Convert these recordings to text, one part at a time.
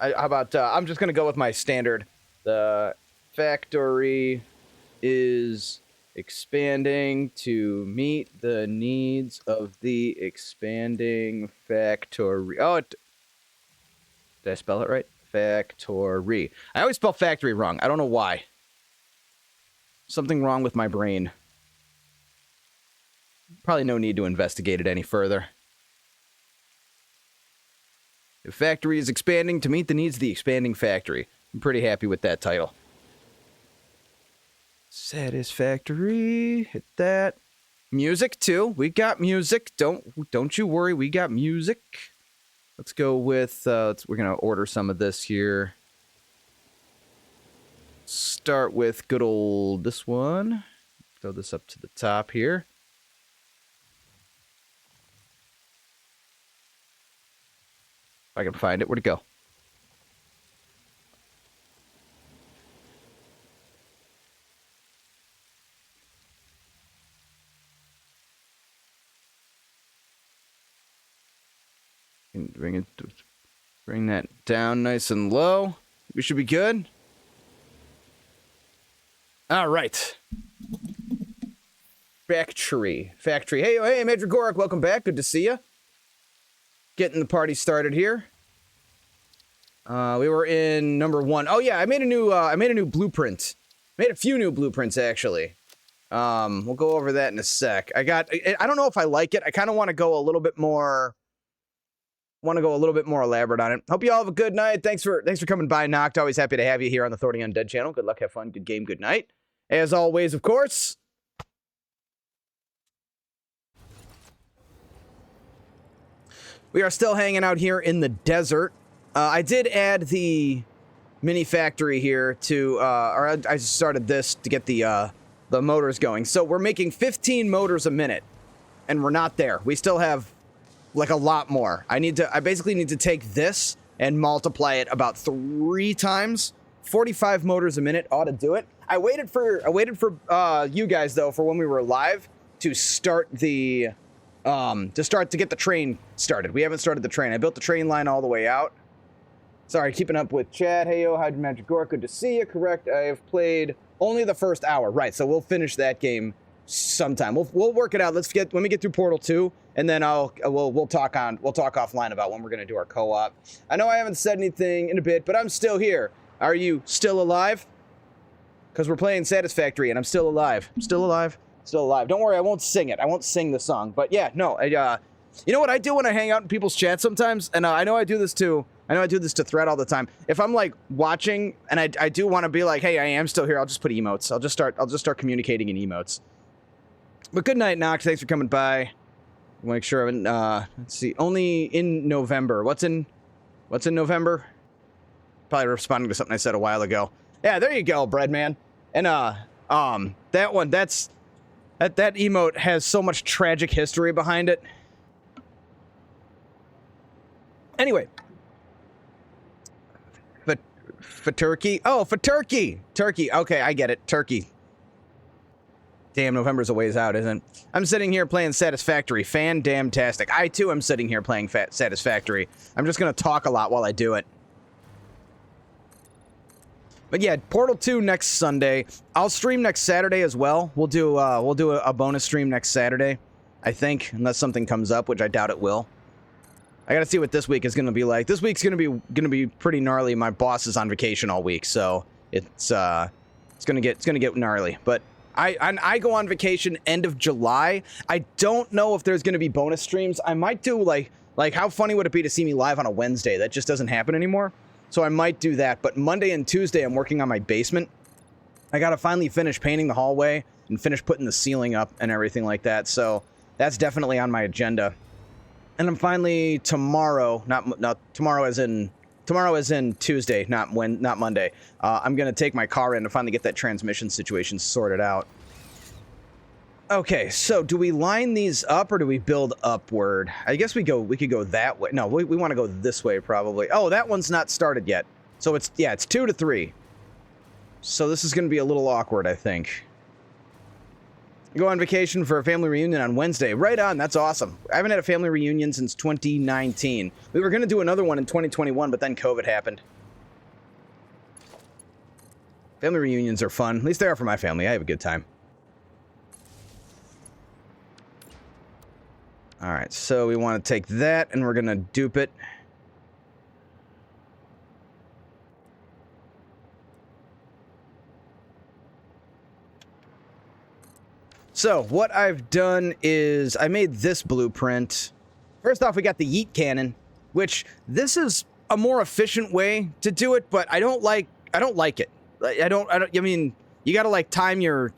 How about, I'm just going to go with my standard. The factory is expanding to meet the needs of the expanding factory. Oh, did I spell it right? Factory. I always spell factory wrong. I don't know why. Something wrong with my brain. Probably no need to investigate it any further. The factory is expanding to meet the needs of the expanding factory. I'm pretty happy with that title. Satisfactory. Hit that. Music, too. We got music. Don't you worry. We got music. Let's go with... we're going to order some of this here. Start with good old this one. Throw this up to the top here. If I can find it. Where'd it go? Bring that down nice and low. We should be good. All right. Factory. Hey, Major Gorak, welcome back. Good to see you. Getting the party started here. We were in number 1. Oh yeah, I made a new blueprint. Made a few new blueprints actually. We'll go over that in a sec. I don't know if I like it. I kind of want to go a little bit more elaborate on it. Hope you all have a good night. Thanks for coming by, Noct. Always happy to have you here on the Thorny Undead channel. Good luck, have fun, good game, good night. As always, of course. We are still hanging out here in the desert. I did add the mini factory here to, I started this to get the motors going. So we're making 15 motors a minute, and we're not there. We still have like a lot more. I basically need to take this and multiply it about 3 times. 45 motors a minute ought to do it. I waited for you guys though for when we were live to start the to get the train started. We haven't started the train. I built the train line all the way out. Sorry, keeping up with chat. Hey yo, Hydra Magic Gore, good to see you. Correct. I have played only the first hour. Right, so we'll finish that game sometime. We'll work it out. Let me get through Portal 2, and then we'll talk offline about when we're gonna do our co-op. I know I haven't said anything in a bit, but I'm still here. Are you still alive? Because we're playing Satisfactory, and I'm still alive. Still alive. Don't worry, I won't sing it. I won't sing the song. But yeah, no. You know what I do when I hang out in people's chats sometimes, and I know I do this too. I know I do this to Thread all the time. If I'm like watching, and I do want to be like, hey, I am still here. I'll just put emotes. I'll just start communicating in emotes. But good night, Nox. Thanks for coming by. Make sure I'm let's see. Only in November. What's in November? Probably responding to something I said a while ago. Yeah, there you go, Breadman. And that one, that emote has so much tragic history behind it. Anyway. For turkey? Oh, for turkey! Turkey. Okay, I get it. Turkey. Damn, November's a ways out, isn't it? I'm sitting here playing Satisfactory. Fan-damn-tastic. I, too, am sitting here playing Satisfactory. I'm just gonna talk a lot while I do it. But yeah, Portal 2 next Sunday. I'll stream next Saturday as well. We'll do a bonus stream next Saturday, I think, unless something comes up, which I doubt it will. I gotta see what this week is gonna be like. This week's gonna be pretty gnarly. My boss is on vacation all week, so it's gonna get gnarly. But I go on vacation end of July. I don't know if there's gonna be bonus streams. I might do like how funny would it be to see me live on a Wednesday? That just doesn't happen anymore. So I might do that. But Monday and Tuesday I'm working on my basement. I gotta finally finish painting the hallway and finish putting the ceiling up and everything like that. So that's definitely on my agenda. And I'm finally tomorrow, not tomorrow as in Tuesday, not Monday. I'm gonna take my car in to finally get that transmission situation sorted out. Okay, so do we line these up or do we build upward? I guess we could go that way. No, we want to go this way probably. Oh, that one's not started yet. So it's 2 to 3. So this is gonna be a little awkward, I think. Go on vacation for a family reunion on Wednesday. Right on. That's awesome. I haven't had a family reunion since 2019. We were going to do another one in 2021, but then COVID happened. Family reunions are fun. At least they are for my family. I have a good time. All right, so we want to take that, and we're going to dupe it. So, what I've done is I made this blueprint. First off, we got the yeet cannon, which this is a more efficient way to do it, but I don't like it. I mean, you got to like time your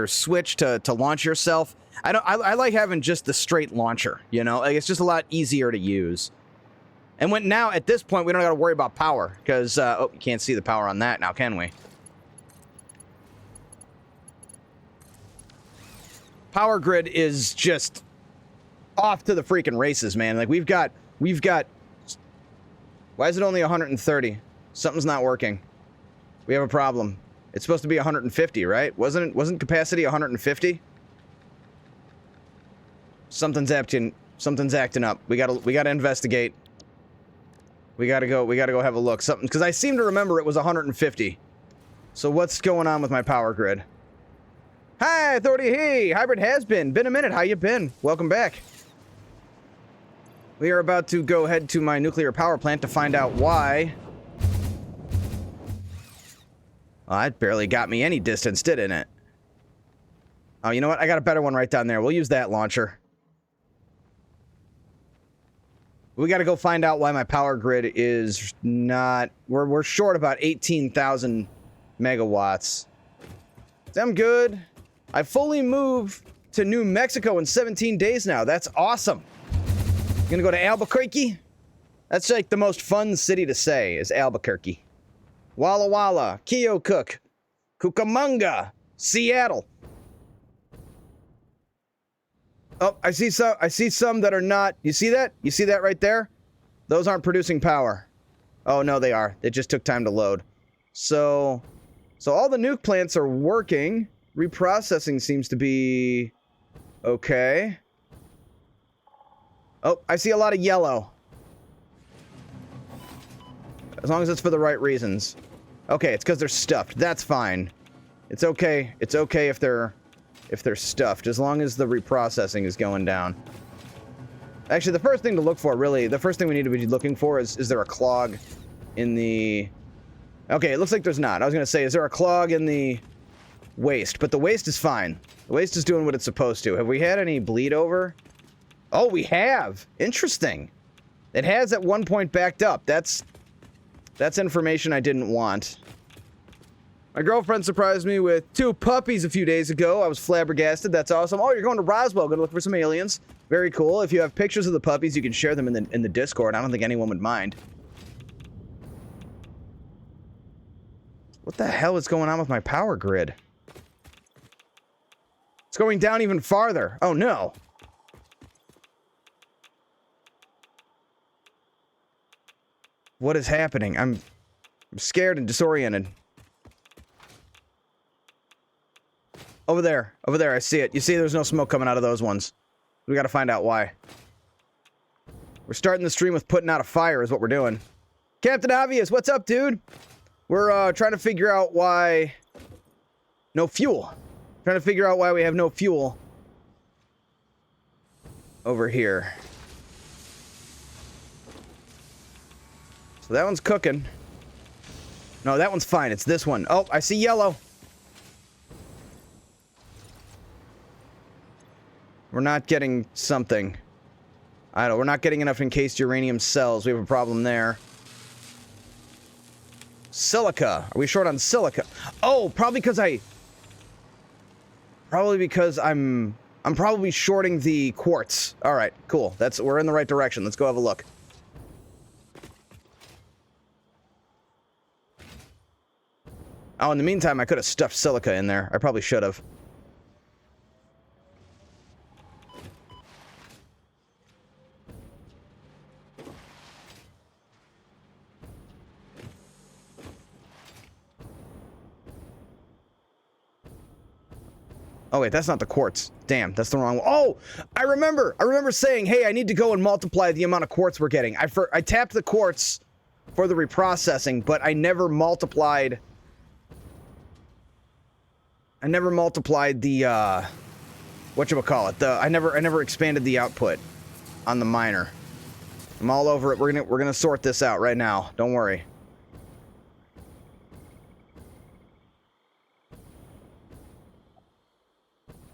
switch to launch yourself. I like having just the straight launcher, you know? Like, it's just a lot easier to use. And now at this point we don't got to worry about power because oh, you can't see the power on that now, can we? Power grid is just off to the freaking races, man. Like we've got why is it only 130? Something's not working. We have a problem. It's supposed to be 150, right? Wasn't capacity 150? Something's acting up. We gotta investigate. We gotta go have a look. Something, because I seem to remember it was 150. So what's going on with my power grid? Hi, Authority. Hey, Hybrid has been a minute. How you been? Welcome back. We are about to go head to my nuclear power plant to find out why. Well, that barely got me any distance, didn't it? Oh, you know what? I got a better one right down there. We'll use that launcher. We got to go find out why my power grid is not... We're short about 18,000 megawatts. I'm good. I fully moved to New Mexico in 17 days now. That's awesome. Gonna go to Albuquerque? That's like the most fun city to say, is Albuquerque. Walla Walla, Keokuk, Cucamonga, Seattle. Oh, I see some that are not. You see that? You see that right there? Those aren't producing power. Oh, no, they are. It just took time to load. So all the nuke plants are working. Reprocessing seems to be okay. Oh, I see a lot of yellow. As long as it's for the right reasons. Okay, it's because they're stuffed. That's fine. It's okay. It's okay if they're stuffed, as long as the reprocessing is going down. Actually, the first thing to look for, really, the first thing we need to be looking for is there a clog in the... Okay, it looks like there's not. I was going to say, is there a clog in the waste? But the waste is fine. The waste is doing what it's supposed to. Have we had any bleed over? Oh, we have! Interesting. It has at one point backed up. That's information I didn't want. My girlfriend surprised me with 2 puppies a few days ago. I was flabbergasted. That's awesome. Oh, you're going to Roswell. Going to look for some aliens. Very cool. If you have pictures of the puppies, you can share them in the Discord. I don't think anyone would mind. What the hell is going on with my power grid? It's going down even farther. Oh, no. What is happening? I'm scared and disoriented. Over there, I see it. You see there's no smoke coming out of those ones. We gotta find out why. We're starting the stream with putting out a fire is what we're doing. Captain Obvious, what's up, dude? We're trying to figure out why... No fuel. Trying to figure out why we have no fuel over here. So that one's cooking. No, that one's fine. It's this one. Oh, I see yellow. We're not getting something. I don't know. We're not getting enough encased uranium cells. We have a problem there. Silica. Are we short on silica? Oh, probably because I'm probably shorting the quartz. All right, cool. We're in the right direction. Let's go have a look. Oh, in the meantime, I could have stuffed silica in there. I probably should have. Oh wait, that's not the quartz. Damn, that's the wrong one. Oh, I remember saying, hey, I need to go and multiply the amount of quartz we're getting. I tapped the quartz for the reprocessing, but I never multiplied. I never multiplied the whatchamacallit. I never expanded the output on the miner. I'm all over it. We're gonna sort this out right now. Don't worry.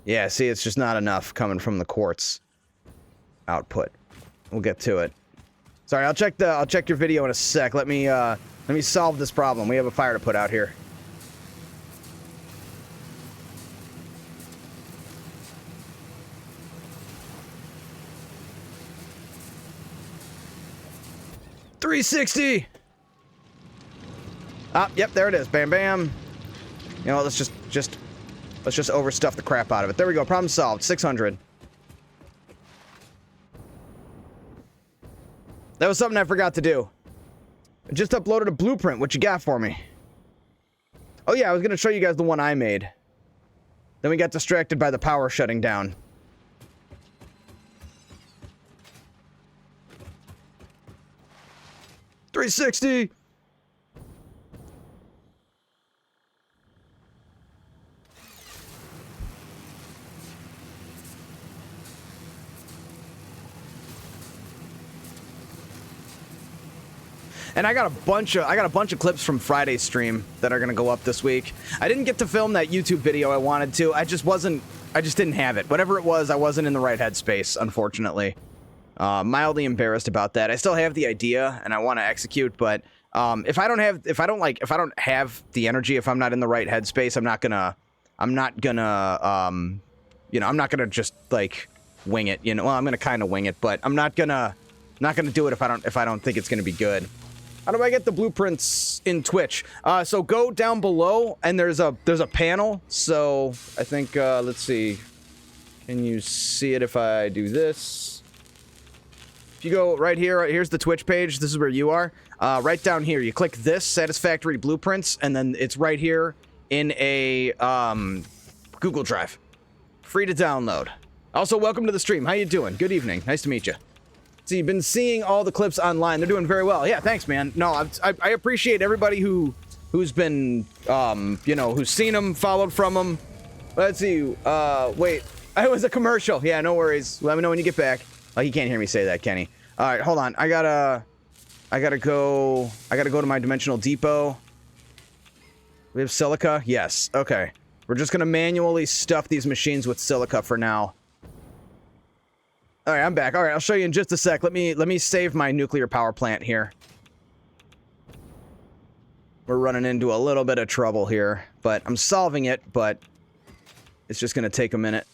Yeah, see, it's just not enough coming from the quartz output. We'll get to it. Sorry, I'll check your video in a sec. Let me solve this problem. We have a fire to put out here. $360. Ah, yep, there it is. Bam, bam. You know, let's just overstuff the crap out of it. There we go. Problem solved. 600. That was something I forgot to do. I just uploaded a blueprint. What you got for me? Oh yeah, I was gonna show you guys the one I made. Then we got distracted by the power shutting down. $360. And I got a bunch of clips from Friday's stream that are gonna go up this week. I didn't get to film that YouTube video I wanted to. I just didn't have it. Whatever it was, I wasn't in the right headspace, unfortunately. Mildly embarrassed about that. I still have the idea and I want to execute, but if I don't have the energy, if I'm not in the right headspace, I'm not gonna just like wing it, you know. Well, I'm gonna kind of wing it, but I'm not gonna do it if I don't think it's gonna be good. How do I get the blueprints in Twitch? So go down below and there's a panel. So I think let's see. Can you see it if I do this? If you go right here, here's the Twitch page. This is where you are. Right down here, you click this Satisfactory blueprints, and then it's right here in a Google Drive, free to download. Also, welcome to the stream. How you doing? Good evening. Nice to meet you. So you've been seeing all the clips online. They're doing very well. Yeah, thanks, man. No, I appreciate everybody who's been who's seen them, followed from them. Let's see. Wait, it was a commercial. Yeah, no worries. Let me know when you get back. Oh, he can't hear me say that, can he? All right, hold on. I gotta go to my dimensional depot. We have silica? Yes. Okay. We're just gonna manually stuff these machines with silica for now. All right, I'm back. All right, I'll show you in just a sec. Let me save my nuclear power plant here. We're running into a little bit of trouble here, but I'm solving it, but it's just gonna take a minute.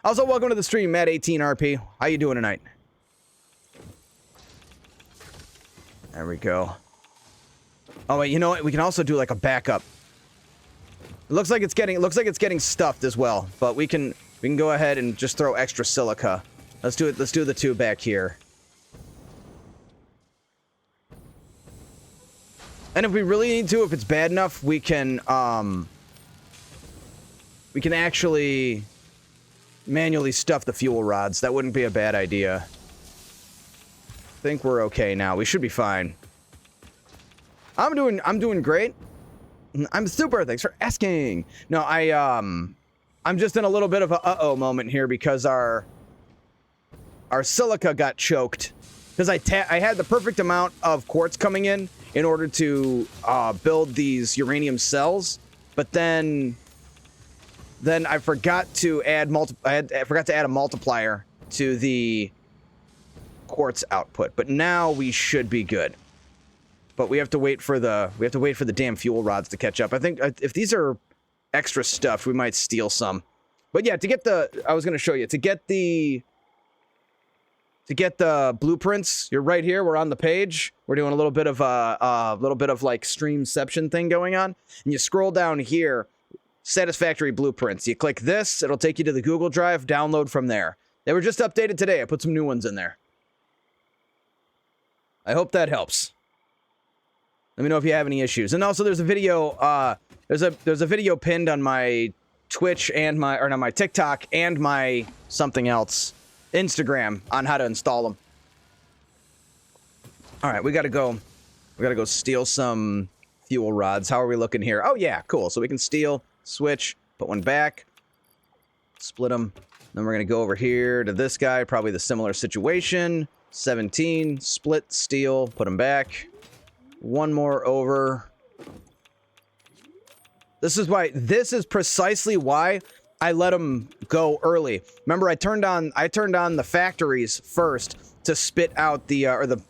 Also, welcome to the stream, Matt18RP. How you doing tonight? There we go. Oh wait, you know what? We can also do like a backup. It looks like it's getting stuffed as well, but we can go ahead and just throw extra silica. Let's do it. Let's do the two back here. And if we really need to, if it's bad enough, we can actually manually stuff the fuel rods. That wouldn't be a bad idea. I think we're okay now. We should be fine. I'm doing great. I'm super. Thanks for asking. No, I'm just in a little bit of a uh-oh moment here because our silica got choked. Because I had the perfect amount of quartz coming in order to build these uranium cells, but then I forgot to add I forgot to add a multiplier to the quartz output. But now we should be good. But we have to wait for the damn fuel rods to catch up. I think if these are extra stuff, we might steal some. But yeah, I was gonna show you to get the blueprints. You're right here. We're on the page. We're doing a little bit of like streamception thing going on. And you scroll down here, Satisfactory blueprints. You click this. It'll take you to the Google Drive. Download from there. They were just updated today. I put some new ones in there. I hope that helps. Let me know if you have any issues. And also, there's a video. There's a video pinned on my Twitch and my TikTok and my something else, Instagram, on how to install them. All right, we gotta go steal some fuel rods. How are we looking here? Oh yeah, cool. So we can steal, switch, put one back, split them. Then we're gonna go over here to this guy, probably the similar situation. 17, split, steal, put them back. One more over. This is precisely why I let them go early. Remember, I turned on the factories first to spit out the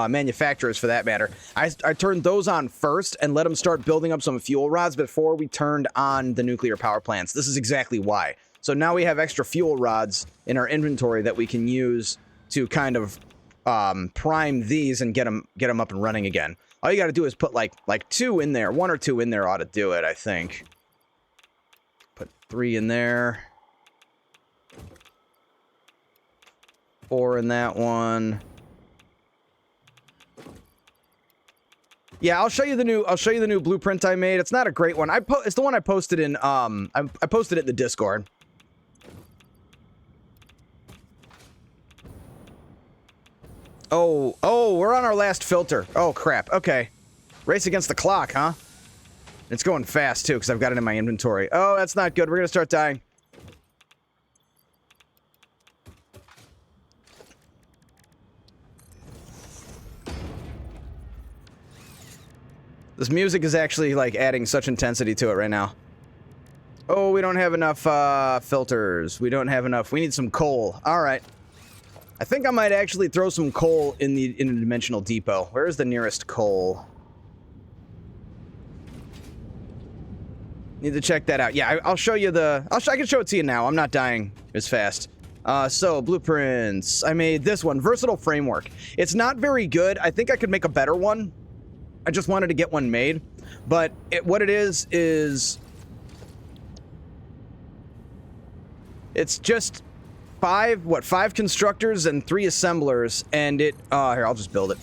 manufacturers for that matter. I turned those on first and let them start building up some fuel rods before we turned on the nuclear power plants. This is exactly why. So now we have extra fuel rods in our inventory that we can use to kind of prime these and get them up and running again. All you got to do is put like 2 in there. 1 or 2 in there ought to do it, I think. Put 3 in there. 4 in that one. Yeah, I'll show you the new blueprint I made. It's not a great one. It's the one I posted in I posted it in the Discord. Oh, we're on our last filter. Oh, crap. Okay. Race against the clock, huh? It's going fast, too, because I've got it in my inventory. Oh, that's not good. We're going to start dying. This music is actually, like, adding such intensity to it right now. Oh, we don't have enough, filters. We don't have enough. We need some coal. All right. I think I might actually throw some coal in the dimensional depot. Where is the nearest coal? Need to check that out. Yeah, I'll show you I can show it to you now. I'm not dying as fast. So, blueprints. I made this one. Versatile framework. It's not very good. I think I could make a better one. I just wanted to get one made. But what it is... It's just... 5 constructors and 3 assemblers, and here, I'll just build it.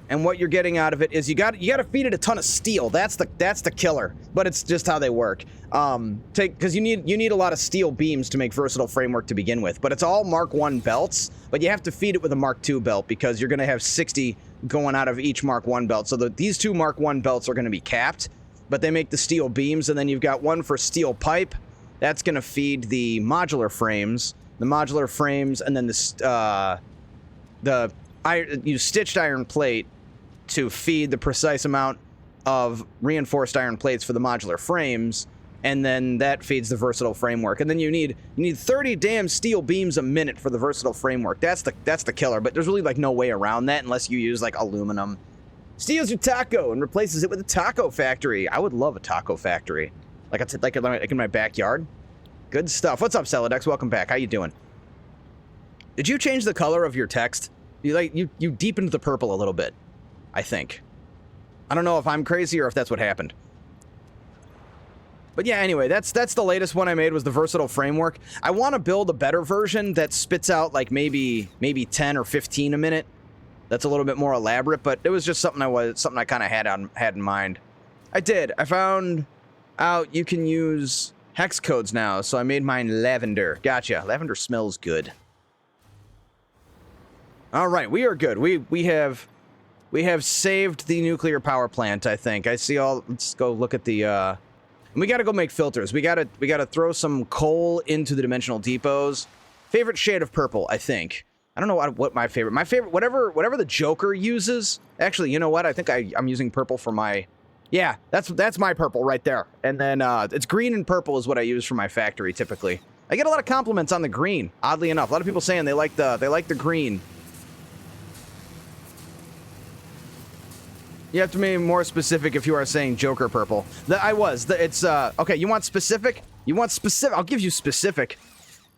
And what you're getting out of it is you got to feed it a ton of steel. That's the killer, but it's just how they work. Because you need a lot of steel beams to make versatile framework to begin with, but it's all Mark 1 belts, but you have to feed it with a Mark 2 belt because you're going to have 60 going out of each Mark 1 belt. So these 2 Mark 1 belts are going to be capped, but they make the steel beams, and then you've got one for steel pipe. That's going to feed the modular frames. And then you stitched iron plate to feed the precise amount of reinforced iron plates for the modular frames, and then that feeds the versatile framework. And then you need 30 damn steel beams a minute for the versatile framework. That's the killer, but there's really like no way around that unless you use like aluminum. Steals your taco and replaces it with a taco factory. I would love a taco factory, like in my backyard. Good stuff. What's up, Celodex? Welcome back. How you doing? Did you change the color of your text? You deepened the purple a little bit, I think. I don't know if I'm crazy or if that's what happened. But yeah, anyway, that's the latest one I made was the versatile framework. I want to build a better version that spits out like maybe 10 or 15 a minute. That's a little bit more elaborate, but it was just something I kind of had in mind. I did. I found out you can use hex codes now, so I made mine lavender. Gotcha. Lavender smells good. All right, we are good. We have saved the nuclear power plant, I think. I see all. Let's go look at the we got to go make filters. We got to throw some coal into the dimensional depots. Favorite shade of purple, I think. I don't know what my favorite whatever the Joker uses. Actually, you know what? I think I'm using purple for my. Yeah, that's my purple right there. And then it's green and purple is what I use for my factory typically. I get a lot of compliments on the green, oddly enough. A lot of people saying they like the green. You have to be more specific if you are saying Joker purple. It's okay, you want specific? You want specific? I'll give you specific.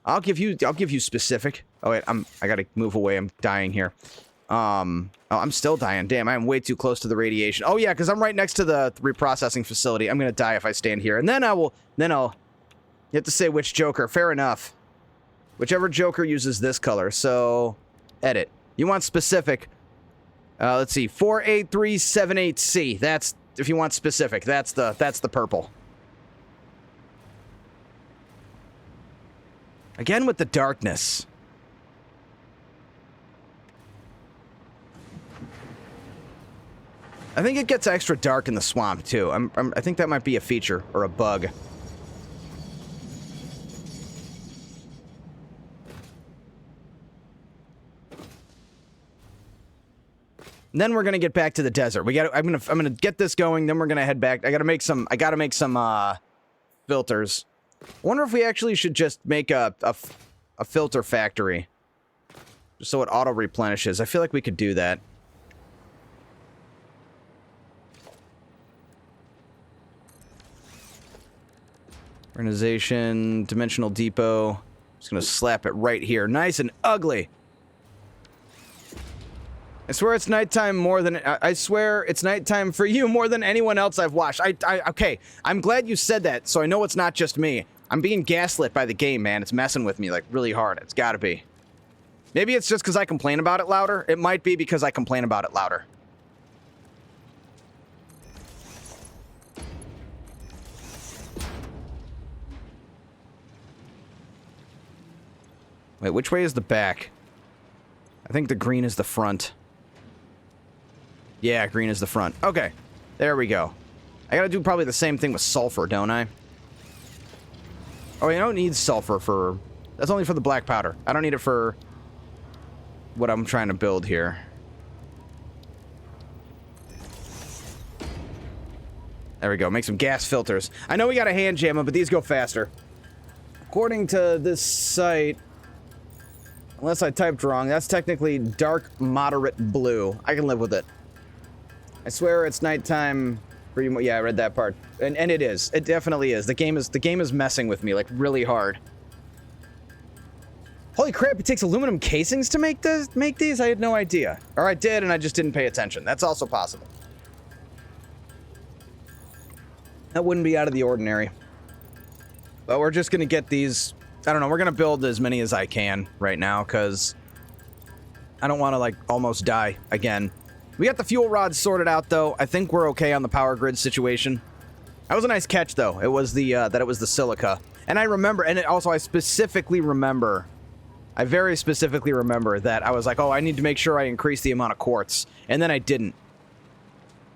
I'll give you specific. Oh wait, I got to move away. I'm dying here. Oh, I'm still dying. Damn, I am way too close to the radiation. Oh yeah, because I'm right next to the reprocessing facility. I'm gonna die if I stand here. And then I'll. You have to say which Joker. Fair enough. Whichever Joker uses this color. So, edit. You want specific. Let's see. 48378C. That's if you want specific. That's the purple. Again with the darkness. I think it gets extra dark in the swamp, too. I think that might be a feature, or a bug. And then we're gonna get back to the desert. I'm gonna get this going, then we're gonna head back. I gotta make some filters. I wonder if we actually should just make a filter factory. Just so it auto-replenishes. I feel like we could do that. Organization, dimensional depot. Just gonna slap it right here. Nice and ugly. I swear it's nighttime more than... I swear it's nighttime for you more than anyone else I've watched. Okay, I'm glad you said that, so I know it's not just me. I'm being gaslit by the game, man. It's messing with me, like, really hard. It's gotta be. Maybe it's just because I complain about it louder. It might be because I complain about it louder. Wait, which way is the back? I think the green is the front. Yeah, green is the front. Okay, there we go. I gotta do probably the same thing with sulfur, don't I? Oh, I don't need sulfur for... That's only for the black powder. I don't need it for what I'm trying to build here. There we go. Make some gas filters. I know we got a hand jam them, but these go faster. According to this site... Unless I typed wrong, that's technically dark moderate blue. I can live with it. I swear it's nighttime for you. Yeah, I read that part. And it is. It definitely is. The game is messing with me, like, really hard. Holy crap, it takes aluminum casings to make these? I had no idea. Or I did, and I just didn't pay attention. That's also possible. That wouldn't be out of the ordinary. But we're just gonna get these... I don't know, we're gonna build as many as I can right now, because I don't want to, like, almost die again. We got the fuel rods sorted out, though. I think we're okay on the power grid situation. That was a nice catch, though. It was the, that it was the silica. And I remember, and I specifically remember, I very specifically remember that I was like, oh, I need to make sure I increase the amount of quartz. And then I didn't.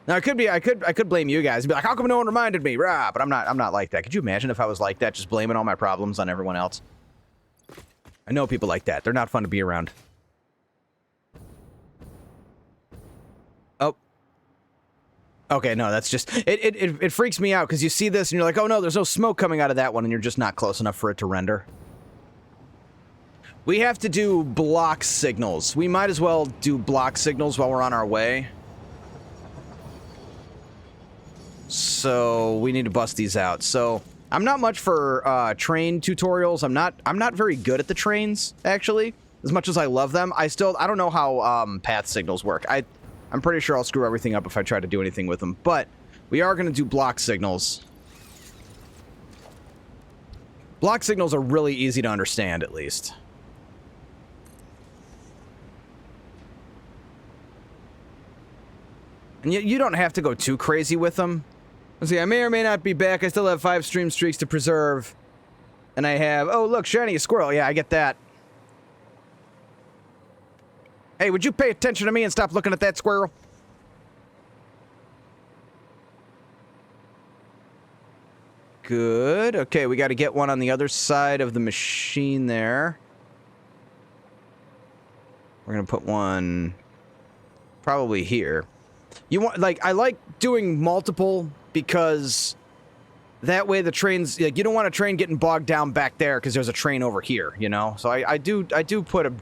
Now, it could be, I could blame you guys and be like, how come no one reminded me? Rah, but I'm not like that. Could you imagine if I was like that, just blaming all my problems on everyone else? I know people like that. They're not fun to be around. Oh. Okay, no, that's just... It freaks me out, because you see this and you're like, oh no, there's no smoke coming out of that one, and you're just not close enough for it to render. We have to do block signals. We might as well do block signals while we're on our way. So we need to bust these out. So I'm not much for train tutorials. I'm not very good at the trains, actually. As much as I love them, I don't know how path signals work. I'm pretty sure I'll screw everything up if I try to do anything with them. But we are going to do block signals. Block signals are really easy to understand, at least. And you don't have to go too crazy with them. Let's see, I may or may not be back. I still have 5 stream streaks to preserve. And I have... Oh, look, shiny, a squirrel. Yeah, I get that. Hey, would you pay attention to me and stop looking at that squirrel? Good. Okay, we got to get one on the other side of the machine there. We're going to put one... probably here. You want, like, I like doing multiple because that way the trains, like, you don't want a train getting bogged down back there because there's a train over here, you know? So I do put a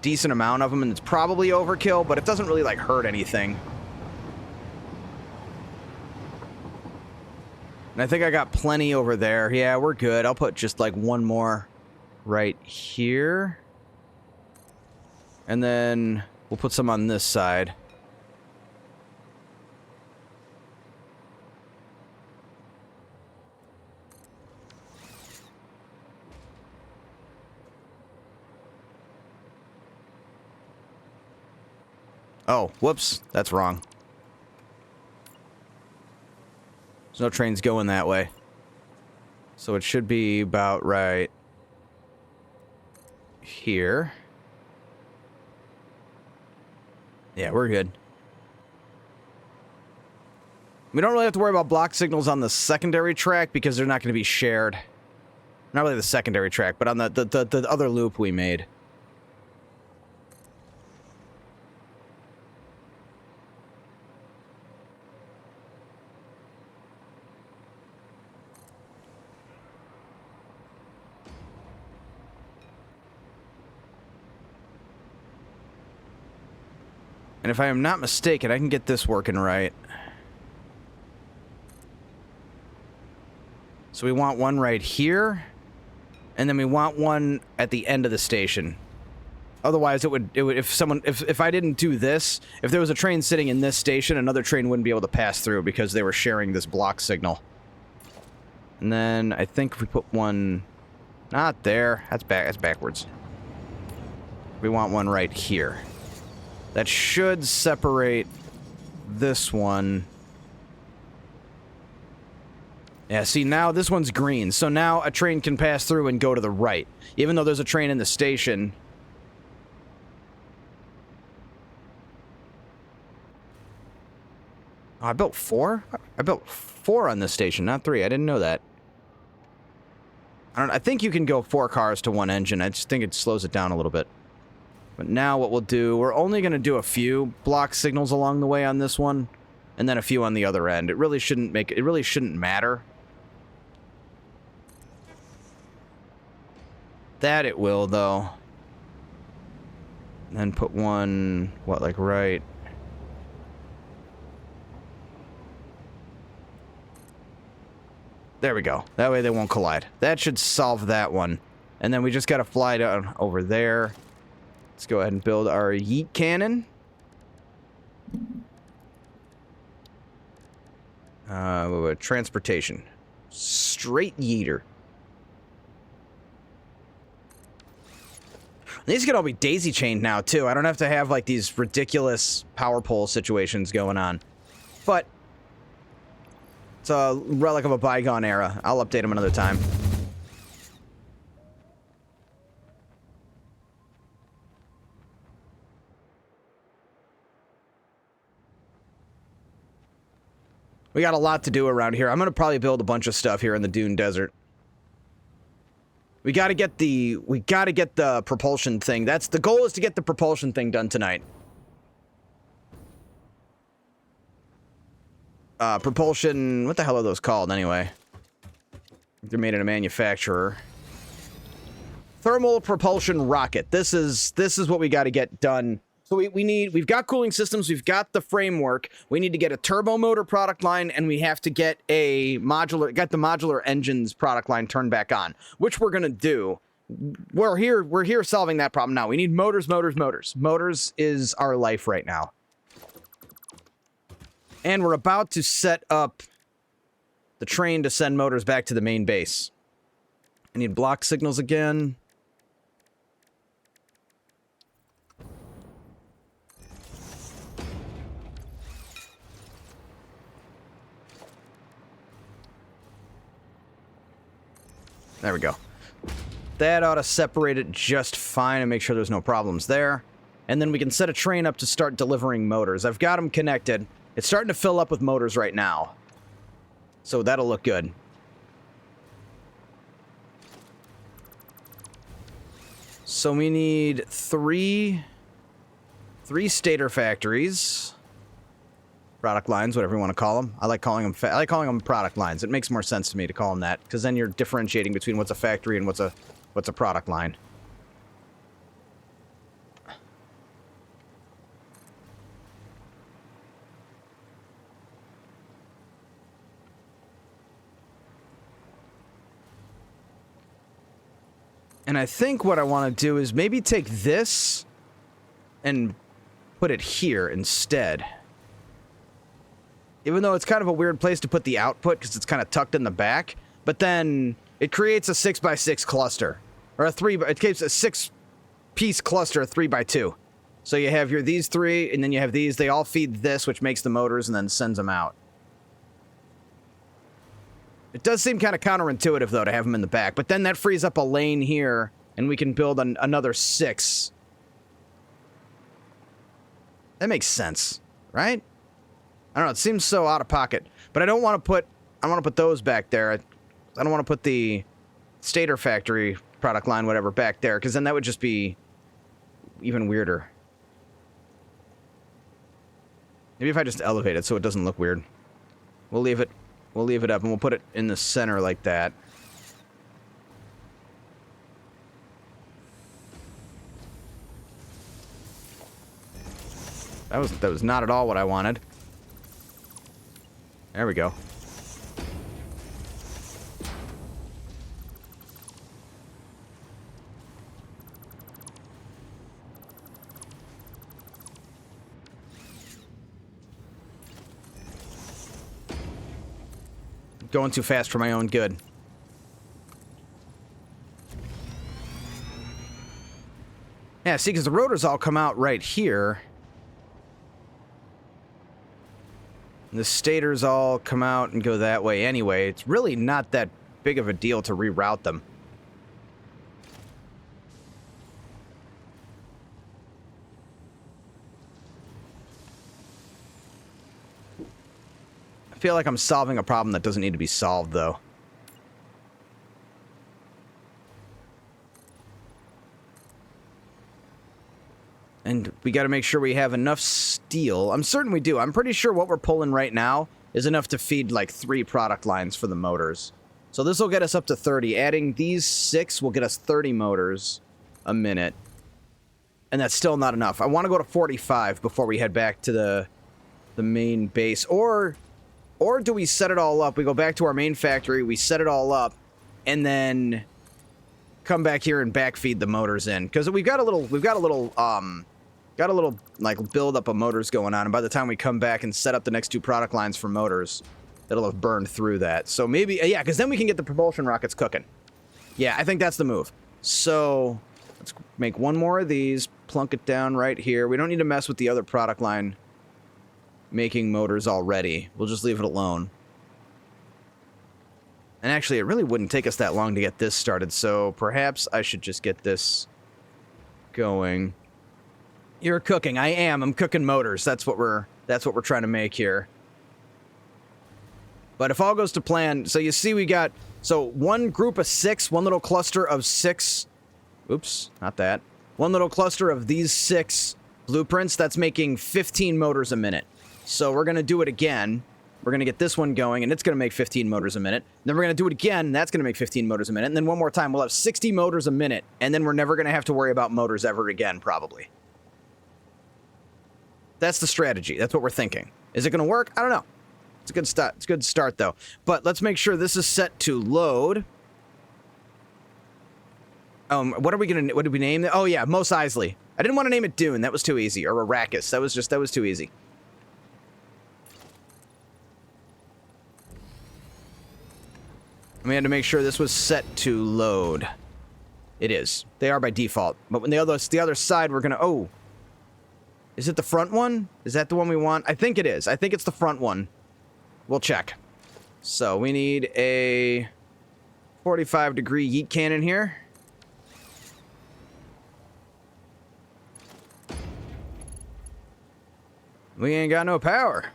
decent amount of them, and it's probably overkill, but it doesn't really, like, hurt anything. And I think I got plenty over there. Yeah, we're good. I'll put just, like, one more right here. And then we'll put some on this side. Oh, whoops. That's wrong. There's no trains going that way. So it should be about right here. Yeah, we're good. We don't really have to worry about block signals on the secondary track because they're not going to be shared. Not really the secondary track, but on the other loop we made. And if I am not mistaken, I can get this working right. So we want one right here, and then we want one at the end of the station. Otherwise, it would if I didn't do this, if there was a train sitting in this station, another train wouldn't be able to pass through because they were sharing this block signal. And then I think if we put one, not there, that's backwards. We want one right here. That should separate this one. Yeah, see, now this one's green, so now a train can pass through and go to the right, even though there's a train in the station. Oh, I built 4? I built 4 on this station, not 3. I didn't know that. I think you can go 4 cars to 1 engine. I just think it slows it down a little bit. But now what we'll do, we're only going to do a few block signals along the way on this one, and then a few on the other end. It really shouldn't matter. That it will, though. And then put one, what, like right... There we go. That way they won't collide. That should solve that one. And then we just gotta fly down over there. Let's go ahead and build our yeet cannon. Transportation. Straight yeeter. These can all be daisy-chained now, too. I don't have to have, like, these ridiculous power pole situations going on. But it's a relic of a bygone era. I'll update them another time. We got a lot to do around here. I'm going to probably build a bunch of stuff here in the Dune Desert. We got to get the propulsion thing. That's the goal, is to get the propulsion thing done tonight. Propulsion, what the hell are those called anyway? They're made in a manufacturer. Thermal propulsion rocket. This is what we got to get done. So we've got cooling systems, we've got the framework, we need to get a turbo motor product line, and we have to get the modular engines product line turned back on, which we're gonna do. We're here solving that problem now. We need motors, motors, motors. Motors is our life right now. And we're about to set up the train to send motors back to the main base. I need block signals again. There we go. That ought to separate it just fine and make sure there's no problems there. And then we can set a train up to start delivering motors. I've got them connected. It's starting to fill up with motors right now. So that'll look good. So we need three stator factories. Product lines, whatever you want to call them. I like calling them product lines. It makes more sense to me to call them that, because then you're differentiating between what's a factory and what's a product line. And I think what I want to do is maybe take this and put it here instead. Even though it's kind of a weird place to put the output because it's kind of tucked in the back, but then it creates a 6x6 cluster, or it creates a 6-piece cluster, 3x2. So you have these 3, and then you have these. They all feed this, which makes the motors and then sends them out. It does seem kind of counterintuitive, though, to have them in the back, but then that frees up a lane here and we can build another 6. That makes sense, right? I don't know. It seems so out of pocket, but I don't want to put. I want to put those back there. I don't want to put the Satisfactory product line, whatever, back there, because then that would just be even weirder. Maybe if I just elevate it so it doesn't look weird. We'll leave it. We'll leave it up, and we'll put it in the center like that. That was not at all what I wanted. There we go. Going too fast for my own good. Yeah, see, because the rotors all come out right here. And the stators all come out and go that way anyway. It's really not that big of a deal to reroute them. I feel like I'm solving a problem that doesn't need to be solved, though. And we got to make sure we have enough steel. I'm certain we do. I'm pretty sure what we're pulling right now is enough to feed like 3 product lines for the motors. So this will get us up to 30. Adding these 6 will get us 30 motors a minute. And that's still not enough. I want to go to 45 before we head back to the main base. Or do we set it all up? We go back to our main factory, we set it all up, and then come back here and backfeed the motors in. Because we've got a little like build up of motors going on, and by the time we come back and set up the next 2 product lines for motors, it'll have burned through that. So maybe, yeah, because then we can get the propulsion rockets cooking. Yeah, I think that's the move. So let's make 1 more of these, plunk it down right here. We don't need to mess with the other product line making motors already. We'll just leave it alone. And actually, it really wouldn't take us that long to get this started, so perhaps I should just get this going. You're cooking. I am. I'm cooking motors. That's what we're trying to make here. But if all goes to plan, so you see we got, so 1 group of 6, 1 little cluster of 6. Oops, not that. 1 little cluster of these 6 blueprints, that's making 15 motors a minute. So we're going to do it again. We're going to get this one going, and it's going to make 15 motors a minute. Then we're going to do it again, and that's going to make 15 motors a minute. And then one more time, we'll have 60 motors a minute, and then we're never going to have to worry about motors ever again, probably. That's the strategy. That's what we're thinking. Is it going to work? I don't know. It's a good start. It's a good start, though. But let's make sure this is set to load. What did we name it? Oh, yeah, Mos Eisley. I didn't want to name it Dune. That was too easy. Or Arrakis. That was too easy. We had to make sure this was set to load. It is. They are by default. But when the other side, we're going to... Oh. Is it the front one? Is that the one we want? I think it is. I think it's the front one. We'll check. So we need a 45-degree yeet cannon here. We ain't got no power.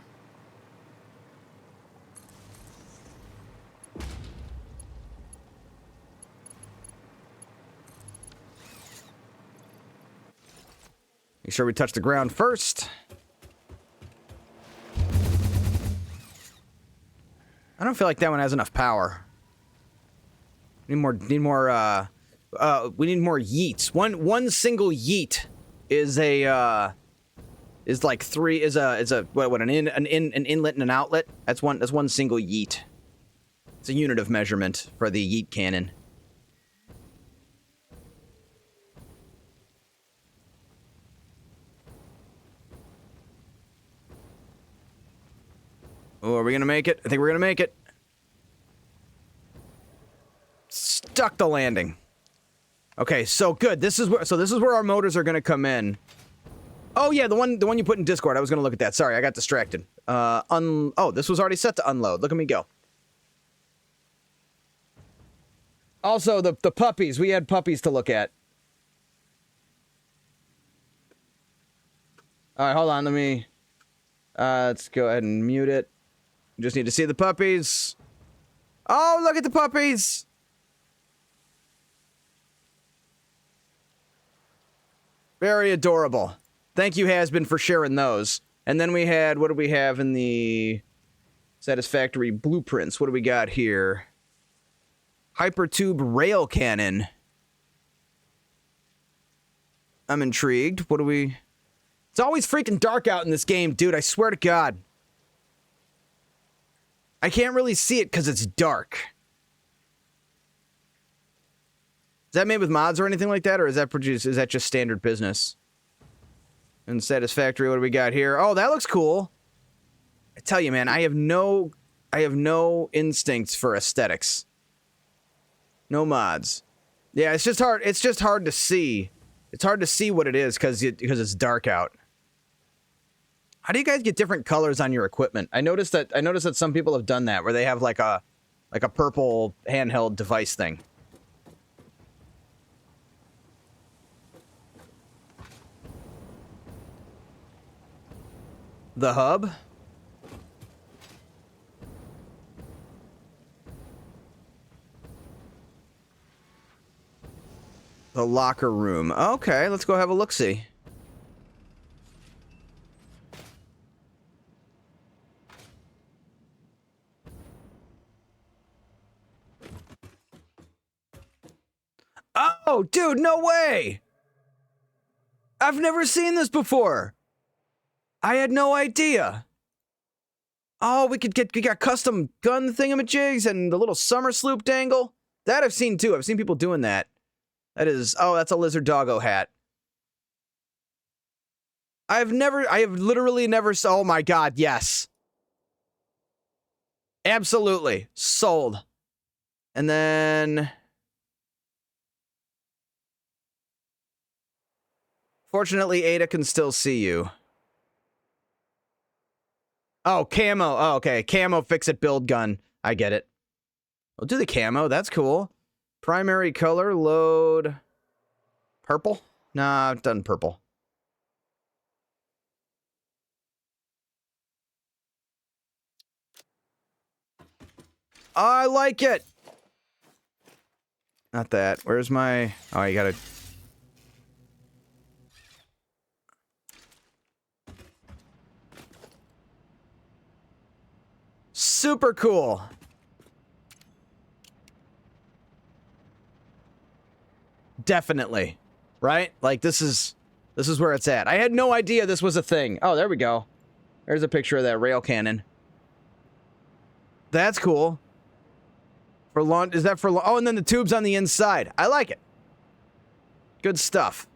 Make sure we touch the ground first. I don't feel like that one has enough power. We need more yeets. One single yeet is like an inlet and an outlet. That's one single yeet. It's a unit of measurement for the yeet cannon. Oh, are we gonna make it? I think we're gonna make it. Stuck the landing. Okay, so good. This is where our motors are gonna come in. Oh yeah, the one you put in Discord. I was gonna look at that. Sorry, I got distracted. Oh, this was already set to unload. Look at me go. Also, the puppies. We had puppies to look at. All right, hold on. Let me... let's go ahead and mute it. Just need to see the puppies. Oh, look at the puppies! Very adorable. Thank you, Hasbin, for sharing those. And then we had... What do we have in the... Satisfactory blueprints? What do we got here? Hypertube rail cannon. I'm intrigued. What do we... It's always freaking dark out in this game, dude. I swear to God. I can't really see it because it's dark. Is that made with mods or anything like that? Or is that produced? Is that just standard business? And Satisfactory, what do we got here? Oh, that looks cool. I tell you, man, I have no instincts for aesthetics. No mods. Yeah, it's just hard. It's just hard to see. It's hard to see what it is because it's dark out. How do you guys get different colors on your equipment? I noticed that some people have done that where they have like a purple handheld device thing. The hub? The locker room. Okay, let's go have a look-see. Oh, dude, no way! I've never seen this before. I had no idea. Oh, we got custom gun thingamajigs and the little summer sloop dangle. That I've seen too. I've seen people doing that. That is, oh, that's a lizard doggo hat. I have literally never, oh my God, yes. Absolutely. Sold. And then... Fortunately, Ada can still see you. Oh, camo. Oh, okay. Camo fix-it build gun. I get it. We'll do the camo. That's cool. Primary color, load... Purple? Nah, I've done purple. I like it! Not that. Where's my... Oh, you gotta... Super cool! Definitely. Right? Like, this is where it's at. I had no idea this was a thing. Oh, there we go. There's a picture of that rail cannon. That's cool. For launch, is that for... Oh, and then the tube's on the inside. I like it. Good stuff.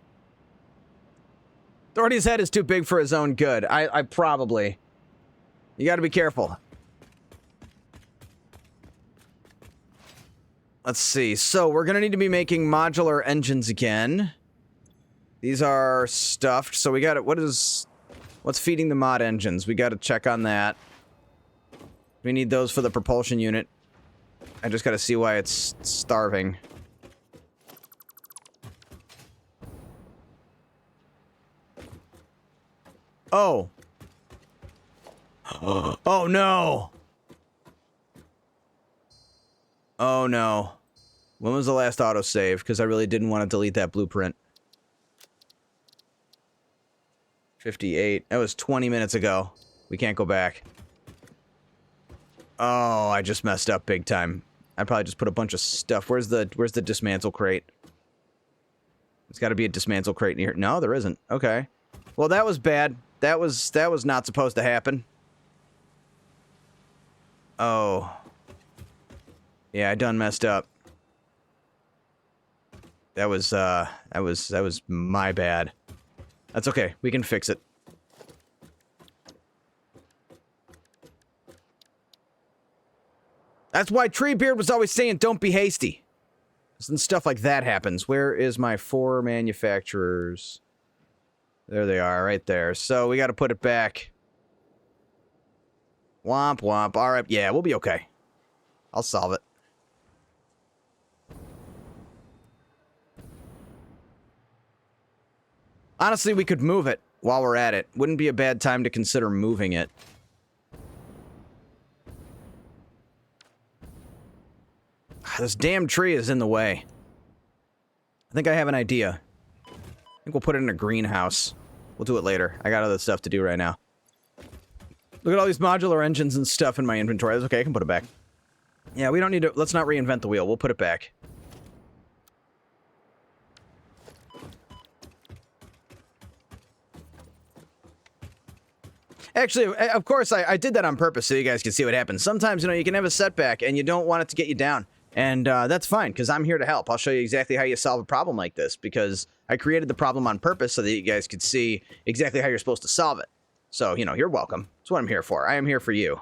Doherty's head is too big for his own good. I probably... You gotta be careful. Let's see. So, we're gonna need to be making modular engines again. These are stuffed, so we gotta... What's feeding the mod engines? We gotta check on that. We need those for the propulsion unit. I just gotta see why it's starving. Oh. Oh no! Oh no. When was the last autosave? Because I really didn't want to delete that blueprint. 58. That was 20 minutes ago. We can't go back. Oh, I just messed up big time. I probably just put a bunch of stuff. Where's the dismantle crate? There's got to be a dismantle crate in here. No, there isn't. Okay. Well, that was bad. That was not supposed to happen. Oh. Yeah, I done messed up. That was my bad. That's okay. We can fix it. That's why Treebeard was always saying, don't be hasty. And stuff like that happens. Where is my 4 manufacturers? There they are, right there. So we got to put it back. Womp womp. All right, yeah, we'll be okay. I'll solve it. Honestly, we could move it. while we're at it, wouldn't be a bad time to consider moving it. This damn tree is in the way. I think I have an idea. I think we'll put it in a greenhouse. We'll do it later. I got other stuff to do right now. Look at all these modular engines and stuff in my inventory. That's okay, I can put it back. Yeah, we don't need to... Let's not reinvent the wheel. We'll put it back. Actually, of course, I did that on purpose so you guys can see what happens. Sometimes, you know, you can have a setback and you don't want it to get you down. And that's fine, because I'm here to help. I'll show you exactly how you solve a problem like this, because I created the problem on purpose so that you guys could see exactly how you're supposed to solve it. So, you know, you're welcome. That's what I'm here for. I am here for you.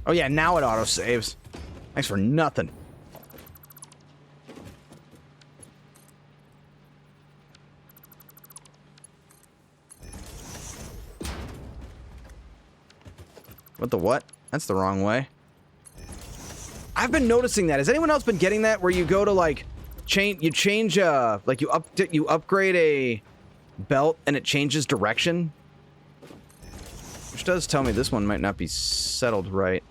Oh yeah, now it auto-saves. Thanks for nothing. What the what? That's the wrong way. I've been noticing that. Has anyone else been getting that? Where you go to like change like you upgrade a belt and it changes direction? Which does tell me this one might not be settled right.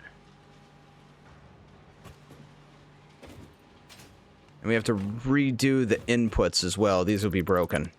And we have to redo the inputs as well. These will be broken.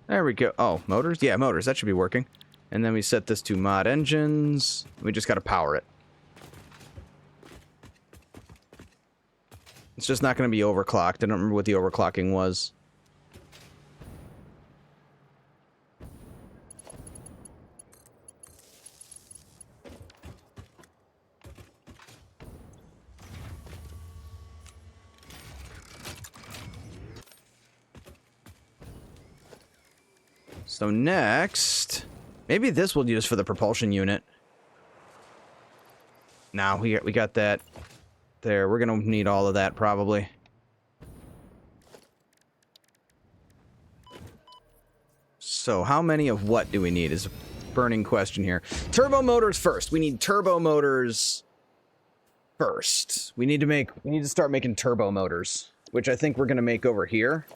There we go. Oh, motors? Yeah, motors. That should be working. And then we set this to mod engines. We just got to power it. It's just not going to be overclocked. I don't remember what the overclocking was. So next, maybe this we'll use for the propulsion unit. Now we got that there. We're gonna need all of that probably. So how many of what do we need is a burning question here. Turbo motors first. We need turbo motors first. We need to start making turbo motors, which I think we're gonna make over here.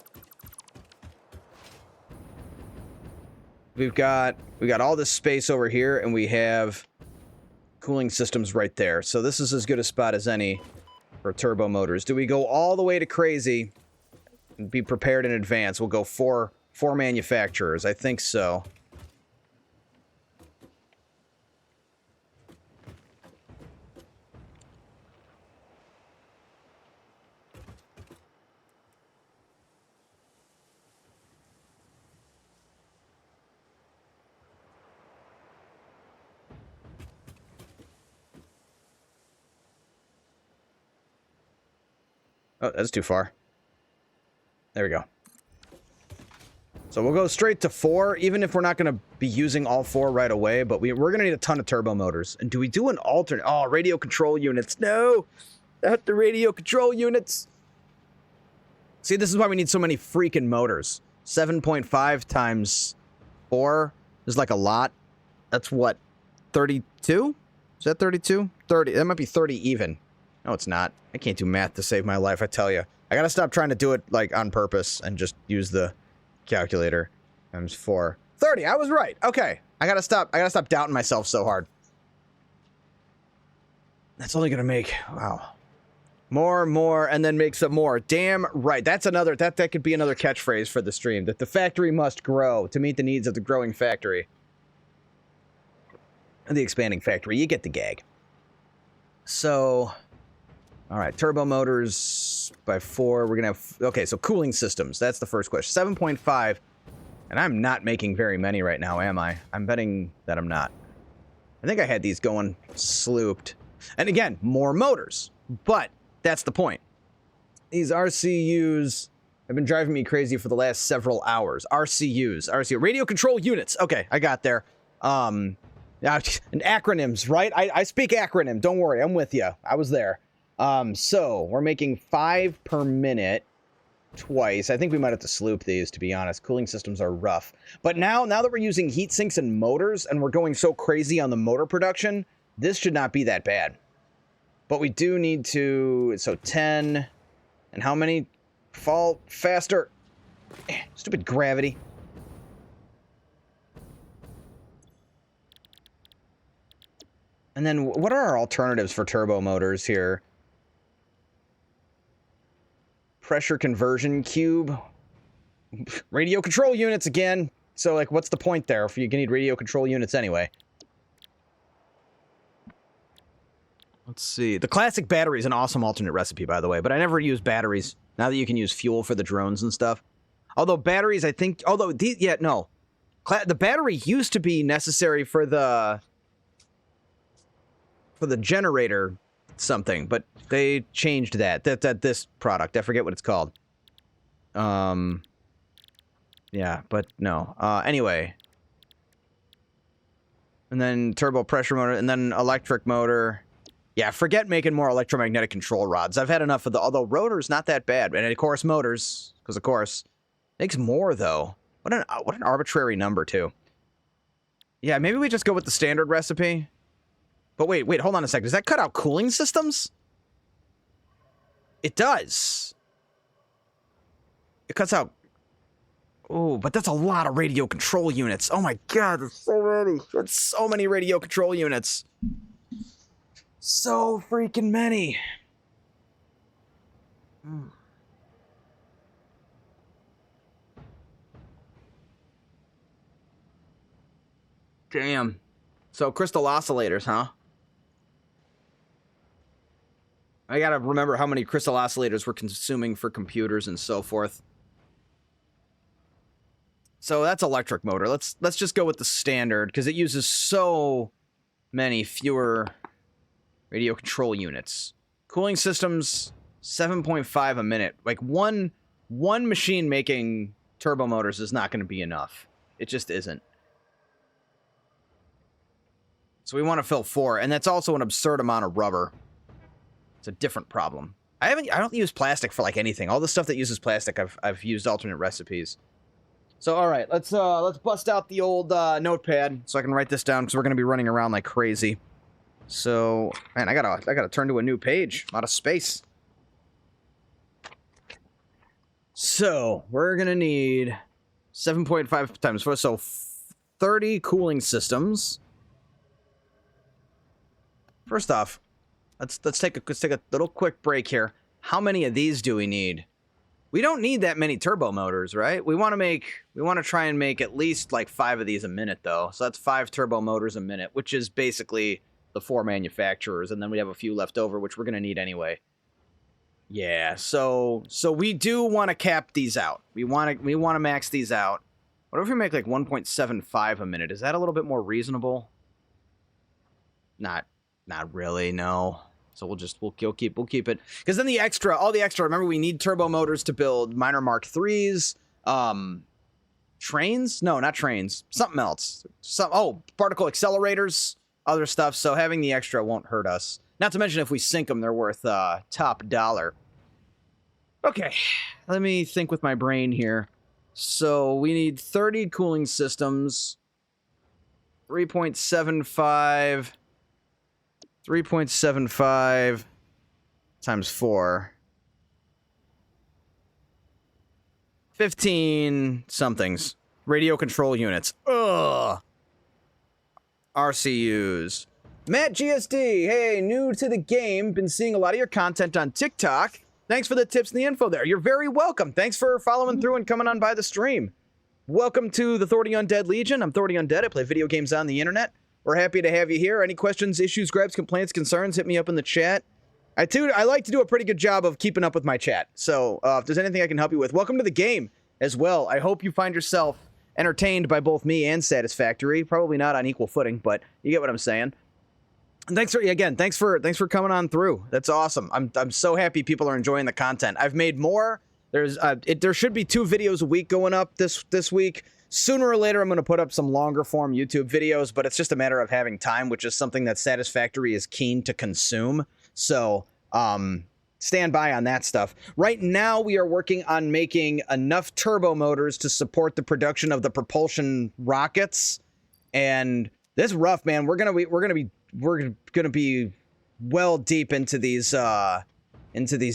We got all this space over here, and we have cooling systems right there. So this is as good a spot as any for turbo motors. Do we go all the way to crazy and be prepared in advance? We'll go four manufacturers. I think so. Oh, that's too far. There we go. So we'll go straight to 4, even if we're not going to be using all 4 right away, but we're going to need a ton of turbo motors. And do we do an alternate? Oh, radio control units. No! Not the radio control units. See, this is why we need so many freaking motors. 7.5 times 4 is like a lot. That's what, 32? Is that 32? 30. That might be 30 even. No, it's not. I can't do math to save my life, I tell you. I gotta stop trying to do it, like, on purpose and just use the calculator. Times 4. 30, I was right. Okay. I gotta stop doubting myself so hard. That's only gonna make, wow. More, and then make some more. Damn right. That's another, that could be another catchphrase for the stream. That the factory must grow to meet the needs of the growing factory. And the expanding factory. You get the gag. So, all right. Turbo motors by 4. We're going to have, okay, so cooling systems. That's the first question. 7.5. And I'm not making very many right now, am I? I'm betting that I'm not. I think I had these going slooped. And again, more motors. But that's the point. These RCUs have been driving me crazy for the last several hours. RCU, radio control units. Okay, I got there. And acronyms, right? I speak acronym. Don't worry, I'm with you. I was there. So we're making 5 per minute twice. I think we might have to sloop these, to be honest. Cooling systems are rough. But now that we're using heat sinks and motors, and we're going so crazy on the motor production, this should not be that bad. But we do need to, so 10, and how many fall faster? Stupid gravity. And then what are our alternatives for turbo motors here? Pressure conversion cube. Radio control units again. So, like, what's the point there if you need radio control units anyway? Let's see. The classic battery is an awesome alternate recipe, by the way, but I never use batteries. Now that you can use fuel for the drones and stuff. Although batteries, I think... Although, no. The battery used to be necessary for the generator something, but they changed that. This product. I forget what it's called. Yeah, but no. Anyway. And then turbo pressure motor, and then electric motor... Yeah, forget making more electromagnetic control rods. I've had enough of although rotor's not that bad. And of course, motors, because of course. Makes more, though. What an arbitrary number, too. Yeah, maybe we just go with the standard recipe. But wait, hold on a sec. Does that cut out cooling systems? It does. It cuts out... Oh, but that's a lot of radio control units. Oh my god, there's so many. There's so many radio control units. So freaking many. Damn. So crystal oscillators, huh? I gotta remember how many crystal oscillators we're consuming for computers and so forth. So that's electric motor. Let's just go with the standard because it uses so many fewer radio control units. Cooling systems, 7.5 a minute. Like one machine making turbo motors is not going to be enough. It just isn't. So we want to fill 4, and that's also an absurd amount of rubber. It's a different problem. I don't use plastic for like anything. All the stuff that uses plastic, I've used alternate recipes. So all right, let's bust out the old notepad so I can write this down because we're going to be running around like crazy. So, man, I gotta turn to a new page. A lot of space. So, we're gonna need 7.5 times 4, so 30 cooling systems. First off, let's take a little quick break here. How many of these do we need? We don't need that many turbo motors, right? We want to try and make at least like 5 of these a minute, though. So that's 5 turbo motors a minute, which is basically the 4 manufacturers, and then we have a few left over, which we're going to need anyway. Yeah, so we do want to cap these out. We want to max these out. What if we make like 1.75 a minute? Is that a little bit more reasonable? Not really, no. So we'll keep it. Because then all the extra, remember we need turbo motors to build minor Mark IIIs. trains? No, not trains. Something else. Particle accelerators, other stuff. So having the extra won't hurt us. Not to mention if we sink them, they're worth top dollar. Okay, let me think with my brain here. So we need 30 cooling systems. 3.75 times 4. 15 somethings. Radio control units. Ugh. RCUs. Matt GSD, hey, new to the game. Been seeing a lot of your content on TikTok. Thanks for the tips and the info there. You're very welcome. Thanks for following through and coming on by the stream. Welcome to the Thordy Undead Legion. I'm Thordy Undead. I play video games on the internet. We're happy to have you here. Any questions, issues, gripes, complaints, concerns, hit me up in the chat. I like to do a pretty good job of keeping up with my chat. So if there's anything I can help you with, welcome to the game as well. I hope you find yourself entertained by both me and Satisfactory. Probably not on equal footing, but you get what I'm saying. And thanks for coming on through. That's awesome. I'm so happy people are enjoying the content. I've made more. There should be 2 videos a week going up this week. Sooner or later, I'm going to put up some longer form YouTube videos, but it's just a matter of having time, which is something that Satisfactory is keen to consume. So, stand by on that stuff. Right now, we are working on making enough turbo motors to support the production of the propulsion rockets. And this is rough, man. We're gonna be well deep into these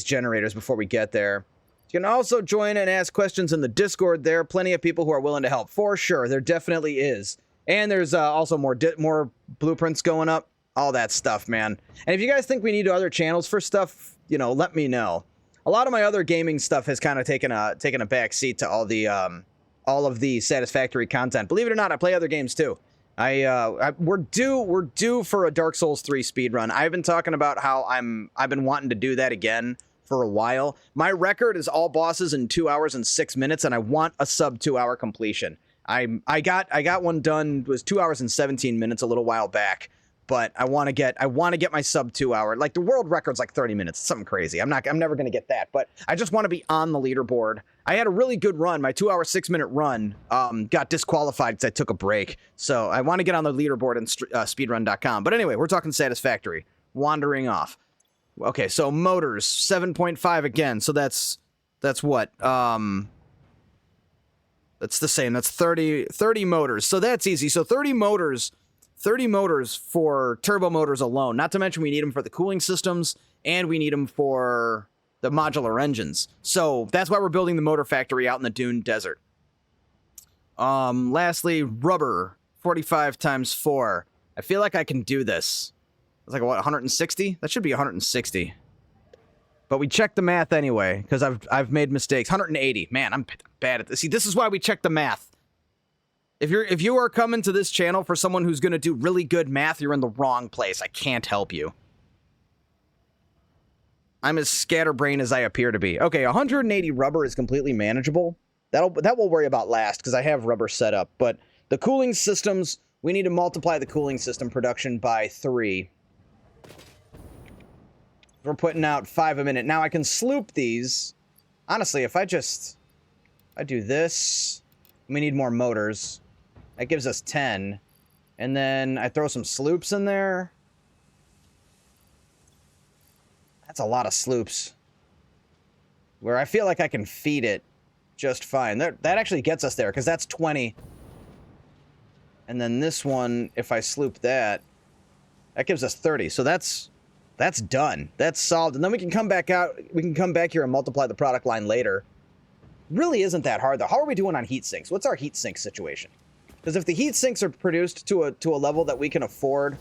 generators before we get there. You can also join and ask questions in the Discord there. Plenty of people who are willing to help. For sure, there definitely is. And there's also more blueprints going up. All that stuff, man. And if you guys think we need other channels for stuff, let me know. A lot of my other gaming stuff has kind of taken a back seat to all of the Satisfactory content. Believe it or not, I play other games too. We're due for a Dark Souls 3 speedrun. I've been talking about how I've been wanting to do that again for a while. My record is all bosses in 2 hours and 6 minutes, and I want a sub 2 hour completion. I got one done. It was 2 hours and 17 minutes a little while back, but I want to get my sub 2 hour. Like the world record's like 30 minutes, something crazy. I'm never gonna get that, but I just want to be on the leaderboard. I had a really good run. My 2 hour 6 minute run got disqualified because I took a break. So I want to get on the leaderboard in speedrun.com. But anyway, we're talking Satisfactory. Wandering off. Okay, so motors 7.5 again. So that's what? That's the same. That's 30 motors. So that's easy. So 30 motors for turbo motors alone. Not to mention we need them for the cooling systems and we need them for the modular engines. So that's why we're building the motor factory out in the Dune Desert. Lastly, rubber 45 times 4. I feel like I can do this. It's like, what, 160? That should be 160. But we checked the math anyway, because I've made mistakes. 180. Man, I'm bad at this. See, this is why we check the math. If you are coming to this channel for someone who's going to do really good math, you're in the wrong place. I can't help you. I'm as scatterbrained as I appear to be. Okay, 180 rubber is completely manageable. That we'll worry about last, because I have rubber set up. But the cooling systems, we need to multiply the cooling system production by 3. We're putting out 5 a minute. Now I can sloop these. Honestly, if I do this, we need more motors. That gives us 10. And then I throw some sloops in there. That's a lot of sloops. Where I feel like I can feed it just fine. That actually gets us there, because that's 20. And then this one, if I sloop that gives us 30. So that's done. That's solved. And then we can come back out. We can come back here and multiply the product line later. Really isn't that hard, though. How are we doing on heat sinks? What's our heat sink situation? Because if the heat sinks are produced to a level that we can afford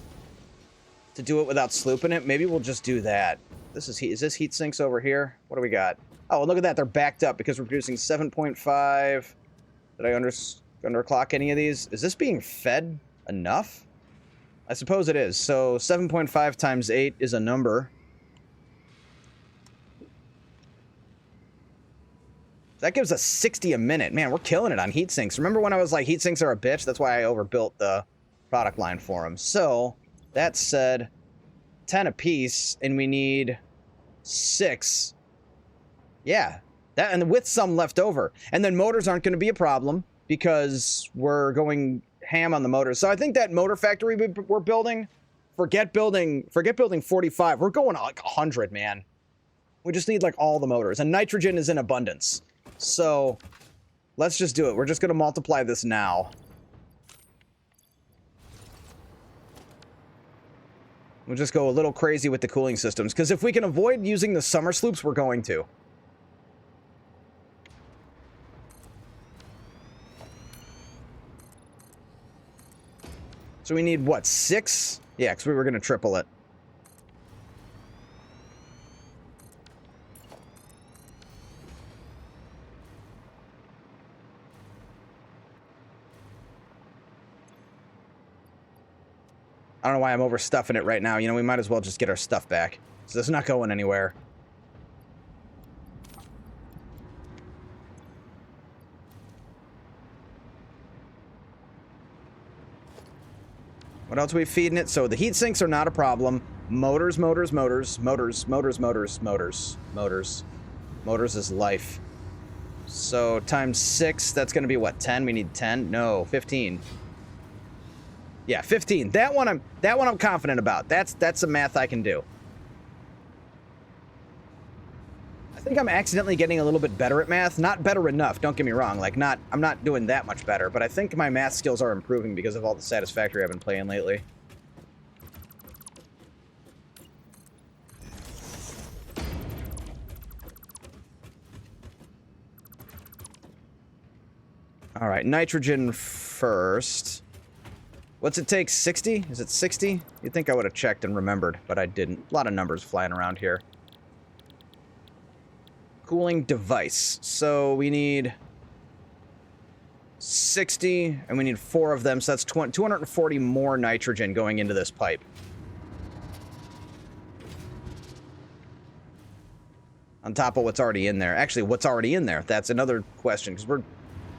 to do it without slooping it, maybe we'll just do that. Is this heat sinks over here? What do we got? Oh, look at that. They're backed up because we're producing 7.5. Did I underclock any of these? Is this being fed enough? I suppose it is. So 7.5 times 8 is a number. That gives us 60 a minute. Man, we're killing it on heat sinks. Remember when I was like, heat sinks are a bitch? That's why I overbuilt the product line for them. So, that said, 10 a piece, and we need 6. Yeah, and with some left over. And then motors aren't going to be a problem, because we're going ham on the motors. So I think that motor factory we're building, forget building 45. We're going like 100, man. We just need like all the motors, and nitrogen is in abundance. So let's just do it. We're just going to multiply this now. We'll just go a little crazy with the cooling systems, because if we can avoid using the summer sloops, we're going to. So we need, what, 6? Yeah, because we were going to triple it. I don't know why I'm overstuffing it right now. You know, we might as well just get our stuff back. So it's not going anywhere. What else are we feeding it? So the heat sinks are not a problem. Motors, motors, motors, motors, motors, motors, motors, motors. Motors is life. So times 6, that's going to be what, 10? We need 10? No, 15. Yeah, 15. That one I'm confident about. That's some math I can do. I think I'm accidentally getting a little bit better at math. Not better enough, don't get me wrong. Like, I'm not doing that much better, but I think my math skills are improving because of all the Satisfactory I've been playing lately. All right, nitrogen first. What's it take, 60? Is it 60? You'd think I would have checked and remembered, but I didn't. A lot of numbers flying around here. Cooling device. So we need 60, and we need 4 of them, so that's 240 more nitrogen going into this pipe. On top of what's already in there. Actually, what's already in there? That's another question, because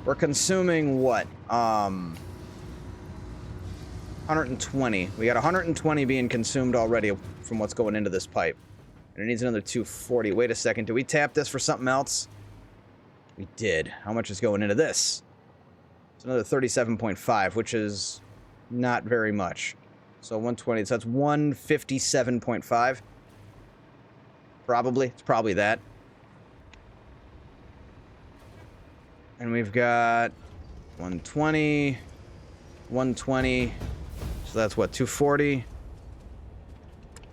we're consuming what? 120. We got 120 being consumed already from what's going into this pipe. And it needs another 240. Wait a second. Did we tap this for something else? We did. How much is going into this? It's another 37.5, which is not very much. So 120. So that's 157.5. Probably. It's probably that. And we've got 120, 120. So that's what, 240?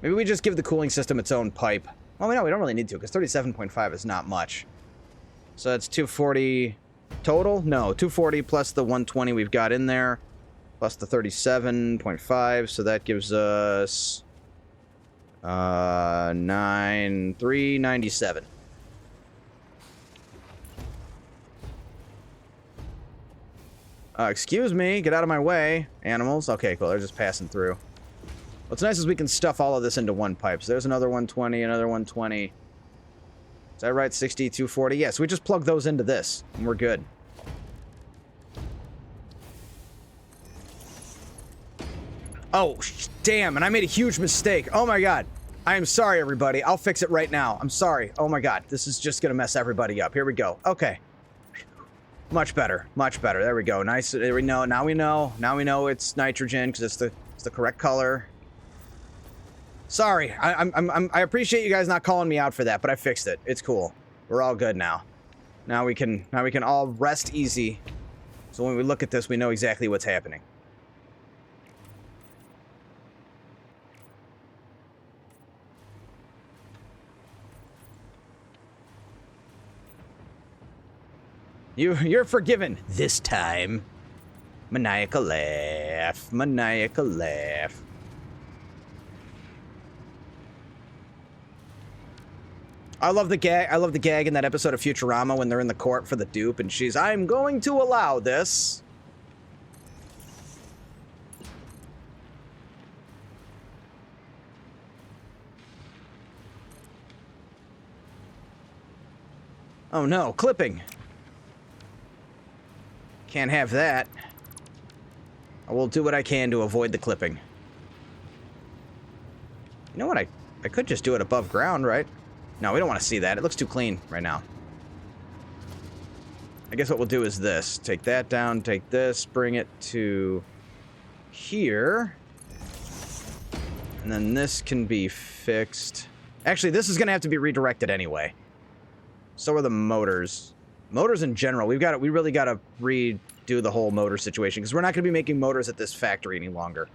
Maybe we just give the cooling system its own pipe. Well, no, we don't really need to, because 37.5 is not much. So that's 240 total? No, 240 plus the 120 we've got in there, plus the 37.5, so that gives us 397. Excuse me, get out of my way, animals. Okay, cool, they're just passing through. What's nice is we can stuff all of this into one pipe. So there's another 120, another 120. Is that right? 60, 240? Yes, yeah, so we just plug those into this, and we're good. Oh, damn, and I made a huge mistake. Oh my god. I am sorry, everybody. I'll fix it right now. I'm sorry. Oh my god, this is just gonna mess everybody up. Here we go. Okay. Much better. Much better. There we go. Nice. There we know. Now we know. Now we know it's nitrogen because it's the correct color. Sorry. I appreciate you guys not calling me out for that, but I fixed it. It's cool. We're all good now. Now we can all rest easy. So when we look at this, we know exactly what's happening. You're forgiven this time. Maniacal laugh. Maniacal laugh. I love the gag in that episode of Futurama when they're in the court for the dupe and she's, I'm going to allow this. Oh no, clipping. Can't have that. I will do what I can to avoid the clipping. You know what? I could just do it above ground, right? No, we don't want to see that. It looks too clean right now. I guess what we'll do is this. Take that down, take this, bring it to here. And then this can be fixed. Actually, this is going to have to be redirected anyway. So are the motors. Motors in general, we really got to redo the whole motor situation because we're not going to be making motors at this factory any longer.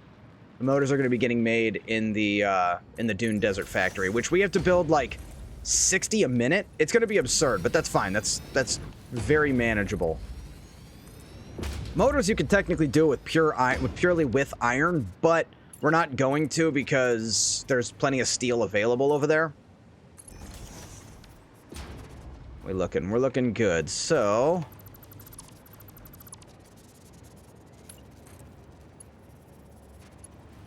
The motors are going to be getting made in the Dune Desert factory, which we have to build like 60 a minute. It's going to be absurd, but that's fine. That's very manageable. Motors you can technically do with purely with iron, but we're not going to because there's plenty of steel available over there. We're looking good. So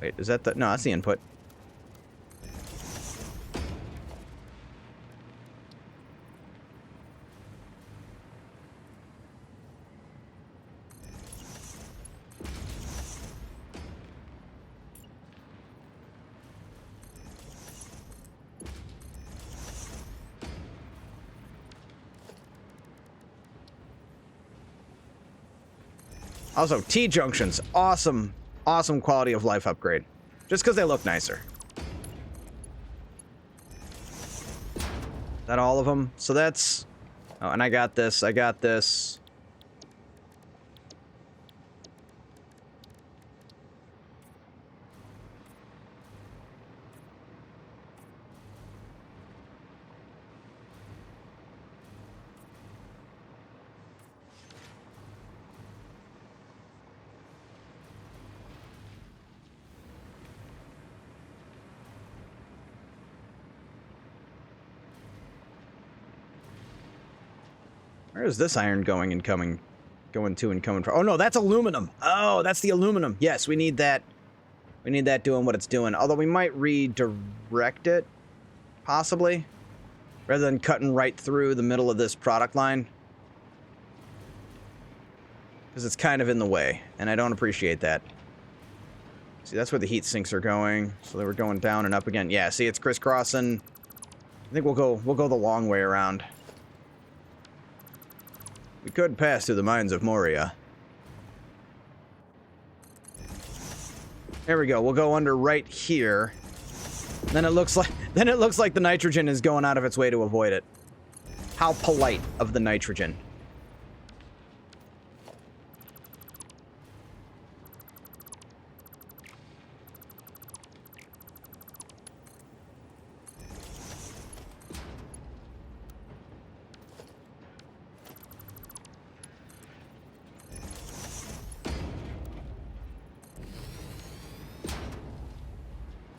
wait, is that the no, that's the input. Also, T-junctions, awesome quality of life upgrade. Just because they look nicer. Is that all of them? So that's... Oh, and I got this. Where is this iron going and coming? Going to and coming from? Oh, no, that's aluminum. Oh, that's the aluminum. Yes, we need that. We need that doing what it's doing. Although we might redirect it, possibly, rather than cutting right through the middle of this product line. Because it's kind of in the way, and I don't appreciate that. See, that's where the heat sinks are going. So they were going down and up again. Yeah, see, it's crisscrossing. I think we'll go the long way around. We could pass through the mines of Moria. There we go. We'll go under right here. Then it looks like the nitrogen is going out of its way to avoid it. How polite of the nitrogen.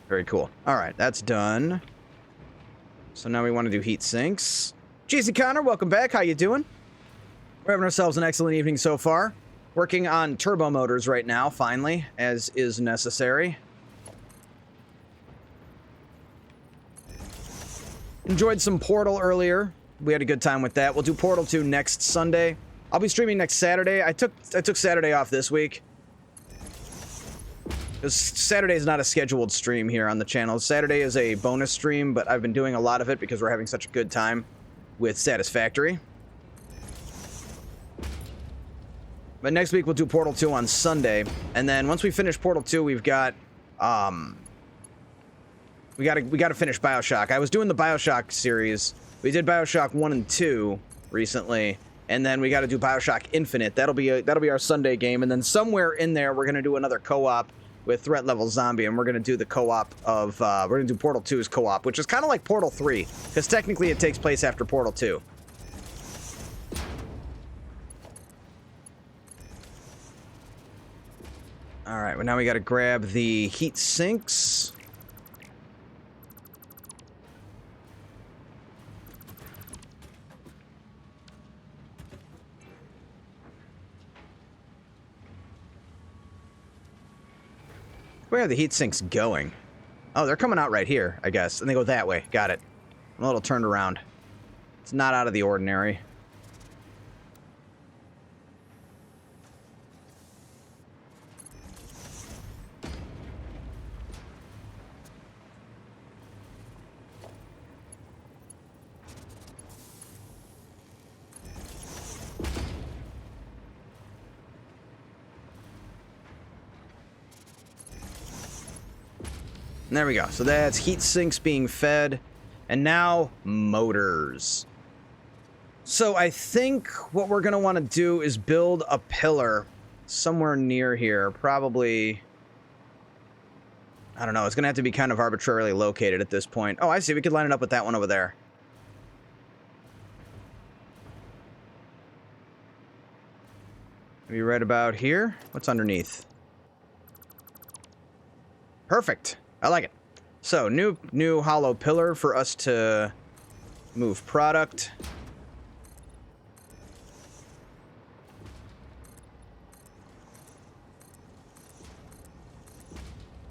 Very cool. All right, that's done. So now we want to do heat sinks. GC Connor, welcome back. How you doing? We're having ourselves an excellent evening so far. Working on turbo motors right now, finally, as is necessary. Enjoyed some Portal earlier. We had a good time with that. We'll do Portal 2 next Sunday. I'll be streaming next Saturday. I took Saturday off this week. Because Saturday is not a scheduled stream here on the channel. Saturday is a bonus stream, but I've been doing a lot of it because we're having such a good time with Satisfactory. But next week we'll do Portal 2 on Sunday, and then once we finish Portal 2, we've got we gotta finish BioShock. I was doing the BioShock series. We did BioShock 1 and 2 recently, and then we got to do BioShock Infinite. That'll be our Sunday game, and then somewhere in there we're gonna do another co-op with Threat Level Zombie, and we're going to do the co-op of, we're going to do Portal 2's co-op, which is kind of like Portal 3, because technically it takes place after Portal 2. Alright, well now we got to grab the heat sinks. Where are the heat sinks going? Oh, they're coming out right here, I guess. And they go that way. Got it. I'm a little turned around. It's not out of the ordinary. There we go. So that's heat sinks being fed. And now motors. So I think what we're going to want to do is build a pillar somewhere near here. Probably, I don't know. It's going to have to be kind of arbitrarily located at this point. Oh, I see. We could line it up with that one over there. Maybe right about here. What's underneath? Perfect. I like it. So, new hollow pillar for us to move product.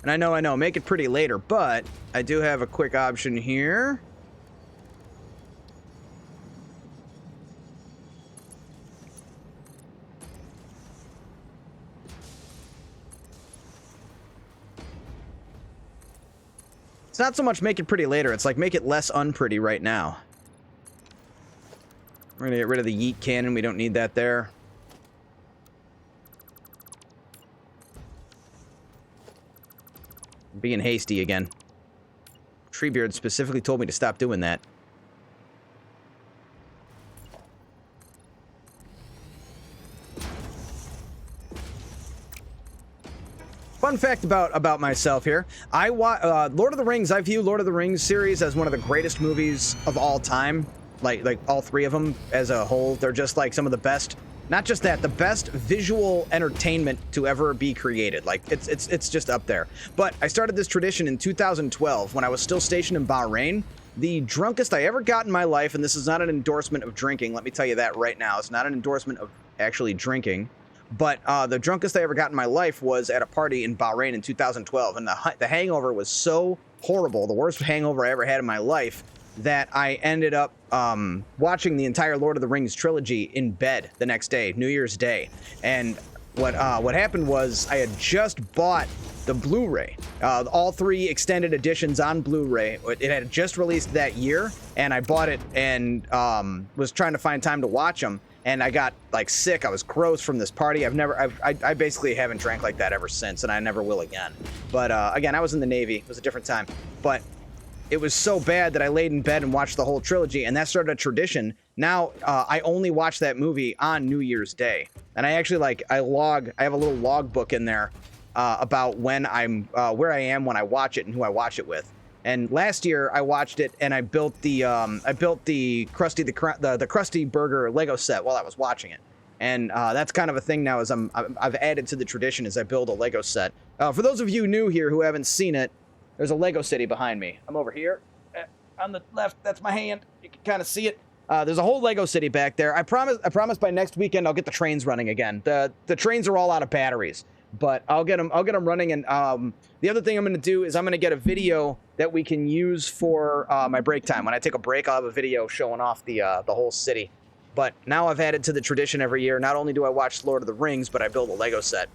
And I know, make it pretty later, but I do have a quick option here. It's not so much make it pretty later, it's like make it less unpretty right now. We're gonna get rid of the yeet cannon, we don't need that there. Being hasty again. Treebeard specifically told me to stop doing that. Fun fact about myself here. Lord of the Rings, I view Lord of the Rings series as one of the greatest movies of all time. Like all three of them as a whole. They're just like some of the best, not just that, the best visual entertainment to ever be created. Like it's just up there. But I started this tradition in 2012 when I was still stationed in Bahrain. The drunkest I ever got in my life, and this is not an endorsement of drinking, let me tell you that right now. It's not an endorsement of actually drinking. But the drunkest I ever got in my life was at a party in Bahrain in 2012. And the hangover was so horrible, the worst hangover I ever had in my life, that I ended up watching the entire Lord of the Rings trilogy in bed the next day, New Year's Day. And what happened was I had just bought the Blu-ray, all three extended editions on Blu-ray. It had just released that year, and I bought it and was trying to find time to watch them. And I got like sick. I was gross from this party. I basically haven't drank like that ever since, and I never will again. But again, I was in the Navy. It was a different time. But it was so bad that I laid in bed and watched the whole trilogy, and that started a tradition. Now I only watch that movie on New Year's Day, and I actually I have a little log book in there about when I'm where I am when I watch it and who I watch it with. And last year I watched it and I built the Krusty Burger Lego set while I was watching it. And that's kind of a thing now, I've added to the tradition as I build a Lego set. For those of you new here who haven't seen it, there's a Lego city behind me. I'm over here on the left. That's my hand. You can kind of see it. There's a whole Lego city back there. I promise by next weekend I'll get the trains running again. The trains are all out of batteries, but I'll get them running. And the other thing I'm going to do is I'm going to get a video that we can use for my break time. When I take a break, I'll have a video showing off the whole city. But now I've added to the tradition every year. Not only do I watch Lord of the Rings, but I build a Lego set.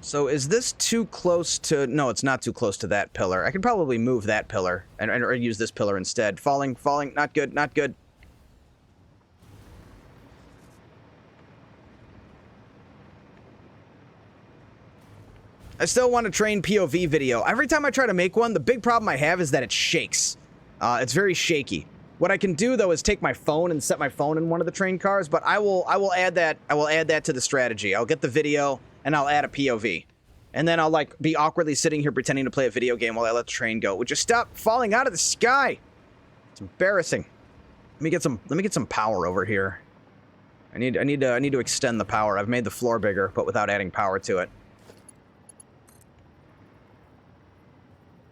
So is this too close to... No, it's not too close to that pillar. I could probably move that pillar or use this pillar instead. Falling, not good, not good. I still want to train POV video. Every time I try to make one, the big problem I have is that it shakes. It's very shaky. What I can do though is take my phone and set my phone in one of the train cars, but I will add that to the strategy. I'll get the video and I'll add a POV. And then I'll be awkwardly sitting here pretending to play a video game while I let the train go. Would you stop falling out of the sky? It's embarrassing. Let me get some power over here. I need to extend the power. I've made the floor bigger, but without adding power to it.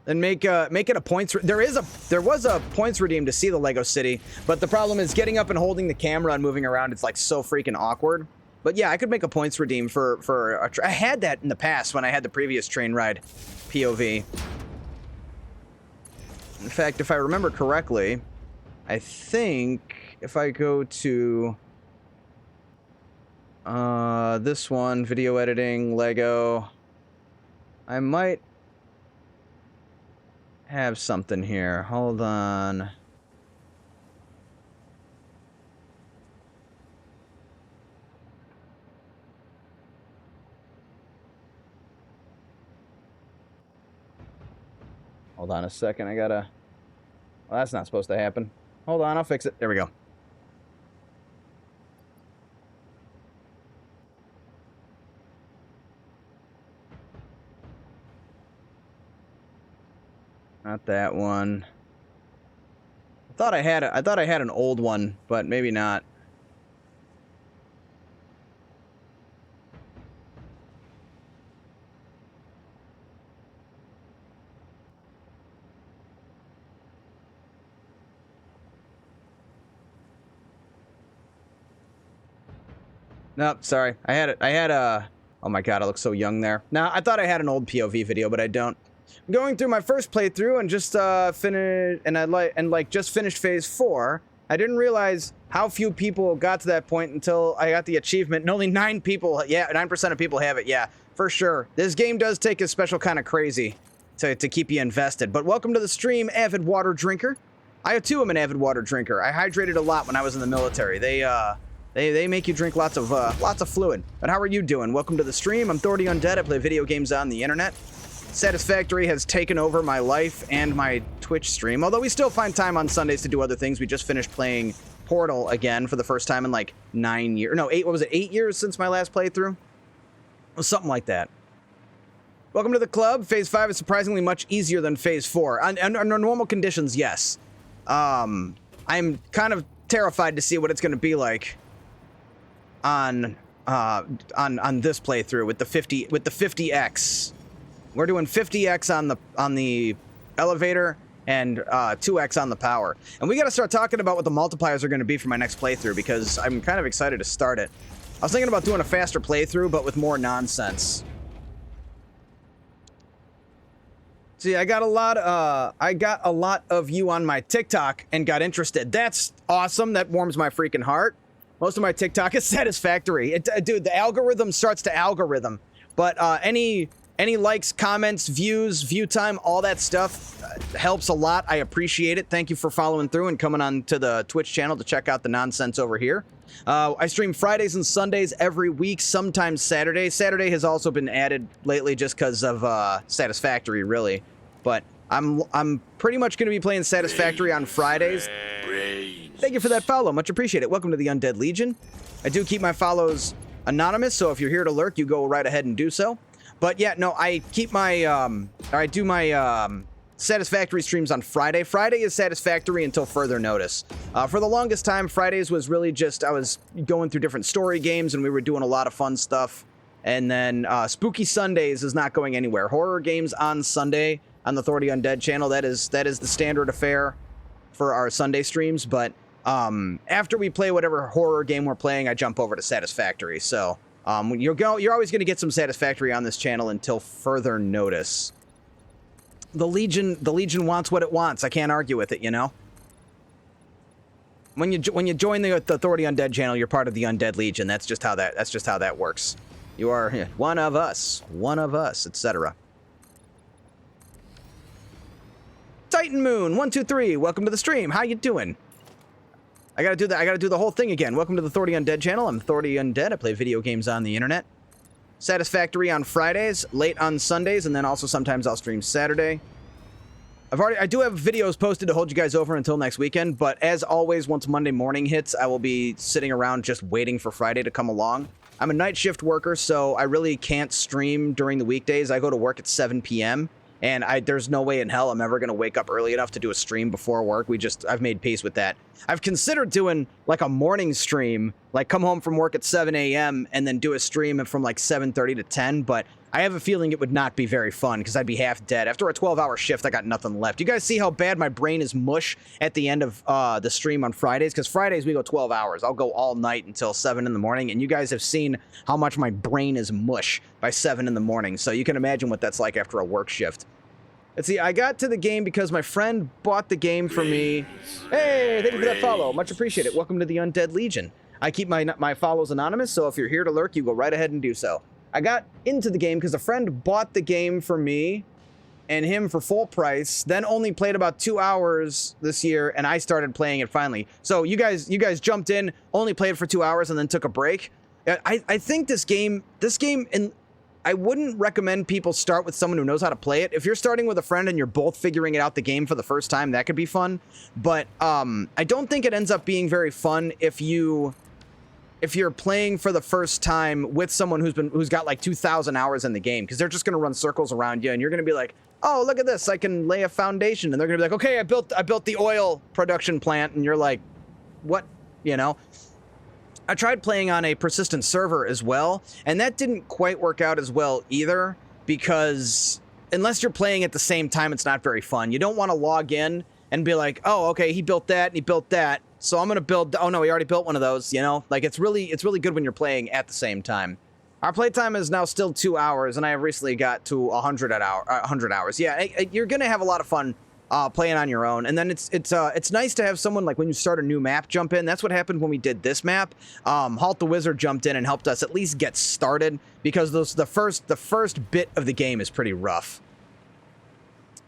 And make it a points. There was a points redeem to see the Lego City, but the problem is getting up and holding the camera and moving around. It's so freaking awkward. But yeah, I could make a points redeem for I had that in the past when I had the previous train ride POV. In fact, if I remember correctly, I think if I go to this one, video editing, Lego, I might have something here. Hold on. Hold on a second. I gotta... Well, that's not supposed to happen. Hold on, I'll fix it. There we go. Not that one. I thought I had an old one, but maybe not. Nope, sorry. I had a... Oh my god, I look so young there. Now, I thought I had an old POV video, but I don't. I'm going through my first playthrough and just finished, and just finished phase 4. I didn't realize how few people got to that point until I got the achievement, and only 9 people, yeah, 9% of people have it, yeah, for sure. This game does take a special kind of crazy to keep you invested. But welcome to the stream, avid water drinker. I too am an avid water drinker. I hydrated a lot when I was in the military. They make you drink lots of fluid. But how are you doing? Welcome to the stream. I'm Thordy Undead. I play video games on the internet. Satisfactory has taken over my life and my Twitch stream. Although we still find time on Sundays to do other things. We just finished playing Portal again for the first time in like 9 years. No, 8. What was it? 8 years since my last playthrough? It was something like that. Welcome to the club. Phase 5 is surprisingly much easier than Phase 4. Under normal conditions, yes. I'm kind of terrified to see what it's going to be like on this playthrough with the 50x. We're doing 50x on the elevator and 2x on the power. And we got to start talking about what the multipliers are going to be for my next playthrough, because I'm kind of excited to start it. I was thinking about doing a faster playthrough, but with more nonsense. See, I got a lot of you on my TikTok and got interested. That's awesome. That warms my freaking heart. Most of my TikTok is Satisfactory. Dude, the algorithm starts to algorithm. But any likes, comments, views, view time, all that stuff helps a lot. I appreciate it. Thank you for following through and coming on to the Twitch channel to check out the nonsense over here. I stream Fridays and Sundays every week, sometimes Saturday. Saturday has also been added lately just because of Satisfactory, really. But I'm pretty much going to be playing Satisfactory on Fridays. Thank you for that follow. Much appreciated. Welcome to the Undead Legion. I do keep my follows anonymous, so if you're here to lurk, you go right ahead and do so. But yeah, no, I keep my, I do my Satisfactory streams on Friday. Friday is Satisfactory until further notice. For the longest time, Fridays was really just, I was going through different story games and we were doing a lot of fun stuff. And then Spooky Sundays is not going anywhere. Horror games on Sunday on the Thordy Undead channel, that is the standard affair for our Sunday streams. But after we play whatever horror game we're playing, I jump over to Satisfactory. So you're always going to get some Satisfactory on this channel until further notice. The Legion wants what it wants. I can't argue with it, you know. When you join the Thordy Undead channel, you're part of the Undead Legion. That's just how that works. You are one of us, etc. Titan Moon 123, welcome to the stream. How you doing? I gotta do the whole thing again. Welcome to the Thordy Undead channel. I'm Thordy Undead. I play video games on the internet. Satisfactory on Fridays, late on Sundays, and then also sometimes I'll stream Saturday. I do have videos posted to hold you guys over until next weekend, but as always, once Monday morning hits, I will be sitting around just waiting for Friday to come along. I'm a night shift worker, so I really can't stream during the weekdays. I go to work at 7 p.m., and there's no way in hell I'm ever going to wake up early enough to do a stream before work. I've made peace with that. I've considered doing like a morning stream, like come home from work at 7 a.m. and then do a stream from like 7:30 to 10, but I have a feeling it would not be very fun because I'd be half dead. After a 12-hour shift, I got nothing left. You guys see how bad my brain is mush at the end of the stream on Fridays? Because Fridays we go 12 hours. I'll go all night until 7 in the morning, and you guys have seen how much my brain is mush by 7 in the morning, so you can imagine what that's like after a work shift. Let's see, I got to the game because my friend bought the game for me. Hey, thank you for that follow. Much appreciated. Welcome to the Undead Legion. I keep my follows anonymous, so if you're here to lurk, you go right ahead and do so. I got into the game because a friend bought the game for me and him for full price, then only played about 2 hours this year, and I started playing it finally. So you guys jumped in, only played for 2 hours, and then took a break. I think this game I wouldn't recommend people start with someone who knows how to play it. If you're starting with a friend and you're both figuring it out the game for the first time, that could be fun. But I don't think it ends up being very fun if you're playing for the first time with someone who's got like 2,000 hours in the game, because they're just going to run circles around you, and you're going to be like, oh, look at this, I can lay a foundation, and they're going to be like, okay, I built the oil production plant, and you're like, what, you know? I tried playing on a persistent server as well, and that didn't quite work out as well either, because unless you're playing at the same time, it's not very fun. You don't want to log in and be like, oh, okay, he built that and he built that, so I'm gonna build, oh no, he already built one of those, you know? Like, it's really good when you're playing at the same time. Our playtime is now still 2 hours, and I have recently got to 100 hours. Yeah, you're gonna have a lot of fun playing on your own, and then it's nice to have someone, like, when you start a new map, jump in. That's what happened when we did this map. Halt the Wizard jumped in and helped us at least get started, because the first bit of the game is pretty rough.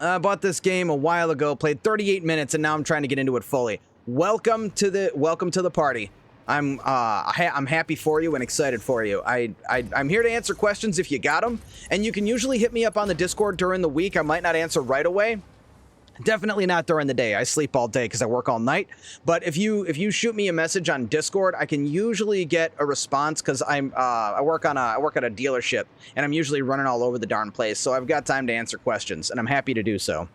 I bought this game a while ago, played 38 minutes, and now I'm trying to get into it fully. Welcome to the party. I'm happy for you and excited for you. I'm here to answer questions if you got them, and you can usually hit me up on the Discord during the week. I might not answer right away. Definitely not during the day. I sleep all day because I work all night. But if you shoot me a message on Discord, I can usually get a response, because I work at a dealership, and I'm usually running all over the darn place. So I've got time to answer questions, and I'm happy to do so.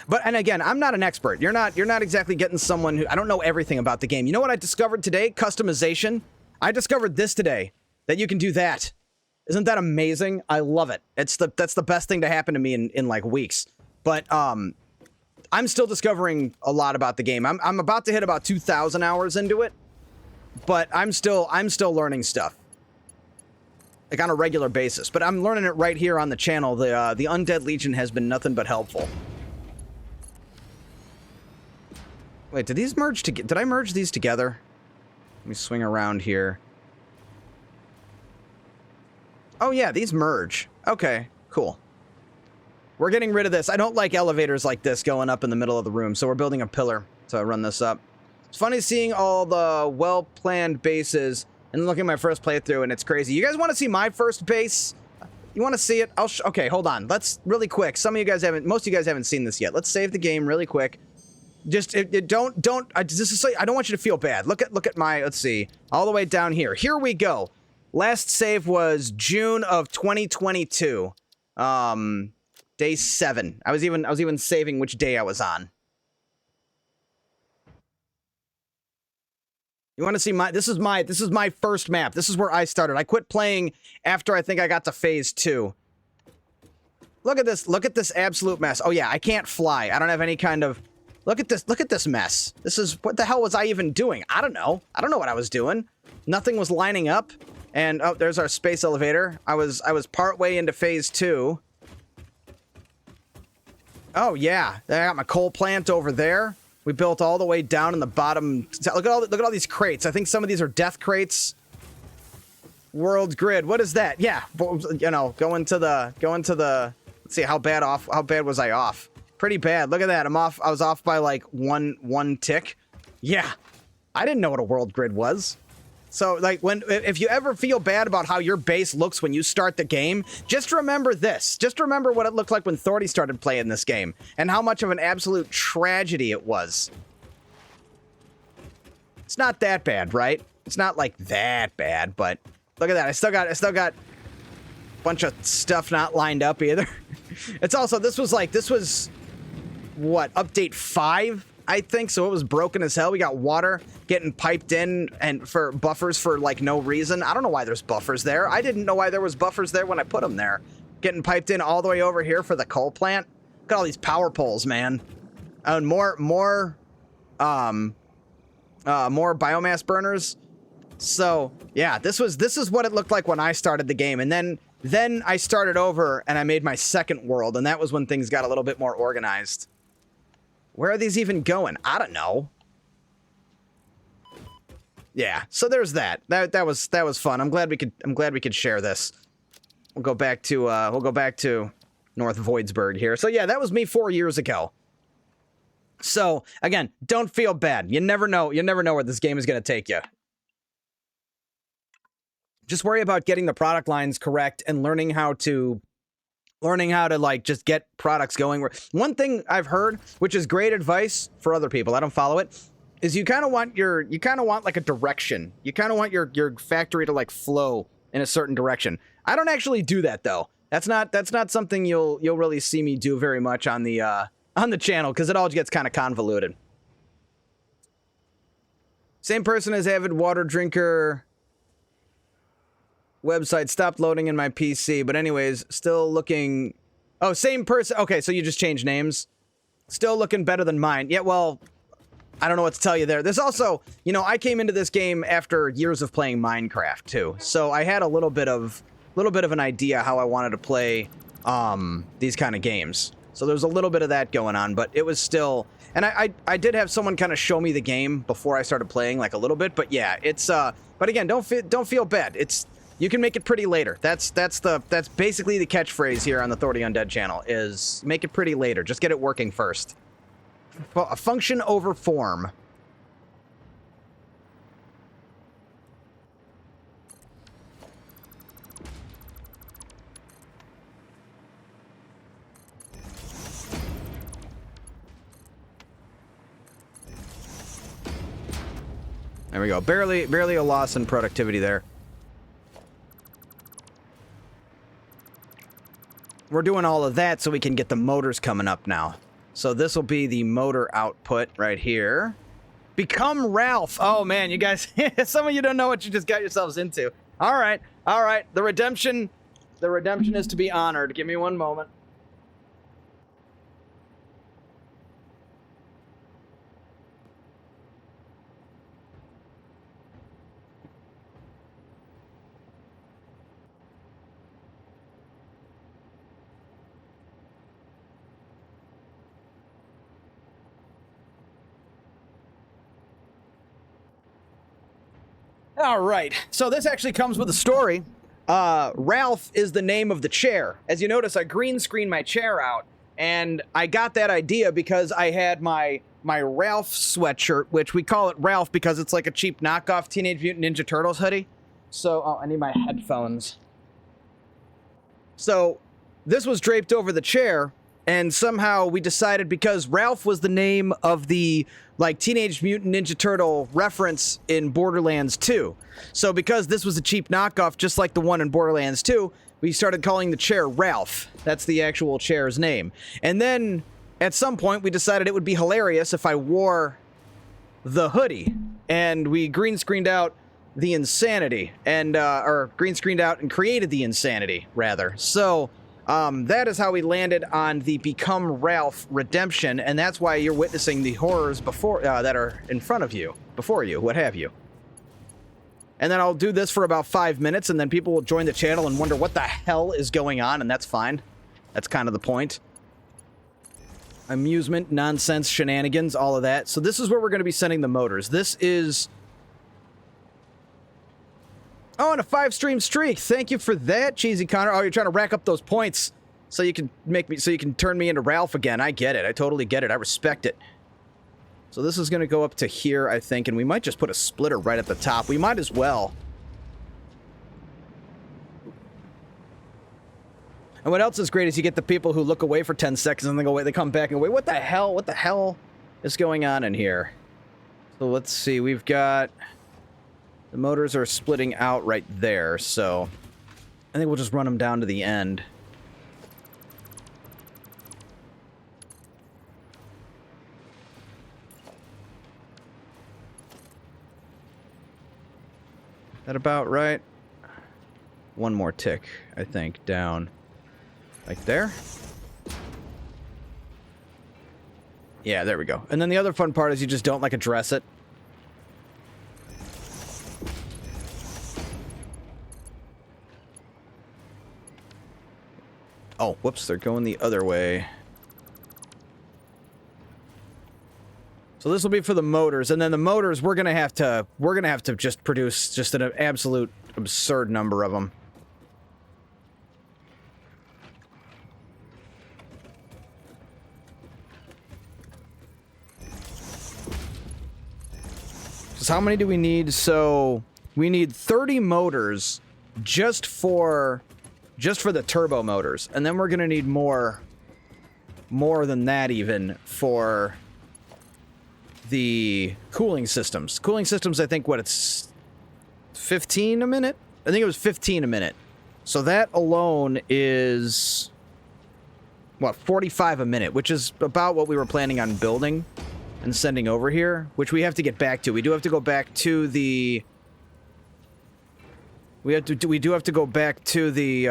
But, and again, I'm not an expert. You're not exactly getting someone who, I don't know everything about the game. You know what I discovered today? Customization. I discovered this today, that you can do that. Isn't that amazing? I love it. That's the best thing to happen to me in like weeks. But I'm still discovering a lot about the game. I'm about to hit about 2,000 hours into it, but I'm still learning stuff, like, on a regular basis. But I'm learning it right here on the channel. The Undead Legion has been nothing but helpful. Wait, did these merge together? Did I merge these together? Let me swing around here. Oh yeah, these merge. Okay, cool. We're getting rid of this. I don't like elevators like this going up in the middle of the room, so we're building a pillar to run this up. It's funny seeing all the well-planned bases and looking at my first playthrough, and it's crazy. You guys want to see my first base? You want to see it? Okay, hold on. Let's really quick. Most of you guys haven't seen this yet. Let's save the game really quick. Just I don't want you to feel bad. Look at my, let's see, all the way down here. Here we go. Last save was June of 2022. Day 7. I was even saving which day I was on. You want to see this is my first map. This is where I started. I quit playing after I think I got to phase 2. Look at this absolute mess. Oh yeah, I can't fly. I don't have any kind of, look at this mess. What the hell was I even doing? I don't know what I was doing. Nothing was lining up. And, oh, there's our space elevator. I was partway into phase 2. Oh, yeah. I got my coal plant over there. We built all the way down in the bottom. Look at all these crates. I think some of these are death crates. World grid. What is that? Yeah. You know, going to the, let's see, how bad was I off? Pretty bad. Look at that. I was off by like one tick. Yeah. I didn't know what a world grid was. So, like, if you ever feel bad about how your base looks when you start the game, just remember this. Just remember what it looked like when Thordy started playing this game, and how much of an absolute tragedy it was. It's not that bad, right? It's not, like, that bad, but look at that. I still got a bunch of stuff not lined up either. It's also, this was, what, update 5? I think, so it was broken as hell. We got water getting piped in, and for buffers for, like, no reason. I don't know why there's buffers there. I didn't know why there was buffers there when I put them there. Getting piped in all the way over here for the coal plant. Look at all these power poles, man. And more biomass burners. So, yeah, this is what it looked like when I started the game. And then I started over, and I made my second world, and that was when things got a little bit more organized. Where are these even going? I don't know. Yeah, so there's that. That was fun. I'm glad we could share this. We'll go back to North Voidsburg here. So yeah, that was me 4 years ago. So again, don't feel bad. You never know where this game is going to take you. just worry about getting the product lines correct and learning how to like just get products going. One thing I've heard, which is great advice for other people, I don't follow it, is you kind of want like a direction. You kind of want your factory to like flow in a certain direction. I don't actually do that though. That's not something you'll really see me do very much on the channel, because it all gets kind of convoluted. Same person as avid water drinker. Website stopped loading in my PC, but anyways, still looking... Oh, same person. Okay, so you just changed names. Still looking better than mine. Yeah, well, I don't know what to tell you there. There's also, you know, I came into this game after years of playing Minecraft too, so I had a little bit of an idea how I wanted to play these kind of games. So there's a little bit of that going on, but it was still... And I did have someone kind of show me the game before I started playing, like a little bit, but yeah, it's... But again, don't feel bad. You can make it pretty later. That's basically the catchphrase here on the Thor the Undead channel, is make it pretty later. Just get it working first. Function over form. There we go. Barely a loss in productivity there. We're doing all of that so we can get the motors coming up now. So this will be the motor output right here. Become Ralph. Oh man, you guys, some of you don't know what you just got yourselves into. All right. The redemption is to be honored. Give me one moment. All right, so this actually comes with a story. Ralph is the name of the chair. As you notice, I green screened my chair out, and I got that idea because I had my Ralph sweatshirt, which we call it Ralph because it's like a cheap knockoff Teenage Mutant Ninja Turtles hoodie. So, oh, I need my headphones. So, this was draped over the chair, and somehow we decided, because Ralph was the name of the, like, Teenage Mutant Ninja Turtle reference in Borderlands 2. So because this was a cheap knockoff, just like the one in Borderlands 2, we started calling the chair Ralph. That's the actual chair's name. And then, at some point, we decided it would be hilarious if I wore the hoodie. And we green screened out the insanity. And, or green screened out and created the insanity, rather. So... that is how we landed on the Become Ralph redemption, and that's why you're witnessing the horrors before that are in front of you, before you, what have you. And then I'll do this for about 5 minutes, and then people will join the channel and wonder what the hell is going on, and that's fine. That's kind of the point. Amusement, nonsense, shenanigans, all of that. So this is where we're going to be sending the motors. This is... Oh, and a 5-stream streak. Thank you for that, Cheesy Connor. Oh, you're trying to rack up those points so you can turn me into Ralph again. I get it. I totally get it. I respect it. So this is going to go up to here, I think, and we might just put a splitter right at the top. We might as well. And what else is great is you get the people who look away for 10 seconds and they come back and wait, what the hell is going on in here? So let's see. We've got... The motors are splitting out right there, so I think we'll just run them down to the end. That about right? One more tick, I think, down. Like there? Yeah, there we go. And then the other fun part is you just don't, like, address it. Oh, whoops, they're going the other way. So this will be for the motors, and then the motors, we're gonna have to just produce just an absolute absurd number of them. So how many do we need? So we need 30 motors just for the turbo motors, and then we're gonna need more than that even for the cooling systems. Cooling systems, I think, what, it's 15 a minute? I think it was 15 a minute. So that alone is, what, 45 a minute, which is about what we were planning on building and sending over here, which we have to get back to. We do have to go back to the... We do have to go back to the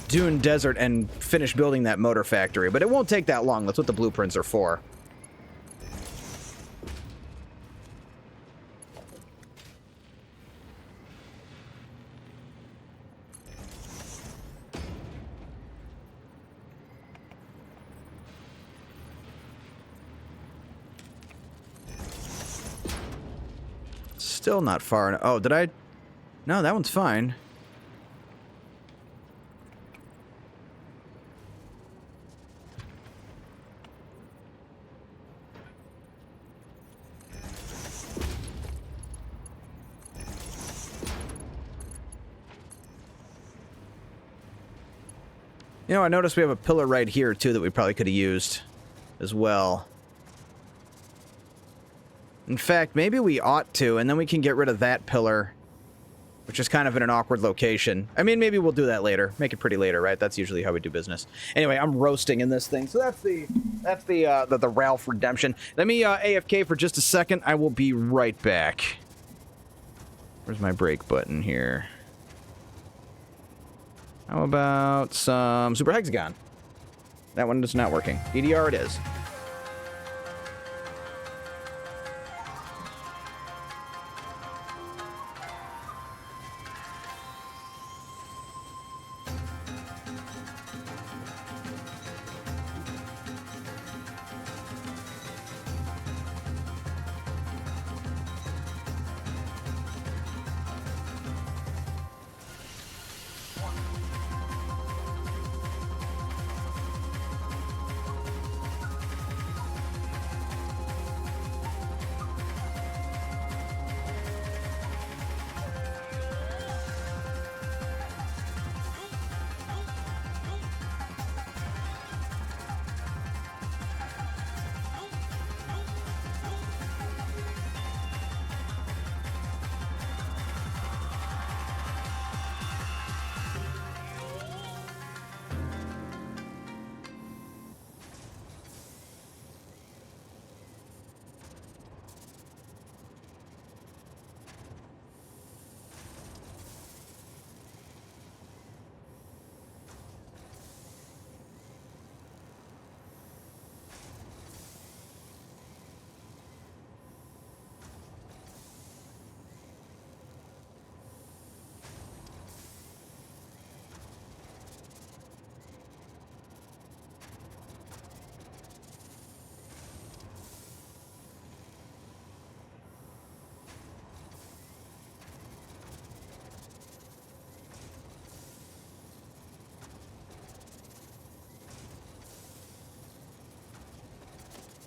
Dune Desert and finish building that motor factory, but it won't take that long. That's what the blueprints are for. Still not far enough. Oh, did I? No, that one's fine. You know, I noticed we have a pillar right here, too, that we probably could have used as well. In fact, maybe we ought to, and then we can get rid of that pillar, which is kind of in an awkward location. I mean, maybe we'll do that later. Make it pretty later, right? That's usually how we do business. Anyway, I'm roasting in this thing. So that's the Ralph redemption. Let me AFK for just a second. I will be right back. Where's my break button here? How about some Super Hexagon? That one is not working. DDR it is.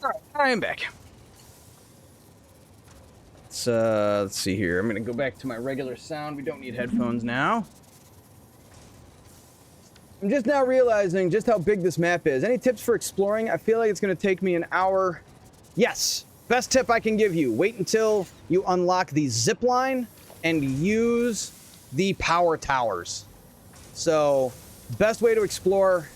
Alright, I am back. Let's see here. I'm gonna go back to my regular sound. We don't need headphones now. I'm just now realizing just how big this map is. Any tips for exploring? I feel like it's gonna take me an hour. Yes! Best tip I can give you. Wait until you unlock the zip line and use the power towers. So, best way to explore,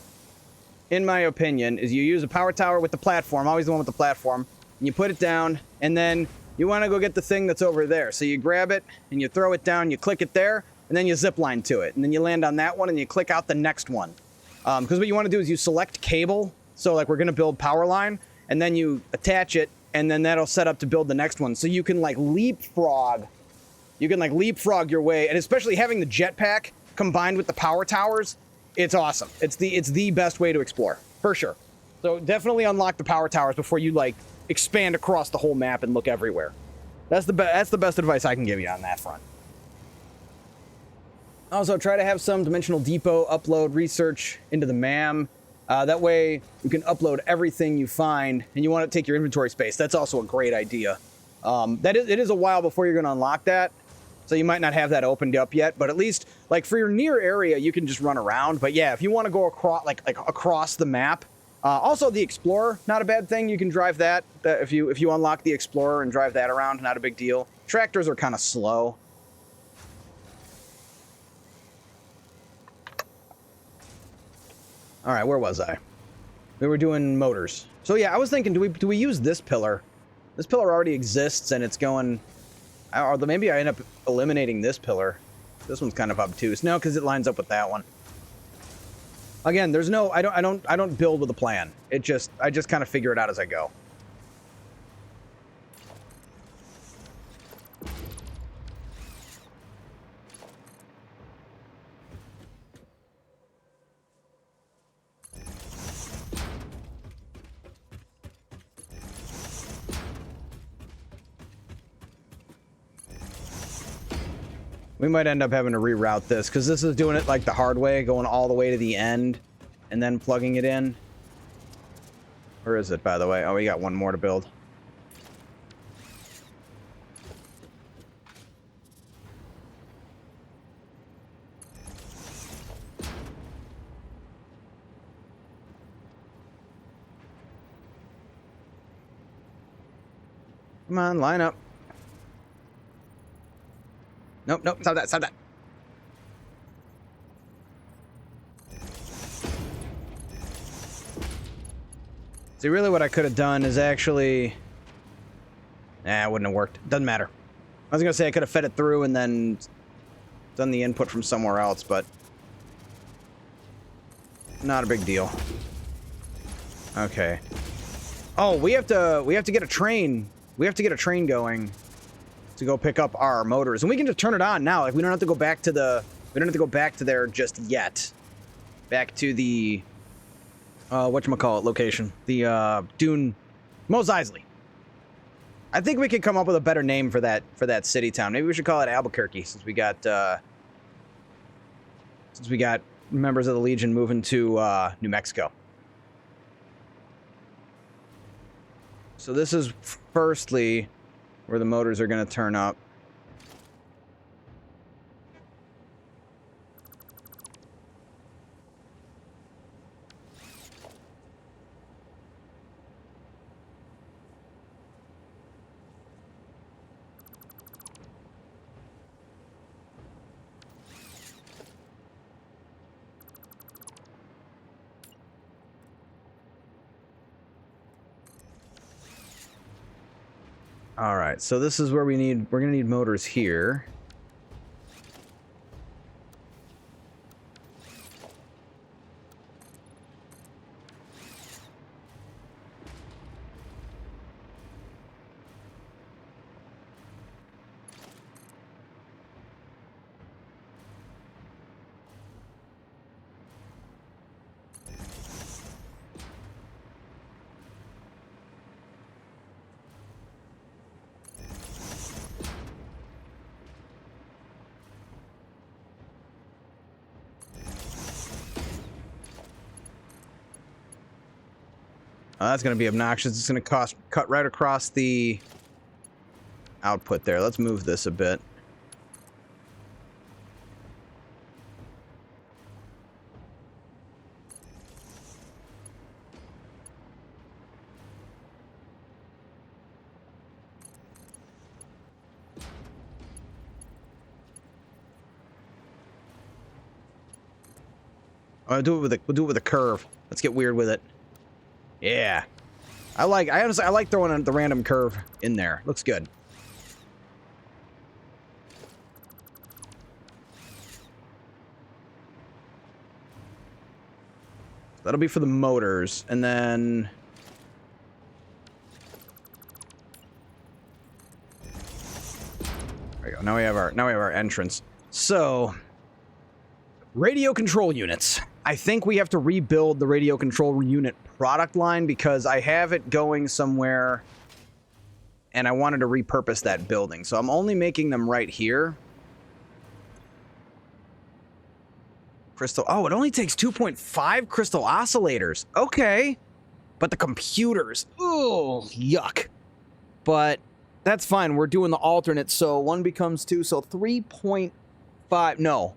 in my opinion, is you use a power tower with the platform, always the one with the platform, and you put it down, and then you want to go get the thing that's over there. So you grab it, and you throw it down, you click it there, and then you zip line to it. And then you land on that one, and you click out the next one. Because what you want to do is you select cable, so like we're going to build power line, and then you attach it, and then that'll set up to build the next one. So you can like leapfrog. You can like leapfrog your way, and especially having the jetpack combined with the power towers, it's awesome. It's the best way to explore, for sure. So definitely unlock the power towers before you like expand across the whole map and look everywhere. That's the best advice I can give you on that front. Also, try to have some Dimensional Depot upload research into the MAM. That way you can upload everything you find, and you want to take your inventory space. That's also a great idea. It is a while before you're going to unlock that. So you might not have that opened up yet, but at least, like, for your near area, you can just run around. But yeah, if you want to go across, like across the map, also the Explorer, not a bad thing. You can drive that if you unlock the Explorer and drive that around, not a big deal. Tractors are kind of slow. All right, where was I? We were doing motors. So yeah, I was thinking, do we use this pillar? This pillar already exists, and it's going. Or maybe I end up eliminating this pillar. This one's kind of obtuse. No, because it lines up with that one. Again, there's no. I don't build with a plan. I just kind of figure it out as I go. We might end up having to reroute this, because this is doing it like the hard way, going all the way to the end, and then plugging it in. Where is it, by the way? Oh, we got one more to build. Come on, line up. Nope, nope, stop that, stop that. See, really what I could have done is actually... Nah, it wouldn't have worked. Doesn't matter. I was going to say I could have fed it through and then done the input from somewhere else, but... Not a big deal. Okay. Oh, we have to get a train. We have to get a train going to go pick up our motors, and we can just turn it on now. Like, we don't have to go back to there just yet. Back to the whatchamacallit location, the Dune, Mos Eisley. I think we could come up with a better name for that city town. Maybe we should call it Albuquerque, since we got members of the Legion moving to New Mexico. So this is firstly where the motors are going to turn up. All right, so this is where we're going to need motors here. That's going to be obnoxious. It's going to cut right across the output there. Let's move this a bit. We'll do it with a curve. Let's get weird with it. Yeah. I honestly like throwing the random curve in there. Looks good. That'll be for the motors, and then there we go. Now we have our entrance. So, radio control units. I think we have to rebuild the radio control unit product line because I have it going somewhere and I wanted to repurpose that building. So I'm only making them right here. Crystal. Oh, it only takes 2.5 crystal oscillators. Okay. But the computers. Oh, yuck. But That's fine. We're doing the alternate, so 1 becomes 2, so 3.5, no.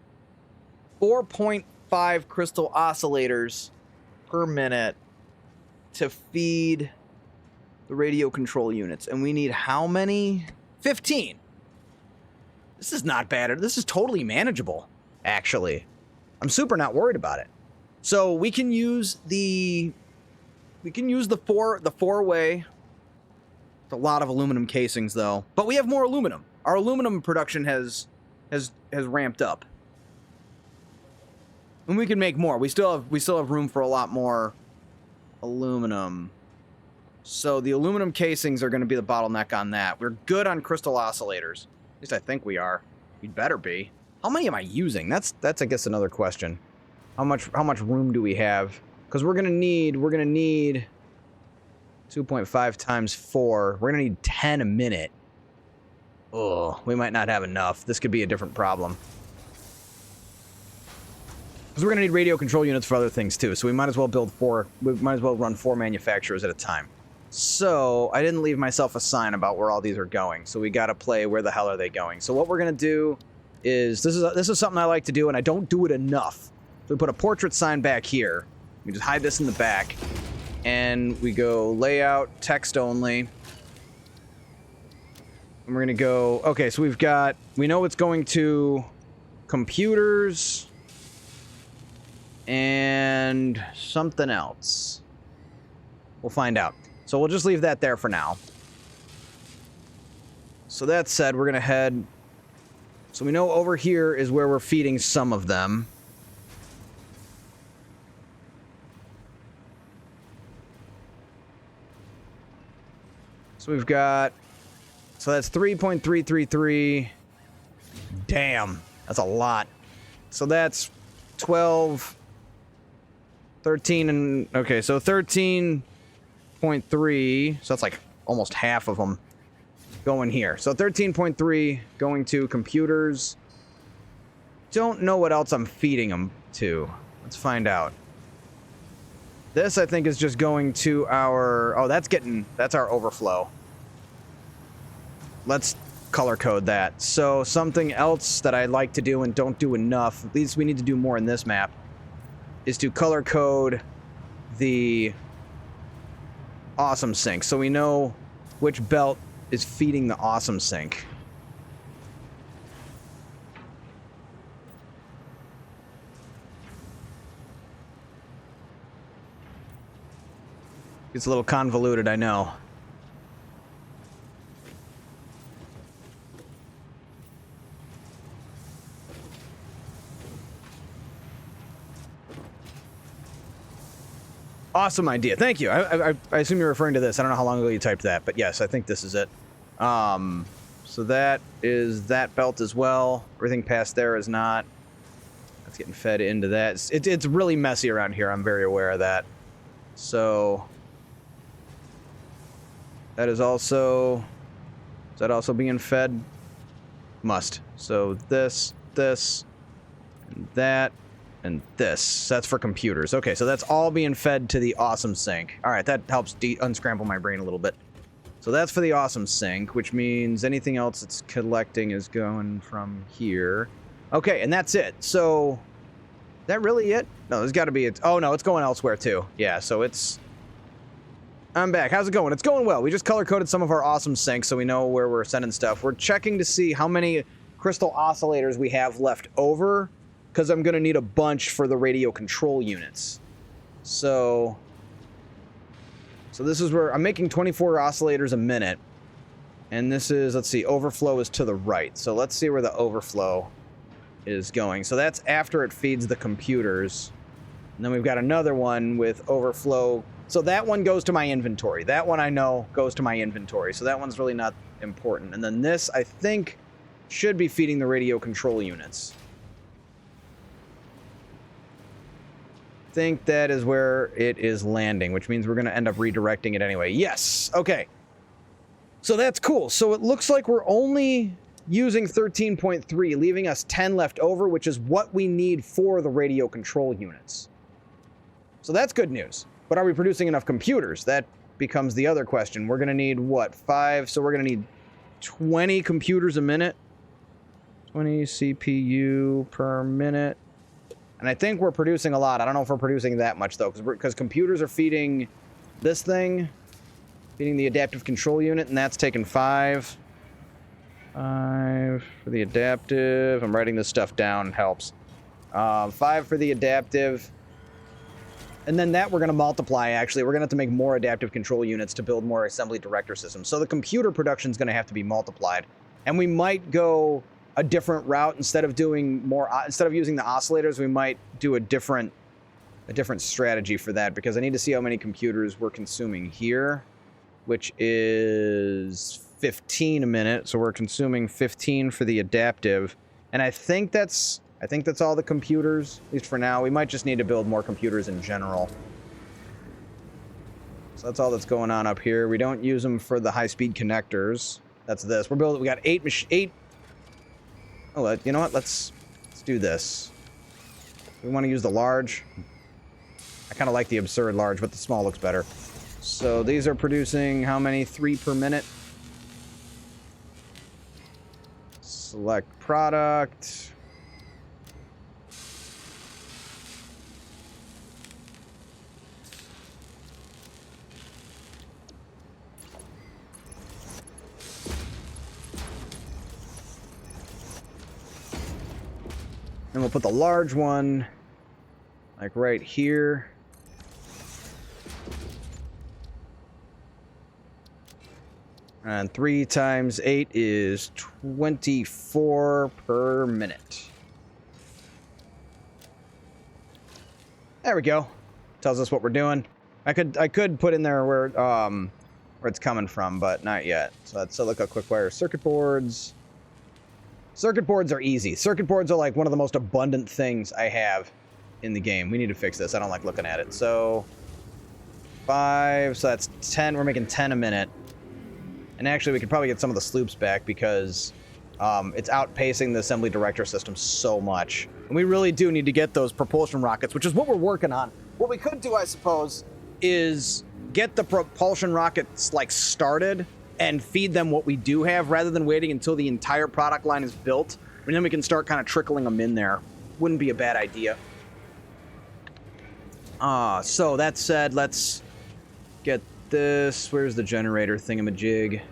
4.5 crystal oscillators per minute to feed the radio control units. And we need how many? 15. This is not bad. This is totally manageable, actually. I'm super not worried about it. So we can use the four-way. It's a lot of aluminum casings though, but we have more aluminum. Our aluminum production has ramped up. And we can make more. We still have room for a lot more aluminum. So the aluminum casings are going to be the bottleneck on that. We're good on crystal oscillators. At least I think we are. We'd better be. How many am I using? That's I guess another question. How much room do we have? Because we're gonna need 2.5 times 4. We're gonna need 10 a minute. Oh, we might not have enough. This could be a different problem. Because we're gonna need radio control units for other things too. So we might as well build 4. We might as well run 4 manufacturers at a time. So I didn't leave myself a sign about where all these are going. So we gotta play where the hell are they going. So what we're gonna do is this is something I like to do, and I don't do it enough. So we put a portrait sign back here. We just hide this in the back, and we go layout, text only. And we're gonna go, okay, so we know it's going to computers and something else. We'll find out. So we'll just leave that there for now. So that said, we're gonna head, so we know over here is where we're feeding some of them. So we've got, so that's 3.333. Damn, that's a lot. So that's 12, 13, and, okay, so 13.3, so that's like almost half of them going here. So 13.3 going to computers. Don't know what else I'm feeding them to. Let's find out. This, I think, is just going to our... Oh, that's our overflow. Let's color code that. So something else that I like to do and don't do enough, at least we need to do more in this map, is to color code the awesome sink. So we know which belt is feeding the awesome sink. It's a little convoluted, I know. Awesome idea. Thank you. I assume you're referring to this. I don't know how long ago you typed that, but yes, I think this is it. So that is that belt as well. Everything past there is not. That's getting fed into that. It's really messy around here. I'm very aware of that. So that is also... Is that also being fed? Must. So this, and that, and this. That's for computers. Okay, so that's all being fed to the awesome sink. All right, that helps unscramble my brain a little bit. So that's for the awesome sink, which means anything else it's collecting is going from here. Okay, and that's it. So, is that really it? No, there's got to be it. Oh, no, it's going elsewhere, too. Yeah, so it's... I'm back. How's it going? It's going well. We just color-coded some of our awesome sinks so we know where we're sending stuff. We're checking to see how many crystal oscillators we have left over, because I'm going to need a bunch for the radio control units. So this is where I'm making 24 oscillators a minute. And this is, let's see, overflow is to the right. So let's see where the overflow is going. So that's after it feeds the computers. And then we've got another one with overflow. So that one goes to my inventory. That one I know goes to my inventory. So that one's really not important. And then this, I think, should be feeding the radio control units. I think that is where it is landing, which means we're going to end up redirecting it anyway. Yes! Okay. So that's cool. So it looks like we're only using 13.3, leaving us 10 left over, which is what we need for the radio control units. So that's good news. But are we producing enough computers? That becomes the other question. We're going to need, what, 5? So we're going to need 20 computers a minute. 20 CPU per minute. And I think we're producing a lot. I don't know if we're producing that much, though, because computers are feeding this thing, feeding the adaptive control unit, and that's taking 5. 5 for the adaptive. I'm writing this stuff down. It helps. 5 for the adaptive. And then that we're going to multiply, actually. We're going to have to make more adaptive control units to build more assembly director systems. So the computer production is going to have to be multiplied. And we might go a different route. Instead of using the oscillators, we might do a different strategy for that, because I need to see how many computers we're consuming here, which is 15 a minute. So we're consuming 15 for the adaptive. And I think that's all the computers, at least for now. We might just need to build more computers in general. So that's all that's going on up here. We don't use them for the high-speed connectors. That's this. We got 8. Oh, you know what? Let's do this. We want to use the large. I kind of like the absurd large, but the small looks better. So these are producing how many? 3 per minute. Select product. And we'll put the large one, like right here. And 3 times 8 is 24 per minute. There we go. Tells us what we're doing. I could put in there where it's coming from, but not yet. So that's silica quick wire circuit boards. Circuit boards are easy. Circuit boards are like one of the most abundant things I have in the game. We need to fix this. I don't like looking at it. So 5, so that's 10. We're making 10 a minute. And actually, we could probably get some of the sloops back, because it's outpacing the assembly director system so much. And we really do need to get those propulsion rockets, which is what we're working on. What we could do, I suppose, is get the propulsion rockets like started and feed them what we do have, rather than waiting until the entire product line is built. And then we can start kind of trickling them in there. Wouldn't be a bad idea. So that said, let's get this. Where's the generator thingamajig?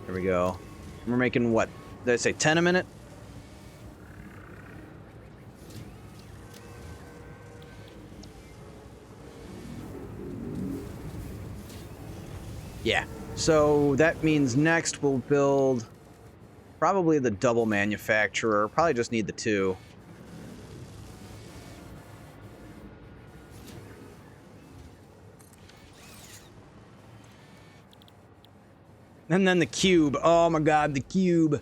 There we go. We're making what? Did I say 10 a minute? Yeah. So that means next we'll build probably the double manufacturer. Probably just need the 2. And then the cube. Oh my god, the cube.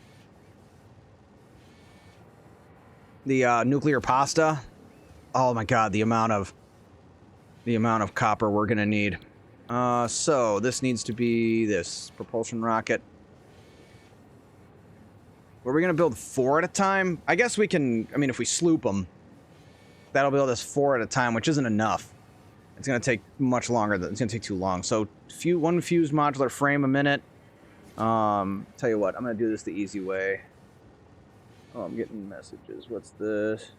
The nuclear pasta. Oh my god, the amount of copper we're gonna need. So this needs to be this propulsion rocket. Were we gonna build 4 at a time? I guess we can. I mean, if we sloop them, that'll build us 4 at a time, which isn't enough. It's gonna take much longer. It's gonna take too long. So one fused modular frame a minute. Tell you what, I'm gonna do this the easy way. Oh, I'm getting messages. What's this?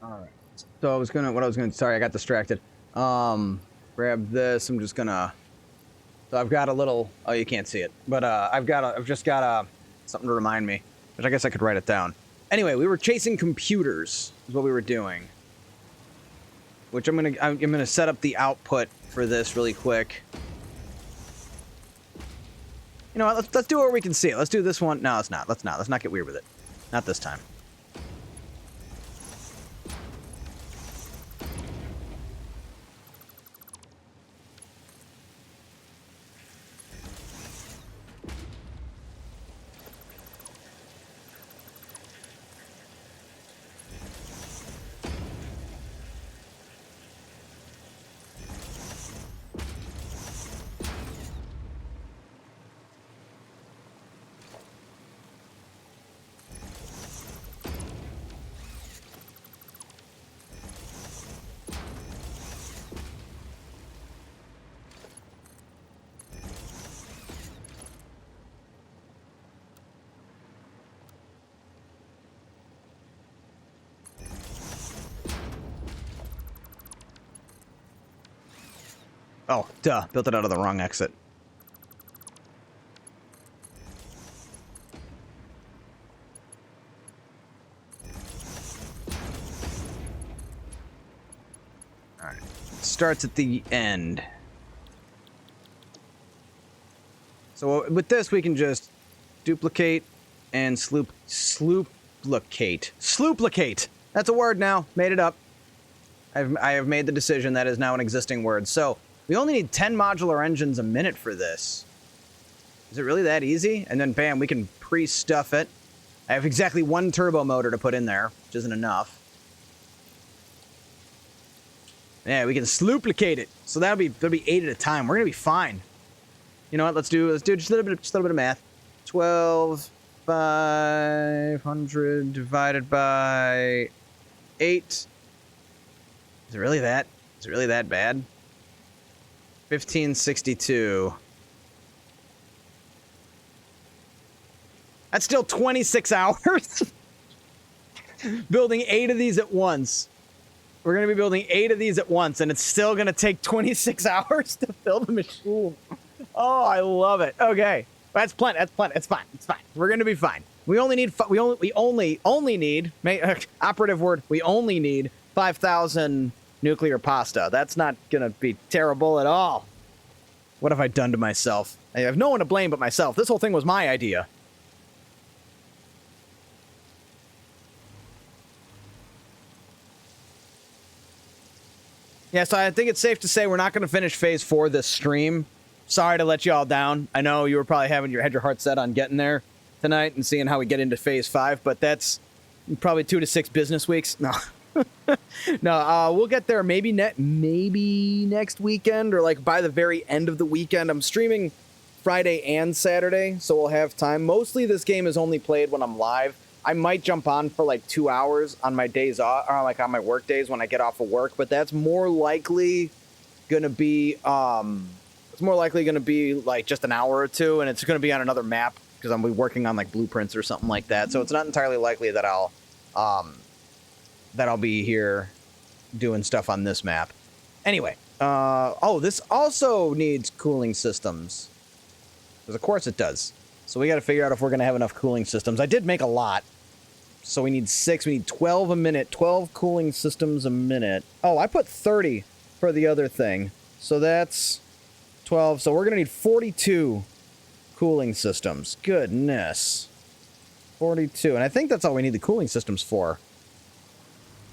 All right. So sorry, I got distracted. Grab this. I'm just gonna. So I've got a little. Oh, you can't see it, but I've just got something to remind me, which I guess I could write it down. Anyway, we were chasing computers. Is what we were doing. Which I'm gonna set up the output for this really quick. You know what? Let's do it where we can see it. Let's do this one. No, let's not. Let's not get weird with it. Not this time. Oh, duh. Built it out of the wrong exit. Alright. Starts at the end. So with this, we can just duplicate and slooplicate. That's a word now. Made it up. I have made the decision that is now an existing word. So we only need 10 modular engines a minute for this. Is it really that easy? And then bam, we can pre-stuff it. I have exactly one turbo motor to put in there, which isn't enough. Yeah, we can slooplicate it. So that'll be 8 at a time. We're gonna be fine. You know what? Let's do just a little bit of math. 12,500 divided by 8. Is it really that? Is it really that bad? 1562. That's still 26 hours. Building 8 of these at once. We're going to be building 8 of these at once, and it's still going to take 26 hours to build a machine. Oh, I love it. Okay. That's plenty. That's plenty. It's fine. It's fine. We're going to be fine. We only need, operative word, we only need 5,000 nuclear pasta. That's not going to be terrible at all. What have I done to myself? I have no one to blame but myself. This whole thing was my idea. Yeah, so I think it's safe to say we're not going to finish Phase 4 this stream. Sorry to let you all down. I know you were probably had your heart set on getting there tonight and seeing how we get into Phase 5, but that's probably 2 to 6 business weeks. No. No, we'll get there maybe next weekend or like by the very end of the weekend. I'm streaming Friday and Saturday, so we'll have time. Mostly this game is only played when I'm live. I might jump on for like 2 hours on my days off, or like on my work days when I get off of work, but that's more likely gonna be it's more likely gonna be like just an hour or two, and it's gonna be on another map because I'm gonna be working on like blueprints or something like that. So it's not entirely likely that I'll be here doing stuff on this map. Anyway, oh, this also needs cooling systems. Because of course it does. So we got to figure out if we're going to have enough cooling systems. I did make a lot. So we need 6. We need 12 a minute. 12 cooling systems a minute. Oh, I put 30 for the other thing. So that's 12. So we're going to need 42 cooling systems. Goodness. 42. And I think that's all we need the cooling systems for.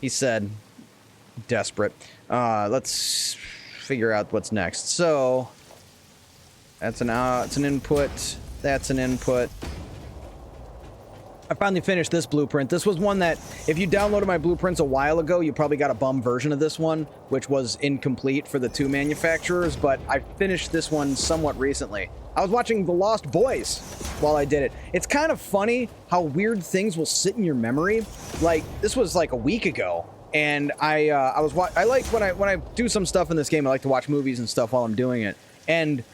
He said, desperate. Let's figure out what's next. So that's an input. That's an input. I finally finished this blueprint. This was one that, if you downloaded my blueprints a while ago, you probably got a bum version of this one, which was incomplete for the 2 manufacturers, but I finished this one somewhat recently. I was watching The Lost Boys while I did it. It's kind of funny how weird things will sit in your memory. Like, this was like a week ago, and I like when I do some stuff in this game, I like to watch movies and stuff while I'm doing it, and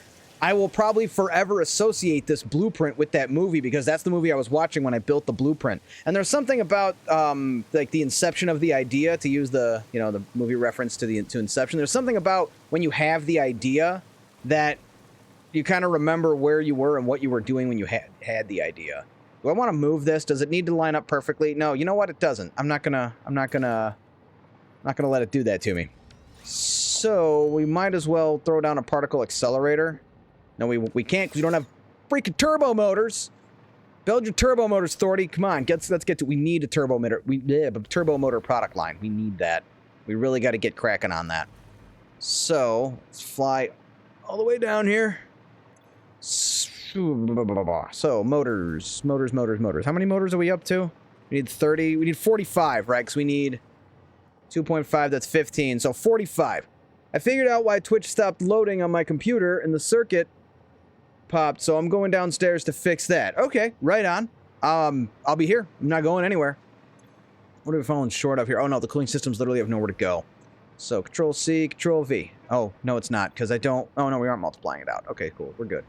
I will probably forever associate this blueprint with that movie because that's the movie I was watching when I built the blueprint. And there's something about like the inception of the idea, to use the the movie reference to Inception. There's something about when you have the idea that you kind of remember where you were and what you were doing when you had the idea. Do I want to move this? Does it need to line up perfectly? No, you know what? It doesn't. I'm not gonna let it do that to me. So we might as well throw down a particle accelerator. No, we can't because we don't have freaking turbo motors. Build your turbo motors, Thordy. Come on, let's get to. We need a turbo motor. Turbo motor product line. We need that. We really got to get cracking on that. So let's fly all the way down here. So motors. How many motors are we up to? We need 30. We need 45, right? Because we need 2.5. That's 15. So 45. I figured out why Twitch stopped loading on my computer and the circuit popped, so I'm going downstairs to fix that. Okay, right on. I'll be here. I'm not going anywhere. What are we falling short of here? Oh no, the cooling systems literally have nowhere to go. So Control C, Control V. Oh, no, it's not, because I don't... Oh no, we aren't multiplying it out. Okay, cool. We're good.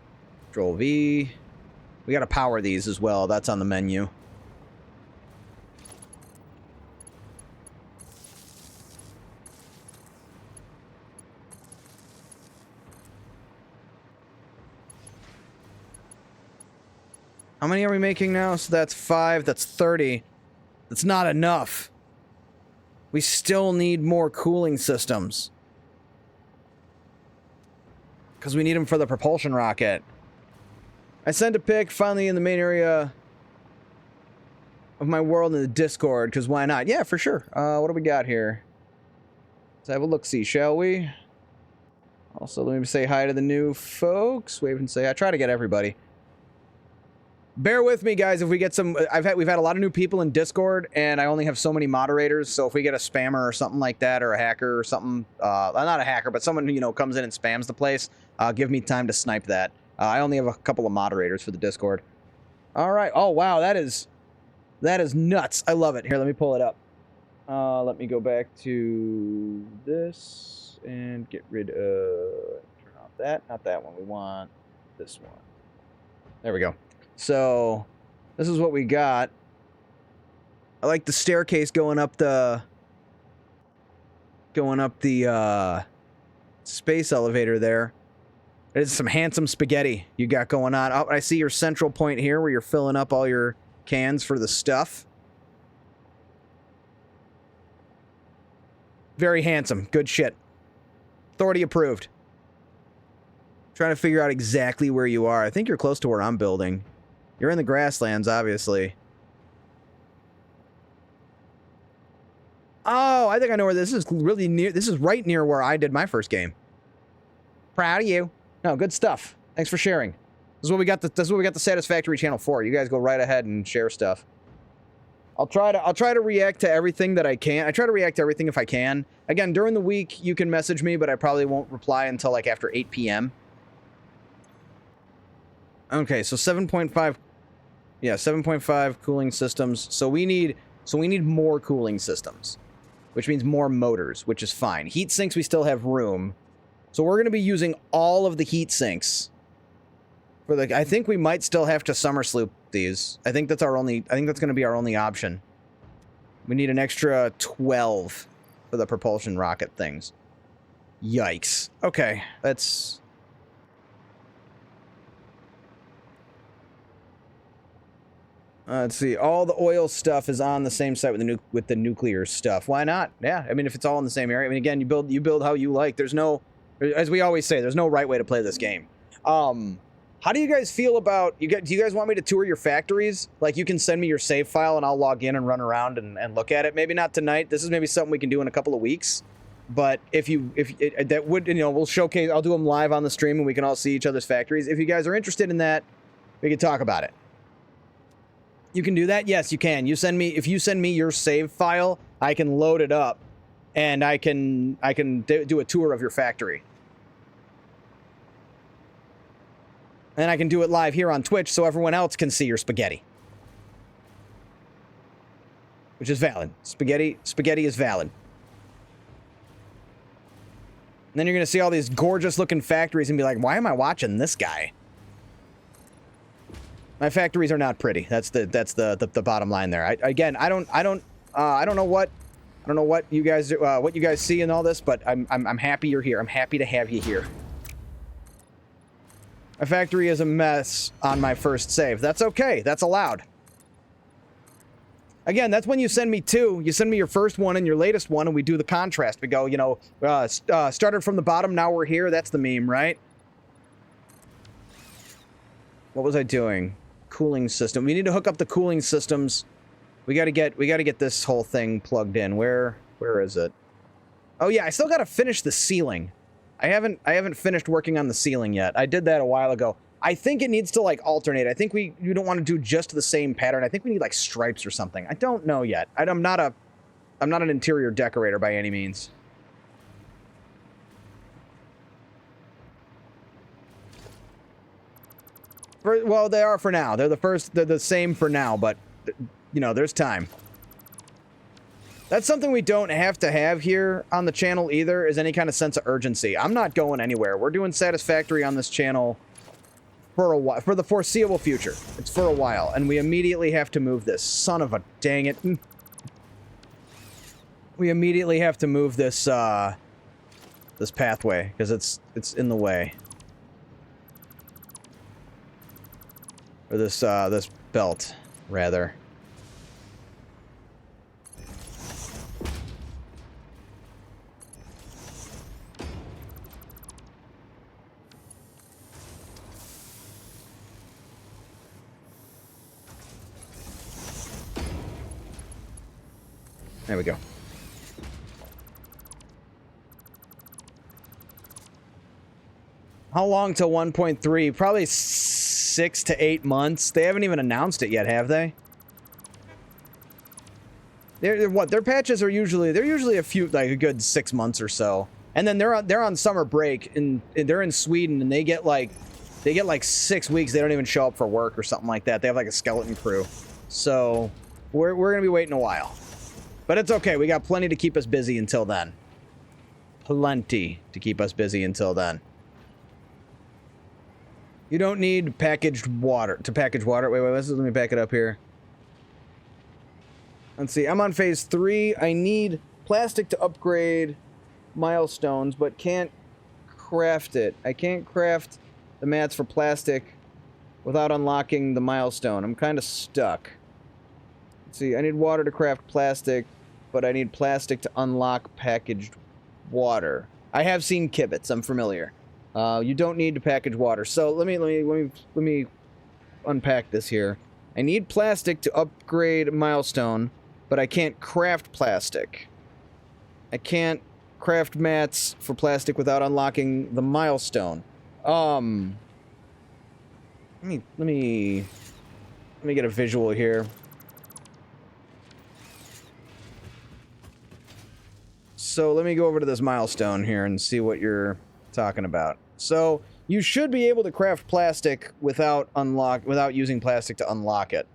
Control V. We gotta power these as well. That's on the menu. How many are we making now? So that's 5, that's 30. That's not enough. We still need more cooling systems. Because we need them for the propulsion rocket. I sent a pic finally in the main area of my world in the Discord, because why not? Yeah, for sure. What do we got here? Let's have a look-see, shall we? Also, let me say hi to the new folks. Wave and say, I try to get everybody. Bear with me, guys, if we get some... We've had a lot of new people in Discord, and I only have so many moderators, so if we get a spammer or something like that, or a hacker or something... not a hacker, but someone who, you know, comes in and spams the place, give me time to snipe that. I only have a couple of moderators for the Discord. All right. Oh, wow, that is nuts. I love it. Here, let me pull it up. Let me go back to this and get rid of... Turn off that. Not that one. We want this one. There we go. So, this is what we got. I like the staircase going up the space elevator there. There's some handsome spaghetti you got going on. Oh, I see your central point here where you're filling up all your cans for the stuff. Very handsome. Good shit. Authority approved. Trying to figure out exactly where you are. I think you're close to where I'm building. You're in the grasslands, obviously. Oh, I think I know where this is. Really near. This is right near where I did my first game. Proud of you. No, good stuff. Thanks for sharing. This is what we got. This is what we got the Satisfactory channel for. You guys go right ahead and share stuff. I'll try to react to everything that I can. I try to react to everything if I can. Again, during the week you can message me, but I probably won't reply until like after 8 p.m. Okay, so 7.5. Yeah, 7.5 cooling systems. So we need more cooling systems, which means more motors, which is fine. Heat sinks, we still have room. So we're going to be using all of the heat sinks. I think we might still have to summer sloop these. I think that's going to be our only option. We need an extra 12 for the propulsion rocket things. Yikes. Okay, let's see. All the oil stuff is on the same site with the nuclear stuff. Why not? Yeah, I mean, if it's all in the same area. I mean, again, you build how you like. There's no, as we always say, there's no right way to play this game. How do you guys feel about do you guys want me to tour your factories? Like, you can send me your save file and I'll log in and run around and look at it. Maybe not tonight. This is maybe something we can do in a couple of weeks. But that would, you know, we'll showcase. I'll do them live on the stream and we can all see each other's factories. If you guys are interested in that, we can talk about it. You can do that? Yes, you can. If you send me your save file, I can load it up and I can do a tour of your factory. And I can do it live here on Twitch so everyone else can see your spaghetti. Which is valid. Spaghetti is valid. And then you're going to see all these gorgeous looking factories and be like, why am I watching this guy? My factories are not pretty. That's the bottom line there. I don't know what you guys see in all this, but I'm happy you're here. I'm happy to have you here. My factory is a mess on my first save. That's okay. That's allowed. Again, that's when you send me two. You send me your first one and your latest one, and we do the contrast. We go, you know, started from the bottom, now we're here. That's the meme, right? What was I doing? Cooling system. We need to hook up the cooling systems. We gotta get this whole thing plugged in. Where is it? Oh yeah, I still gotta finish the ceiling. I haven't finished working on the ceiling yet. I did that a while ago. I think it needs to like alternate. I think you don't want to do just the same pattern. I think we need like stripes or something. I don't know yet. I'm not an interior decorator by any means. Well, they are for now. They're the same for now, but you know, there's time. That's something we don't have to have here on the channel either, is any kind of sense of urgency. I'm not going anywhere. We're doing Satisfactory on this channel for a while, for the foreseeable future. It's for a while, and we immediately have to move this. Son of a dang it. We immediately have to move this this pathway because it's in the way. Or this belt, rather. There we go. How long till 1.3? Probably 6 to 8 months. They haven't even announced it yet, have they? They're what? Their patches are usually a few, like a good 6 months or so, and then they're on summer break and they're in Sweden and they get like 6 weeks. They don't even show up for work or something like that. They have like a skeleton crew, so we're gonna be waiting a while. But it's okay. We got plenty to keep us busy until then. Plenty to keep us busy until then. You don't need packaged water to package water. Wait, let me back it up here. Let's see. I'm on phase 3. I need plastic to upgrade milestones, but can't craft it. I can't craft the mats for plastic without unlocking the milestone. I'm kind of stuck. Let's see. I need water to craft plastic, but I need plastic to unlock packaged water. I have seen kibits. I'm familiar. You don't need to package water. So let me unpack this here. I need plastic to upgrade milestone, but I can't craft plastic. I can't craft mats for plastic without unlocking the milestone. Let me get a visual here. So let me go over to this milestone here and see what you're talking about. So you should be able to craft plastic without using plastic to unlock it.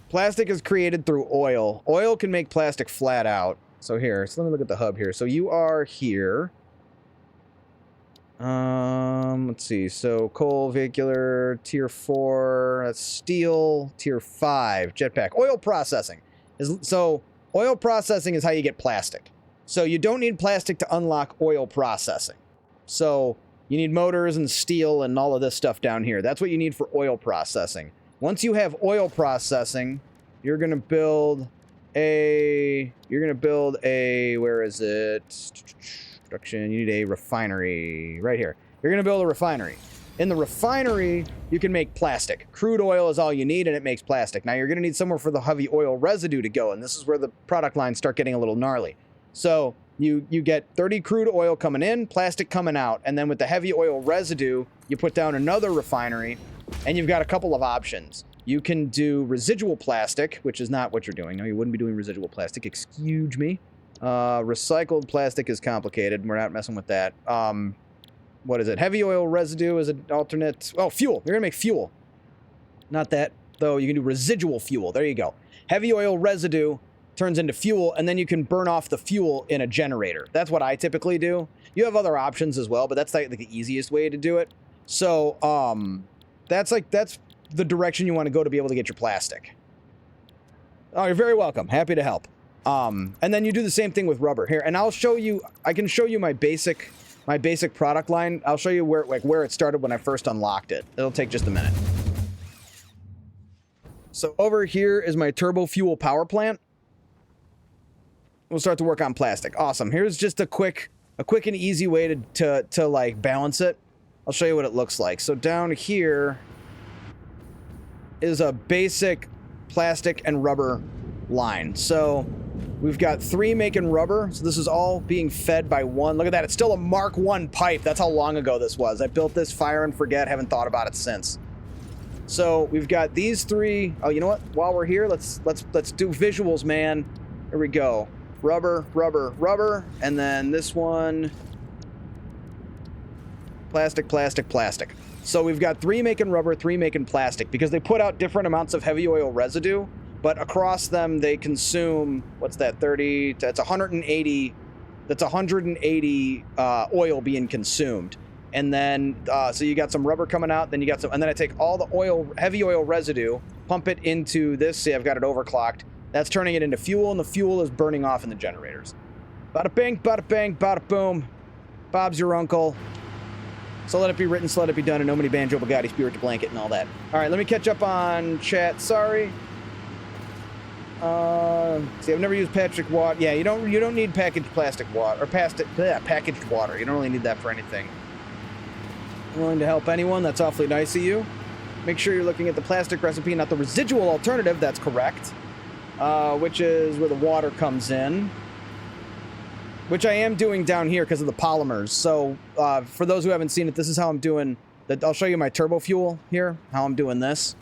Plastic is created through oil. Oil can make plastic flat out. So let me look at the hub here. So you are here. Let's see. So coal, vehicular, tier 4, that's steel, tier 5, jetpack. Oil processing. Oil processing is how you get plastic. So you don't need plastic to unlock oil processing. So you need motors and steel and all of this stuff down here. That's what you need for oil processing. Once you have oil processing, you're going to build a, where is it? Production, you need a refinery right here. You're going to build a refinery. In the refinery, you can make plastic. Crude oil is all you need, and it makes plastic. Now, you're going to need somewhere for the heavy oil residue to go, and this is where the product lines start getting a little gnarly. So you get 30 crude oil coming in, plastic coming out, and then with the heavy oil residue, you put down another refinery, and you've got a couple of options. You can do residual plastic, which is not what you're doing. No, you wouldn't be doing residual plastic. Excuse me. Recycled plastic is complicated. We're not messing with that. What is it? Heavy oil residue is an alternate. Oh, fuel. You're going to make fuel. Not that, though. You can do residual fuel. There you go. Heavy oil residue turns into fuel, and then you can burn off the fuel in a generator. That's what I typically do. You have other options as well, but that's like the easiest way to do it. So, that's the direction you want to go to be able to get your plastic. Oh, you're very welcome. Happy to help. And then you do the same thing with rubber here, and I'll show you. I can show you my basic product line. I'll show you where it started when I first unlocked it. It'll take just a minute. So over here is my turbo fuel power plant. We'll start to work on plastic. Awesome. Here's just a quick and easy way to like balance it. I'll show you what it looks like. So down here is a basic plastic and rubber line. So we've got 3 making rubber. So this is all being fed by 1. Look at that. It's still a Mark 1 pipe. That's how long ago this was. I built this fire and forget. Haven't thought about it since. So we've got these 3. Oh, you know what? While we're here, let's do visuals, man. Here we go. Rubber, rubber, rubber. And then this one. Plastic, plastic, plastic. So we've got 3 making rubber, 3 making plastic, because they put out different amounts of heavy oil residue, but across them they consume, what's that, 30, that's 180, that's 180 oil being consumed. And then, so you got some rubber coming out, then you got some, and then I take all the oil, heavy oil residue, pump it into this, see I've got it overclocked, that's turning it into fuel, and the fuel is burning off in the generators. Bada bing, bada boom, Bob's your uncle. So let it be written, so let it be done, and no many banjo, Bugatti, spirit to blanket, and all that. All right, let me catch up on chat. Sorry. See, I've never used packaged water. Yeah, you don't need packaged plastic water or packaged water. You don't really need that for anything. I'm willing to help anyone. That's awfully nice of you. Make sure you're looking at the plastic recipe, not the residual alternative. That's correct. Which is where the water comes in. Which I am doing down here because of the polymers. So, for those who haven't seen it, this is how I'm doing. I'll show you my turbo fuel here, how I'm doing this.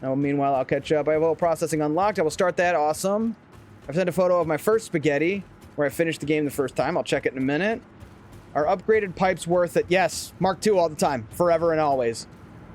Now, meanwhile, I'll catch up. I have oil processing unlocked. I will start that. Awesome. I've sent a photo of my first spaghetti, where I finished the game the first time. I'll check it in a minute. Are upgraded pipes worth it? Yes. Mark II all the time. Forever and always.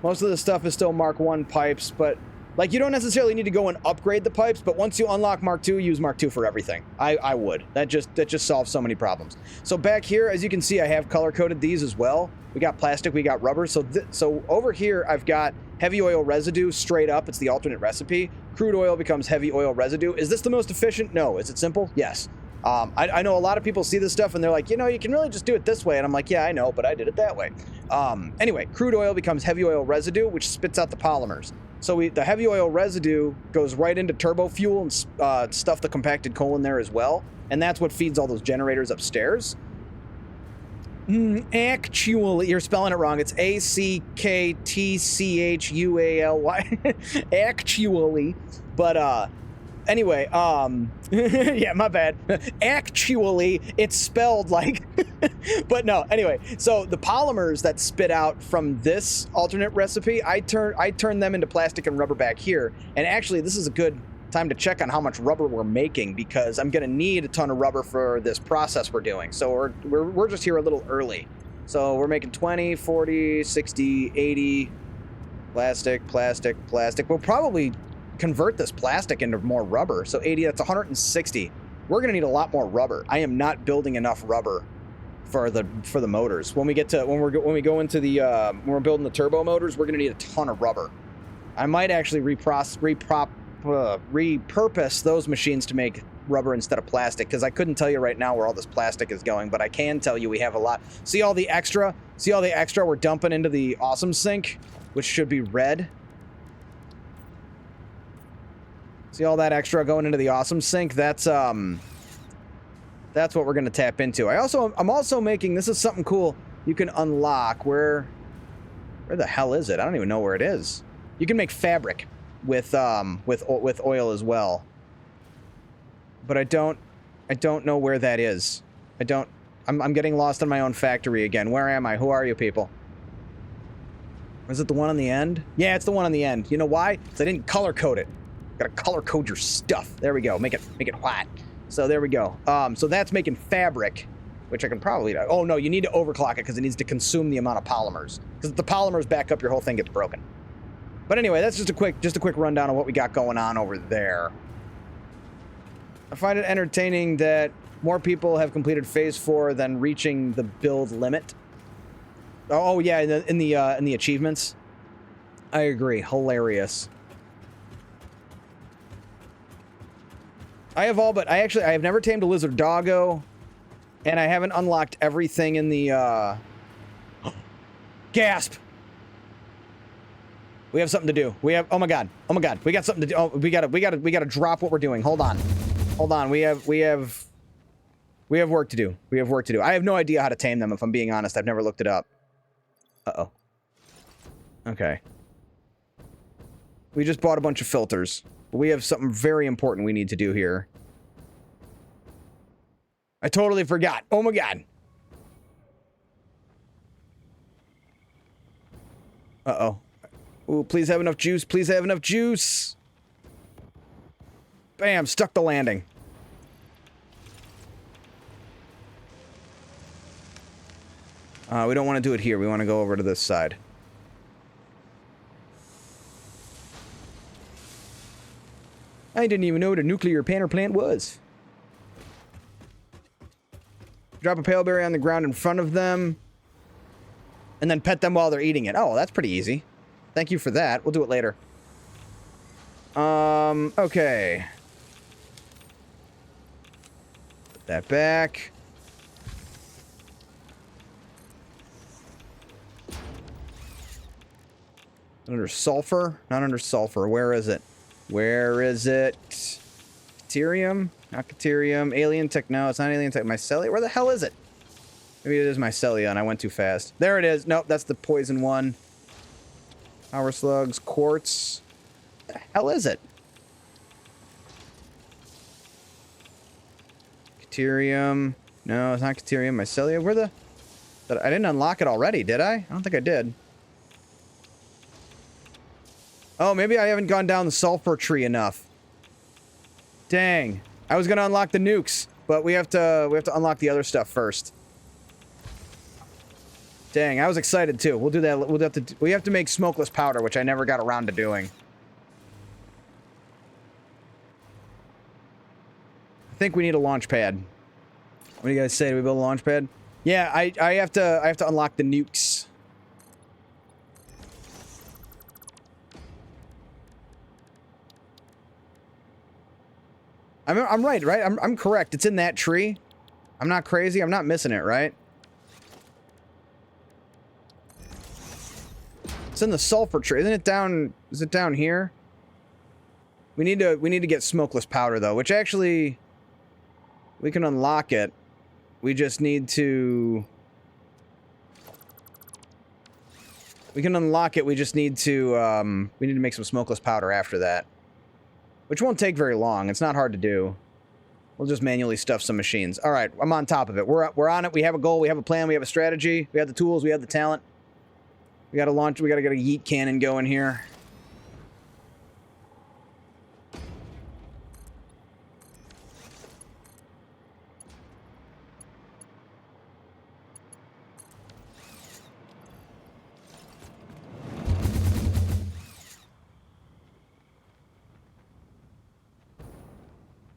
Most of the stuff is still Mark I pipes, but... Like, you don't necessarily need to go and upgrade the pipes, but once you unlock Mark II, use Mark II for everything. I would. That just solves so many problems. So back here, as you can see, I have color-coded these as well. We got plastic, we got rubber. So over here, I've got heavy oil residue straight up. It's the alternate recipe. Crude oil becomes heavy oil residue. Is this the most efficient? No. Is it simple? Yes. I know a lot of people see this stuff and they're like, you know, you can really just do it this way. And I'm like, yeah, I know, but I did it that way. Anyway, crude oil becomes heavy oil residue, which spits out the polymers. So the heavy oil residue goes right into turbo fuel and stuff the compacted coal in there as well. And that's what feeds all those generators upstairs. Actually, you're spelling it wrong. It's A-C-K-T-C-H-U-A-L-Y. Actually. But, anyway, yeah, my bad. Actually, it's spelled like, but no, anyway. So the polymers that spit out from this alternate recipe, I turn them into plastic and rubber back here. And actually, this is a good time to check on how much rubber we're making because I'm going to need a ton of rubber for this process we're doing. So we're just here a little early. So we're making 20, 40, 60, 80, plastic. We'll probably convert this plastic into more rubber. So 80, that's 160. We're going to need a lot more rubber. I am not building enough rubber for the motors. When we go into the when we're building the turbo motors, we're going to need a ton of rubber. I might actually repurpose those machines to make rubber instead of plastic because I couldn't tell you right now where all this plastic is going, but I can tell you we have a lot. See all the extra we're dumping into the awesome sink, which should be red. See all that extra going into the awesome sink? That's what we're going to tap into. I'm also making, this is something cool you can unlock. Where the hell is it? I don't even know where it is. You can make fabric with oil as well. But I don't know where that is. I'm getting lost in my own factory again. Where am I? Who are you people? Was it the one on the end? Yeah, it's the one on the end. You know why? Because I didn't color code it. Gotta color code your stuff. There we go. Make it white. So there we go. So that's making fabric, which I can probably do. Oh no, you need to overclock it because it needs to consume the amount of polymers. Because if the polymers back up, your whole thing gets broken. But anyway, that's just a quick rundown of what we got going on over there. I find it entertaining that more people have completed phase 4 than reaching the build limit. Oh yeah, in the achievements. I agree. Hilarious. I have never tamed a lizard doggo, and I haven't unlocked everything in the gasp. We have something to do. Oh my god. We got something to do. Oh, we gotta drop what we're doing. Hold on. We have work to do. I have no idea how to tame them, if I'm being honest. I've never looked it up. Uh-oh. Okay. We just bought a bunch of filters. We have something very important we need to do here. I totally forgot. Oh my god. Uh-oh. Ooh, please have enough juice. Please have enough juice. Bam, stuck the landing. We don't want to do it here. We want to go over to this side. I didn't even know what a nuclear power plant was. Drop a pale berry on the ground in front of them. And then pet them while they're eating it. Oh, that's pretty easy. Thank you for that. We'll do it later. Okay. Put that back. Under sulfur? Not under sulfur. Where is it? Where is it? Caterium? Not Caterium. Alien tech. No, it's not alien tech. Mycelia? Where the hell is it? Maybe it is Mycelia and I went too fast. There it is. Nope, that's the poison one. Power slugs. Quartz. Where the hell is it? Caterium. No, it's not Caterium. Mycelia. Where the... I didn't unlock it already, did I? I don't think I did. Oh, maybe I haven't gone down the sulfur tree enough. Dang. I was gonna unlock the nukes, but we have to unlock the other stuff first. Dang, I was excited too. We'll do that. We have to make smokeless powder, which I never got around to doing. I think we need a launch pad. What do you guys say? Do we build a launch pad? Yeah, I have to unlock the nukes. I'm right? I'm correct. It's in that tree. I'm not crazy. I'm not missing it, right? It's in the sulfur tree. Isn't it down? Is it down here? We need to get smokeless powder though, which actually we can unlock it. We just need to... We can unlock it, we just need to, we need to make some smokeless powder after that. Which won't take very long, it's not hard to do. We'll just manually stuff some machines. Alright, I'm on top of it. We're on it, we have a goal, we have a plan, we have a strategy, we have the tools, we have the talent. We gotta launch, we gotta get a yeet cannon going here.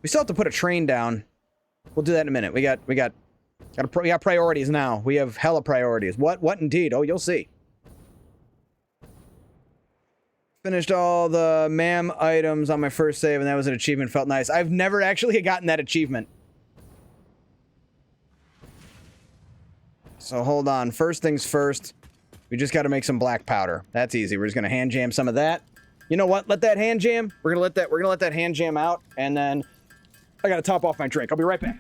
We still have to put a train down. We'll do that in a minute. We got priorities now. We have hella priorities. What indeed? Oh, you'll see. Finished all the MAM items on my first save, and that was an achievement. Felt nice. I've never actually gotten that achievement. So hold on. First things first. We just got to make some black powder. That's easy. We're just gonna hand jam some of that. You know what? Let that hand jam. We're gonna let that hand jam out, and then I gotta top off my drink. I'll be right back.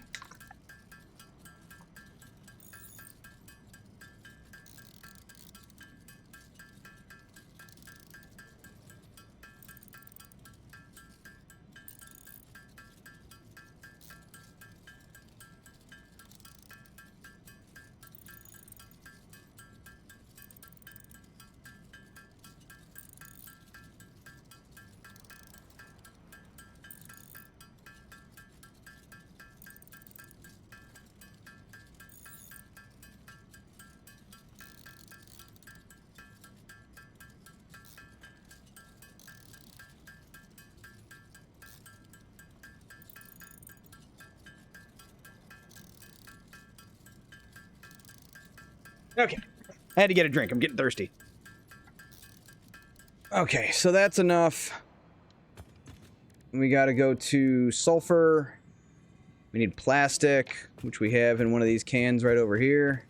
Okay. I had to get a drink. I'm getting thirsty. Okay, so that's enough. We gotta go to sulfur. We need plastic, which we have in one of these cans right over here.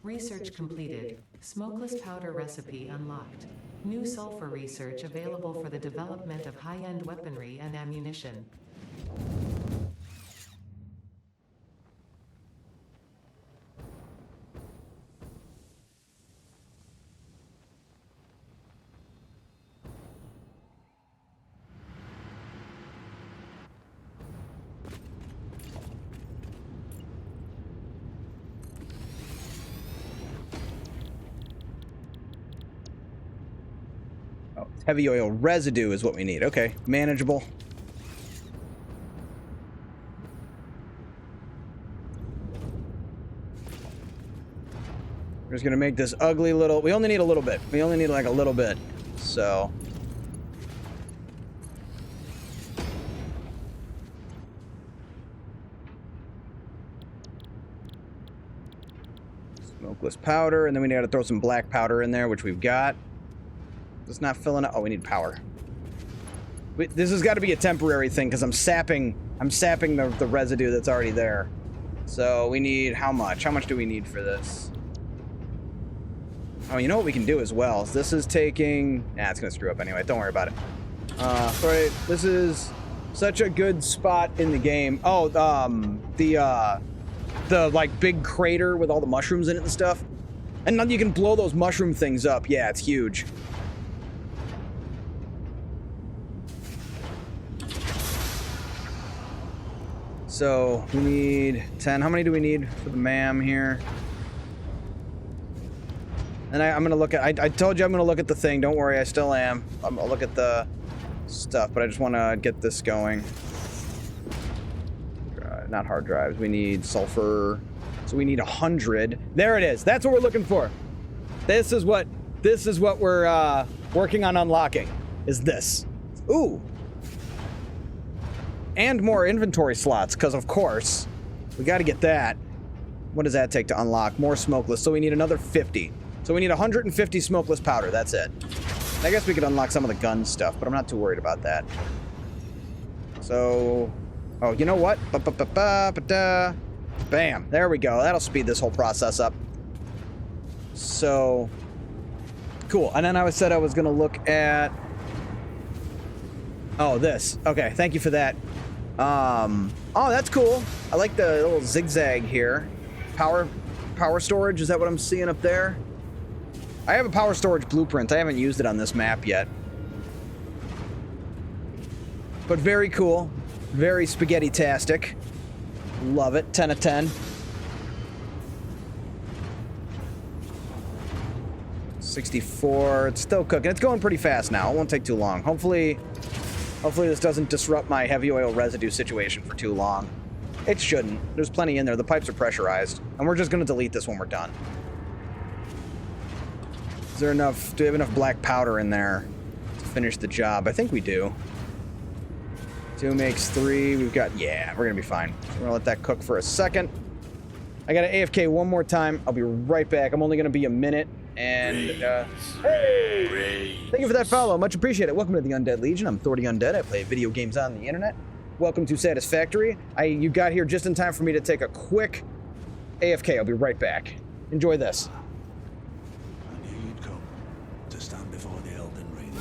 Research completed. Smokeless powder recipe unlocked. New sulfur research available for the development of high-end weaponry and ammunition. Heavy oil residue is what we need. Okay, manageable. We're just gonna make this ugly little... We only need a little bit. We only need like a little bit. So... smokeless powder, and then we gotta throw some black powder in there, which we've got. It's not filling up. Oh, we need power. This has got to be a temporary thing because I'm sapping the residue that's already there. So we need how much? How much do we need for this? Oh, you know what we can do as well? This is taking... Nah, it's going to screw up anyway. Don't worry about it. Right, this is such a good spot in the game. Oh, the like big crater with all the mushrooms in it and stuff. And then you can blow those mushroom things up. Yeah, it's huge. So we need 10. How many do we need for the MAM here? And I'm gonna look at. I told you I'm gonna look at the thing. Don't worry, I still am. I'll look at the stuff, but I just want to get this going. Not hard drives. We need sulfur. So we need 100. There it is. That's what we're looking for. This is what we're working on unlocking. Is this? Ooh. And more inventory slots, because of course we got to get that. What does that take to unlock? More smokeless. So we need another 50. So we need 150 smokeless powder. That's it. I guess we could unlock some of the gun stuff, but I'm not too worried about that. So, oh, you know what? Bam. There we go. That'll speed this whole process up. So, cool. And then I said I was going to look at... Oh, this. Okay, thank you for that. Oh, that's cool. I like the little zigzag here. Power storage, is that what I'm seeing up there? I have a power storage blueprint. I haven't used it on this map yet. But very cool. Very spaghetti-tastic. Love it. 10 of 10. 64. It's still cooking. It's going pretty fast now. It won't take too long. Hopefully this doesn't disrupt my heavy oil residue situation for too long. It shouldn't. There's plenty in there. The pipes are pressurized. And we're just going to delete this when we're done. Is there enough... Do we have enough black powder in there to finish the job? I think we do. 2 makes 3. We've got... Yeah, we're going to be fine. So we're going to let that cook for a second. I got to AFK one more time. I'll be right back. I'm only going to be a minute. And, hey! Thank you for that follow. Much appreciated. Welcome to the Undead Legion. I'm Thor the Undead. I play video games on the internet. Welcome to Satisfactory. You got here just in time for me to take a quick AFK. I'll be right back. Enjoy this. I knew you'd come to stand before the Elden Ring,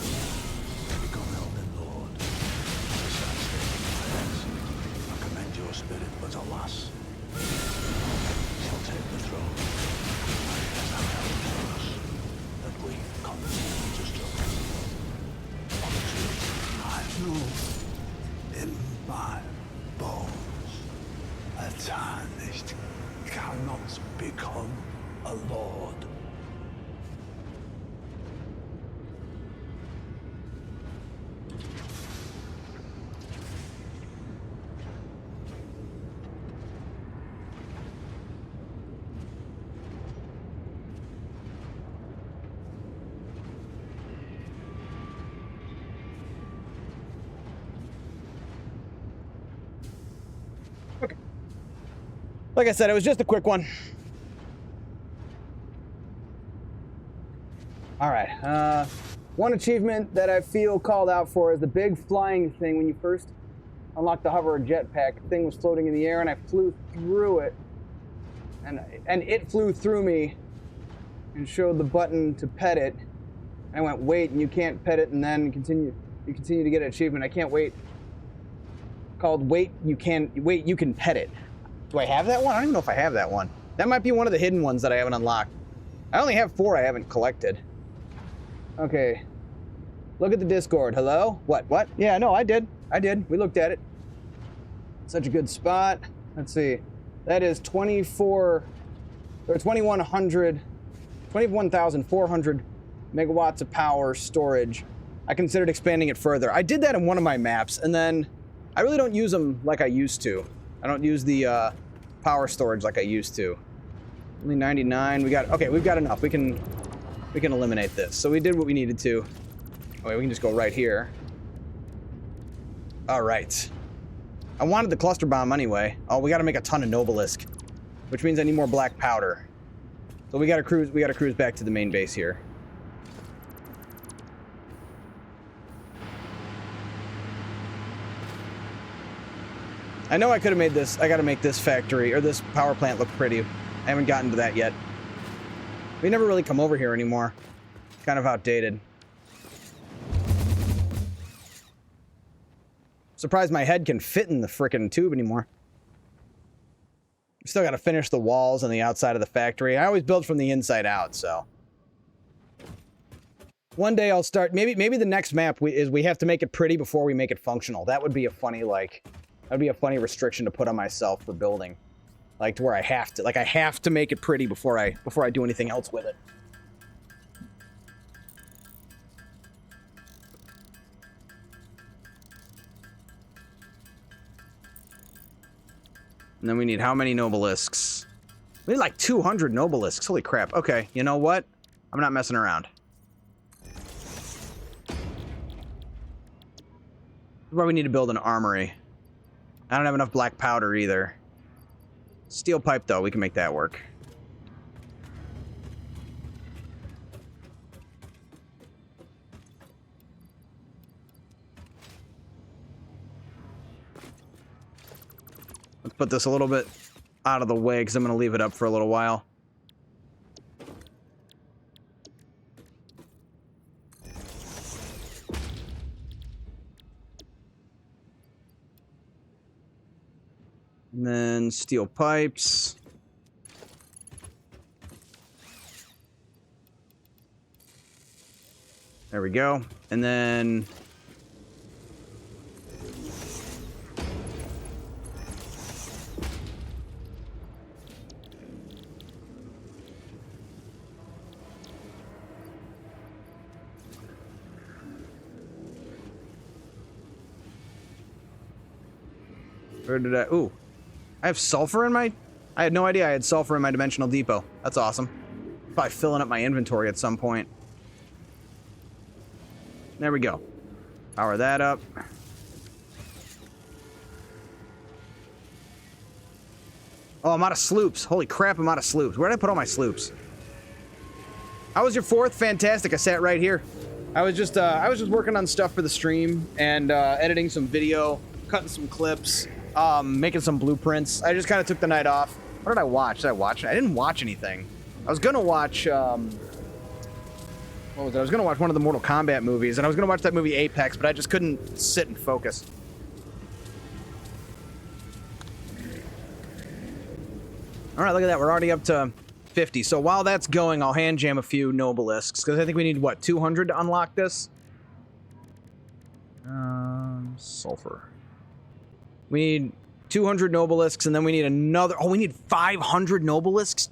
become Elden Lord. I commend your spirit, but alas, shall take the throne. As thou helped us, that we continue to struggle. On the truth, I know in my bones, a tarnished cannot become a lord. Okay. Like I said, it was just a quick one. All right. One achievement that I feel called out for is the big flying thing. When you first unlocked the hover or jetpack, the thing was floating in the air, and I flew through it, and it flew through me, and showed the button to pet it. I went, wait, and you can't pet it, and then you continue to get an achievement. I can't wait. Called wait, you can pet it. Do I have that one? I don't even know if I have that one. That might be one of the hidden ones that I haven't unlocked. I only have 4 I haven't collected. Okay. Look at the Discord. Hello? What? Yeah, no, I did. We looked at it. Such a good spot. Let's see. That is 21,400 megawatts of power storage. I considered expanding it further. I did that in one of my maps, and then I really don't use them like I used to. I don't use the power storage like I used to. Only 99. We've got enough. We can eliminate this. So we did what we needed to. Oh, wait, we can just go right here. All right. I wanted the cluster bomb anyway. Oh, we got to make a ton of Nobelisk, which means I need more black powder. So we got to cruise back to the main base here. I know I could have made this. I got to make this factory or this power plant look pretty. I haven't gotten to that yet. We never really come over here anymore. It's kind of outdated. Surprised my head can fit in the frickin' tube anymore. Still got to finish the walls on the outside of the factory. I always build from the inside out, so. One day I'll start. Maybe the next map is we have to make it pretty before we make it functional. That would be a funny, like, that would be a funny restriction to put on myself for building. Like, to where I have to, like, I have to make it pretty before I do anything else with it. And then we need how many nobelisks? We need like 200 nobelisks. Holy crap. Okay, you know what? I'm not messing around. Why we need to build an armory. I don't have enough black powder either. Steel pipe, though. We can make that work. Let's put this a little bit out of the way because I'm going to leave it up for a little while. And then steel pipes. There we go. And then where did I? Ooh. I have sulfur in my... I had no idea I had sulfur in my dimensional depot. That's awesome. Probably filling up my inventory at some point. There we go. Power that up. Oh, I'm out of sloops. Holy crap, I'm out of sloops. Where did I put all my sloops? How was your 4th? Fantastic. I sat right here. I was just working on stuff for the stream and editing some video, cutting some clips. Making some blueprints. I just kind of took the night off. What did I watch? Did I watch? I didn't watch anything. I was gonna watch, what was it? I was gonna watch one of the Mortal Kombat movies, and I was gonna watch that movie Apex, but I just couldn't sit and focus. Alright, look at that. We're already up to 50. So while that's going, I'll hand jam a few nobelisks, because I think we need, what, 200 to unlock this? Sulfur. We need 200 nobelisks, and then we need another... Oh, we need 500 nobelisks?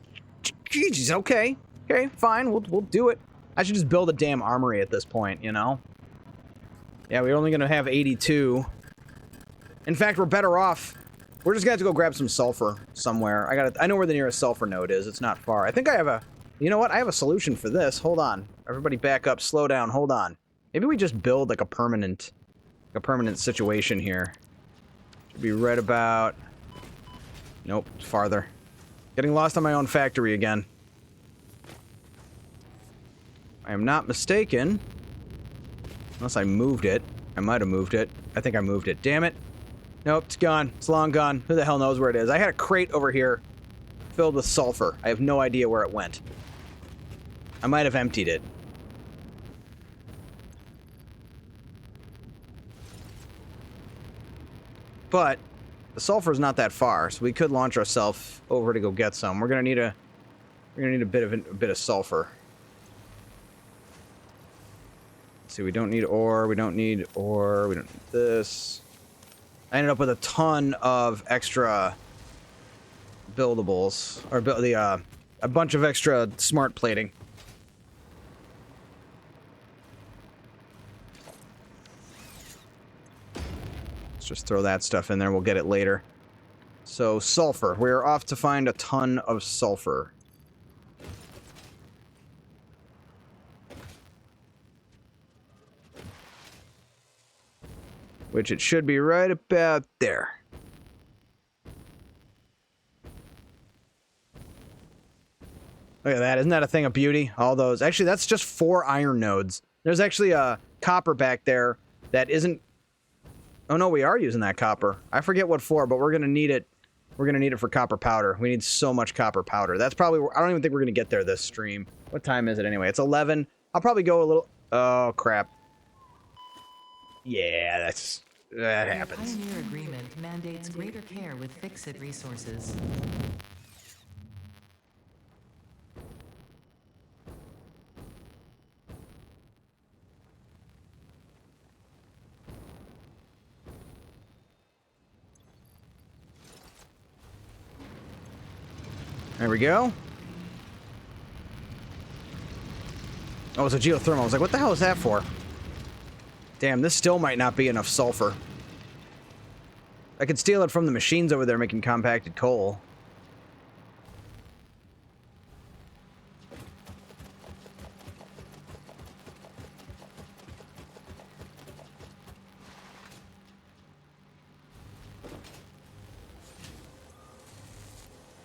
Jeez, okay. Okay, fine. We'll do it. I should just build a damn armory at this point, you know? Yeah, we're only going to have 82. In fact, we're better off... We're just going to have to go grab some sulfur somewhere. I know where the nearest sulfur node is. It's not far. I think I have a... You know what? I have a solution for this. Hold on. Everybody back up. Slow down. Hold on. Maybe we just build, like, a permanent situation here. Be right about... Nope, farther. Getting lost on my own factory again. I am not mistaken. Unless I moved it. I might have moved it. I think I moved it. Damn it. Nope, it's gone. It's long gone. Who the hell knows where it is? I had a crate over here filled with sulfur. I have no idea where it went. I might have emptied it. But the sulfur is not that far, so we could launch ourselves over to go get some. We're gonna need a bit of sulfur. Let's see, we don't need ore. We don't need ore. We don't need this. I ended up with a ton of extra buildables, or a bunch of extra smart plating. Just throw that stuff in there. We'll get it later. So, sulfur. We're off to find a ton of sulfur. Which it should be right about there. Look at that. Isn't that a thing of beauty? All those. Actually, that's just 4 iron nodes. There's actually a copper back there that isn't Oh no, we are using that copper. I forget what for, but we're gonna need it. We're gonna need it for copper powder. We need so much copper powder. That's probably. I don't even think we're gonna get there this stream. What time is it anyway? It's 11. I'll probably go a little. Oh crap. Yeah, that happens. The Pioneer Agreement mandates greater care with fix-it resources. There we go. Oh, it's a geothermal. I was like, what the hell is that for? Damn, this still might not be enough sulfur. I could steal it from the machines over there making compacted coal.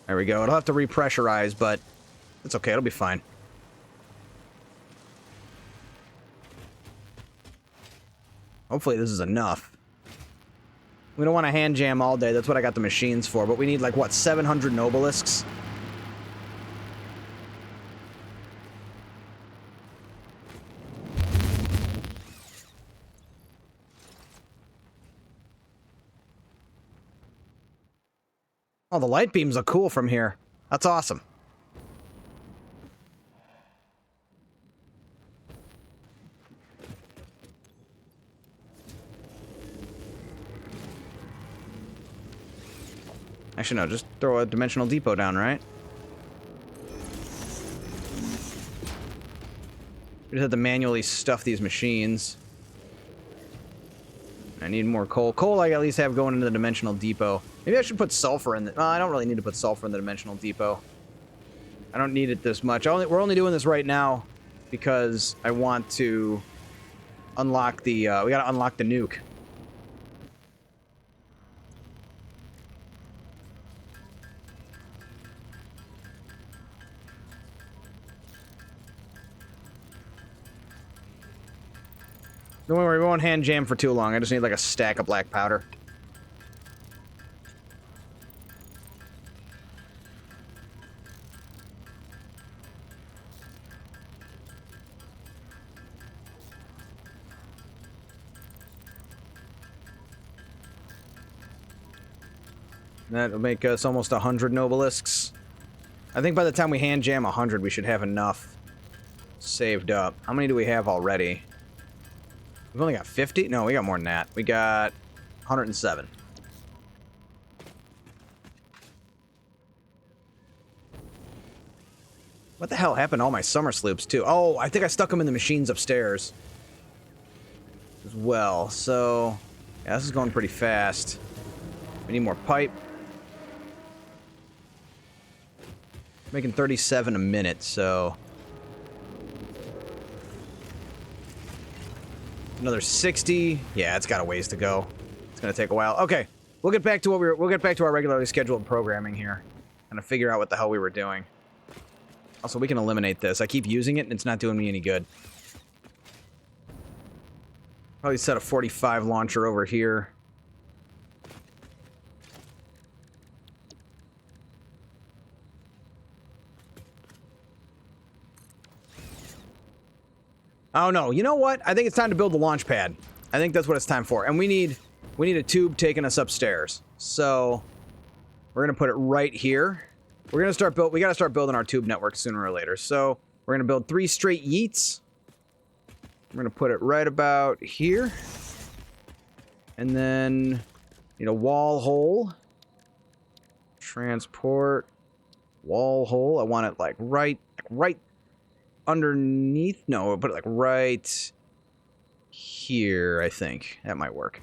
There we go. It'll have to repressurize, but it's okay. It'll be fine. Hopefully this is enough. We don't want to hand jam all day. That's what I got the machines for. But we need, like, what, 700 Nobelisks? Oh, the light beams look cool from here. That's awesome. Actually, no, just throw a dimensional depot down, right? We just have to manually stuff these machines. I need more coal. Coal I at least have going into the dimensional depot. Maybe I should put sulfur in the... I don't really need to put sulfur in the dimensional depot. I don't need it this much. We're only doing this right now because I want to unlock the... we gotta unlock the nuke. Don't worry, we won't hand jam for too long. I just need like a stack of black powder. That'll make us almost 100 Nobelisks. I think by the time we hand jam 100, we should have enough saved up. How many do we have already? We've only got 50? No, we got more than that. We got 107. What the hell happened to all my summer sloops, too? Oh, I think I stuck them in the machines upstairs as well. So, yeah, this is going pretty fast. We need more pipe. Making 37 a minute, so... Another 60. Yeah, it's got a ways to go. It's gonna take a while. Okay, we'll get back to we'll get back to our regularly scheduled programming here, and figure out what the hell we were doing. Also, we can eliminate this. I keep using it, and it's not doing me any good. Probably set a 45 launcher over here. Oh no, you know what? I think it's time to build the launch pad. I think that's what it's time for. And we need a tube taking us upstairs. So we're gonna put it right here. We gotta start building our tube network sooner or later. So we're gonna build 3 straight yeets. We're gonna put it right about here. And then need a wall hole. Transport wall hole. I want it like right underneath. No, we'll put it like right here, I think. That might work.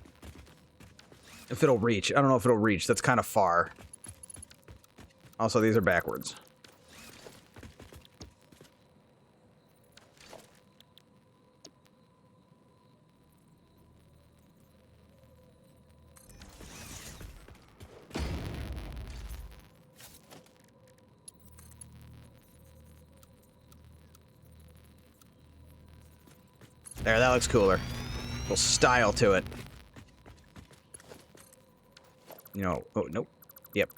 If it'll reach. I don't know if it'll reach. That's kind of far. Also, these are backwards. There, that looks cooler. A little style to it. You know, oh, nope. Yep.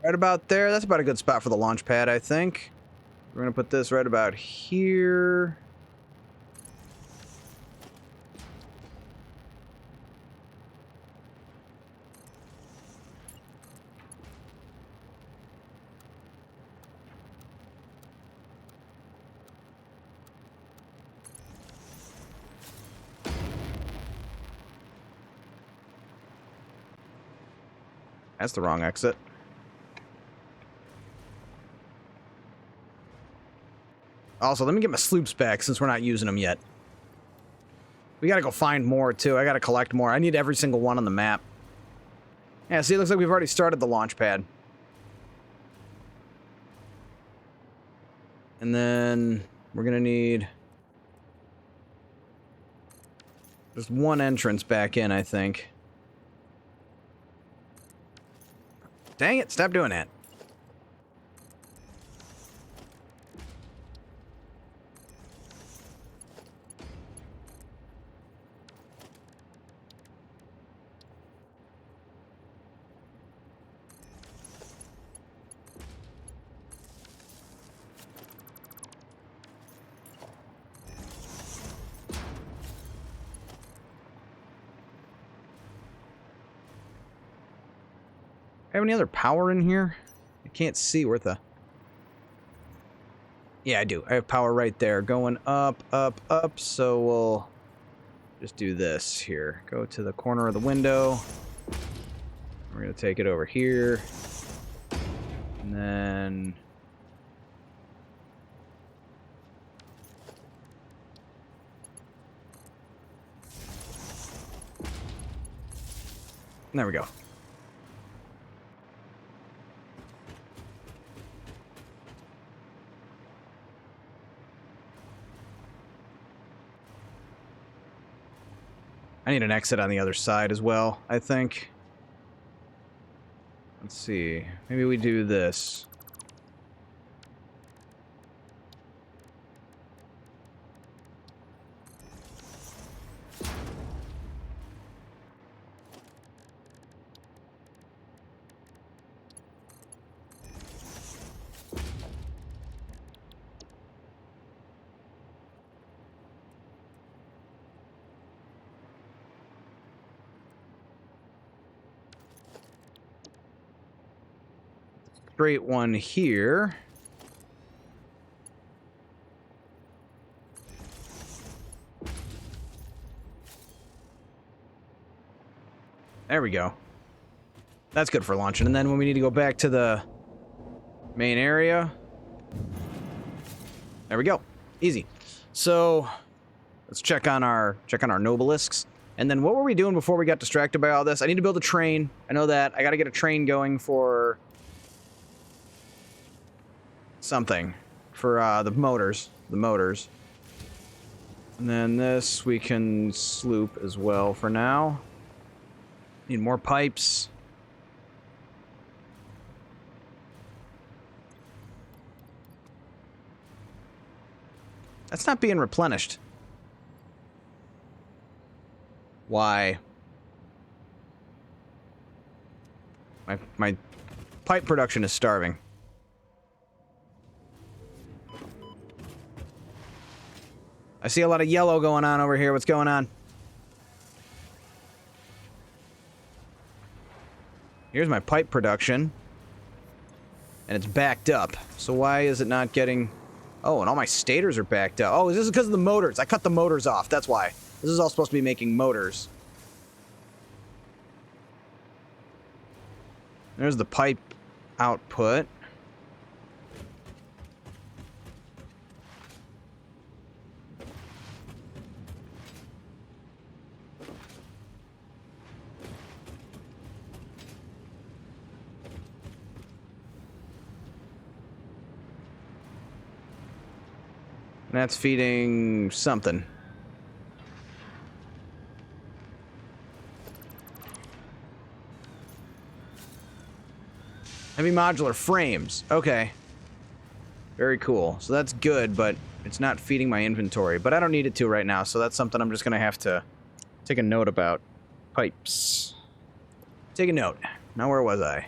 Right about there. That's about a good spot for the launch pad, I think. We're going to put this right about here. That's the wrong exit. Also, let me get my sloops back since we're not using them yet. We gotta go find more, too. I gotta collect more. I need every single one on the map. Yeah, see, it looks like we've already started the launch pad. And then we're gonna need just one entrance back in, I think. Dang it, stop doing that. Have any other power in here? I can't see where the... Yeah, I do. I have power right there. Going up, up, up. So we'll just do this here. Go to the corner of the window. We're going to take it over here. And then... There we go. I need an exit on the other side as well, I think. Let's see. Maybe we do this. Straight one here. There we go. That's good for launching. And then when we need to go back to the main area, there we go. Easy. So let's check on our nobelisks. And then what were we doing before we got distracted by all this? I need to build a train. I know that. I got to get a train going for something for the motors. And then this we can sloop as well for now. Need more pipes. That's not being replenished. Why? My pipe production is starving. I see a lot of yellow going on over here. What's going on? Here's my pipe production. And it's backed up. So why is it not getting Oh, and all my stators are backed up. Oh, this is because of the motors. I cut the motors off. That's why. This is all supposed to be making motors. There's the pipe output. And that's feeding something. Heavy modular frames. Okay. Very cool. So that's good, but it's not feeding my inventory. But I don't need it to right now, so that's something I'm just going to have to take a note about. Pipes. Take a note. Now where was I?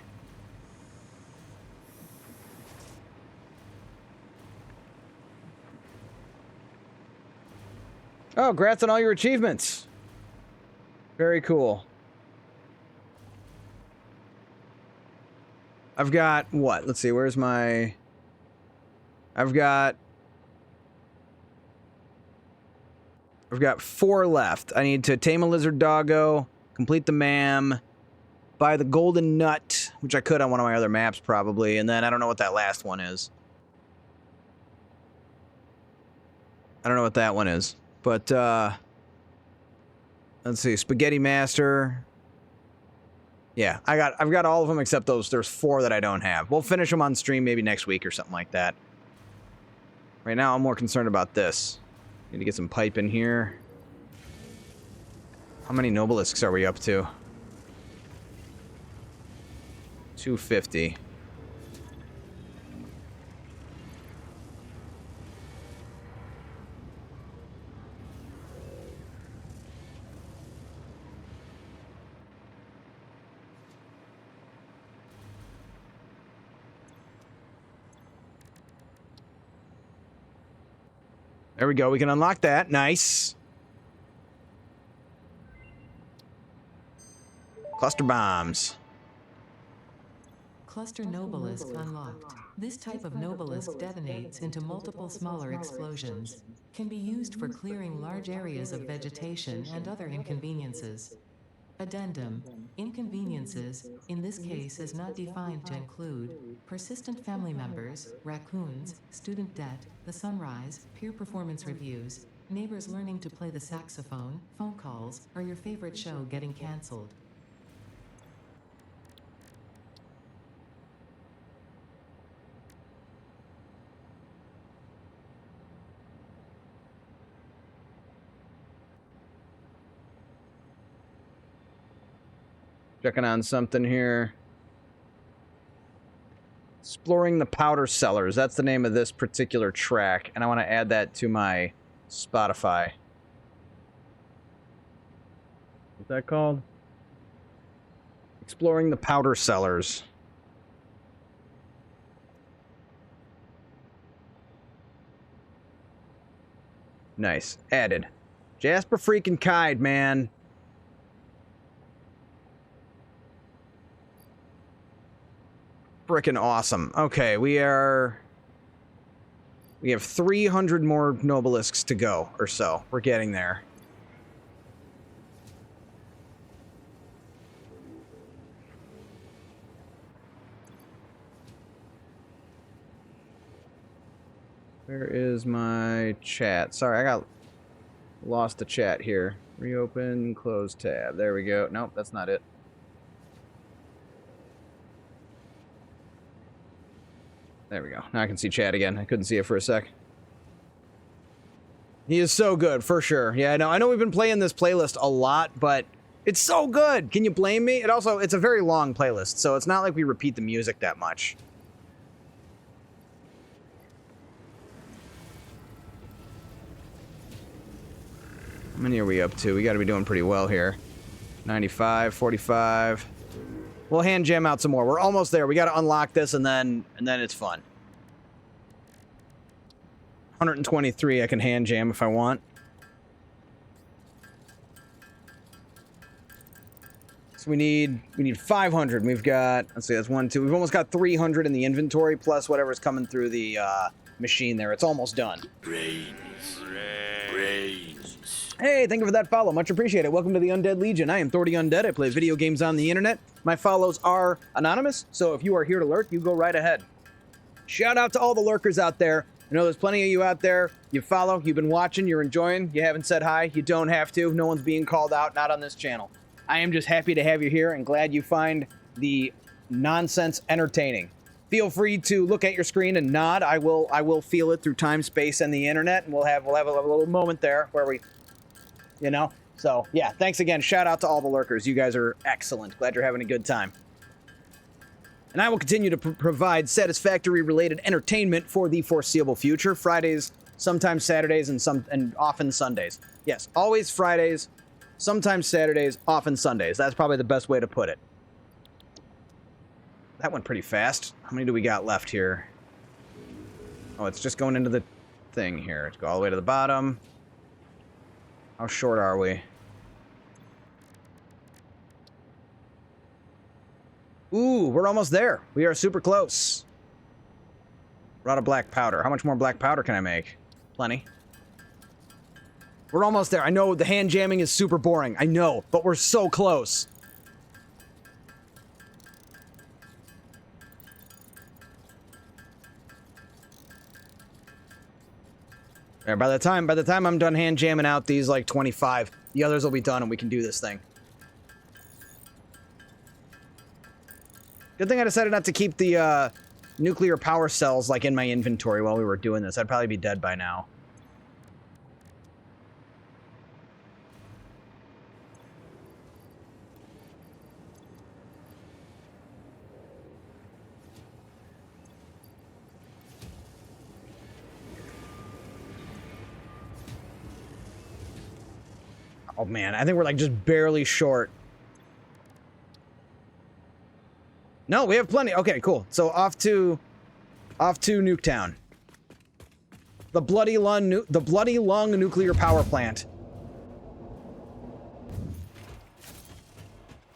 Oh, congrats on all your achievements. Very cool. I've got what? Let's see, where's my... I've got 4 left. I need to tame a lizard doggo, complete the MAM, buy the golden nut, which I could on one of my other maps probably, and then I don't know what that last one is. I don't know what that one is. But, let's see, Spaghetti Master. Yeah, I've got all of them except those. There's 4 that I don't have. We'll finish them on stream maybe next week or something like that. Right now, I'm more concerned about this. Need to get some pipe in here. How many Nobelisks are we up to? 250. There we go. We can unlock that. Nice. Cluster bombs. Cluster Nobelisk unlocked. This type of Nobelisk detonates into multiple smaller explosions. Can be used for clearing large areas of vegetation and other inconveniences. Addendum. Inconveniences, in this case is not defined to include persistent family members, raccoons, student debt, the sunrise, peer performance reviews, neighbors learning to play the saxophone, phone calls, or your favorite show getting cancelled. Checking on something here. Exploring the Powder Cellars. That's the name of this particular track. And I want to add that to my Spotify. What's that called? Exploring the Powder Cellars. Nice. Added. Jasper freaking Kide, man. Frickin' awesome. Okay, we have 300 more Nobelisks to go, or so. We're getting there. Where is my chat? Sorry, I got lost the chat here. Reopen, close tab. There we go. Nope, that's not it. There we go. Now I can see chat again. I couldn't see it for a sec. He is so good, for sure. Yeah, I know we've been playing this playlist a lot, but it's so good. Can you blame me? It's a very long playlist, so it's not like we repeat the music that much. How many are we up to? We got to be doing pretty well here. 95, 45. We'll hand jam out some more. We're almost there. We got to unlock this, and then it's fun. 123. I can hand jam if I want. So we need 500. We've got, let's see, that's 1, 2. We've almost got 300 in the inventory plus whatever's coming through the machine there. It's almost done. Brains. Hey, thank you for that follow. Much appreciated. Welcome to the Undead Legion. I am Thor the Undead. I play video games on the internet. My follows are anonymous, so if you are here to lurk, you go right ahead. Shout out to all the lurkers out there. I know there's plenty of you out there. You follow, you've been watching, you're enjoying. You haven't said hi, you don't have to. No one's being called out, not on this channel. I am just happy to have you here and glad you find the nonsense entertaining. Feel free to look at your screen and nod. I will feel it through time, space, and the internet, and we'll have a little moment there where we, you know. So yeah, thanks again. Shout out to all the lurkers. You guys are excellent. Glad you're having a good time. And I will continue to provide Satisfactory related entertainment for the foreseeable future. Fridays, sometimes Saturdays, and often Sundays. Yes, always Fridays, sometimes Saturdays, often Sundays. That's probably the best way to put it. That went pretty fast. How many do we got left here? Oh, it's just going into the thing here. Let's go all the way to the bottom. How short are we? Ooh, we're almost there. We are super close. We're out of black powder. How much more black powder can I make? Plenty. We're almost there. I know the hand jamming is super boring. I know, but we're so close. Yeah, by the time I'm done hand jamming out these like 25, the others will be done and we can do this thing. Good thing I decided not to keep the nuclear power cells like in my inventory while we were doing this. I'd probably be dead by now. Oh man, I think we're like just barely short. No, we have plenty. Okay, cool. So off to Nuketown. The Bloody Lung nuclear power plant.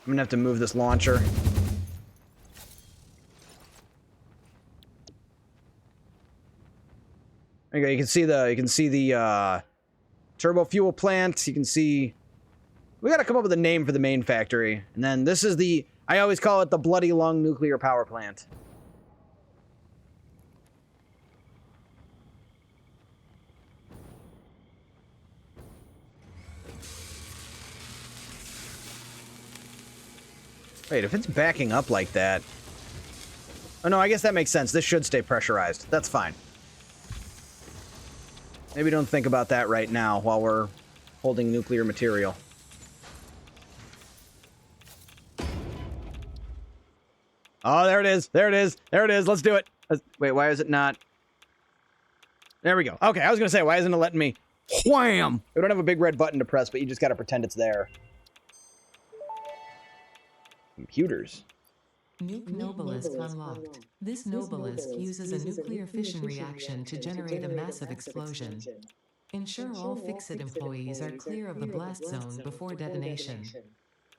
I'm gonna have to move this launcher. There you go. You can see the turbo fuel plant. You can see we gotta come up with a name for the main factory. And then this is the, I always call it the Bloody Lung nuclear power plant. Wait, if it's backing up like that... Oh no, I guess that makes sense. This should stay pressurized. That's fine. Maybe don't think about that right now while we're holding nuclear material. Oh, there it is. There it is. There it is. Let's do it. Wait, why is it not? There we go. Okay, I was going to say, why isn't it letting me? Wham! We don't have a big red button to press, but you just got to pretend it's there. Computers. Nuke Nobelisk unlocked. This Nobelisk uses a nuclear fission reaction to generate a massive explosion. Ensure all Fixit employees are clear of the blast zone before detonation.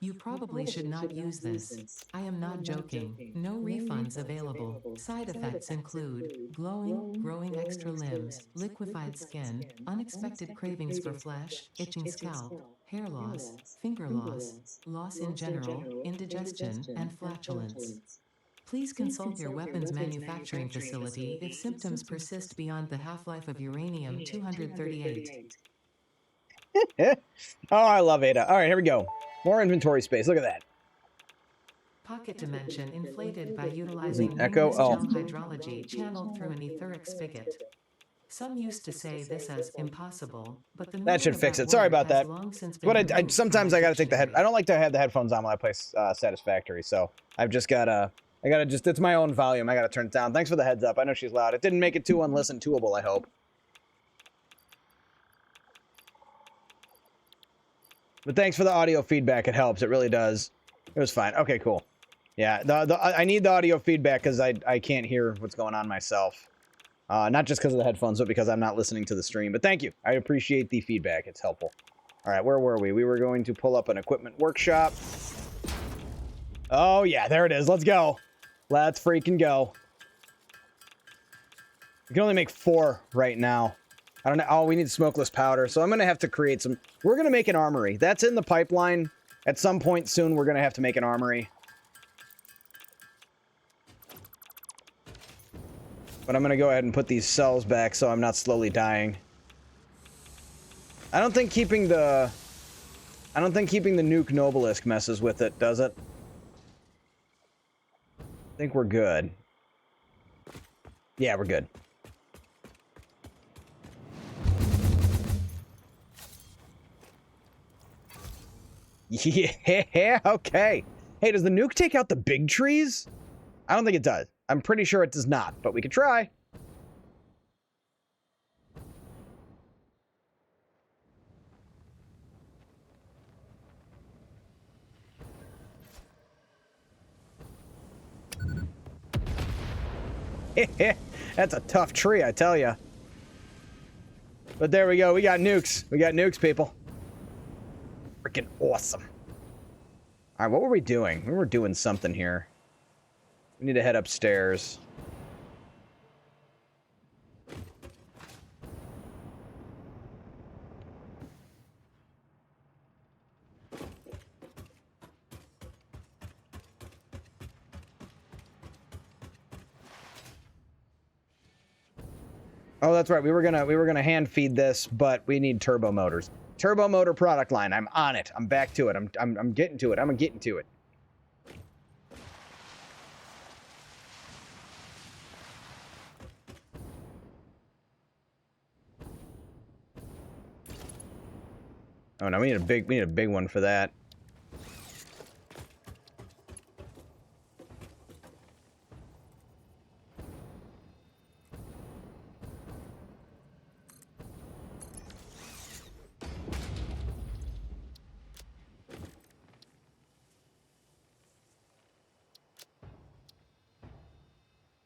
You probably should not use this. I am not joking. No refunds available. Side effects include glowing, growing extra limbs, liquefied skin, unexpected cravings for flesh, itching scalp, hair loss, finger loss, loss in general, indigestion, and flatulence. Please consult your weapons manufacturing facility if symptoms persist beyond the half-life of uranium-238. Oh, I love Ada. All right, here we go. More inventory space. Look at that. Pocket dimension inflated by utilizing echo? Oh. gel hydrology channeled through an etheric spigot. Some used to say this as impossible, but the That should fix it. Sorry about that. But sometimes I gotta take the head. I don't like to have the headphones on while I play Satisfactory, so I've just gotta. It's my own volume. I gotta turn it down. Thanks for the heads up. I know she's loud. It didn't make it too unlisten-toable, I hope. But thanks for the audio feedback. It helps. It really does. It was fine. Okay, cool. Yeah, I need the audio feedback because I can't hear what's going on myself. Not just because of the headphones, but because I'm not listening to the stream. But thank you. I appreciate the feedback. It's helpful. All right, where were we? We were going to pull up an equipment workshop. Oh, yeah, there it is. Let's go. Let's freaking go. We can only make 4 right now. I don't know. Oh, we need smokeless powder. So I'm going to have to create some... We're going to make an armory. That's in the pipeline. At some point soon, we're going to have to make an armory. But I'm going to go ahead and put these cells back so I'm not slowly dying. I don't think keeping the nuke Nobelisk messes with it, does it? I think we're good. Yeah, we're good. Yeah, okay. Hey, does the nuke take out the big trees? I don't think it does. I'm pretty sure it does not, but we could try. That's a tough tree, I tell ya. But there we go. We got nukes. We got nukes, people. Freaking awesome. All right, what were we doing? We were doing something here. We need to head upstairs. Oh, that's right. We were gonna hand feed this, but we need turbo motors. Turbo motor product line. I'm on it. I'm back to it. I'm getting to it. I'm getting to it. Oh no, we need a big one for that.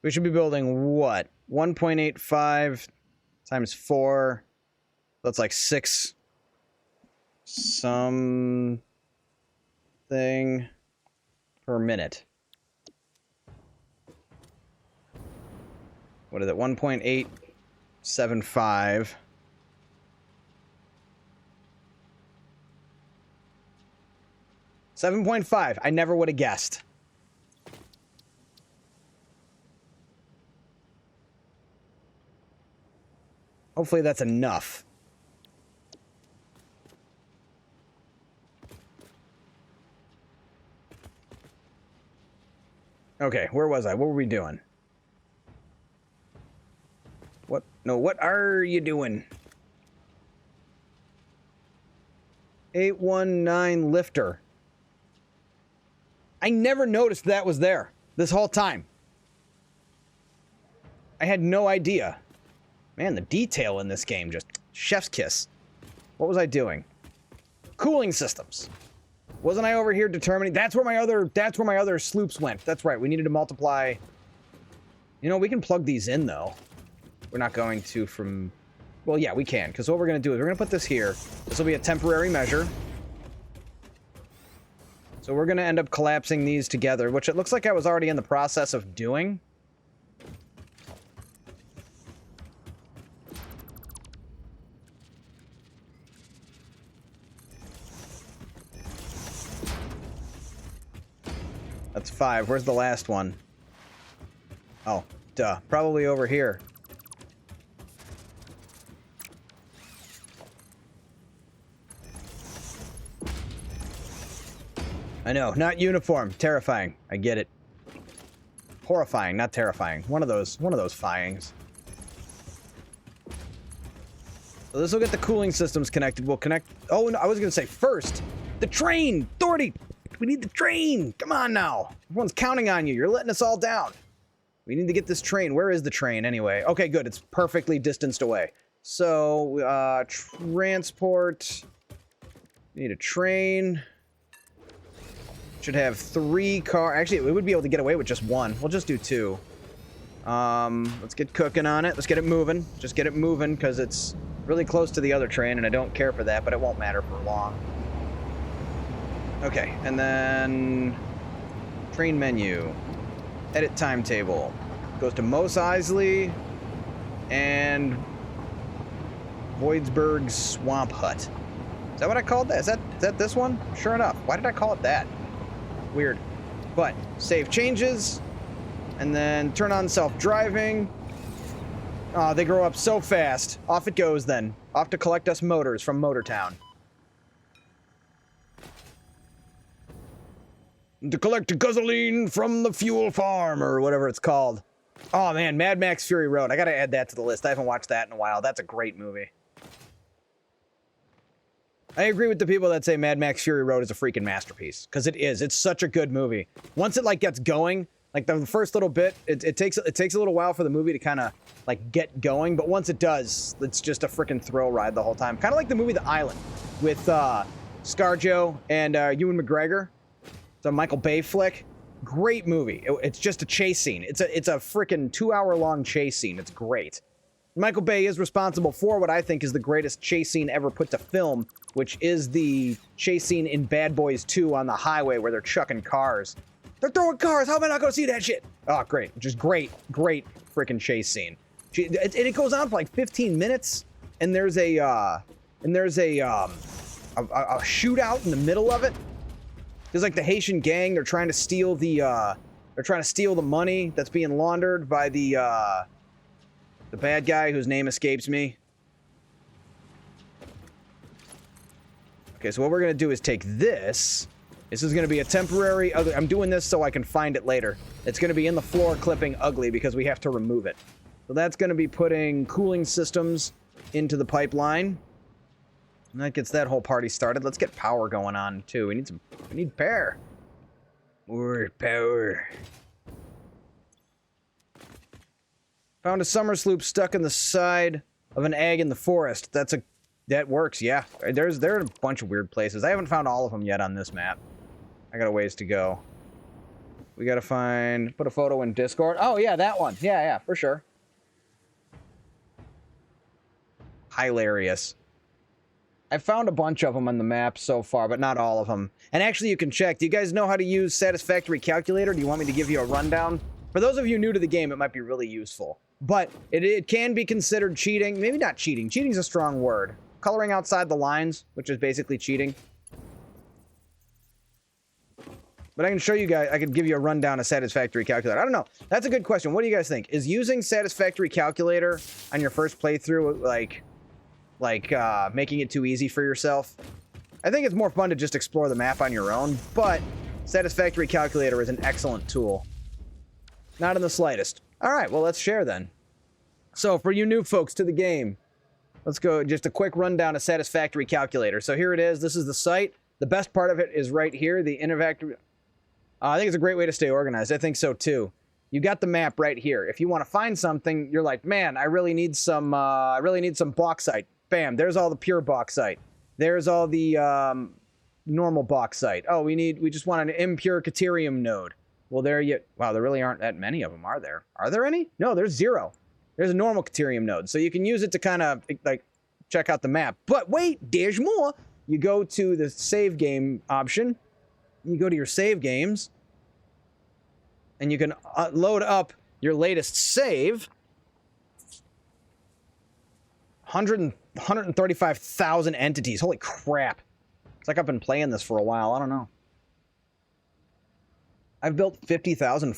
We should be building what? 1.85 times 4. That's like 6 something per minute. What is it? 1.875. $7.5. I never would have guessed. Hopefully that's enough. Okay, where was I? What were we doing? What? No, what are you doing? 819 lifter. I never noticed that was there this whole time. I had no idea. Man, the detail in this game, just chef's kiss. What was I doing? Cooling systems. Wasn't I over here determining? That's where my other sloops went. That's right. We needed to multiply. You know, we can plug these in though. We're not going to from. Well, yeah, we can, because what we're going to do is we're going to put this here. This will be a temporary measure. So we're going to end up collapsing these together, which it looks like I was already in the process of doing. That's 5. Where's the last one? Oh, duh. Probably over here. I know, not uniform. Terrifying. I get it. Horrifying, not terrifying. One of those fyings. So this will get the cooling systems connected. We'll connect. Oh, no, I was gonna say first, the train. Doherty, we need the train. Come on now. Everyone's counting on you. You're letting us all down. We need to get this train. Where is the train anyway? Okay, good. It's perfectly distanced away. So, transport. We need a train. Should have 3 cars. Actually, we would be able to get away with just 1. We'll just do 2. Let's get cooking on it. Let's get it moving. Just get it moving because it's really close to the other train, and I don't care for that, but it won't matter for long. Okay, and then train menu. Edit timetable. Goes to Mos Eisley. and Voidsburg Swamp Hut. Is that what I called that? Is that this one? Sure enough. Why did I call it that? Weird. But save changes, and then turn on self-driving. Oh, they grow up so fast. Off it goes then. Off to collect us motors from Motortown. To collect gasoline from the fuel farm, or whatever it's called. Oh man, Mad Max Fury Road. I gotta add that to the list. I haven't watched that in a while. That's a great movie. I agree with the people that say Mad Max Fury Road is a freaking masterpiece, because it is. It's such a good movie. Once it like gets going, like the first little bit, it takes a little while for the movie to kind of like get going, but once it does, it's just a freaking thrill ride the whole time. Kind of like the movie The Island with ScarJo and Ewan McGregor. It's a Michael Bay flick. Great movie. It's just a chase scene. It's a freaking 2-hour-long chase scene. It's great. Michael Bay is responsible for what I think is the greatest chase scene ever put to film, which is the chase scene in Bad Boys 2 on the highway where they're chucking cars. They're throwing cars! How am I not gonna see that shit? Oh, great. Just great freaking chase scene. It goes on for like 15 minutes, and there's a shootout in the middle of it. There's like the Haitian gang. They're trying to steal the money that's being laundered by the bad guy whose name escapes me. Okay, so what we're gonna do is take this. This is gonna be a temporary. I'm doing this so I can find it later. It's gonna be in the floor clipping ugly because we have to remove it. So that's gonna be putting cooling systems into the pipeline. And that gets that whole party started. Let's get power going on too. We need power. More power. Found a summer sloop stuck in the side of an egg in the forest. That works, yeah. There are a bunch of weird places. I haven't found all of them yet on this map. I got a ways to go. We gotta put a photo in Discord. Oh yeah, that one. Yeah, for sure. Hilarious. I've found a bunch of them on the map so far, but not all of them. And actually, you can check. Do you guys know how to use Satisfactory Calculator? Do you want me to give you a rundown? For those of you new to the game, it might be really useful. But it can be considered cheating. Maybe not cheating. Cheating's a strong word. Coloring outside the lines, which is basically cheating. But I can show you guys, I can give you a rundown of Satisfactory Calculator. I don't know. That's a good question. What do you guys think? Is using Satisfactory Calculator on your first playthrough, like making it too easy for yourself? I think it's more fun to just explore the map on your own, but Satisfactory Calculator is an excellent tool. Not in the slightest. All right, well, let's share then. So for you new folks to the game, let's go just a quick rundown of Satisfactory Calculator. So here it is. This is the site. The best part of it is right here, the Interactive. I think it's a great way to stay organized. I think so too. You got the map right here. If you want to find something, you're like, man, I really need some bauxite. Bam, there's all the pure bauxite. There's all the normal bauxite. Oh, we just want an impure caterium node. Well, there really aren't that many of them, are there? Are there any? No, there's 0. There's a normal caterium node. So you can use it to kind of like check out the map. But wait, there's more. You go to the save game option. You go to your save games. And you can load up your latest save. 135,000 entities. Holy crap. It's like I've been playing this for a while. I don't know. I've built 50,000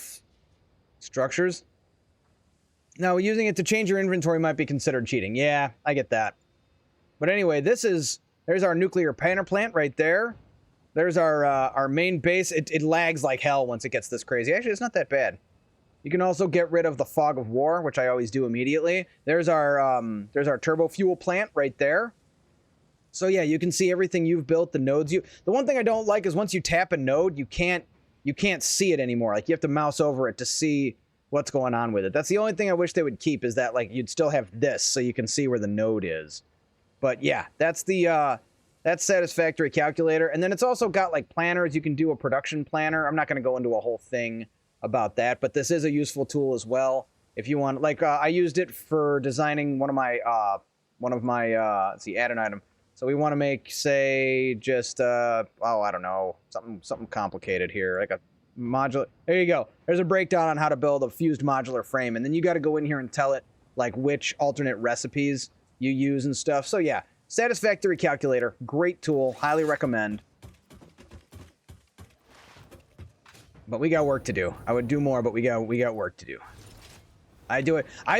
structures. Now, using it to change your inventory might be considered cheating. Yeah, I get that. But anyway, there's our nuclear power plant right there. There's our main base. It lags like hell once it gets this crazy. Actually, it's not that bad. You can also get rid of the fog of war, which I always do immediately. There's our turbo fuel plant right there. So yeah, you can see everything you've built, the nodes the one thing I don't like is once you tap a node, you can't see it anymore. Like you have to mouse over it to see what's going on with it. That's the only thing I wish they would keep, is that like you'd still have this so you can see where the node is. But yeah, that's Satisfactory Calculator. And then it's also got like planners. You can do a production planner. I'm not going to go into a whole thing about that, but this is a useful tool as well. If you want, like, I used it for designing one of my, let's see, add an item. So we want to make, say, just, I don't know, something complicated here, like a modular. There you go. There's a breakdown on how to build a fused modular frame, and then you got to go in here and tell it like which alternate recipes you use and stuff. So yeah, Satisfactory calculator, great tool, highly recommend. But we got work to do. I would do more, but we got work to do. I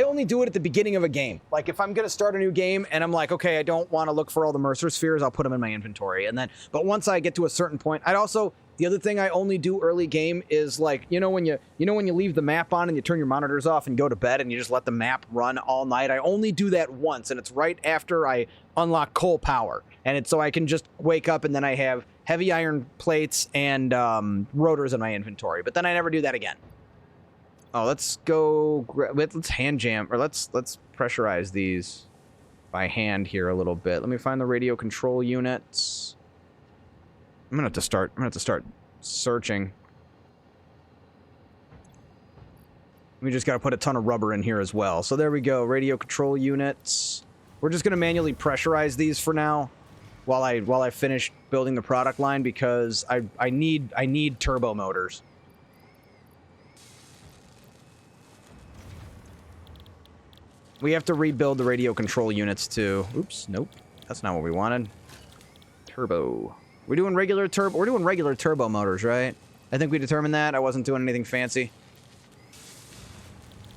only do it at the beginning of a game. Like if I'm gonna start a new game and I'm like, okay, I don't want to look for all the Mercer spheres, I'll put them in my inventory. And then, but once I get to a certain point, the other thing I only do early game is like, when you leave the map on and you turn your monitors off and go to bed and you just let the map run all night. I only do that once, and it's right after I unlock coal power. And it's so I can just wake up and then I have heavy iron plates and rotors in my inventory. But then I never do that again. Oh, let's go. Let's hand jam, or let's pressurize these by hand here a little bit. Let me find the radio control units. I'm gonna have to start searching. We just gotta put a ton of rubber in here as well. So there we go. Radio control units. We're just gonna manually pressurize these for now, while I finish building the product line, because I need turbo motors. We have to rebuild the radio control units too. Oops, nope. That's not what we wanted. Turbo. We're doing regular turbo motors, right? I think we determined that. I wasn't doing anything fancy.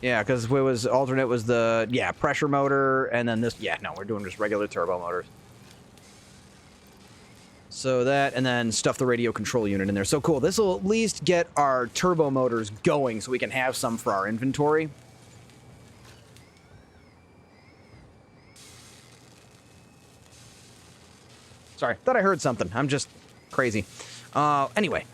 Yeah, because alternate was the pressure motor, and then this. Yeah, no, we're doing just regular turbo motors. So that, and then stuff the radio control unit in there. So cool. This will at least get our turbo motors going, so we can have some for our inventory. Sorry, thought I heard something. I'm just crazy. Anyway.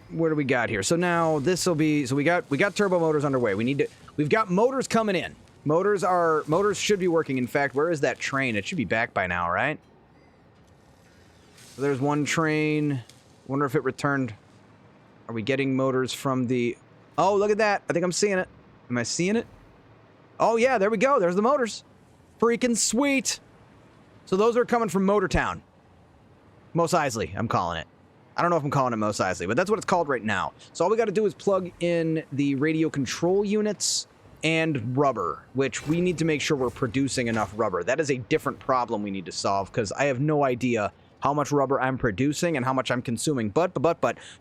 What do we got here? So now this will be, so we got turbo motors underway. We've got motors coming in. Motors should be working. In fact, where is that train? It should be back by now, right? So there's one train. Wonder if it returned. Are we getting motors from the, oh, look at that. I think I'm seeing it. Am I seeing it? Oh yeah, there we go. There's the motors. Freaking sweet. So those are coming from Motortown. Mos Eisley, I'm calling it. I don't know if I'm calling it Mos Eisley, but that's what it's called right now. So all we got to do is plug in the radio control units and rubber, which we need to make sure we're producing enough rubber. That is a different problem we need to solve, because I have no idea how much rubber I'm producing and how much I'm consuming. But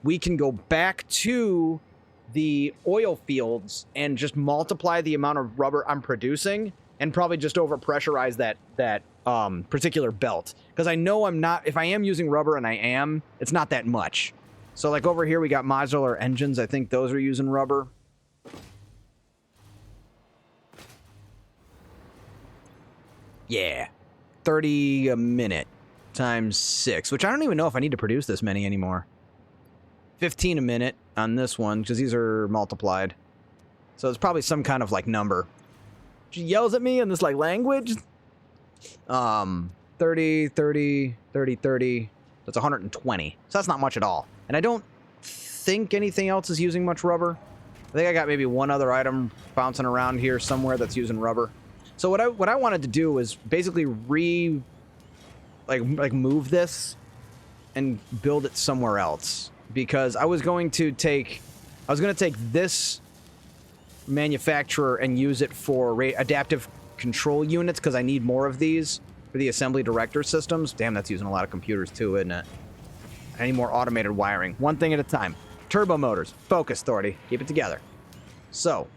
we can go back to the oil fields and just multiply the amount of rubber I'm producing, and probably just overpressurize that particular belt. Because I know if I am using rubber, and it's not that much. So like over here we got modular engines. I think those are using rubber. Yeah. 30 a minute times 6, which I don't even know if I need to produce this many anymore. 15 a minute on this one, because these are multiplied. So it's probably some kind of like number. She yells at me in this like language. 30, 30, 30, 30. That's 120. So that's not much at all. And I don't think anything else is using much rubber. I think I got maybe one other item bouncing around here somewhere that's using rubber. So what I wanted to do was basically move this and build it somewhere else, because I was going to take this manufacturer and use it for adaptive control units, because I need more of these for the assembly director systems. Damn, that's using a lot of computers too, isn't it? I need more automated wiring. One thing at a time. Turbo motors. Focus, Thordy. Keep it together. So,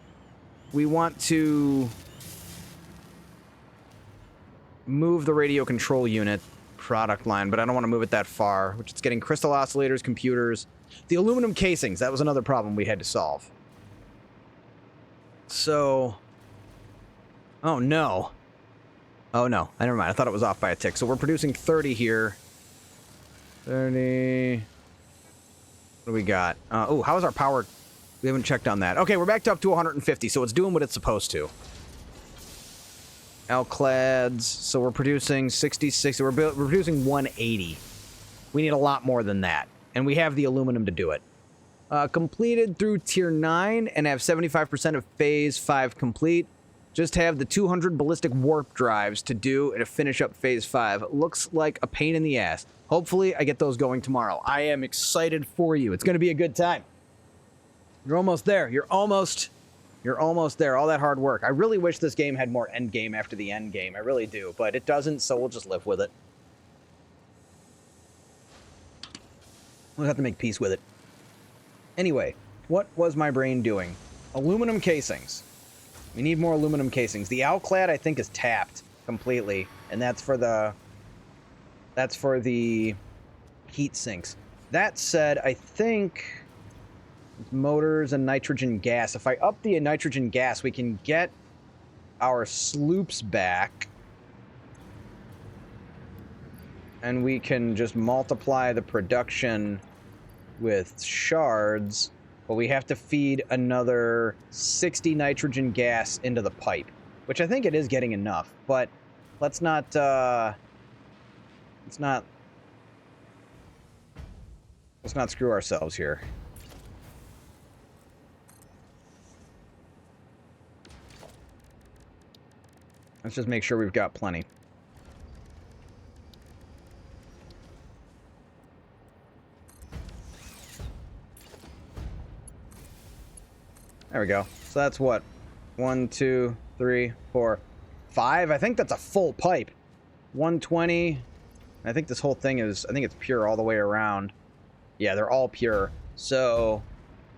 we want to move the radio control unit product line, but I don't want to move it that far, which is getting crystal oscillators, computers. The aluminum casings, that was another problem we had to solve. So, oh no. Oh no, never mind. I thought it was off by a tick. So we're producing 30 here. 30. What do we got? Oh, how is our power? We haven't checked on that. Okay, we're back up to 150, so it's doing what it's supposed to. Alclads. So we're producing 66. We're producing 180. We need a lot more than that, and we have the aluminum to do it. Completed through tier 9 and have 75% of phase 5 complete. Just have the 200 ballistic warp drives to do and to finish up phase 5. Looks like a pain in the ass. Hopefully I get those going tomorrow. I am excited for you. It's going to be a good time. You're almost there. You're almost You're almost there. All that hard work. I really wish this game had more end game after the end game. I really do. But it doesn't, so we'll just live with it. We'll have to make peace with it. Anyway, what was my brain doing? Aluminum casings. We need more aluminum casings. The Owlclad, I think, is tapped completely. And that's for the heat sinks. That said, I think motors and nitrogen gas. If I up the nitrogen gas, we can get our sloops back. And we can just multiply the production with shards. But we have to feed another 60 nitrogen gas into the pipe. Which I think it is getting enough. But let's not screw ourselves here. Let's just make sure we've got plenty. There we go. So that's what? 1, 2, 3, 4, 5. I think that's a full pipe. 120. I think this whole thing is, I think it's pure all the way around. Yeah, they're all pure. So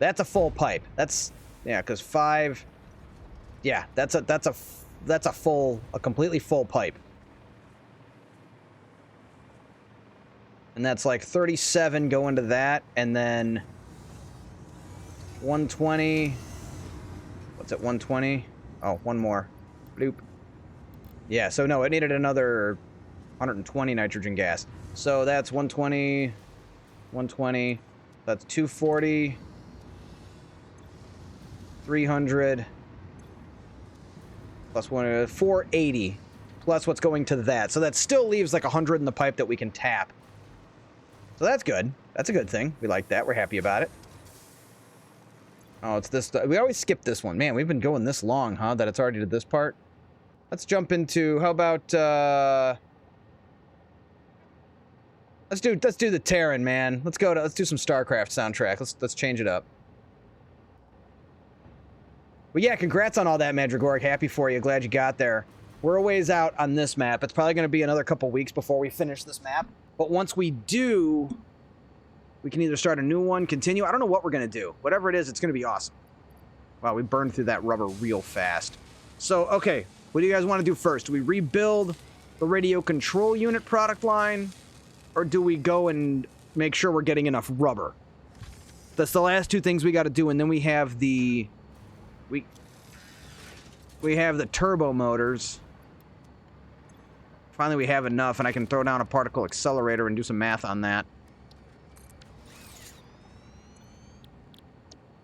that's a full pipe. That's, yeah, because 5. Yeah, that's a completely full pipe. And that's like 37 go into that, and then 120. What's it, 120? Oh, one more. Bloop. Yeah, so no, it needed another 120 nitrogen gas. So that's 120, 120. That's 240, 300, plus 480, plus what's going to that. So that still leaves like 100 in the pipe that we can tap. So that's good. That's a good thing. We like that. We're happy about it. Oh, it's this. We always skip this one. Man, we've been going this long, huh? That it's already to this part. Let's jump into, how about, let's do the Terran, man. Let's do some StarCraft soundtrack. Let's change it up. Well, yeah, congrats on all that, Mandragoric. Happy for you. Glad you got there. We're a ways out on this map. It's probably going to be another couple weeks before we finish this map. But once we do, we can either start a new one, continue. I don't know what we're going to do. Whatever it is, it's going to be awesome. Wow, we burned through that rubber real fast. So, okay, what do you guys want to do first? Do we rebuild the radio control unit product line? Or do we go and make sure we're getting enough rubber? That's the last two things we got to do, and then we have the... We have the turbo motors. Finally, we have enough, and I can throw down a particle accelerator and do some math on that.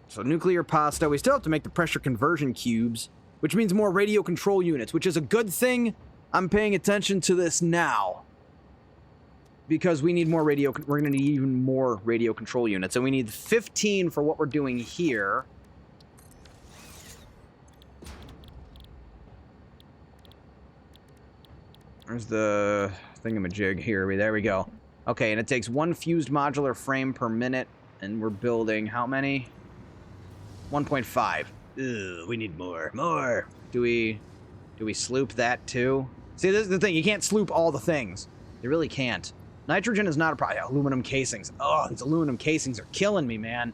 So nuclear pasta. We still have to make the pressure conversion cubes, which means more radio control units, which is a good thing. I'm paying attention to this now. Because we need more radio, we're going to need even more radio control units. And we need 15 for what we're doing here. There's the thingamajig here. There we go. Okay, and it takes one fused modular frame per minute. And we're building how many? 1.5. Ugh, we need more. More. Do we sloop that too? See, this is the thing. You can't sloop all the things. You really can't. Nitrogen is not a problem. Aluminum casings. Oh, these aluminum casings are killing me, man.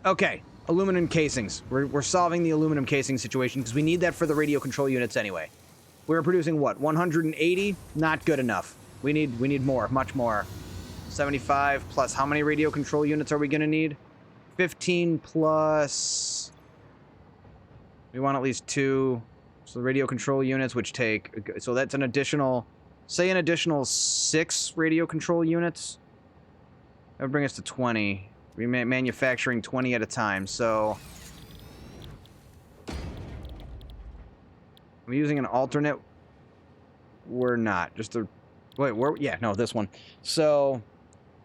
Okay, aluminum casings. We're solving the aluminum casing situation because we need that for the radio control units anyway. We're producing what? 180? Not good enough. We need more, much more. 75 plus how many radio control units are we going to need? 15 plus... We want at least 2... So the radio control units, which take... So that's an additional... Say an additional 6 radio control units. That would bring us to 20. We're manufacturing 20 at a time, so... I'm using an alternate. We're not. Just a... Wait, yeah, no, this one. So...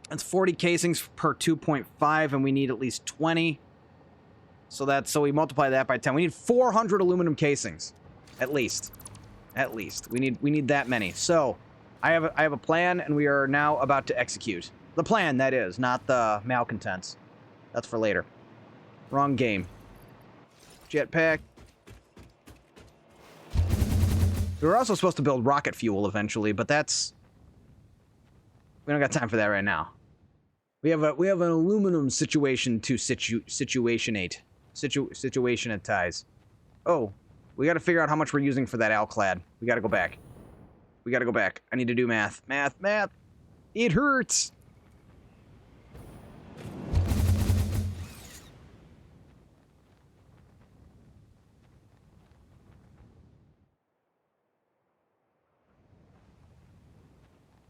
That's 40 casings per 2.5, and we need at least 20. So we multiply that by 10. We need 400 aluminum casings. At least. We need that many. So, I have a plan, and we are now about to execute. The plan, that is, not the malcontents. That's for later. Wrong game. Jetpack. We were also supposed to build rocket fuel eventually, but that's... We don't got time for that right now. We have an aluminum situation to situationate. Situationatize. Oh, we got to figure out how much we're using for that alclad. We got to go back. We got to go back. I need to do math. Math. It hurts.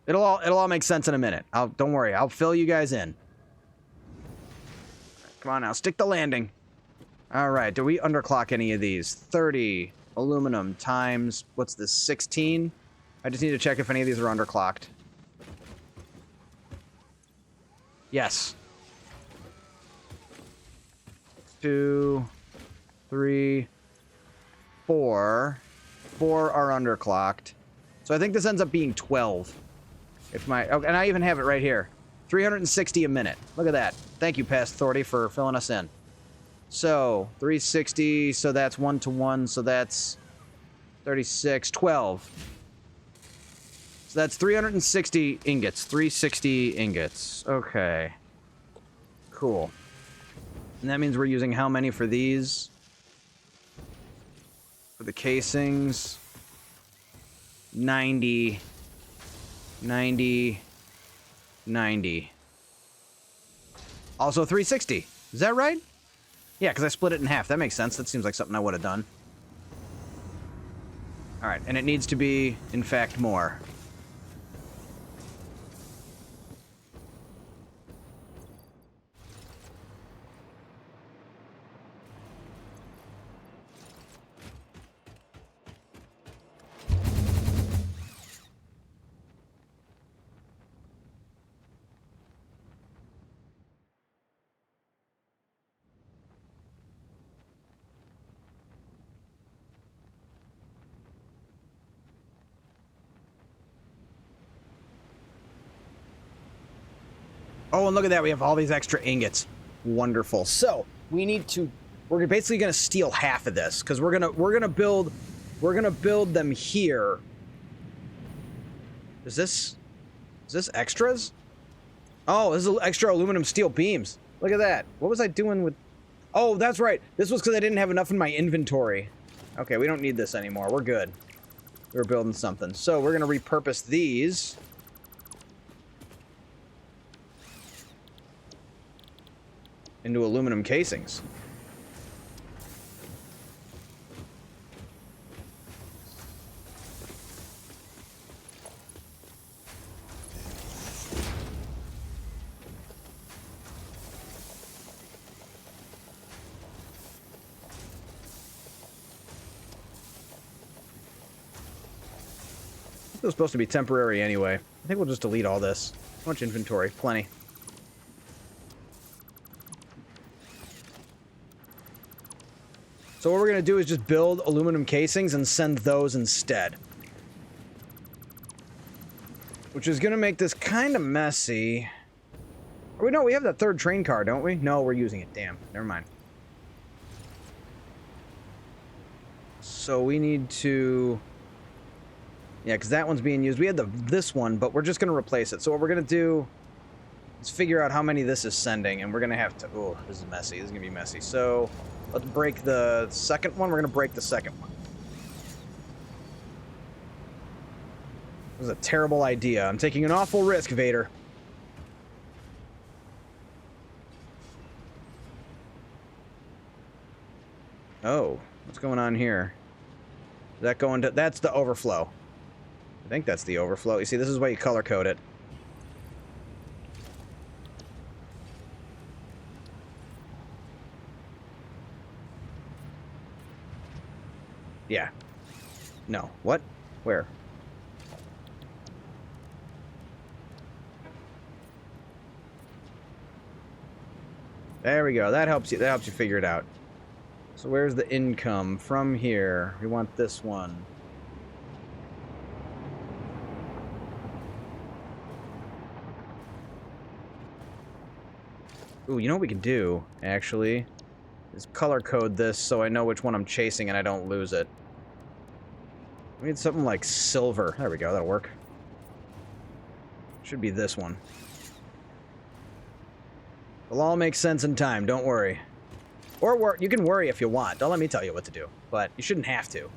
It'll all make sense in a minute. Don't worry. I'll fill you guys in. Come on now, stick the landing. All right, do we underclock any of these? 30 aluminum times, what's this, 16? I just need to check if any of these are underclocked. Yes. 2, 3, 4. 4 are underclocked. So I think this ends up being 12. If my, oh, and I even have it right here. 360 a minute. Look at that. Thank you, Past Authority, for filling us in. So, 360, so that's 1 to 1, so that's 36, 12. So that's 360 ingots. 360 ingots. Okay. Cool. And that means we're using how many for these? For the casings? 90. 90. 90. Also 360. Is that right? Yeah, because I split it in half. That makes sense. That seems like something I would have done. Alright, and it needs to be, in fact, more. Oh, and look at that. We have all these extra ingots. Wonderful. So, we need to... We're basically going to steal half of this, because we're gonna build them here. Is this extras? Oh, this is extra aluminum steel beams. Look at that. What was I doing with... Oh, that's right. This was because I didn't have enough in my inventory. Okay, we don't need this anymore. We're good. We were building something. So, we're going to repurpose these... into aluminum casings. It was supposed to be temporary anyway. I think we'll just delete all this. How much inventory? Plenty. So what we're going to do is just build aluminum casings and send those instead. Which is going to make this kind of messy. Oh, no, we have that third train car, don't we? No, we're using it. Damn. Never mind. So we need to... Yeah, because that one's being used. We had this one, but we're just going to replace it. So what we're going to do is figure out how many this is sending, and we're going to have to... Oh, this is messy. This is going to be messy. So... Let's break the second one. We're going to break the second one. This is a terrible idea. I'm taking an awful risk, Vader. Oh, what's going on here? Is that going to... That's the overflow. I think that's the overflow. You see, this is why you color code it. Yeah. No. What? Where? There we go. That helps you figure it out. So where's the income? From here. We want this one. Ooh, you know what we can do, actually? Is color code this so I know which one I'm chasing and I don't lose it. We need something like silver. There we go, that'll work. Should be this one. It'll all make sense in time, don't worry. Or you can worry if you want. Don't let me tell you what to do, but you shouldn't have to.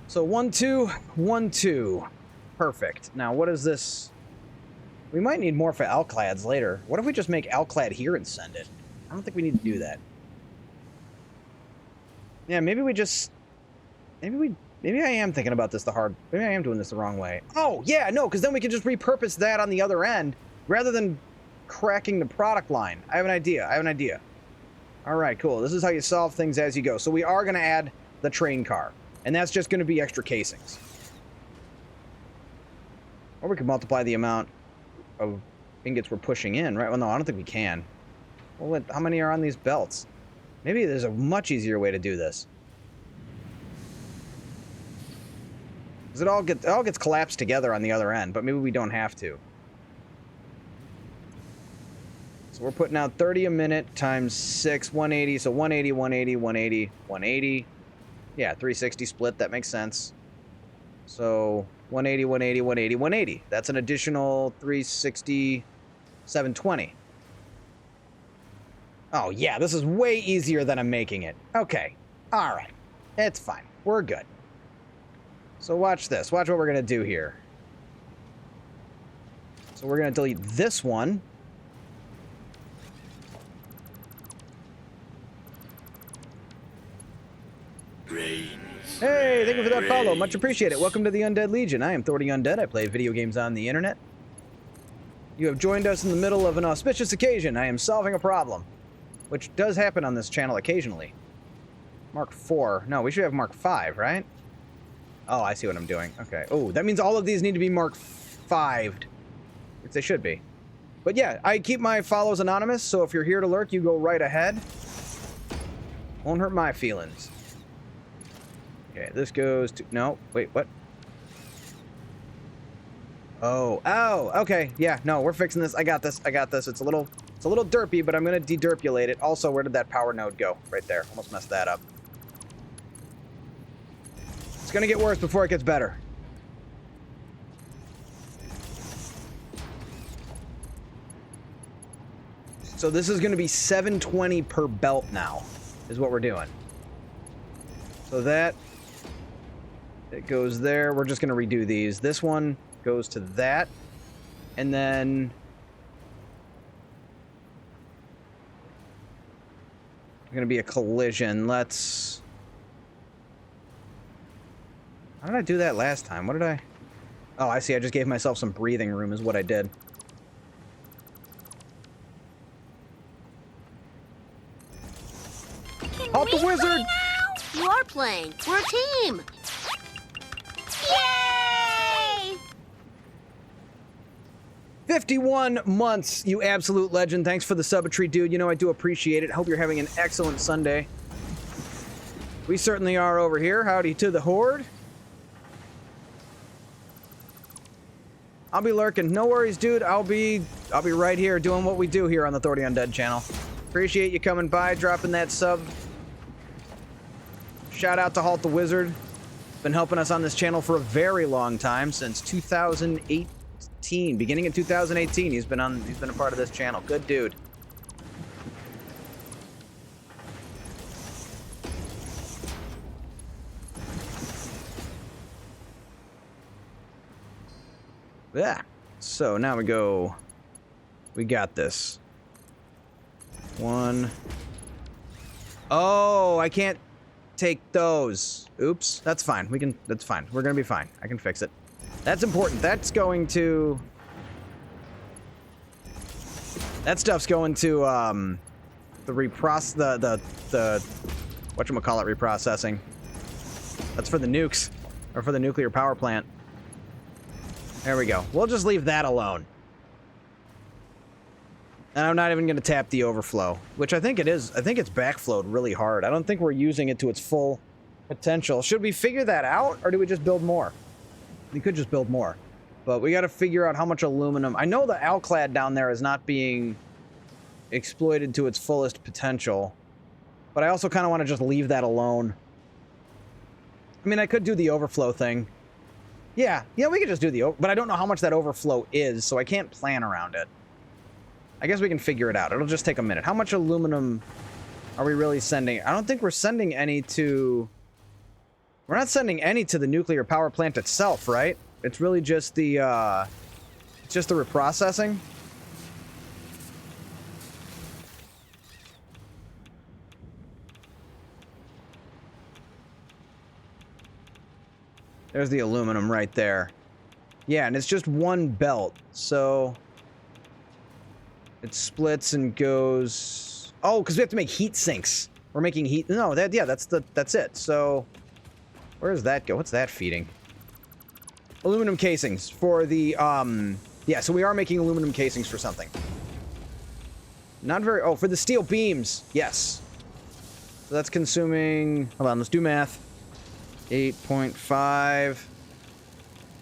So 1, 2, 1, 2. Perfect. Now, what is this? We might need more for alclads later. What if we just make alclad here and send it? I don't think we need to do that. Yeah, maybe we just... Maybe I am thinking about this maybe I am doing this the wrong way. Oh, yeah, no, because then we can just repurpose that on the other end rather than cracking the product line. I have an idea. All right, cool. This is how you solve things as you go. So we are going to add the train car, and that's just going to be extra casings. Or we could multiply the amount of ingots we're pushing in, right? Well, no, I don't think we can. Well, how many are on these belts? Maybe there's a much easier way to do this. Because it all gets collapsed together on the other end, but maybe we don't have to. So we're putting out 30 a minute times 6, 180. So 180, 180, 180, 180. Yeah, 360 split. That makes sense. So 180, 180, 180, 180. That's an additional 360, 720. Oh, yeah, this is way easier than I'm making it. Okay. All right. It's fine. We're good. So watch this. Watch what we're going to do here. So we're going to delete this one. Hey, thank you for that follow. Much appreciated. Welcome to the Undead Legion. I am Thordy Undead. I play video games on the internet. You have joined us in the middle of an auspicious occasion. I am solving a problem, which does happen on this channel occasionally. Mark 4. No, we should have Mark 5, right? Oh, I see what I'm doing. Okay. Oh, that means all of these need to be Mark 5'd. Which they should be. But yeah, I keep my follows anonymous, so if you're here to lurk, you go right ahead. Won't hurt my feelings. Okay, this goes to... No, wait, what? Oh, okay. Yeah, no, we're fixing this. I got this. It's a little derpy, but I'm going to de-derpulate it. Also, where did that power node go? Right there. Almost messed that up. It's going to get worse before it gets better. So this is going to be 720 per belt now, is what we're doing. So that... It goes there. We're just going to redo these. This one goes to that. And then... Going to be a collision. Let's... How did I do that last time? What did I... Oh, I see. I just gave myself some breathing room is what I did. Halt the wizard! You are playing. We're a team. Yay! 51 months, you absolute legend. Thanks for the subetry, dude. You know I do appreciate it. Hope you're having an excellent Sunday. We certainly are over here. Howdy to the horde. I'll be lurking. No worries, dude. I'll be right here doing what we do here on the Thordy Undead channel. Appreciate you coming by, dropping that sub. Shout out to Halt the Wizard. Been helping us on this channel for a very long time, since 2018. Beginning in 2018, he's been a part of this channel. Good dude. Yeah. So now we got this. One. Oh, I can't take those. Oops. That's fine. That's fine. We're gonna be fine. I can fix it. That's important. That's going to... That stuff's going to, the whatchamacallit reprocessing. That's for the nukes. Or for the nuclear power plant. There we go. We'll just leave that alone. And I'm not even going to tap the overflow, which I think it is. I think it's backflowed really hard. I don't think we're using it to its full potential. Should we figure that out, or do we just build more? We could just build more. But we got to figure out how much aluminum. I know the alclad down there is not being exploited to its fullest potential. But I also kind of want to just leave that alone. I mean, I could do the overflow thing. Yeah, we could just do the but I don't know how much that overflow is, so I can't plan around it. I guess we can figure it out. It'll just take a minute. How much aluminum are we really sending? I don't think we're sending any to... We're not sending any to the nuclear power plant itself, right? It's really just the, it's just the reprocessing. There's the aluminum right there. Yeah, and it's just one belt, so... It splits and goes... Oh, because we have to make heat sinks. We're making heat... No, that's it. So, where does that go? What's that feeding? Aluminum casings for the, Yeah, so we are making aluminum casings for something. Not very... Oh, for the steel beams. Yes. So that's consuming... Hold on, let's do math. 8.5.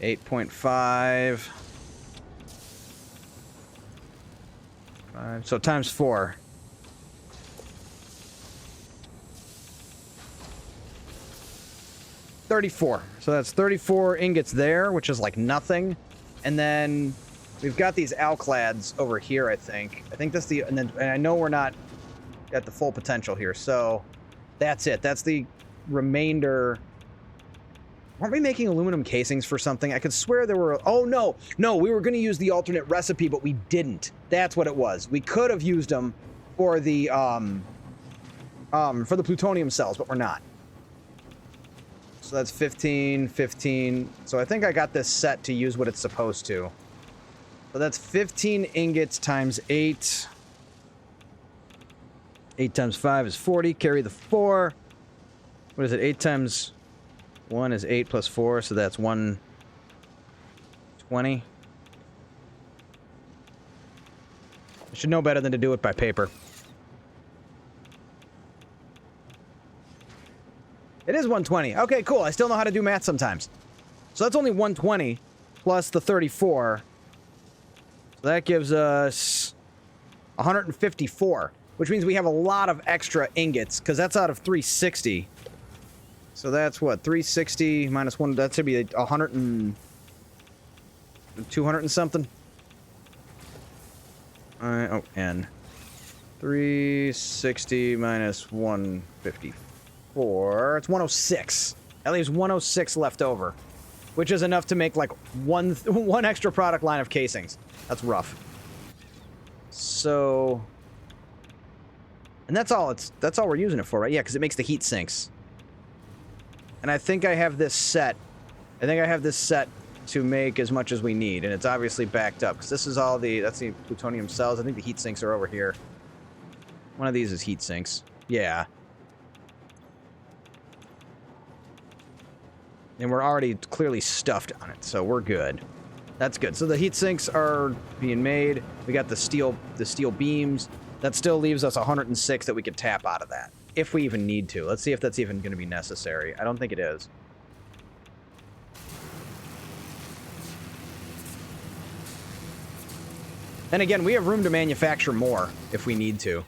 8.5. So times 4. 34. So that's 34 ingots there, which is like nothing. And then we've got these alclads over here, I think. I think that's the... And I know we're not at the full potential here, so that's it. That's the remainder... Weren't we making aluminum casings for something? I could swear there were... Oh, no. No, we were going to use the alternate recipe, but we didn't. That's what it was. We could have used them for the plutonium cells, but we're not. So that's 15, 15. So I think I got this set to use what it's supposed to. So that's 15 ingots times 8. 8 times 5 is 40. Carry the 4. What is it? 8 times 1 is 8 plus 4, so that's 120. I should know better than to do it by paper. It is 120. Okay, cool. I still know how to do math sometimes. So that's only 120 plus the 34. So that gives us 154, which means we have a lot of extra ingots, because that's out of 360. So that's what? 360 minus 1. That should be 100 and... 200 and something. Oh, and 360 minus 154. It's 106. That leaves 106 left over, which is enough to make like one extra product line of casings. That's rough. So, and that's all we're using it for, right? Yeah, because it makes the heat sinks. And I think I have this set. I think I have this set to make as much as we need, and it's obviously backed up because this is all the... That's the plutonium cells. I think the heat sinks are over here. One of these is heat sinks. Yeah. And we're already clearly stuffed on it, so we're good. That's good. So the heat sinks are being made. We got the steel beams. That still leaves us 106 that we could tap out of that, if we even need to. Let's see if that's even going to be necessary. I don't think it is. Then again, we have room to manufacture more if we need to.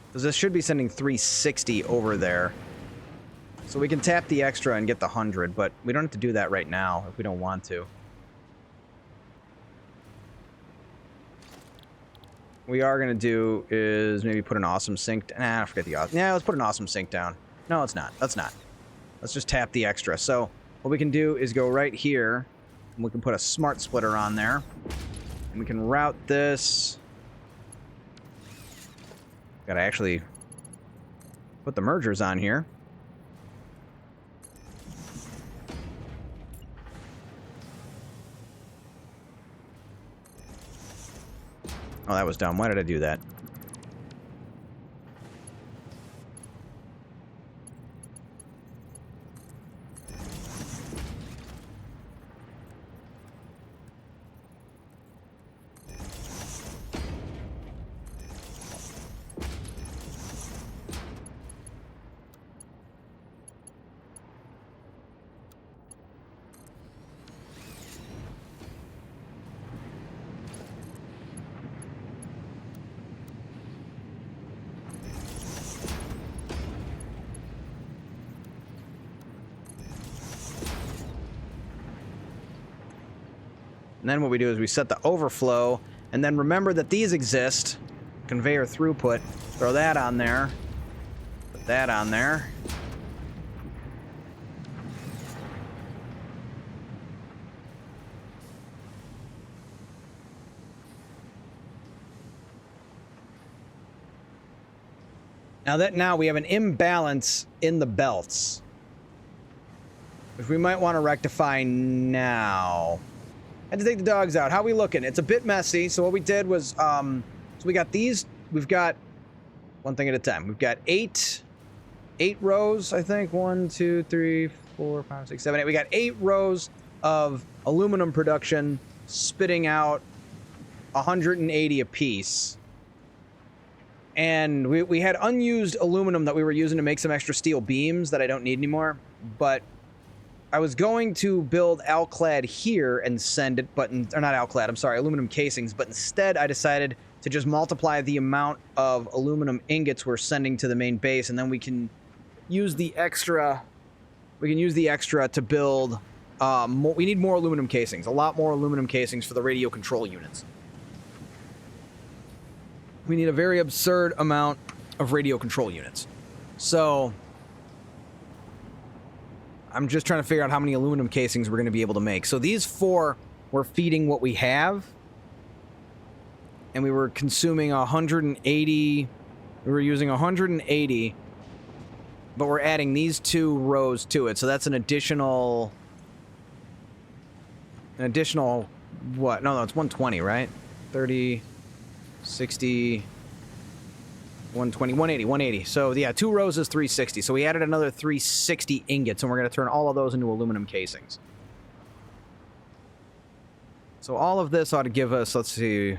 Because this should be sending 360 over there. So we can tap the extra and get the 100, but we don't have to do that right now if we don't want to. What we are going to do is maybe put an awesome sink... Nah, forget the awesome... Yeah, let's put an awesome sink down. No, it's not. Let's not. Let's just tap the extra. So what we can do is go right here, and we can put a smart splitter on there. And we can route this... Gotta actually put the mergers on here. Oh, that was dumb. Why did I do that? And then what we do is we set the overflow, and then remember that these exist. Conveyor throughput. Throw that on there. Put that on there. Now we have an imbalance in the belts, which we might want to rectify now. I had to take the dogs out. How are we looking? It's a bit messy. So what we did was, so we got these. We've got one thing at a time. We've got eight rows, I think. 1, 2, 3, 4, 5, 6, 7, 8. We got 8 rows of aluminum production, spitting out 180 apiece. And we had unused aluminum that we were using to make some extra steel beams that I don't need anymore. But I was going to build alclad here and send it, or not alclad, I'm sorry, aluminum casings. But instead, I decided to just multiply the amount of aluminum ingots we're sending to the main base, and then we can use the extra. We can use the extra to build. We need more aluminum casings, a lot more aluminum casings for the radio control units. We need a very absurd amount of radio control units. So I'm just trying to figure out how many aluminum casings we're going to be able to make. So these 4 were feeding what we have. And we were consuming 180. We were using 180. But we're adding these 2 rows to it. So that's an additional... what? No, it's 120, right? 30... 60, 120, 180. So, yeah, 2 rows is 360. So we added another 360 ingots, and we're going to turn all of those into aluminum casings. So all of this ought to give us, let's see.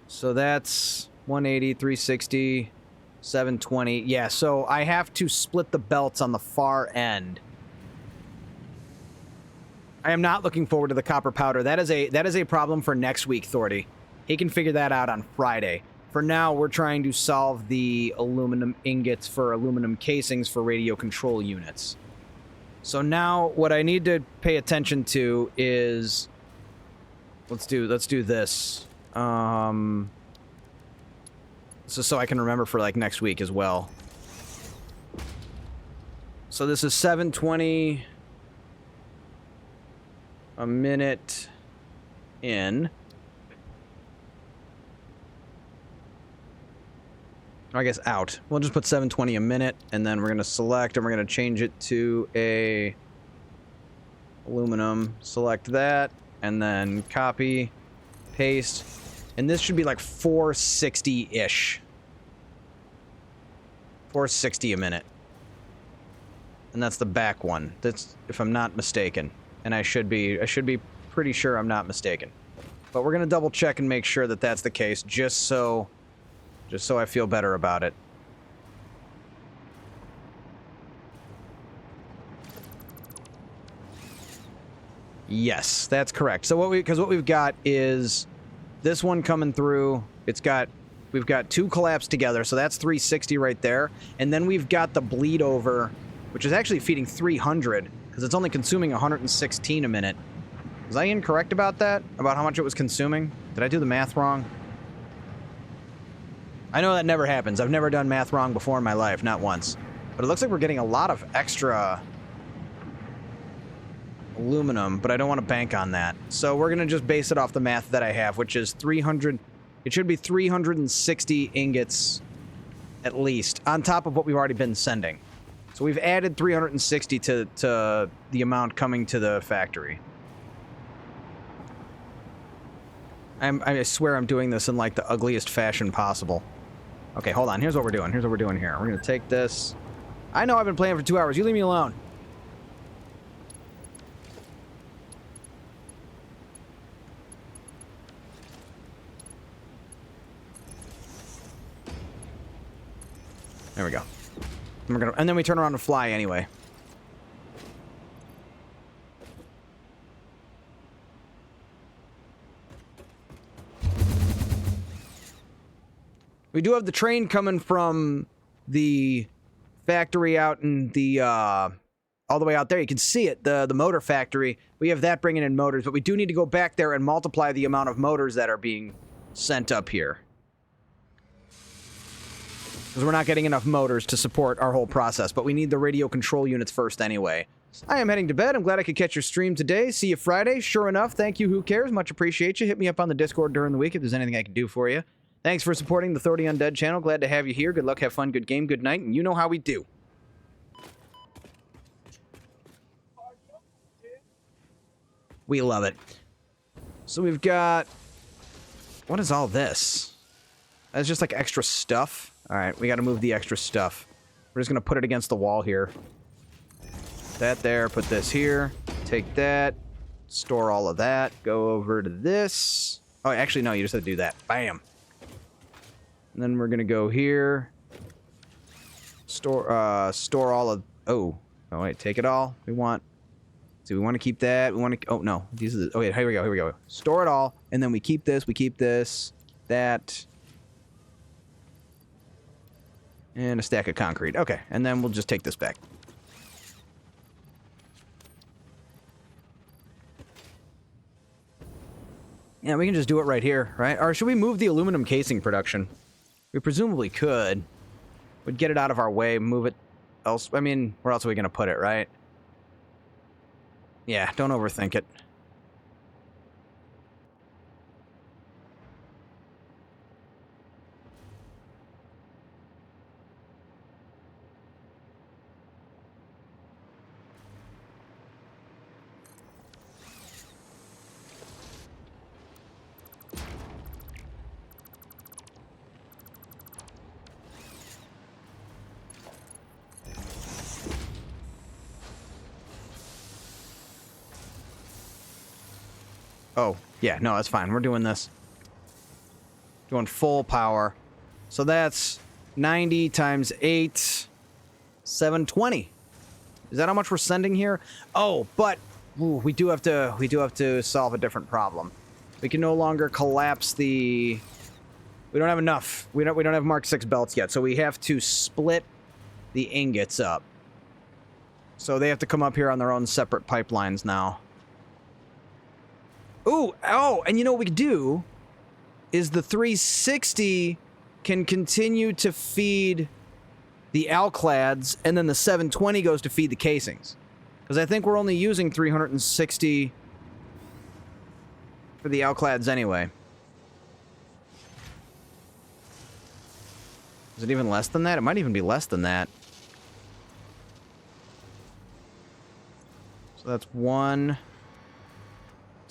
So that's 180, 360, 720. Yeah, so I have to split the belts on the far end. I am not looking forward to the copper powder. That is a problem for next week, Thordy. He can figure that out on Friday. For now, we're trying to solve the aluminum ingots for aluminum casings for radio control units. So now, what I need to pay attention to is... Let's do this. So I can remember for, like, next week as well. So this is 7:20 a minute in. I guess out. We'll just put 720 a minute, and then we're going to select, and we're going to change it to a aluminum. Select that, and then copy, paste, and this should be like 460-ish. 460 a minute. And that's the back one. That's, if I'm not mistaken. And I should be pretty sure I'm not mistaken. But we're going to double check and make sure that that's the case, just so I feel better about it. Yes, that's correct. So because what we've got is this one coming through. We've got 2 collapsed together, so that's 360 right there. And then we've got the bleed over, which is actually feeding 300 because it's only consuming 116 a minute. Was I incorrect about that? About how much it was consuming? Did I do the math wrong? I know that never happens. I've never done math wrong before in my life, not once. But it looks like we're getting a lot of extra aluminum, but I don't want to bank on that. So we're going to just base it off the math that I have, which is 300... It should be 360 ingots, at least, on top of what we've already been sending. So we've added 360 to the amount coming to the factory. I swear I'm doing this in, like, the ugliest fashion possible. Okay, hold on. Here's what we're doing. We're going to take this. I know I've been playing for 2 hours. You leave me alone. There we go. And then we turn around and fly anyway. We do have the train coming from the factory out in the all the way out there. You can see it, the motor factory. We have that bringing in motors, but we do need to go back there and multiply the amount of motors that are being sent up here. Because we're not getting enough motors to support our whole process, but we need the radio control units first anyway. I am heading to bed. I'm glad I could catch your stream today. See you Friday. Sure enough, thank you, Who Cares? Much appreciate you. Hit me up on the Discord during the week if there's anything I can do for you. Thanks for supporting the 30 Undead channel. Glad to have you here. Good luck, have fun, good game, good night, and you know how we do. We love it. So we've got... What is all this? That's just like extra stuff. Alright, we gotta move the extra stuff. We're just gonna put it against the wall here. That there, put this here. Take that. Store all of that. Go over to this. Oh, actually, no, you just have to do that. Bam. And then we're gonna go here. Store all of... Oh, wait, take it all. We want... So we want to keep that. We want to... Oh, no. These are the... Oh, yeah, here we go, here we go. Store it all, and then we keep this, that... And a stack of concrete. Okay, and then we'll just take this back. Yeah, we can just do it right here, right? Or should we move the aluminum casing production? We presumably could. We'd get it out of our way, move it else. I mean, where else are we going to put it, right? Yeah, don't overthink it. Oh, yeah, no, that's fine. We're doing this. Doing full power. So that's 90 times 8, 720. Is that how much we're sending here? Oh, but we do have to solve a different problem. We can no longer collapse the... We don't have enough. We don't have Mark 6 belts yet, so we have to split the ingots up. So they have to come up here on their own separate pipelines now. Ooh, oh, and you know what we could do is the 360 can continue to feed the alclads, and then the 720 goes to feed the casings. Because I think we're only using 360 for the alclads anyway. Is it even less than that? It might even be less than that. So that's 1...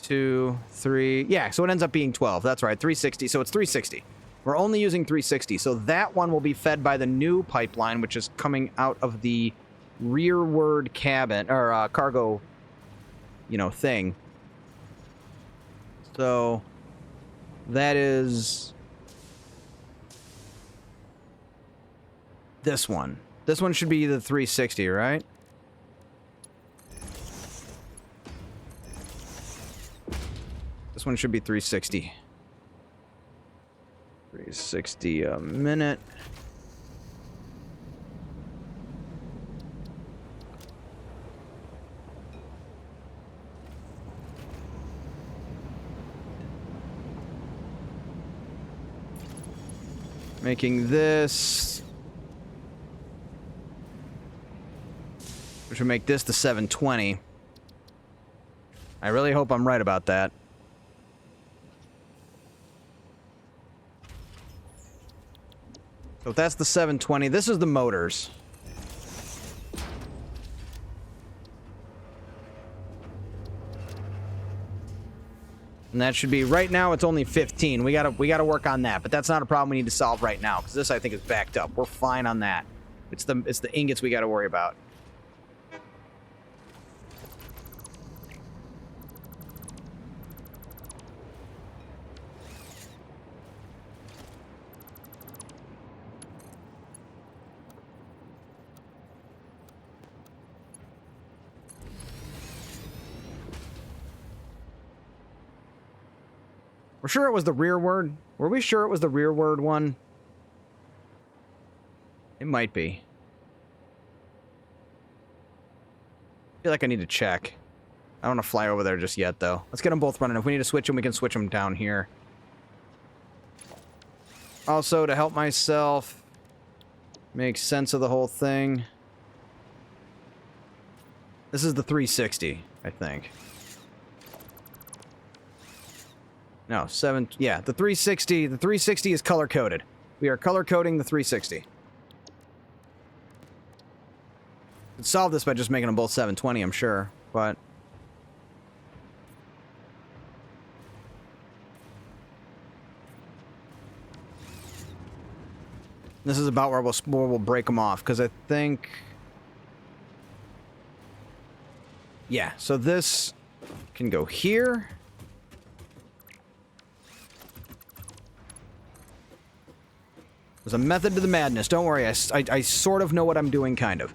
2, 3. Yeah, so it ends up being 12. That's right, 360. So it's 360. We're only using 360. So that one will be fed by the new pipeline, which is coming out of the rearward cabin, or cargo, you know, thing. So that is this one. This one should be the 360, right? This one should be 360. 360 a minute. Making this, which would make this the 720. I really hope I'm right about that. So if that's the 720, this is the motors. And that should be, right now it's only 15. We gotta work on that, but that's not a problem we need to solve right now, because this I think is backed up. We're fine on that. It's the ingots we gotta worry about. We're sure it was the rearward. Were we sure it was the rearward one? It might be. feel like I need to check. I don't want to fly over there just yet, though. Let's get them both running. If we need to switch them, we can switch them down here. Also, to help myself make sense of the whole thing. This is the 360, I think. No, 7... Yeah, the 360. The 360 is color-coded. We are color-coding the 360. Could solve this by just making them both 720, I'm sure, but... This is about where we'll break them off, because I think... Yeah, so this can go here. There's a method to the madness. Don't worry, I sort of know what I'm doing, kind of.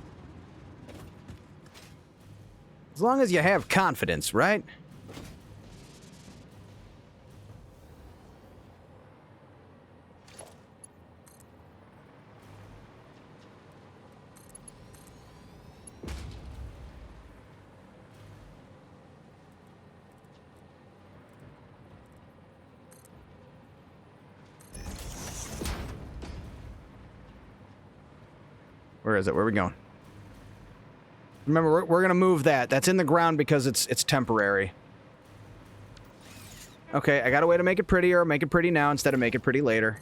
As long as you have confidence, right? Where is it? Where are we going? Remember, we're going to move that. That's in the ground because it's temporary. Okay, I got a way to make it prettier. Make it pretty now instead of make it pretty later.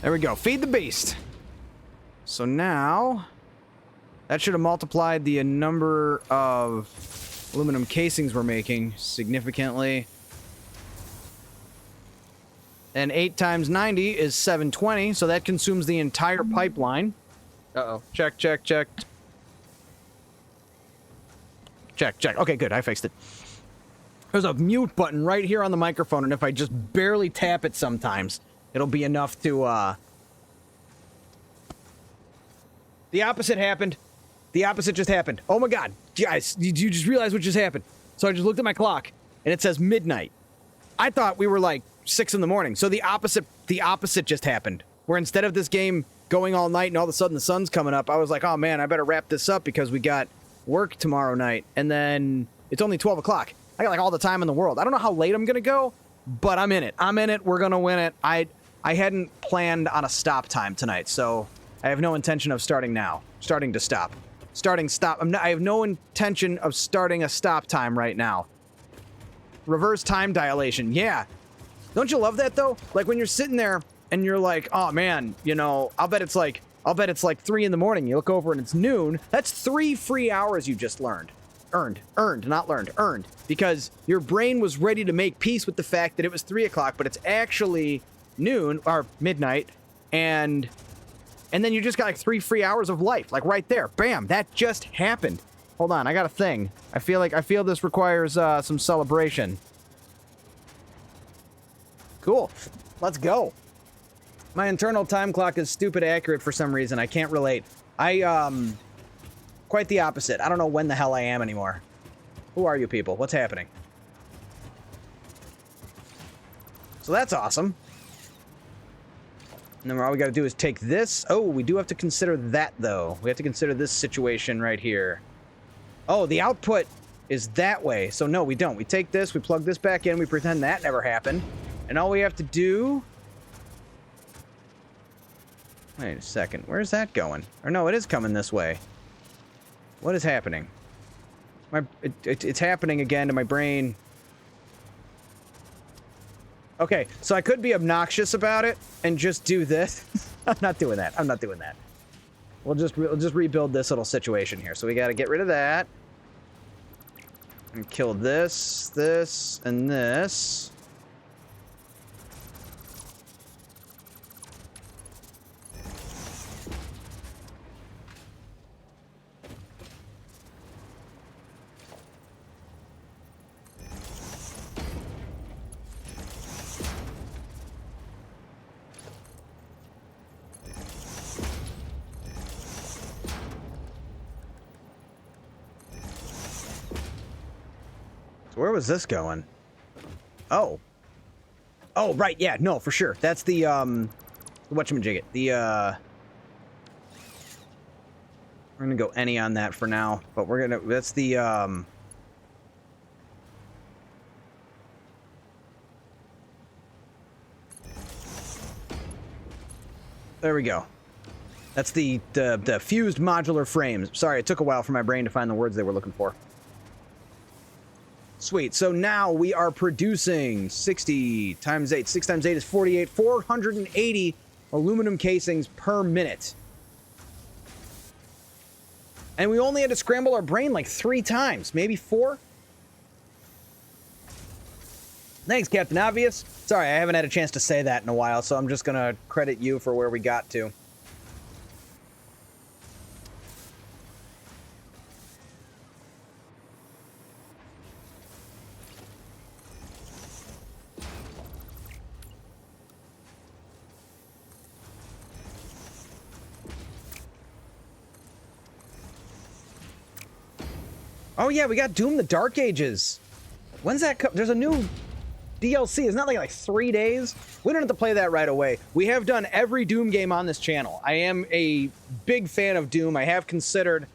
There we go. Feed the beast. So now, that should have multiplied the number of aluminum casings we're making significantly. And 8 times 90 is 720, so that consumes the entire pipeline. Uh-oh. Check, check, check. Check, check. Okay, good. I fixed it. There's a mute button right here on the microphone, and if I just barely tap it sometimes, it'll be enough to, The opposite happened. The opposite just happened. Oh my god. Guys, did you just realize what just happened? So I just looked at my clock, and it says midnight. I thought we were like 6 in the morning. So the opposite just happened. Where instead of this game going all night and all of a sudden the sun's coming up, I was like, oh man, I better wrap this up because we got work tomorrow night. And then it's only 12 o'clock. I got like all the time in the world. I don't know how late I'm going to go, but I'm in it. I'm in it. We're going to win it. I hadn't planned on a stop time tonight, so I have no intention of starting now. Starting to stop. Starting stop. I have no intention of starting a stop time right now. Reverse time dilation. Yeah. Don't you love that, though? Like, when you're sitting there and you're like, oh, man, you know, I'll bet it's like 3 in the morning. You look over and it's noon. That's 3 free hours you just earned, not learned, earned. Because your brain was ready to make peace with the fact that it was 3 o'clock, but it's actually noon, or midnight, and then you just got like 3 free hours of life, like right there. Bam, that just happened. Hold on, I got a thing. I feel this requires some celebration. Cool. Let's go. My internal time clock is stupid accurate for some reason. I can't relate. Quite the opposite. I don't know when the hell I am anymore. Who are you people? What's happening? So that's awesome. And then all we gotta do is take this. Oh, we do have to consider that, though. We have to consider this situation right here. Oh, the output is that way. So no, we don't. We take this, we plug this back in, we pretend that never happened. And all we have to do... Wait a second. Where's that going? Or no, it is coming this way. What is happening? It's happening again to my brain. Okay, so I could be obnoxious about it and just do this. I'm not doing that. I'm not doing that. We'll just rebuild this little situation here. So we got to get rid of that. And kill this, this, and this. So where was this going? Oh. Oh, right, yeah, no, for sure. That's the, whatchamajigget. The, we're gonna go any on that for now, but we're gonna, that's the, there we go. That's the fused modular frames. Sorry, it took a while for my brain to find the words they were looking for. Sweet. So now we are producing 60 times 8. 6 times 8 is 48. 480 aluminum casings per minute. And we only had to scramble our brain like 3 times, maybe 4. Thanks, Captain Obvious. Sorry, I haven't had a chance to say that in a while, so I'm just going to credit you for where we got to. Oh yeah, we got Doom the Dark Ages. When's that come? There's a new DLC. Isn't that like 3 days? We don't have to play that right away. We have done every Doom game on this channel. I am a big fan of Doom. I have considered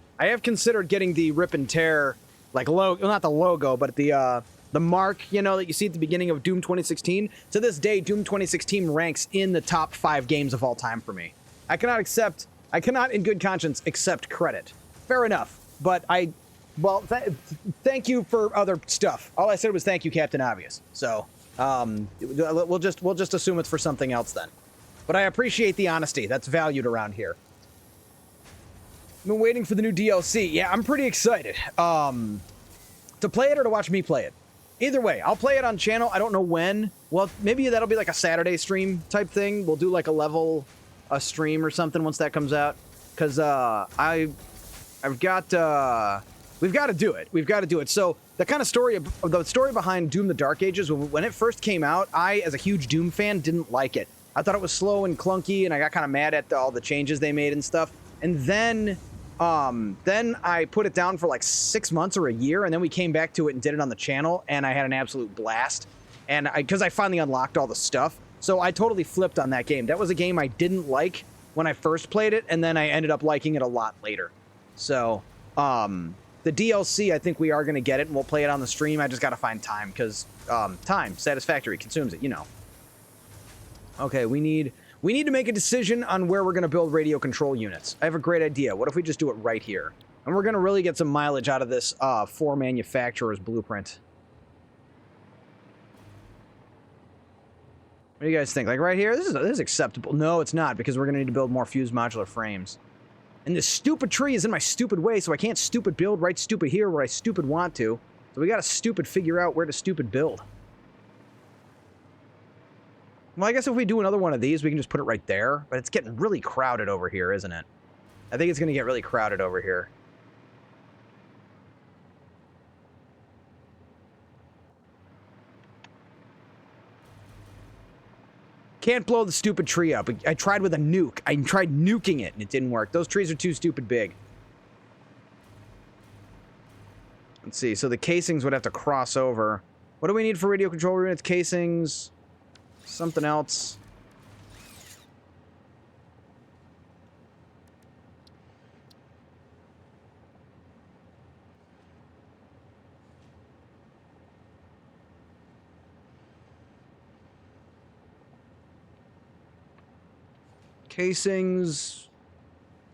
getting the Rip and Tear, like logo, well, not the logo, but the mark, you know, that you see at the beginning of Doom 2016. To this day, Doom 2016 ranks in the top 5 games of all time for me. I cannot in good conscience accept credit. Fair enough, but well, thank you for other stuff. All I said was thank you, Captain Obvious. So, we'll just assume it's for something else then. But I appreciate the honesty. That's valued around here. I've been waiting for the new DLC. Yeah, I'm pretty excited. To play it or to watch me play it. Either way, I'll play it on channel. I don't know when. Well, maybe that'll be like a Saturday stream type thing. We'll do like a stream or something once that comes out. Because we've got to do it. We've got to do it. So the kind of story behind Doom the Dark Ages, when it first came out, I, as a huge Doom fan, didn't like it. I thought it was slow and clunky, and I got kind of mad at all the changes they made and stuff. And then I put it down for like 6 months or a year, and then we came back to it and did it on the channel, and I had an absolute blast. And because I finally unlocked all the stuff, so I totally flipped on that game. That was a game I didn't like when I first played it, and then I ended up liking it a lot later. So, the DLC, I think we are going to get it, and we'll play it on the stream. I just got to find time, because time, Satisfactory, consumes it, you know. Okay, we need to make a decision on where we're going to build radio control units. I have a great idea. What if we just do it right here? And we're going to really get some mileage out of this for manufacturer's blueprint. What do you guys think? Like right here, this is acceptable. No, it's not, because we're going to need to build more fused modular frames. And this stupid tree is in my stupid way, so I can't stupid build right stupid here where I stupid want to. So we gotta stupid figure out where to stupid build. Well, I guess if we do another one of these, we can just put it right there. But it's getting really crowded over here, isn't it? I think it's gonna get really crowded over here. Can't blow the stupid tree up. I tried with a nuke. I tried nuking it, and it didn't work. Those trees are too stupid big. Let's see. So the casings would have to cross over. What do we need for radio control units? Casings. Something else. Casings,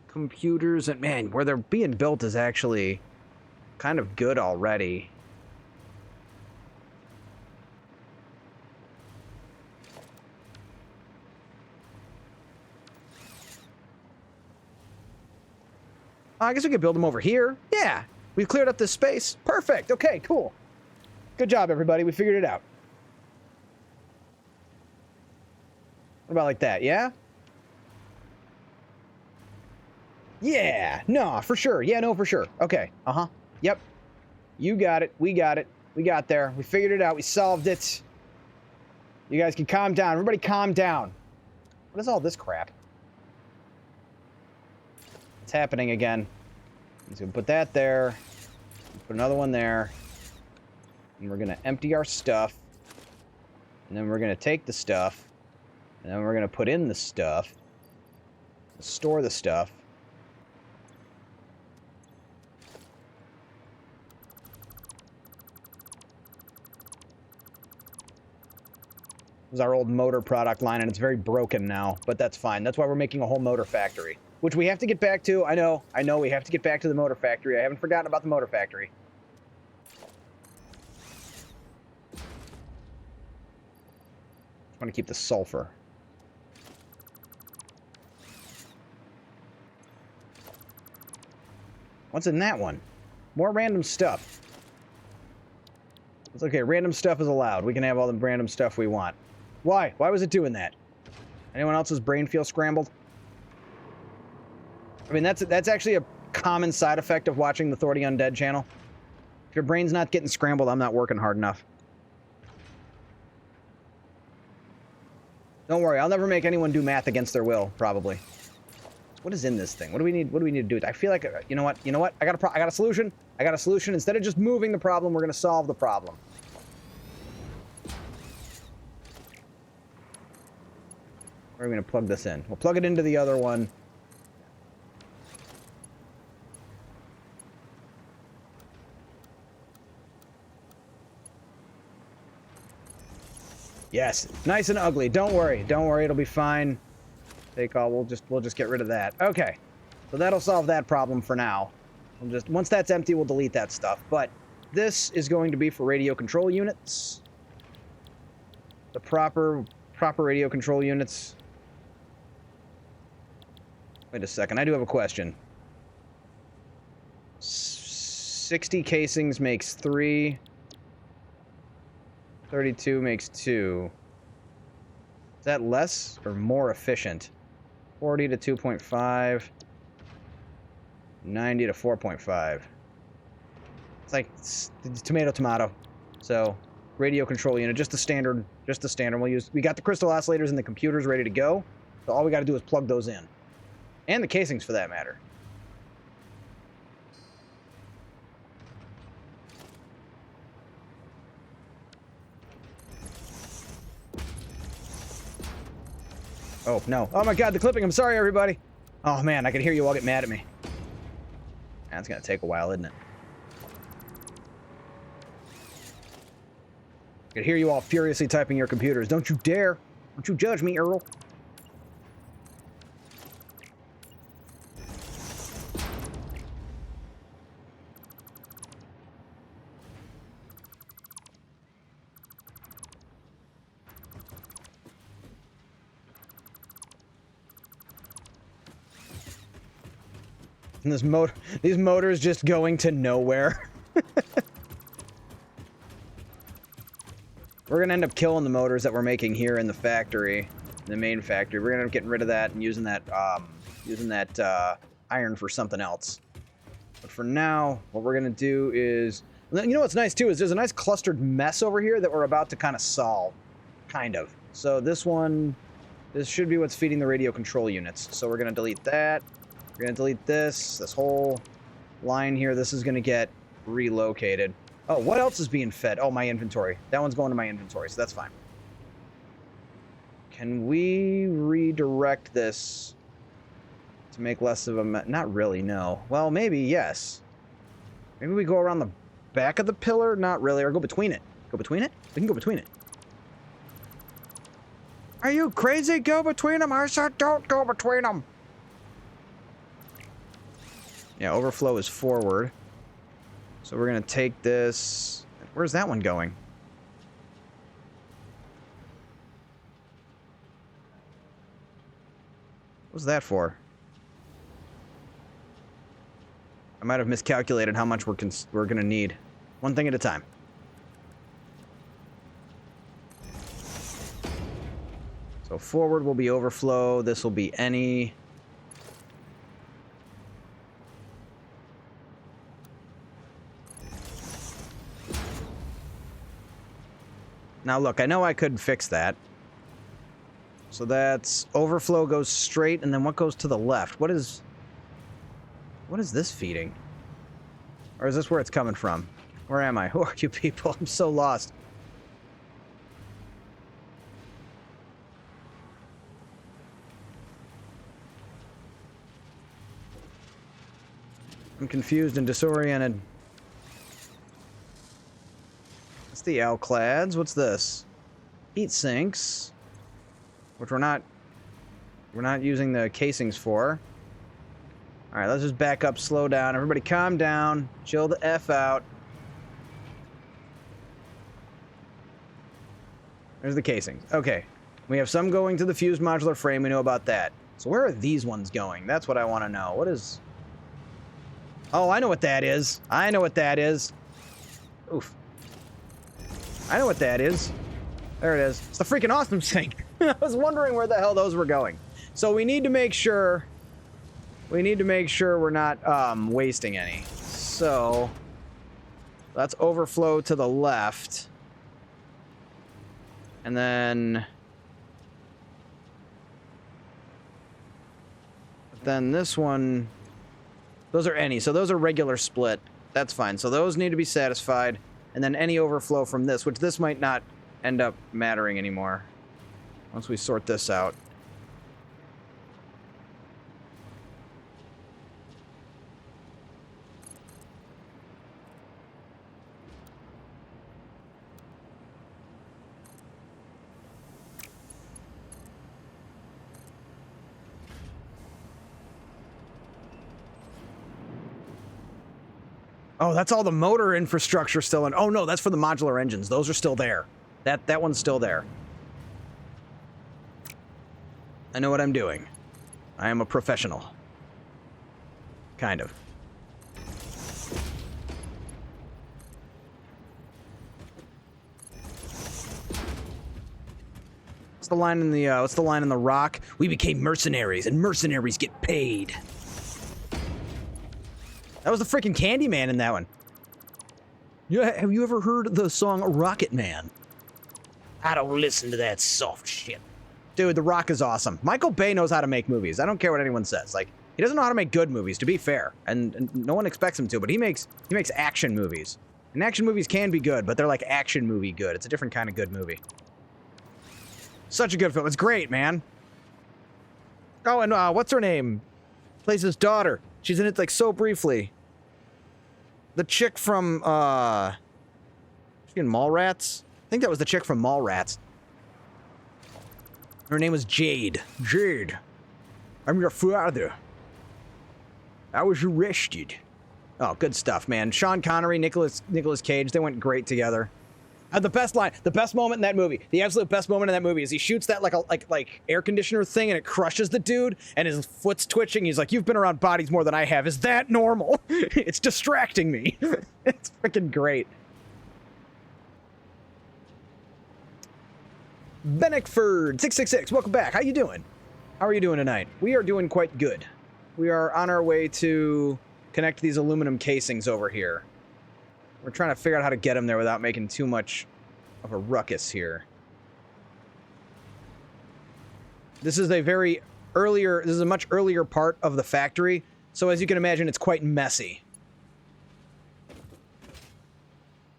computers, and man, where they're being built is actually kind of good already. I guess we could build them over here. Yeah, we've cleared up this space. Perfect. Okay, cool. Good job, everybody. We figured it out. What about like that, yeah? Yeah, no, for sure. Yeah, no, for sure. Okay, uh-huh. Yep. You got it. We got it. We got there. We figured it out. We solved it. You guys can calm down. Everybody calm down. What is all this crap? It's happening again. He's gonna put that there. Put another one there. And we're gonna empty our stuff. And then we're gonna take the stuff. And then we're gonna put in the stuff. Store the stuff. This is our old motor product line, and it's very broken now, but that's fine. That's why we're making a whole motor factory, which we have to get back to. I know, we have to get back to the motor factory. I haven't forgotten about the motor factory. I want to keep the sulfur. What's in that one? More random stuff. It's okay, random stuff is allowed. We can have all the random stuff we want. Why? Why was it doing that? Anyone else's brain feel scrambled? I mean, that's actually a common side effect of watching the Thor the Undead channel. If your brain's not getting scrambled, I'm not working hard enough. Don't worry, I'll never make anyone do math against their will, probably. What is in this thing? What do we need? What do we need to do? I feel like, you know what? You know what? I got a solution. I got a solution. Instead of just moving the problem, we're gonna solve the problem. Where are we gonna plug this in? We'll plug it into the other one. Yes, nice and ugly. Don't worry. Don't worry. It'll be fine. Take all. We'll just get rid of that. Okay. So that'll solve that problem for now. Once that's empty, we'll delete that stuff. But this is going to be for radio control units. The proper radio control units. Wait a second. I do have a question. 60 casings makes 3. 32 makes 2. Is that less or more efficient? 40 to 2.5. 90 to 4.5. It's like tomato. So, radio control unit, just the standard. We got the crystal oscillators and the computers ready to go. So all we got to do is plug those in. And the casings for that matter. Oh, no. Oh my god, the clipping. I'm sorry, everybody. Oh man, I can hear you all get mad at me. That's gonna take a while, isn't it? I can hear you all furiously typing your computers. Don't you dare. Don't you judge me, Earl. And these motors just going to nowhere. We're gonna end up killing the motors that we're making here in the factory, the main factory. We're gonna end up getting rid of that and using that iron for something else. But for now, what we're gonna do is, you know what's nice too is there's a nice clustered mess over here that we're about to kind of solve, kind of. So this should be what's feeding the radio control units. So we're gonna delete that. We're gonna delete this whole line here. This is gonna get relocated. Oh, what else is being fed? Oh, my inventory. That one's going to my inventory, so that's fine. Can we redirect this to make less of a not really, no. Well, maybe, yes. Maybe we go around the back of the pillar? Not really, or go between it. Go between it? We can go between it. Are you crazy? Go between them? I said don't go between them. Yeah, overflow is forward. So we're going to take this. Where's that one going? What was that for? I might have miscalculated how much we're gonna need. One thing at a time. So forward will be overflow. This will be any. Now look, I know I could fix that. So that's overflow goes straight, and then what goes to the left? What is this feeding? Or is this where it's coming from? Where am I? Who are you people? I'm so lost. I'm confused and disoriented. That's the Alclads. What's this? Heat sinks. Which we're not using the casings for. Alright, let's just back up, slow down. Everybody calm down. Chill the F out. There's the casings. Okay. We have some going to the fused modular frame. We know about that. So where are these ones going? That's what I want to know. What is... Oh, I know what that is. I know what that is. Oof. I know what that is. There it is. It's the freaking awesome thing. I was wondering where the hell those were going. So we need to make sure... we're not wasting any. So let's overflow to the left. And then this one, those are any. So those are regular split. That's fine. So those need to be satisfied. And then any overflow from this, which this might not end up mattering anymore once we sort this out. Oh, that's all the motor infrastructure still in. Oh no, that's for the modular engines. Those are still there. That one's still there. I know what I'm doing. I am a professional. Kind of. What's the line in the Rock? We became mercenaries, and mercenaries get paid. That was the freaking Candyman in that one. Yeah, have you ever heard the song Rocket Man? I don't listen to that soft shit. Dude, The Rock is awesome. Michael Bay knows how to make movies. I don't care what anyone says. Like, he doesn't know how to make good movies, to be fair. And no one expects him to, but he makes action movies. And action movies can be good, but they're like action movie good. It's a different kind of good movie. Such a good film. It's great, man. Oh, and what's her name? Plays his daughter. She's in it, like, so briefly. The chick from, she's in Mallrats? I think that was the chick from Mallrats. Her name was Jade. Jade, I'm your father. I was arrested. Oh, good stuff, man. Sean Connery, Nicolas Cage, they went great together. The best line, the best moment in that movie, the absolute best moment in that movie is he shoots that like air conditioner thing and it crushes the dude and his foot's twitching. He's like, "You've been around bodies more than I have. Is that normal?" It's distracting me. It's freaking great. Bennickford 666, welcome back. How you doing? How are you doing tonight? We are doing quite good. We are on our way to connect these aluminum casings over here. We're trying to figure out how to get them there without making too much of a ruckus here. This is a much earlier part of the factory, so as you can imagine, it's quite messy.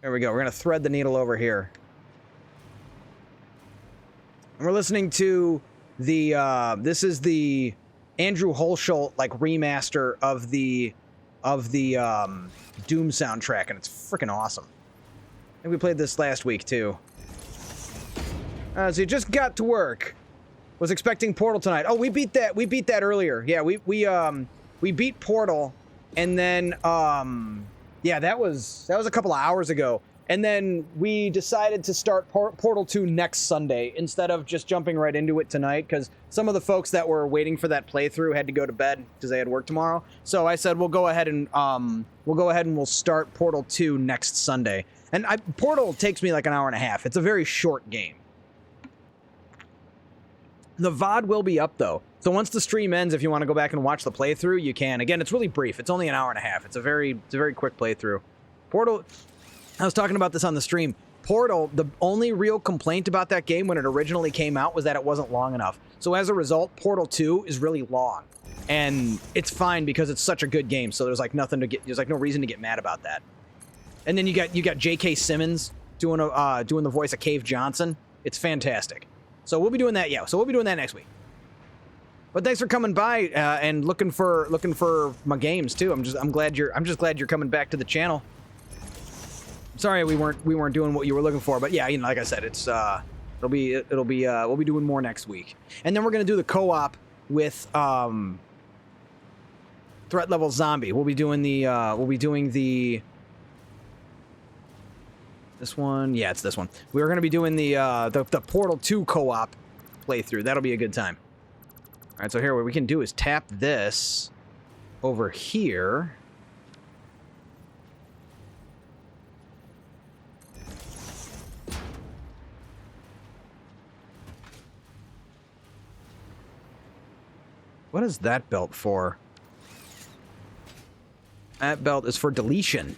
There we go. We're going to thread the needle over here. And we're listening to the, this is the Andrew Holschult, like, remaster of the Doom soundtrack, and it's freaking awesome. I think we played this last week, too. So you just got to work. Was expecting Portal tonight. Oh, we beat that earlier. Yeah, we beat Portal, and then, yeah, that was a couple of hours ago. And then we decided to start Portal 2 next Sunday instead of just jumping right into it tonight, because some of the folks that were waiting for that playthrough had to go to bed because they had work tomorrow. So I said we'll go ahead and we'll start Portal 2 next Sunday. And Portal takes me like an hour and a half. It's a very short game. The VOD will be up though. So once the stream ends, if you want to go back and watch the playthrough, you can. Again, it's really brief. It's only an hour and a half. It's a very quick playthrough. Portal, I was talking about this on the stream. Portal, the only real complaint about that game when it originally came out was that it wasn't long enough. So as a result, Portal 2 is really long. And it's fine because it's such a good game, so there's like nothing to get, there's like no reason to get mad about that. And then you got J.K. Simmons doing the voice of Cave Johnson. It's fantastic. So we'll be doing that, yeah. So we'll be doing that next week. But thanks for coming by and looking for my games too. I'm just glad you're coming back to the channel. Sorry we weren't doing what you were looking for, but yeah, you know, like I said, it's we'll be doing more next week. And then we're gonna do the co-op with Threat Level Zombie. We'll be doing the this one. Yeah, it's this one. We're gonna be doing the Portal 2 co-op playthrough. That'll be a good time. All right, so here what we can do is tap this over here. What is that belt for? That belt is for deletion.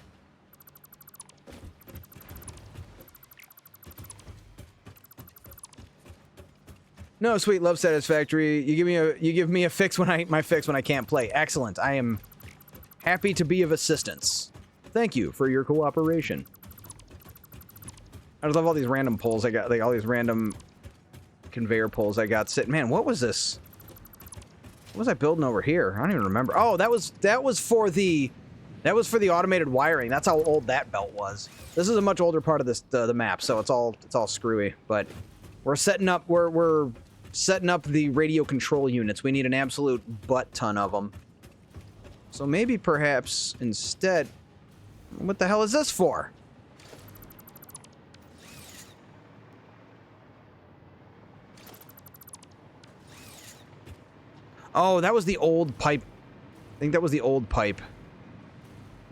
No, sweet love Satisfactory. You give me a fix when my fix when I can't play. Excellent. I am happy to be of assistance. Thank you for your cooperation. I love all these random pulls I got, like all these random conveyor pulls I got sitting. Man, what was this? What was I building over here? I don't even remember. Oh, that was for the automated wiring. That's how old that belt was. This is a much older part of this the map, so it's all screwy. But we're setting up the radio control units. We need an absolute butt ton of them. So maybe perhaps instead, what the hell is this for? Oh, that was the old pipe. I think that was the old pipe.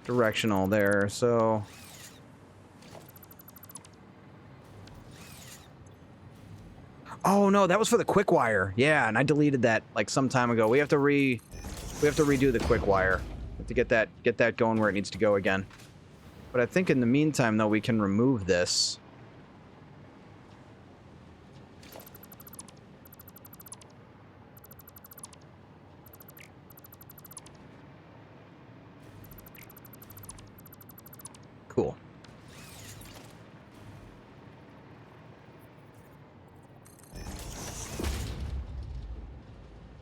Directional there, so... Oh no, that was for the quick wire. Yeah, and I deleted that like some time ago. We have to redo the quick wire. We have to get that going where it needs to go again. But I think in the meantime though we can remove this. Cool.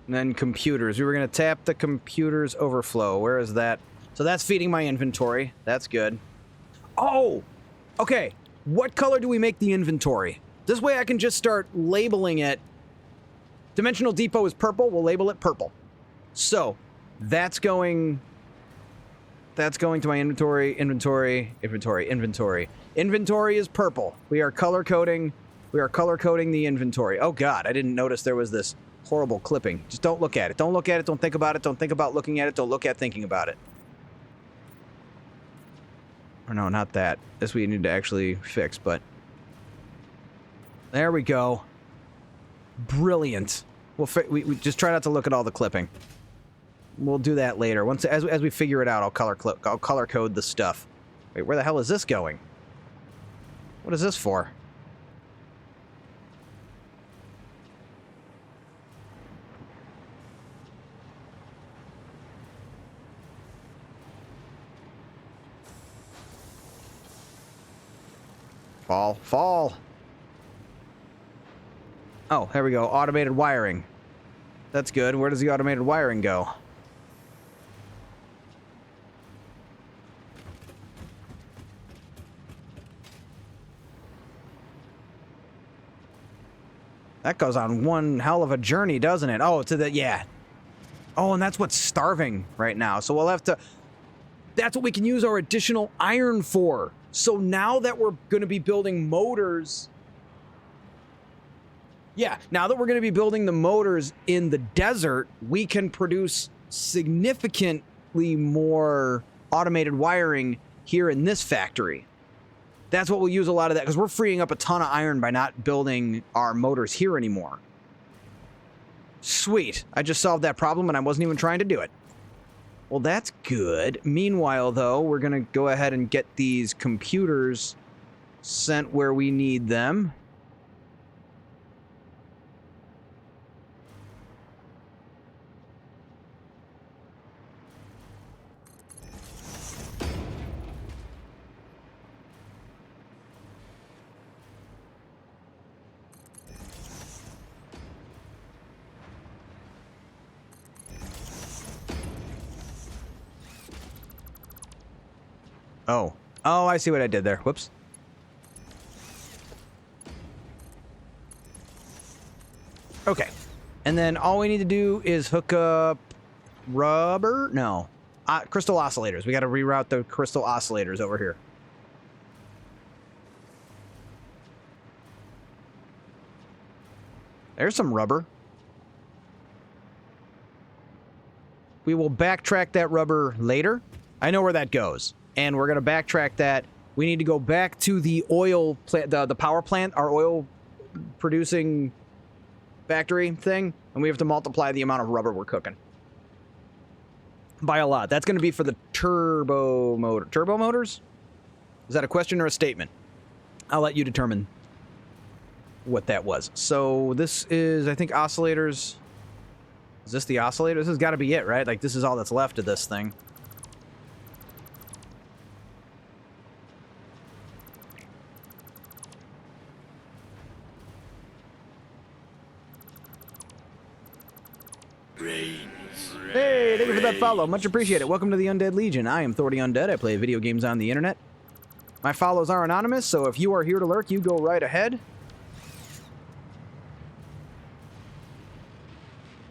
And then computers. We were going to tap the computers overflow. Where is that? So that's feeding my inventory. That's good. Oh! Okay. What color do we make the inventory? This way I can just start labeling it. Dimensional Depot is purple. We'll label it purple. So, that's going to my inventory. Inventory is purple. We are color coding the inventory. Oh god, I didn't notice there was this horrible clipping. Just don't look at it. Don't look at it. Don't think about it. Don't think about looking at it. Don't look at thinking about it. Or no, not that. This we need to actually fix, but... There we go. Brilliant. We just try not to look at all the clipping. We'll do that later. As we figure it out, I'll color code the stuff. Wait, where the hell is this going? What is this for? Fall. Oh, there we go. Automated wiring. That's good. Where does the automated wiring go? That goes on one hell of a journey, doesn't it? Oh, yeah. Oh, and that's what's starving right now. So we'll have to... That's what we can use our additional iron for. So now that we're going to be building motors... Yeah, now that we're going to be building the motors in the desert, we can produce significantly more automated wiring here in this factory. That's what we'll use a lot of that, because we're freeing up a ton of iron by not building our motors here anymore. Sweet. I just solved that problem, and I wasn't even trying to do it. Well, that's good. Meanwhile, though, we're going to go ahead and get these computers sent where we need them. Oh. Oh, I see what I did there. Whoops. Okay. And then all we need to do is hook up rubber? No. Crystal oscillators. We got to reroute the crystal oscillators over here. There's some rubber. We will backtrack that rubber later. I know where that goes. And we're going to backtrack that. We need to go back to the oil plant, the power plant, our oil producing factory thing. And we have to multiply the amount of rubber we're cooking by a lot. That's going to be for the turbo motor. Turbo motors? Is that a question or a statement? I'll let you determine what that was. So this is, I think, oscillators. Is this the oscillator? This has got to be it, right? Like, this is all that's left of this thing. Hey, thank you for that follow. Much appreciated. Welcome to the Undead Legion. I am Thor the Undead. I play video games on the internet. My follows are anonymous, so if you are here to lurk, you go right ahead.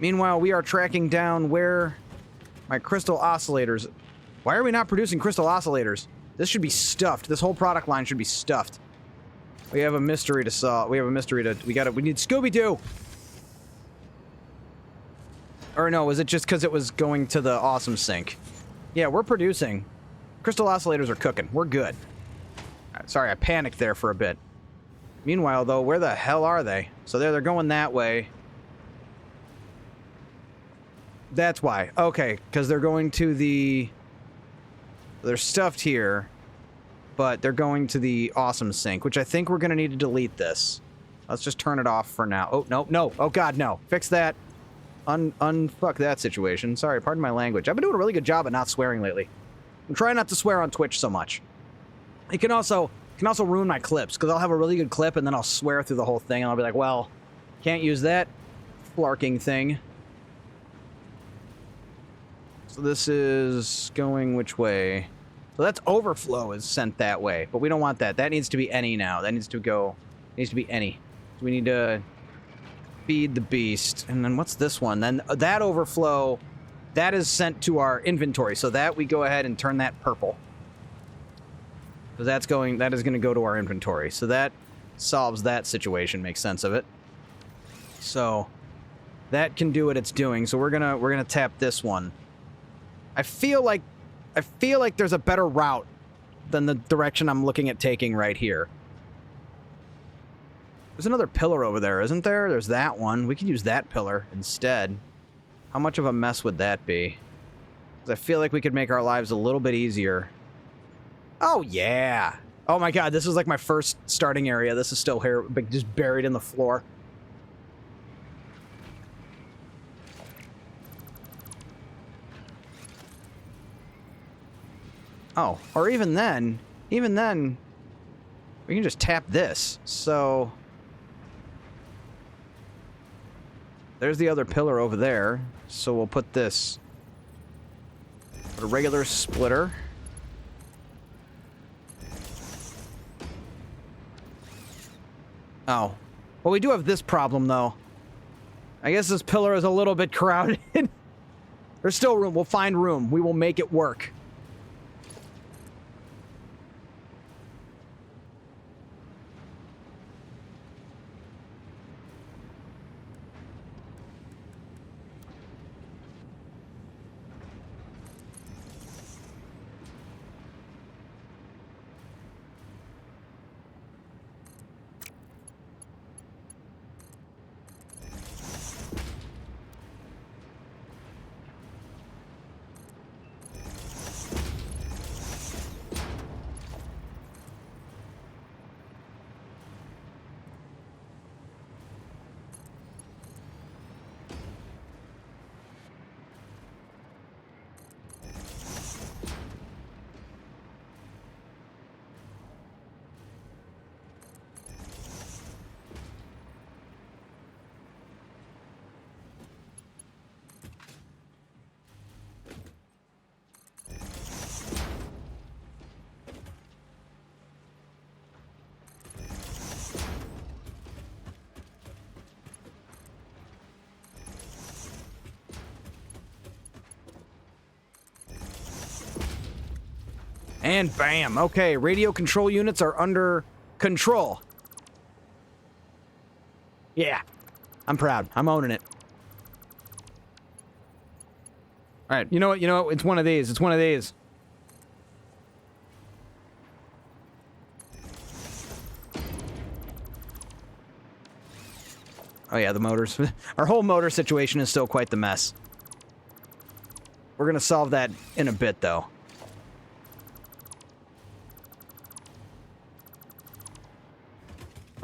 Meanwhile, we are tracking down where my crystal oscillators... Why are we not producing crystal oscillators? This should be stuffed. This whole product line should be stuffed. We have a mystery to solve. We have a mystery to... We need Scooby-Doo! Or no, was it just because it was going to the awesome sink? Yeah, we're producing. Crystal oscillators are cooking. We're good. Sorry, I panicked there for a bit. Meanwhile, though, where the hell are they? So they're going that way. That's why. Okay, because they're going to the... They're stuffed here, but they're going to the awesome sink, which I think we're going to need to delete this. Let's just turn it off for now. Oh, no, no. Oh, God, no. Fix that. Unfuck that situation. Sorry, pardon my language. I've been doing a really good job at not swearing lately. I'm trying not to swear on Twitch so much. It can also ruin my clips, because I'll have a really good clip, and then I'll swear through the whole thing, and I'll be like, well, can't use that flarking thing. So this is going which way? So that's overflow is sent that way, but we don't want that. That needs to be any now. That needs to go, needs to be any. So we need to feed the beast. And then what's this one? Then that overflow, that is sent to our inventory. So that we go ahead and turn that purple. So that is going to go to our inventory. So that solves that situation, makes sense of it. So that can do what it's doing. So we're gonna tap this one. I feel like there's a better route than the direction I'm looking at taking right here. There's another pillar over there, isn't there? There's that one. We could use that pillar instead. How much of a mess would that be? 'Cause I feel like we could make our lives a little bit easier. Oh, yeah. Oh, my God. This is like my first starting area. This is still here, just buried in the floor. Oh, or even then, we can just tap this. So there's the other pillar over there. So we'll put this, put a regular splitter. Oh, well, we do have this problem though. I guess this pillar is a little bit crowded. There's still room. We'll find room. We will make it work. And bam. Okay, radio control units are under control. Yeah. I'm proud. I'm owning it. All right, you know what? It's one of these. It's one of these. Oh yeah, the motors. Our whole motor situation is still quite the mess. We're gonna solve that in a bit, though.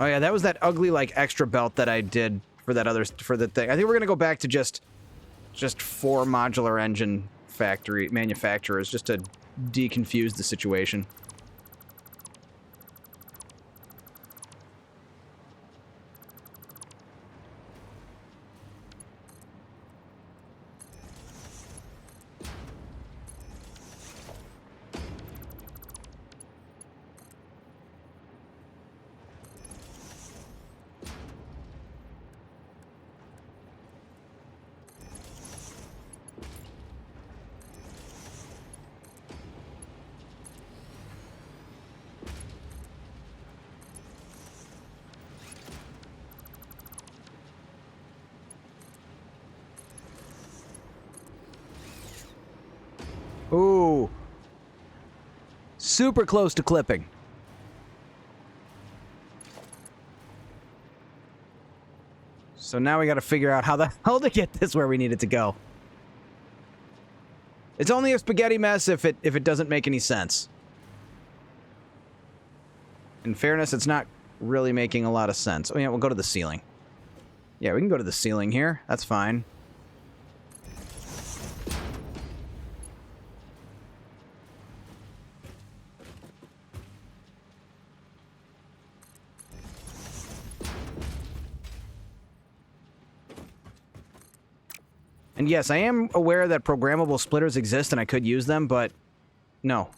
Oh yeah, that was that ugly, like, extra belt that I did for that for the thing. I think we're gonna go back to just 4 modular engine manufacturers, just to deconfuse the situation. Ooh. Super close to clipping. So now we gotta figure out how the hell to get this where we need it to go. It's only a spaghetti mess if it doesn't make any sense. In fairness, it's not really making a lot of sense. Oh yeah, we'll go to the ceiling. Yeah, we can go to the ceiling here. That's fine. And yes, I am aware that programmable splitters exist and I could use them, but no.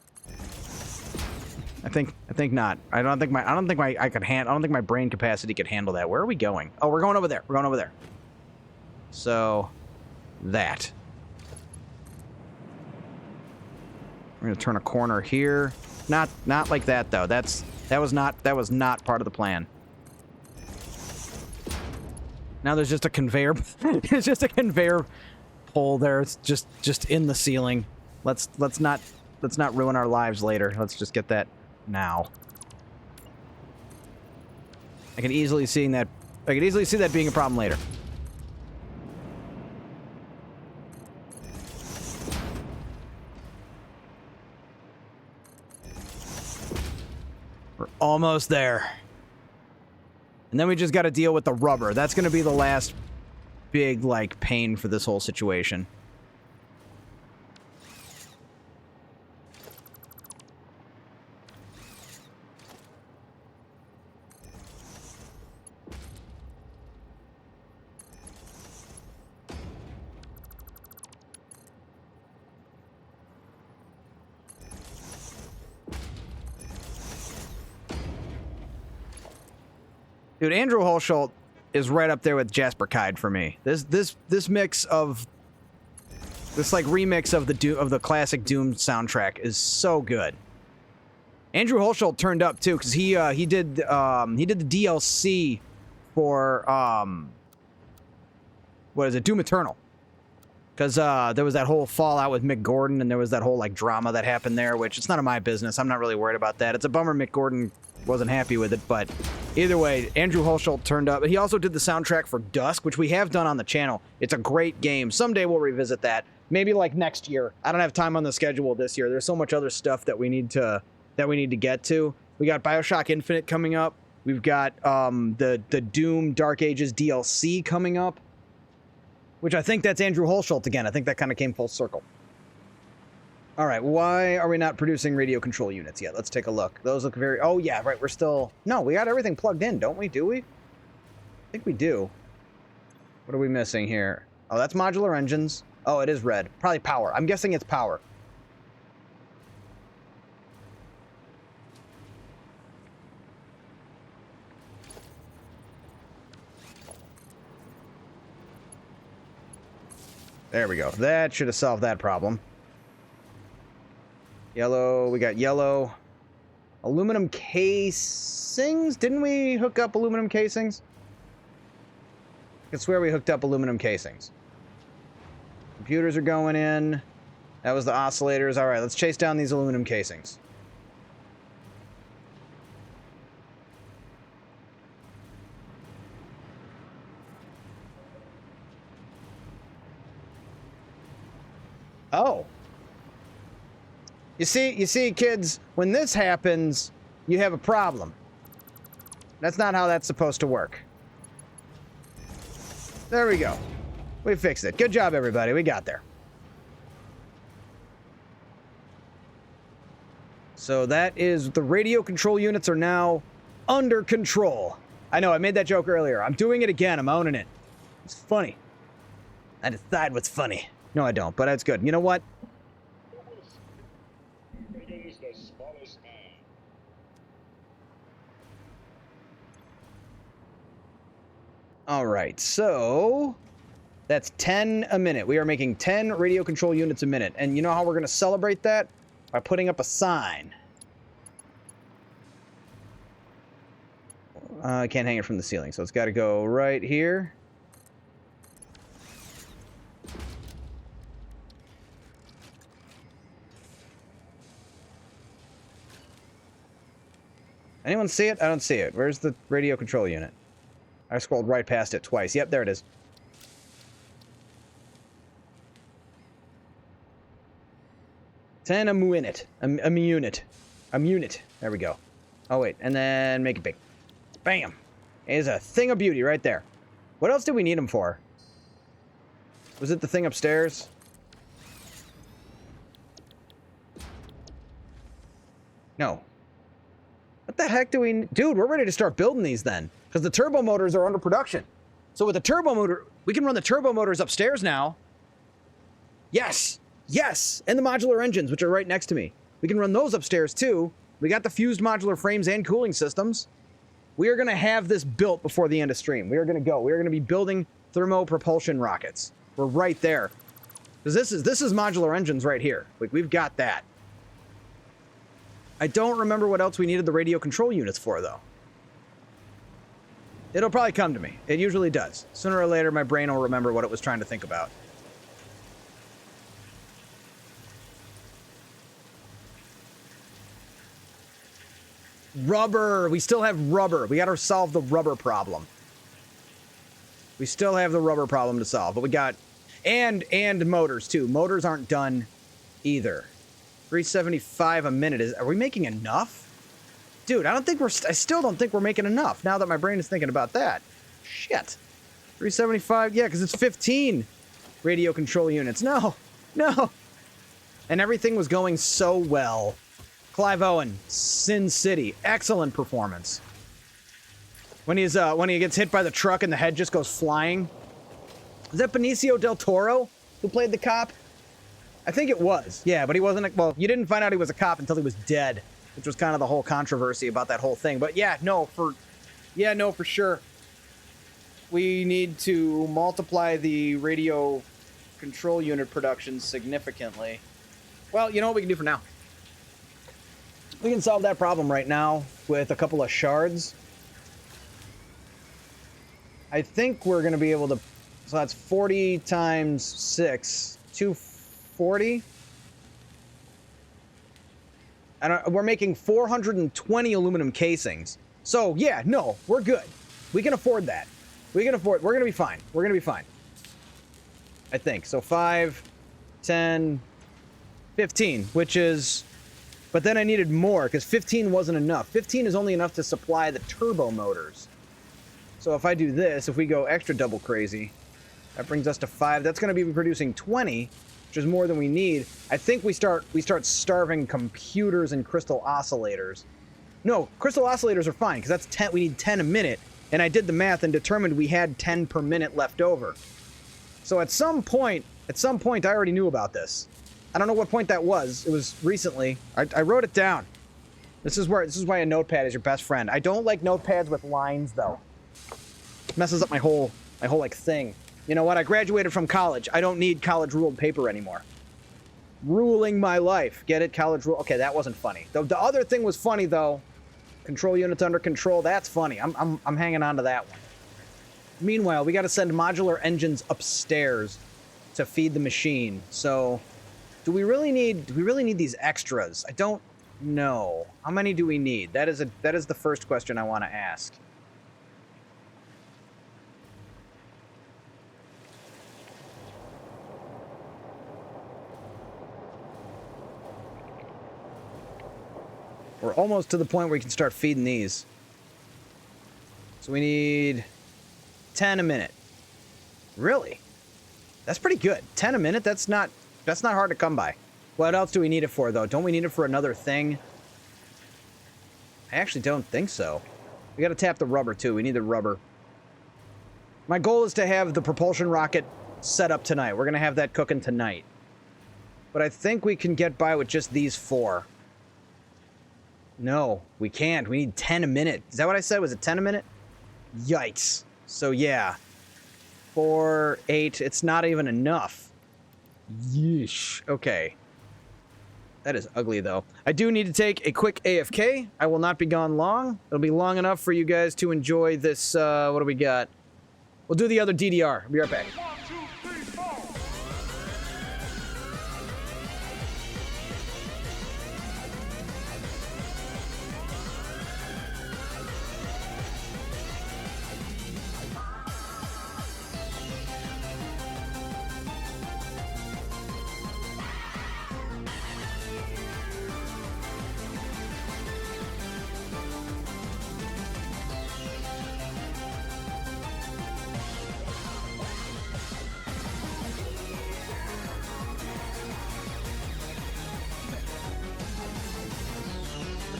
I think not. I don't think my brain capacity could handle that. Where are we going? Oh, we're going over there. We're going over there. So that. We're going to turn a corner here. Not like that though. That was not part of the plan. Now there's just a conveyor. It's just a conveyor pole there. It's just in the ceiling. Let's not ruin our lives later. Let's just get that now. I could easily see that being a problem later. We're almost there. And then we just got to deal with the rubber. That's going to be the last big, like, pain for this whole situation. Dude, Andrew Holschult is right up there with Jasper Kide for me. This mix of this like remix of the classic Doom soundtrack is so good. Andrew Holschult turned up too because he did the DLC for what is it, Doom Eternal? Because there was that whole fallout with Mick Gordon and there was that whole like drama that happened there, which it's none of my business. I'm not really worried about that. It's a bummer Mick Gordon wasn't happy with it, but either way, Andrew Holschult turned up. He also did the soundtrack for Dusk, which we have done on the channel. It's a great game. Someday we'll revisit that. Maybe like next year. I don't have time on the schedule this year. There's so much other stuff that we need to get to. We got BioShock Infinite coming up. We've got the Doom Dark Ages DLC coming up, which I think that's Andrew Holschult again. I think that kind of came full circle. All right, why are we not producing radio control units yet? Let's take a look. Those look very... Oh, yeah, right, we're still... No, we got everything plugged in, don't we? Do we? I think we do. What are we missing here? Oh, that's modular engines. Oh, it is red. Probably power. I'm guessing it's power. There we go. That should have solved that problem. Yellow, we got yellow. Aluminum casings? Didn't we hook up aluminum casings? I swear we hooked up aluminum casings. Computers are going in. That was the oscillators. All right, let's chase down these aluminum casings. Oh. You see, kids, when this happens, you have a problem. That's not how that's supposed to work. There we go. We fixed it. Good job, everybody. We got there. So that is, the radio control units are now under control. I know, I made that joke earlier. I'm doing it again. I'm owning it. It's funny. I decide what's funny. No, I don't, but that's good. You know what? All right, so that's 10 a minute. We are making 10 radio control units a minute. And you know how we're going to celebrate that? By putting up a sign. I can't hang it from the ceiling, so it's got to go right here. Anyone see it? I don't see it. Where's the radio control unit? I scrolled right past it twice. Yep, there it is. Ten a unit. A unit. A unit. There we go. Oh, wait. And then make it big. Bam. There's a thing of beauty right there. What else did we need them for? Was it the thing upstairs? No. What the heck do we... Dude, we're ready to start building these then. Because the turbo motors are under production. So with the turbo motor, we can run the turbo motors upstairs now. Yes. Yes. And the modular engines, which are right next to me. We can run those upstairs too. We got the fused modular frames and cooling systems. We are going to have this built before the end of stream. We are going to go. We are going to be building thermo propulsion rockets. We're right there. Because this is modular engines right here. Like, we've got that. I don't remember what else we needed the radio control units for, though. It'll probably come to me. It usually does. Sooner or later, my brain will remember what it was trying to think about. Rubber! We still have rubber. We gotta solve the rubber problem. We still have the rubber problem to solve, but we got... And motors, too. Motors aren't done either. 375 a minute. Are we making enough? Dude, I still don't think we're making enough now that my brain is thinking about that. Shit. 375, yeah, because it's 15 radio control units. No. And everything was going so well. Clive Owen, Sin City, excellent performance. When he gets hit by the truck and the head just goes flying. Is that Benicio del Toro who played the cop? I think it was. Yeah, but he wasn't. Well, you didn't find out he was a cop until he was dead, which was kind of the whole controversy about that whole thing. But yeah, no, for sure. We need to multiply the radio control unit production significantly. Well, you know what we can do for now? We can solve that problem right now with a couple of shards. I think we're going to be able to... So that's 40 times 6. 240? And we're making 420 aluminum casings. So, yeah, no, we're good. We can afford that. We're going to be fine. We're going to be fine. I think. So 5, 10, 15, which is... But then I needed more, because 15 wasn't enough. 15 is only enough to supply the turbo motors. So if I do this, if we go extra double crazy, that brings us to 5. That's going to be producing 20, which is more than we need. I think we start starving computers and crystal oscillators. No, crystal oscillators are fine, because that's 10. We need 10 a minute. And I did the math and determined we had 10 per minute left over. So at some point, I already knew about this. I don't know what point that was. It was recently. I wrote it down. This is why a notepad is your best friend. I don't like notepads with lines, though. It messes up my whole like thing. You know what? I graduated from college. I don't need college ruled paper anymore. ruling my life. Get it? College rule. Okay, that wasn't funny. The other thing was funny though. Control units under control. That's funny. I'm hanging on to that one. Meanwhile, we got to send modular engines upstairs to feed the machine. So, do we really need these extras? I don't know. How many do we need? That is the first question I want to ask. We're almost to the point where we can start feeding these. So we need 10 a minute. Really? That's pretty good. 10 a minute, that's not hard to come by. What else do we need it for, though? Don't we need it for another thing? I actually don't think so. We gotta tap the rubber, too. We need the rubber. My goal is to have the propulsion rocket set up tonight. We're gonna have that cooking tonight. But I think we can get by with just these 4. No, we can't. We need 10 a minute. Is that what I said? Was it 10 a minute? Yikes. So, yeah. 4, 8. It's not even enough. Yeesh. Okay. That is ugly, though. I do need to take a quick AFK. I will not be gone long. It'll be long enough for you guys to enjoy this, what do we got? We'll do the other DDR. I'll be right back.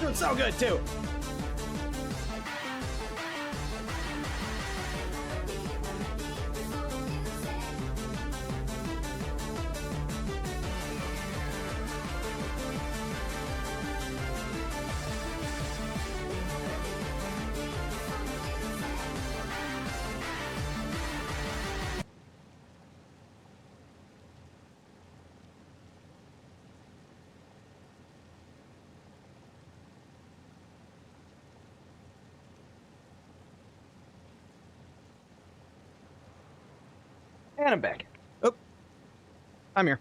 Doing so good, too. And I'm back. Oh, I'm here.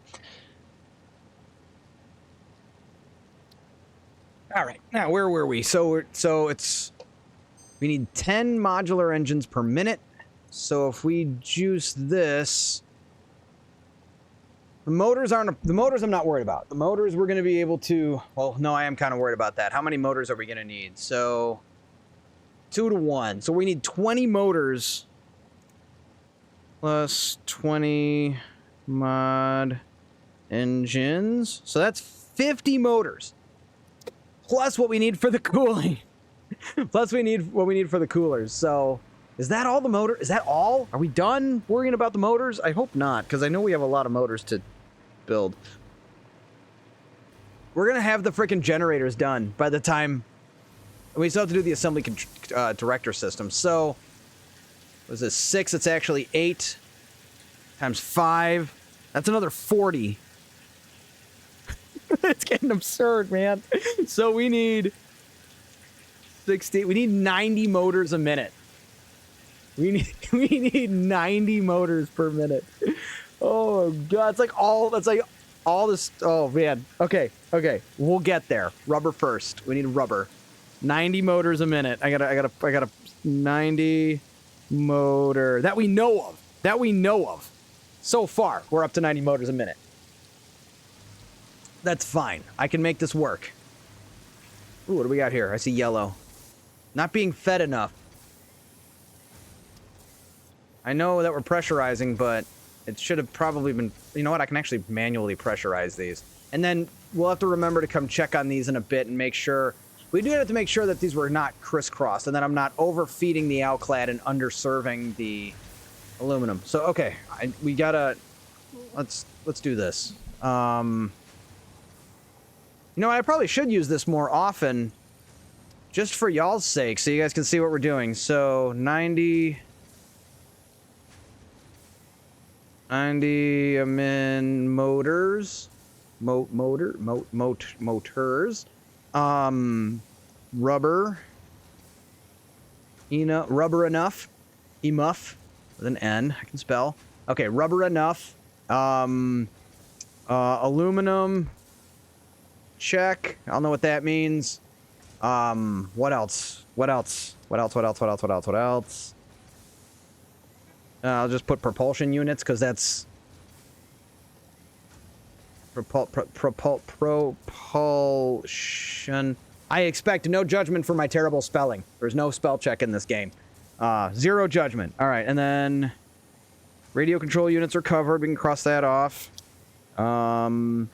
All right, now where were we? So we need 10 modular engines per minute. So if we juice this, the motors I'm not worried about. The motors we're going to be able to. Well, no, I am kind of worried about that. How many motors are we going to need? So 2 to 1. So we need 20 motors. Plus 20 mod engines. So that's 50 motors. Plus what we need for the cooling. Plus what we need for the coolers. So is that all the motor? Is that all? Are we done worrying about the motors? I hope not, because I know we have a lot of motors to build. We're going to have the freaking generators done by the time... We still have to do the assembly director system. So... Was this 6? It's actually 8 times 5. That's another 40. It's getting absurd, man. So we need 60. We need 90 motors a minute. We need 90 motors per minute. Oh god, that's like all this. Oh man. Okay. We'll get there. Rubber first. We need rubber. 90 motors a minute. I gotta 90 motor that we know of. So far, we're up to 90 motors a minute. That's fine. I can make this work. Ooh, what do we got here? I see yellow. Not being fed enough. I know that we're pressurizing, but it should have probably been... You know what? I can actually manually pressurize these. And then we'll have to remember to come check on these in a bit and make sure... We do have to make sure that these were not crisscrossed and that I'm not overfeeding the outclad and underserving the aluminum. So, okay. We gotta... Let's do this. You know, I probably should use this more often just for y'all's sake so you guys can see what we're doing. So, 90... I'm in motors. Motors. Rubber. Rubber enough. Emuff. With an N. I can spell. Okay, rubber enough. Aluminum. Check. I don't know what that means. What else? What else? I'll just put propulsion units, because that's... propulsion. I expect no judgment for my terrible spelling. There's no spell check in this game. 0 judgment. All right, and then... radio control units are covered. We can cross that off. Rubber.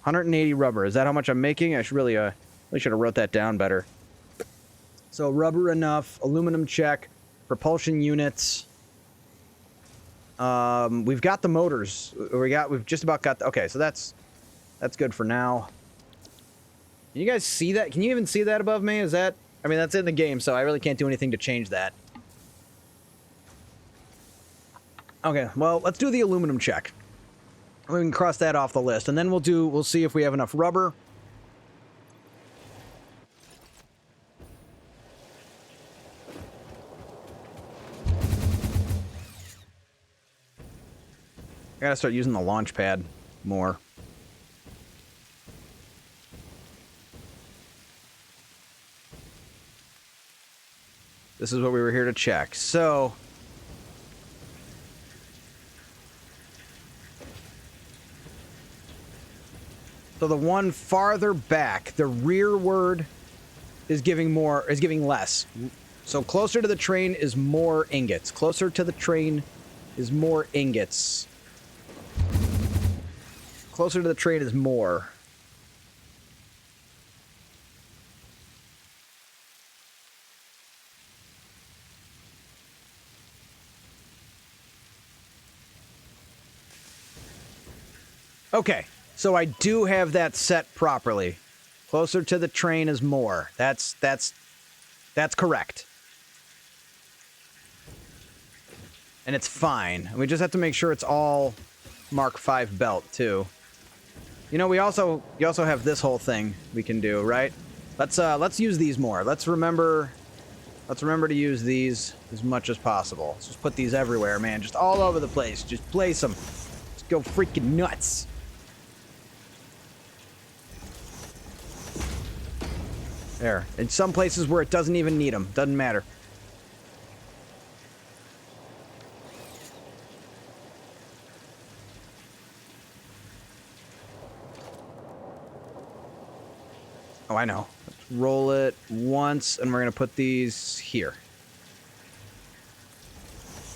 180 rubber. Is that how much I'm making? I should really should have wrote that down better. So rubber enough. Aluminum check. Propulsion units. We've got the motors. We've just about got okay, so that's good for now. Can you guys see that? Can you even see that above me? Is that... I mean, that's in the game, so I really can't do anything to change that. Okay, well, let's do the aluminum check. We can cross that off the list, and then we'll see if we have enough rubber. I gotta start using the launch pad more. This is what we were here to check. So the one farther back, the rearward, is giving less. So closer to the train is more ingots. Closer to the train is more ingots. Closer to the train is more. Okay, so I do have that set properly. Closer to the train is more. That's correct. And it's fine. We just have to make sure it's all Mark V belt too. You know, you also have this whole thing we can do, right? Let's use these more. Let's remember to use these as much as possible. Let's just put these everywhere, man. Just all over the place. Just place them. Just go freaking nuts. There. In some places where it doesn't even need them. Doesn't matter. Oh, I know. Let's roll it once, and we're going to put these here.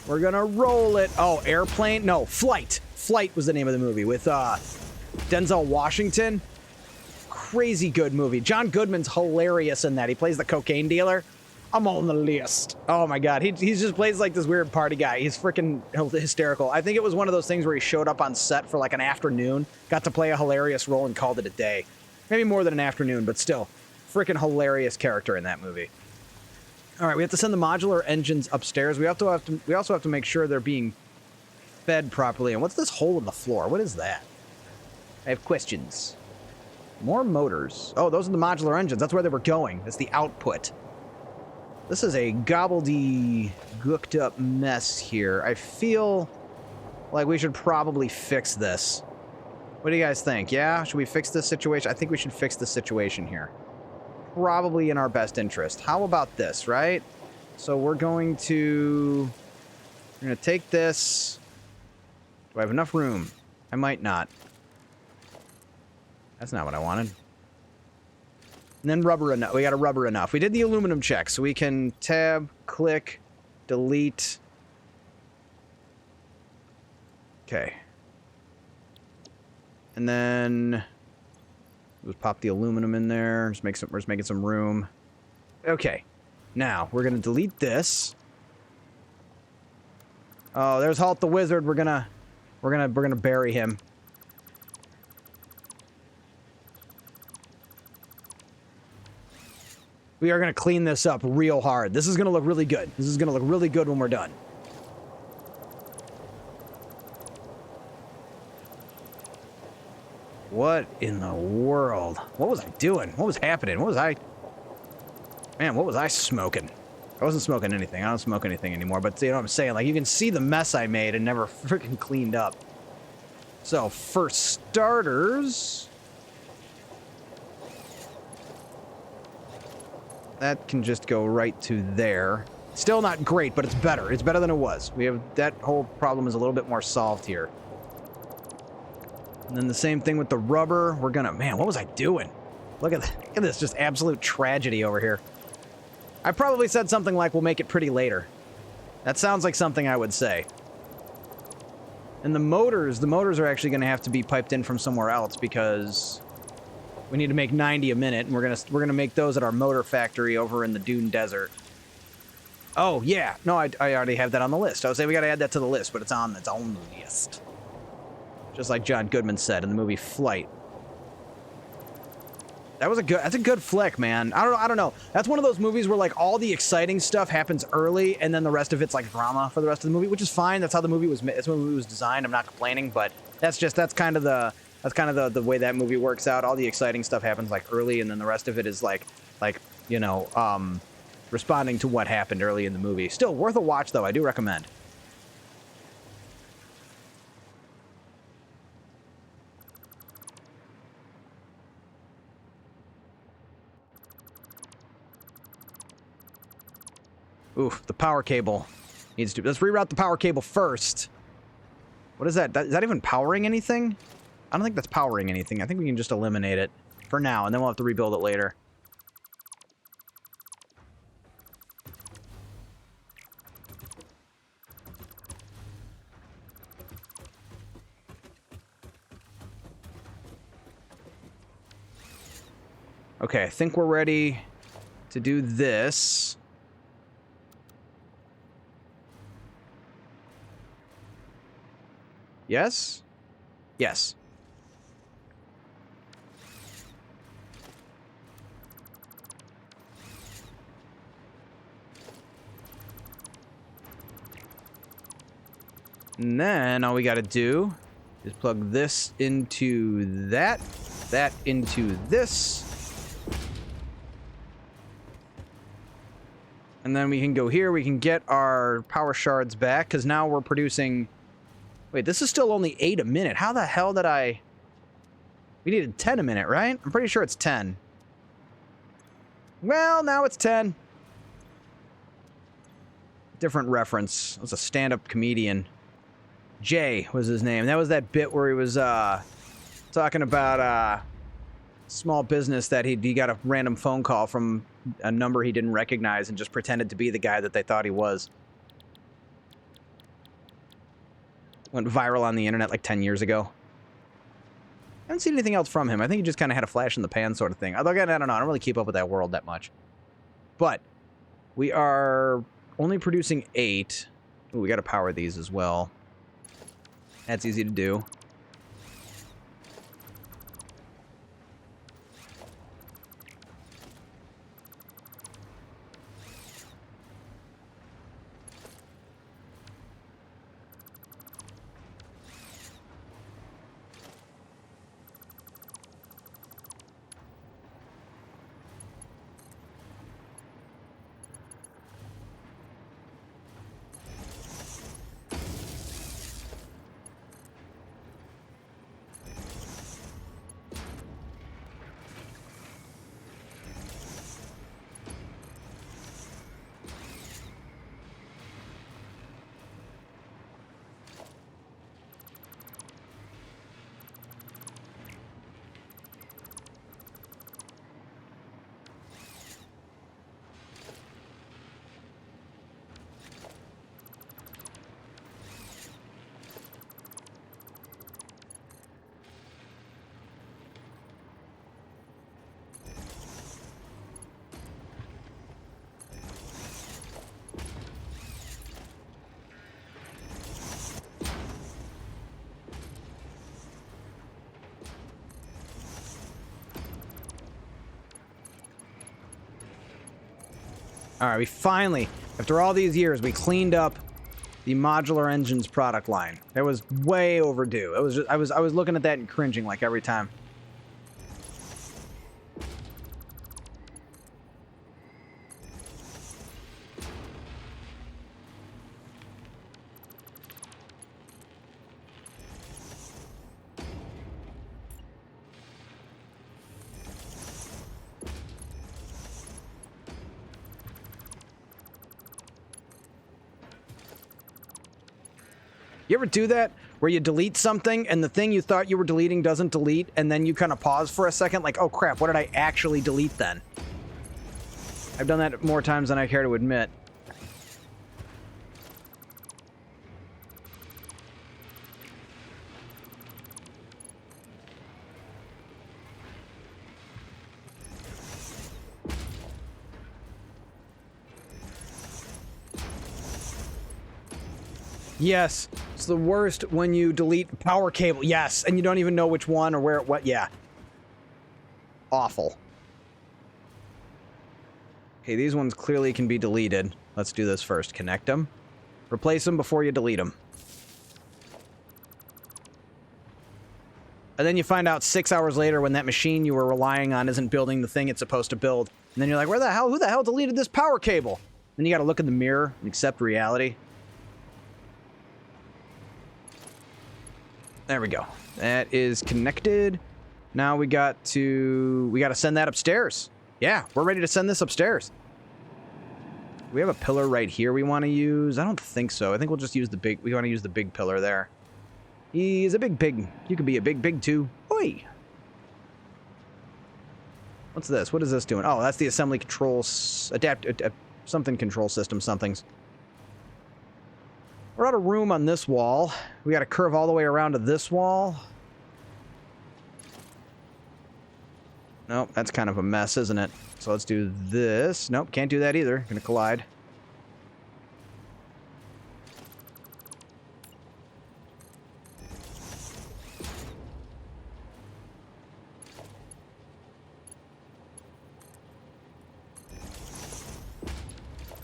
We're going to roll it. Oh, airplane? No, Flight. Flight was the name of the movie with Denzel Washington. Crazy good movie. John Goodman's hilarious in that. He plays the cocaine dealer. I'm on the list. Oh my god, he just plays like this weird party guy. He's freaking hysterical. I think it was one of those things where he showed up on set for like an afternoon, got to play a hilarious role, and called it a day. Maybe more than an afternoon, but still, freaking hilarious character in that movie. All right, we have to send the modular engines upstairs. We also have to make sure they're being fed properly. And what's this hole in the floor? What is that? I have questions. More motors. Oh, those are the modular engines. That's where they were going. That's the output. This is a gobbledygooked up mess here. I feel like we should probably fix this. What do you guys think? Yeah? Should we fix this situation? I think we should fix the situation here. Probably in our best interest. How about this, right? So we're going to take this. Do I have enough room? I might not. That's not what I wanted. And then rubber enough. We got a rubber enough. We did the aluminum check, so we can tab, click, delete. Okay. And then just pop the aluminum in there. Just making some room. Okay. Now we're gonna delete this. Oh, there's Halt the Wizard. We're gonna bury him. We are going to clean this up real hard. This is going to look really good. This is going to look really good when we're done. What in the world? What was I doing? What was happening? What was I... Man, what was I smoking? I wasn't smoking anything. I don't smoke anything anymore, but you know what I'm saying? Like, you can see the mess I made and never freaking cleaned up. So, for starters... that can just go right to there. Still not great, but it's better. It's better than it was. We have... that whole problem is a little bit more solved here. And then the same thing with the rubber. We're gonna... Man, what was I doing? Look at this. Just absolute tragedy over here. I probably said something like, we'll make it pretty later. That sounds like something I would say. And the motors are actually going to have to be piped in from somewhere else because we need to make 90 a minute, and we're gonna make those at our motor factory over in the Dune Desert. Oh, yeah. No, I already have that on the list. I would say we got to add that to the list, but it's on the list. Just like John Goodman said in the movie Flight. That's a good flick, man. I don't know. That's one of those movies where like all the exciting stuff happens early and then the rest of it's like drama for the rest of the movie, which is fine. That's how the movie was that's when the movie was designed. I'm not complaining, but that's kind of the way that movie works out. All the exciting stuff happens like early and then the rest of it is like you know, responding to what happened early in the movie. Still worth a watch though. I do recommend. Oof, the power cable needs to... Let's reroute the power cable first. What is that? Is that even powering anything? I don't think that's powering anything. I think we can just eliminate it for now, and then we'll have to rebuild it later. Okay, I think we're ready to do this. Yes? Yes. And then all we gotta do is plug this into that into this. And then we can go here, we can get our power shards back, because now we're producing... Wait, this is still only 8 a minute. How the hell did I... We needed 10 a minute, right? I'm pretty sure it's 10. Well, now it's 10. Different reference. It was a stand-up comedian. Jay was his name. That was that bit where he was talking about small business that he got a random phone call from a number he didn't recognize and just pretended to be the guy that they thought he was. Went viral on the internet like 10 years ago. I haven't seen anything else from him. I think he just kind of had a flash in the pan sort of thing. Although, again, I don't know. I don't really keep up with that world that much. But we are only producing 8. Ooh, we got to power these as well. That's easy to do. All right, we finally, after all these years, we cleaned up the modular engines product line. It was way overdue. It was just, I was looking at that and cringing like every time. You ever do that where you delete something and the thing you thought you were deleting doesn't delete, and then you kind of pause for a second like, oh crap, what did I actually delete then? I've done that more times than I care to admit. Yes, it's the worst when you delete power cable. Yes, and you don't even know which one or where, what, yeah. Awful. Okay, these ones clearly can be deleted. Let's do this first. Connect them. Replace them before you delete them. And then you find out 6 hours later when that machine you were relying on isn't building the thing it's supposed to build. And then you're like, who the hell deleted this power cable? Then you gotta look in the mirror and accept reality. There we go. That is connected. Now we gotta send that upstairs. Yeah, we're ready to send this upstairs. We have a pillar right here we want to use. I don't think so. I think we'll just use we want to use the big pillar there. He's a big pig. You can be a big pig too. Oi! What's this? What is this doing? Oh, that's the assembly controls, something control system somethings. We're out of room on this wall. We got to curve all the way around to this wall. Nope, that's kind of a mess, isn't it? So let's do this. Nope, can't do that either. Gonna collide.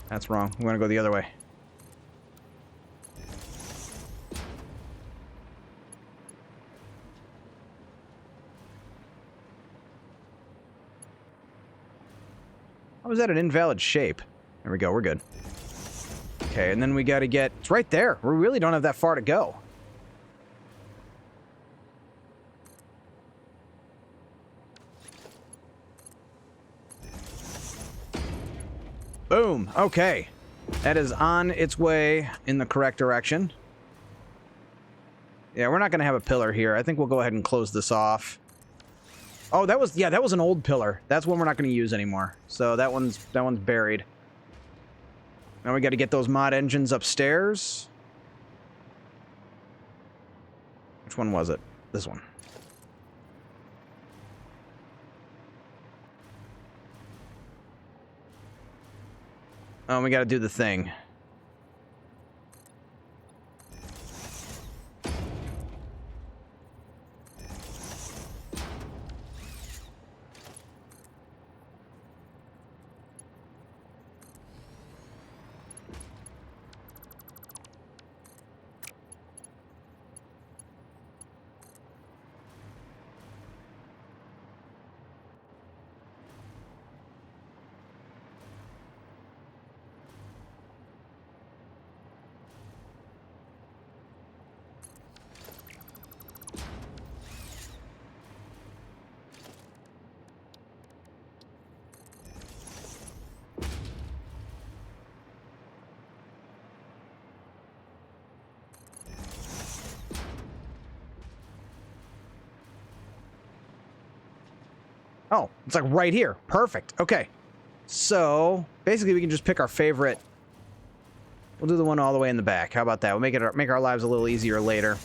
That's wrong. We want to go the other way. How is that an invalid shape? There we go, we're good. Okay, and then we gotta get... It's right there. We really don't have that far to go. Boom. Okay. That is on its way in the correct direction. Yeah, we're not gonna have a pillar here. I think we'll go ahead and close this off. Oh, that was an old pillar. That's one we're not going to use anymore. So that one's buried. Now we got to get those mod engines upstairs. Which one was it? This one. Oh, we got to do the thing. Oh, it's like right here. Perfect. Okay. So, basically we can just pick our favorite. We'll do the one all the way in the back. How about that? We'll make our lives a little easier later.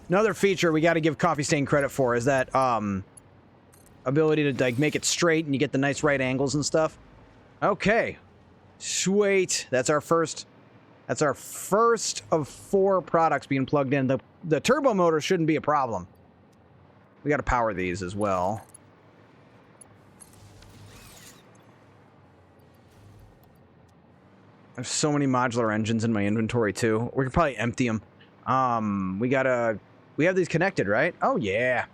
Another feature we got to give Coffee Stain credit for is that ability to like make it straight and you get the nice right angles and stuff. Okay. Sweet. That's our first of 4 products being plugged in. The turbo motor shouldn't be a problem. We got to power these as well. I have so many modular engines in my inventory too. We could probably empty them. We have these connected, right? Oh yeah.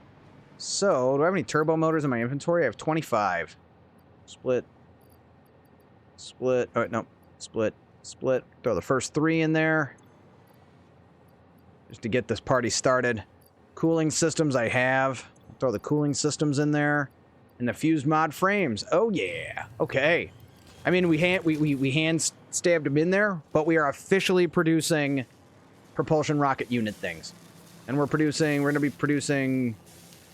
So, do I have any turbo motors in my inventory? I have 25. Split. Oh, no. Split. Throw the first 3 in there. just to get this party started. Cooling systems I have. Throw the cooling systems in there. And the fused mod frames. Oh, yeah. Okay. I mean, we hand stabbed them in there, but we are officially producing propulsion rocket unit things. And we're going to be producing...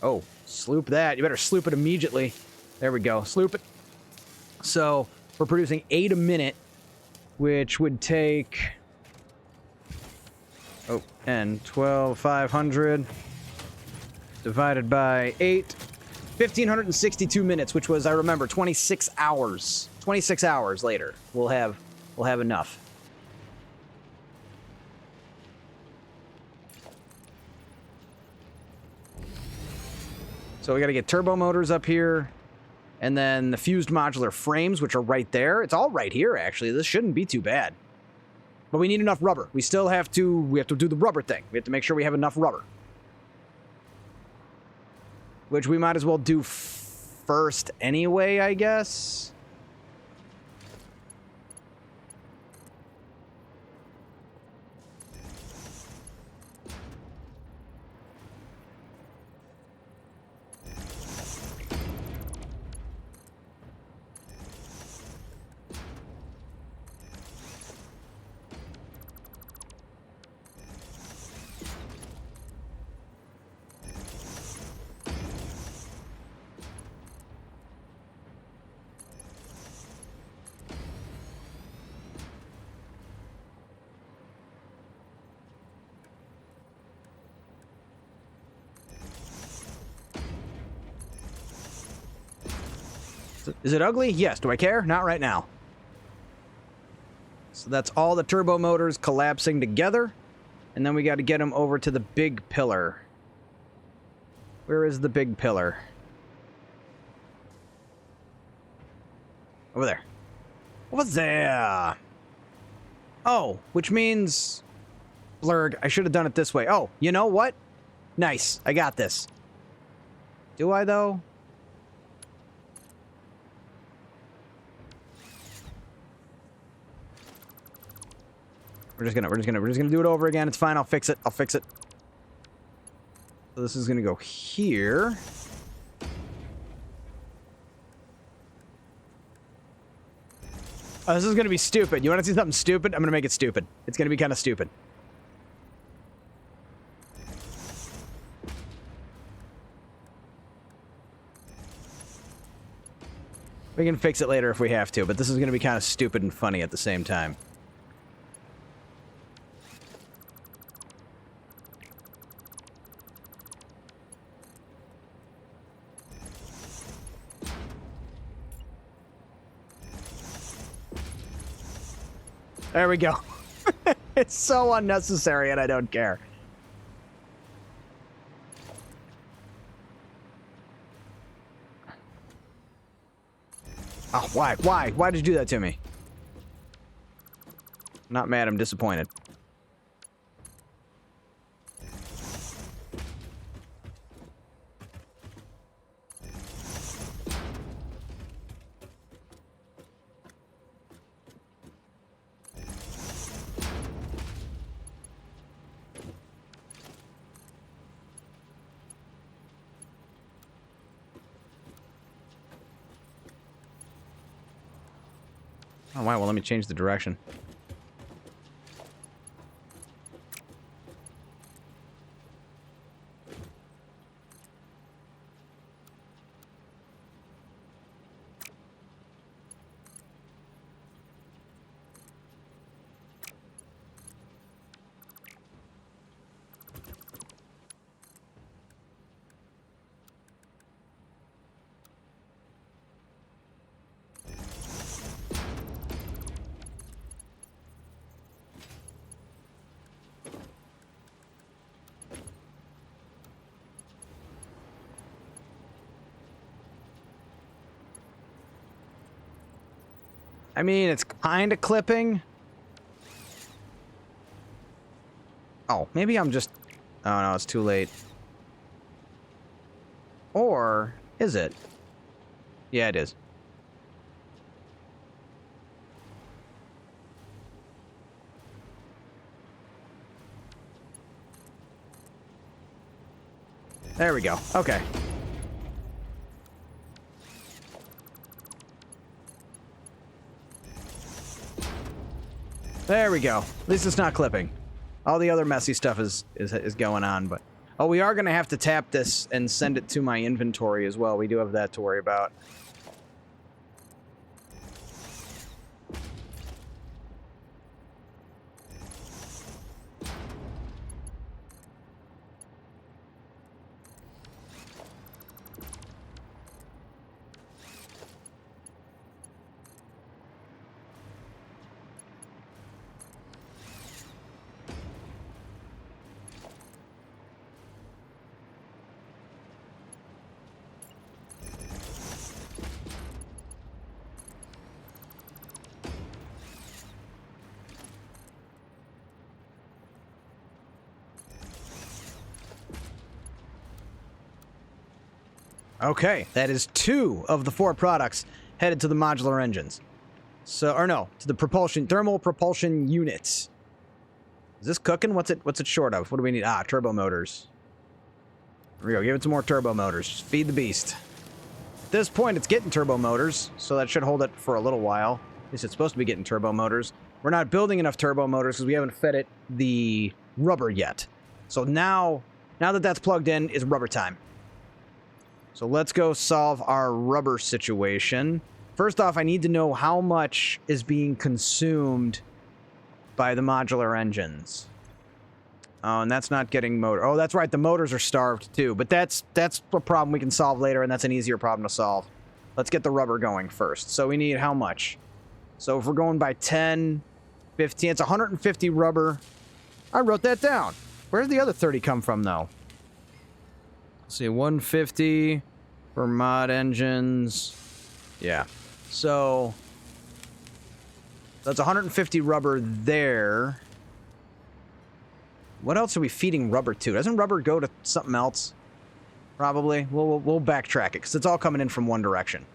Oh, sloop that. You better sloop it immediately. There we go. Sloop it. So, we're producing 8 a minute, which would take... Oh, and 12,500 divided by 8. 1,562 minutes, which was, I remember, 26 hours. 26 hours later, we'll have enough. So we got to get turbo motors up here, and then the fused modular frames, which are right there. It's all right here, actually. This shouldn't be too bad. But we need enough rubber. We have to do the rubber thing. We have to make sure we have enough rubber. Which we might as well do first anyway, I guess. Is it ugly? Yes. Do I care? Not right now. So that's all the turbo motors collapsing together. And then we got to get them over to the big pillar. Where is the big pillar? Over there. Over there. Oh, which means... Blurg, I should have done it this way. Oh, you know what? Nice. I got this. Do I, though? We're just gonna do it over again. It's fine. I'll fix it. So this is gonna go here. Oh, this is gonna be stupid. You want to see something stupid? I'm gonna make it stupid. It's gonna be kind of stupid. We can fix it later if we have to, but this is gonna be kind of stupid and funny at the same time. There we go. It's so unnecessary and I don't care. Oh, why? Why did you do that to me? Not mad, I'm disappointed. Oh, wow, well, let me change the direction. I mean, it's kind of clipping. Oh, maybe I'm just... Oh, no, it's too late. Or is it? Yeah, it is. There we go. Okay. There we go. At least it's not clipping. All the other messy stuff is going on, but... Oh, we are going to have to tap this and send it to my inventory as well. We do have that to worry about. Okay, that is 2 of the 4 products headed to the modular engines. So, or no, to the thermal propulsion units. Is this cooking? What's it short of? What do we need? Ah, turbo motors. Here we go, give it some more turbo motors. Feed the beast. At this point, it's getting turbo motors, so that should hold it for a little while. At least it's supposed to be getting turbo motors. We're not building enough turbo motors because we haven't fed it the rubber yet. So now that that's plugged in, it's rubber time. So let's go solve our rubber situation. First off, I need to know how much is being consumed by the modular engines. Oh, and that's not getting motor. Oh, that's right. The motors are starved too. But that's a problem we can solve later, and that's an easier problem to solve. Let's get the rubber going first. So we need how much? So if we're going by 10, 15, it's 150 rubber. I wrote that down. Where's the other 30 come from, though? Let's see, 150 for mod engines. Yeah. So that's 150 rubber there. What else are we feeding rubber to? Doesn't rubber go to something else? Probably. We'll backtrack it because it's all coming in from one direction.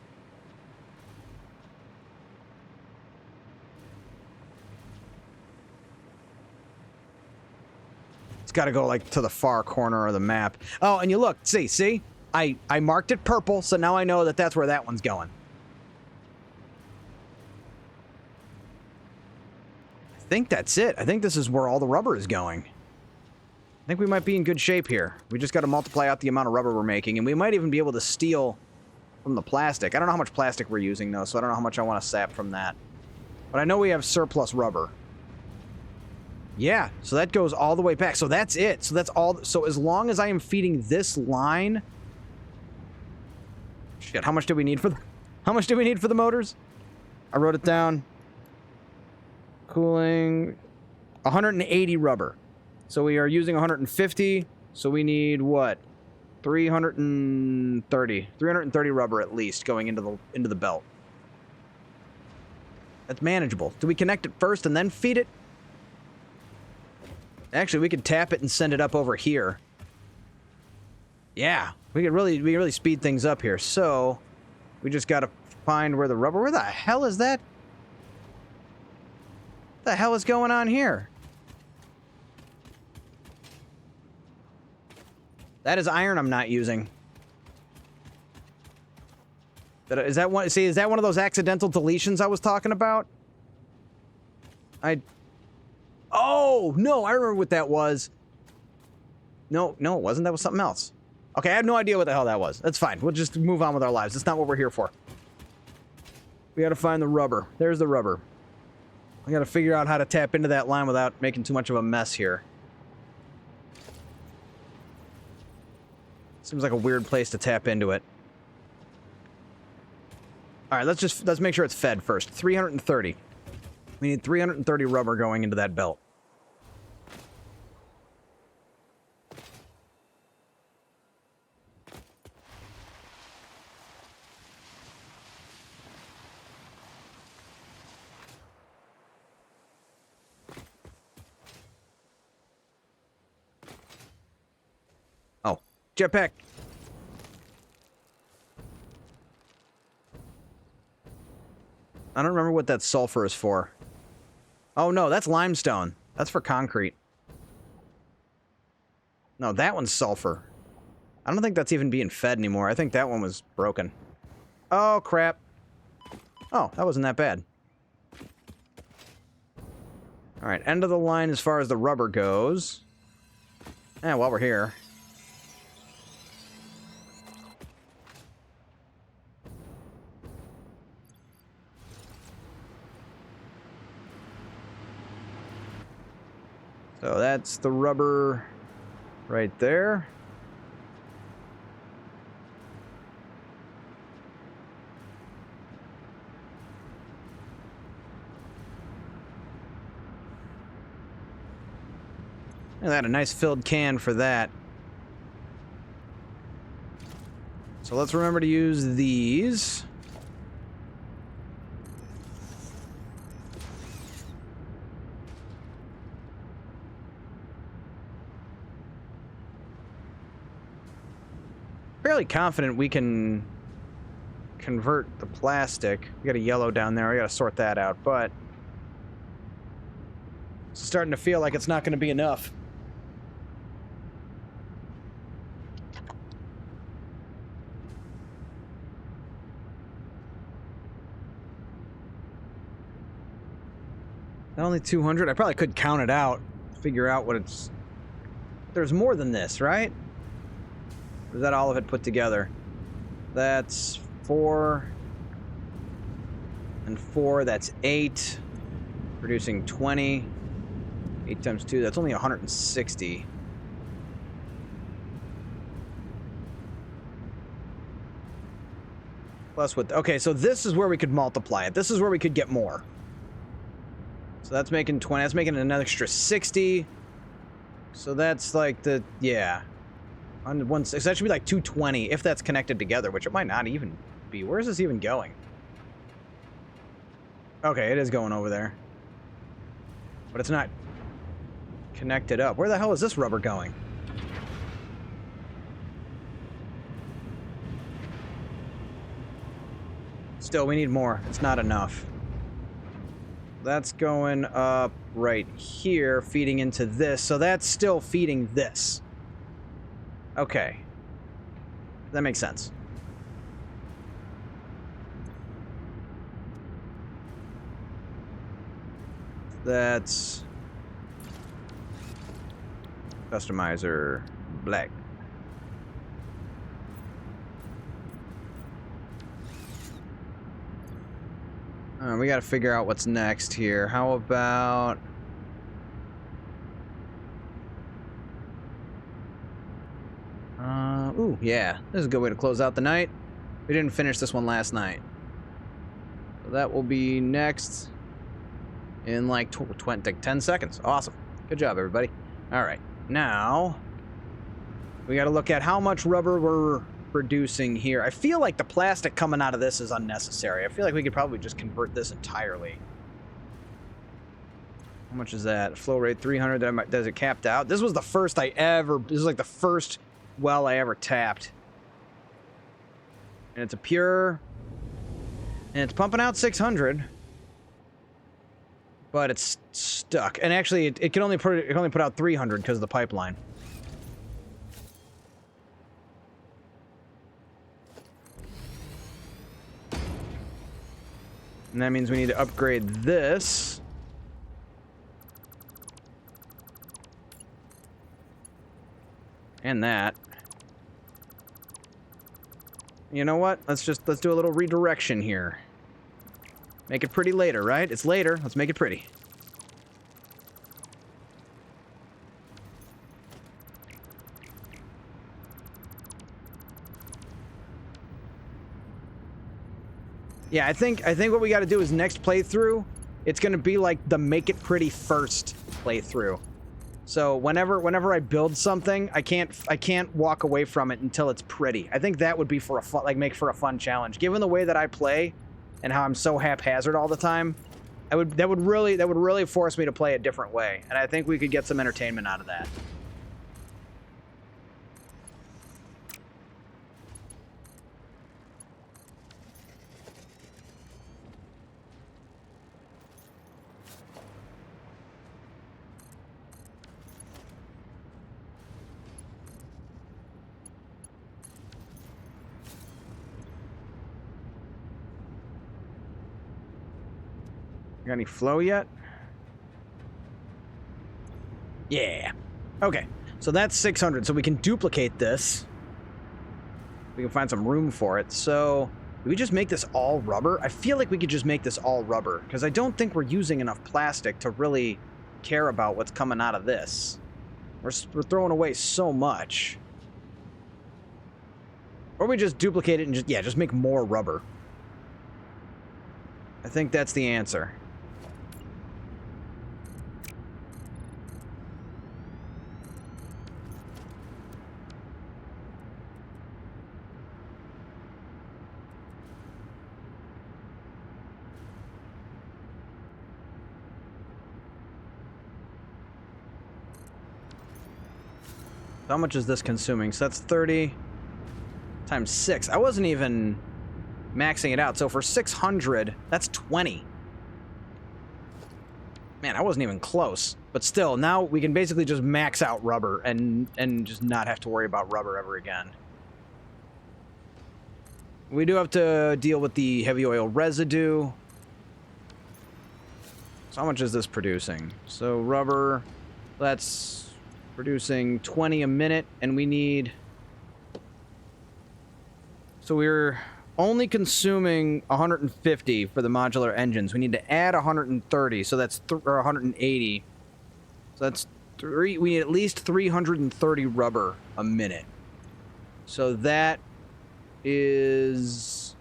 It's got to go like to the far corner of the map. Oh, and you look, see? I marked it purple, so now I know that that's where that one's going. I think that's it. I think this is where all the rubber is going. I think we might be in good shape here. We just got to multiply out the amount of rubber we're making, and we might even be able to steal from the plastic. I don't know how much plastic we're using, though, so I don't know how much I want to sap from that. But I know we have surplus rubber. Yeah, so that goes all the way back. So that's it. So that's all. So as long as I am feeding this line... Shit, how much do we need for the motors? I wrote it down. Cooling... 180 rubber. So we are using 150, so we need what? 330 rubber at least going into the belt. That's manageable. Do we connect it first and then feed it? Actually, we could tap it and send it up over here. Yeah, we could really speed things up here. So we just got to find where the rubber. Where the hell is that? What the hell is going on here? That is iron I'm not using. Is that one? See, is that one of those accidental deletions I was talking about? Oh, no, I remember what that was. No, it wasn't. That was something else. Okay, I have no idea what the hell that was. That's fine. We'll just move on with our lives. That's not what we're here for. We gotta find the rubber. There's the rubber. I gotta figure out how to tap into that line without making too much of a mess here. Seems like a weird place to tap into it. All right, let's make sure it's fed first. 330. We need 330 rubber going into that belt. Oh, jetpack. I don't remember what that sulfur is for. Oh, no, that's limestone. That's for concrete. No, that one's sulfur. I don't think that's even being fed anymore. I think that one was broken. Oh, crap. Oh, that wasn't that bad. All right, end of the line as far as the rubber goes. And while we're here. So that's the rubber right there. And that, a nice filled can for that. So let's remember to use these. Fairly confident we can convert the plastic. We got a yellow down there. I got to sort that out, but it's starting to feel like it's not going to be enough. Only 200? I probably could count it out, figure out what it's... There's more than this, right? Or is that all of it put together? That's 4. And 4, that's 8. Producing 20. 8 times 2, that's only 160. Plus with... Okay, so this is where we could multiply it. This is where we could get more. So that's making 20. That's making an extra 60. So that's like the... Yeah. On 160. So that should be like 220 if that's connected together, which it might not even be. Where is this even going? Okay, it is going over there. But it's not connected up. Where the hell is this rubber going? Still, we need more. It's not enough. That's going up right here, feeding into this. So that's still feeding this. Okay. That makes sense. That's... Customizer black. We gotta figure out what's next here. How about... Ooh, yeah. This is a good way to close out the night. We didn't finish this one last night. So that will be next in like 10 seconds. Awesome. Good job, everybody. All right. Now, we gotta look at how much rubber we're producing here. I feel like the plastic coming out of this is unnecessary. I feel like we could probably just convert this entirely. How much is that? Flow rate 300. Does it capped out? This was the first I ever... This is like the first well I ever tapped. And it's a pure... And it's pumping out 600. But it's stuck. And actually, it can only put out 300 because of the pipeline. And that means we need to upgrade this. And that. You know what? Let's do a little redirection here. Make it pretty later, right? It's later. Let's make it pretty. Yeah, I think what we got to do is next playthrough, it's going to be like the make it pretty first playthrough. So whenever I build something, I can't walk away from it until it's pretty. I think that would be for a fun, make for a fun challenge. Given the way that I play and how I'm so haphazard all the time, that would really force me to play a different way. And I think we could get some entertainment out of that. Got any flow yet? Yeah. Okay. So that's 600. So we can duplicate this. We can find some room for it. So, do we just make this all rubber? I feel like we could just make this all rubber, because I don't think we're using enough plastic to really care about what's coming out of this. We're throwing away so much. Or we just duplicate it and just make more rubber. I think that's the answer. How much is this consuming? So that's 30 times 6. I wasn't even maxing it out. So for 600, that's 20. Man, I wasn't even close. But still, now we can basically just max out rubber and just not have to worry about rubber ever again. We do have to deal with the heavy oil residue. So how much is this producing? So rubber, that's producing 20 a minute, and we need... So we're only consuming 150 for the modular engines. We need to add 130, so that's or 180. So that's we need at least 330 rubber a minute. So that is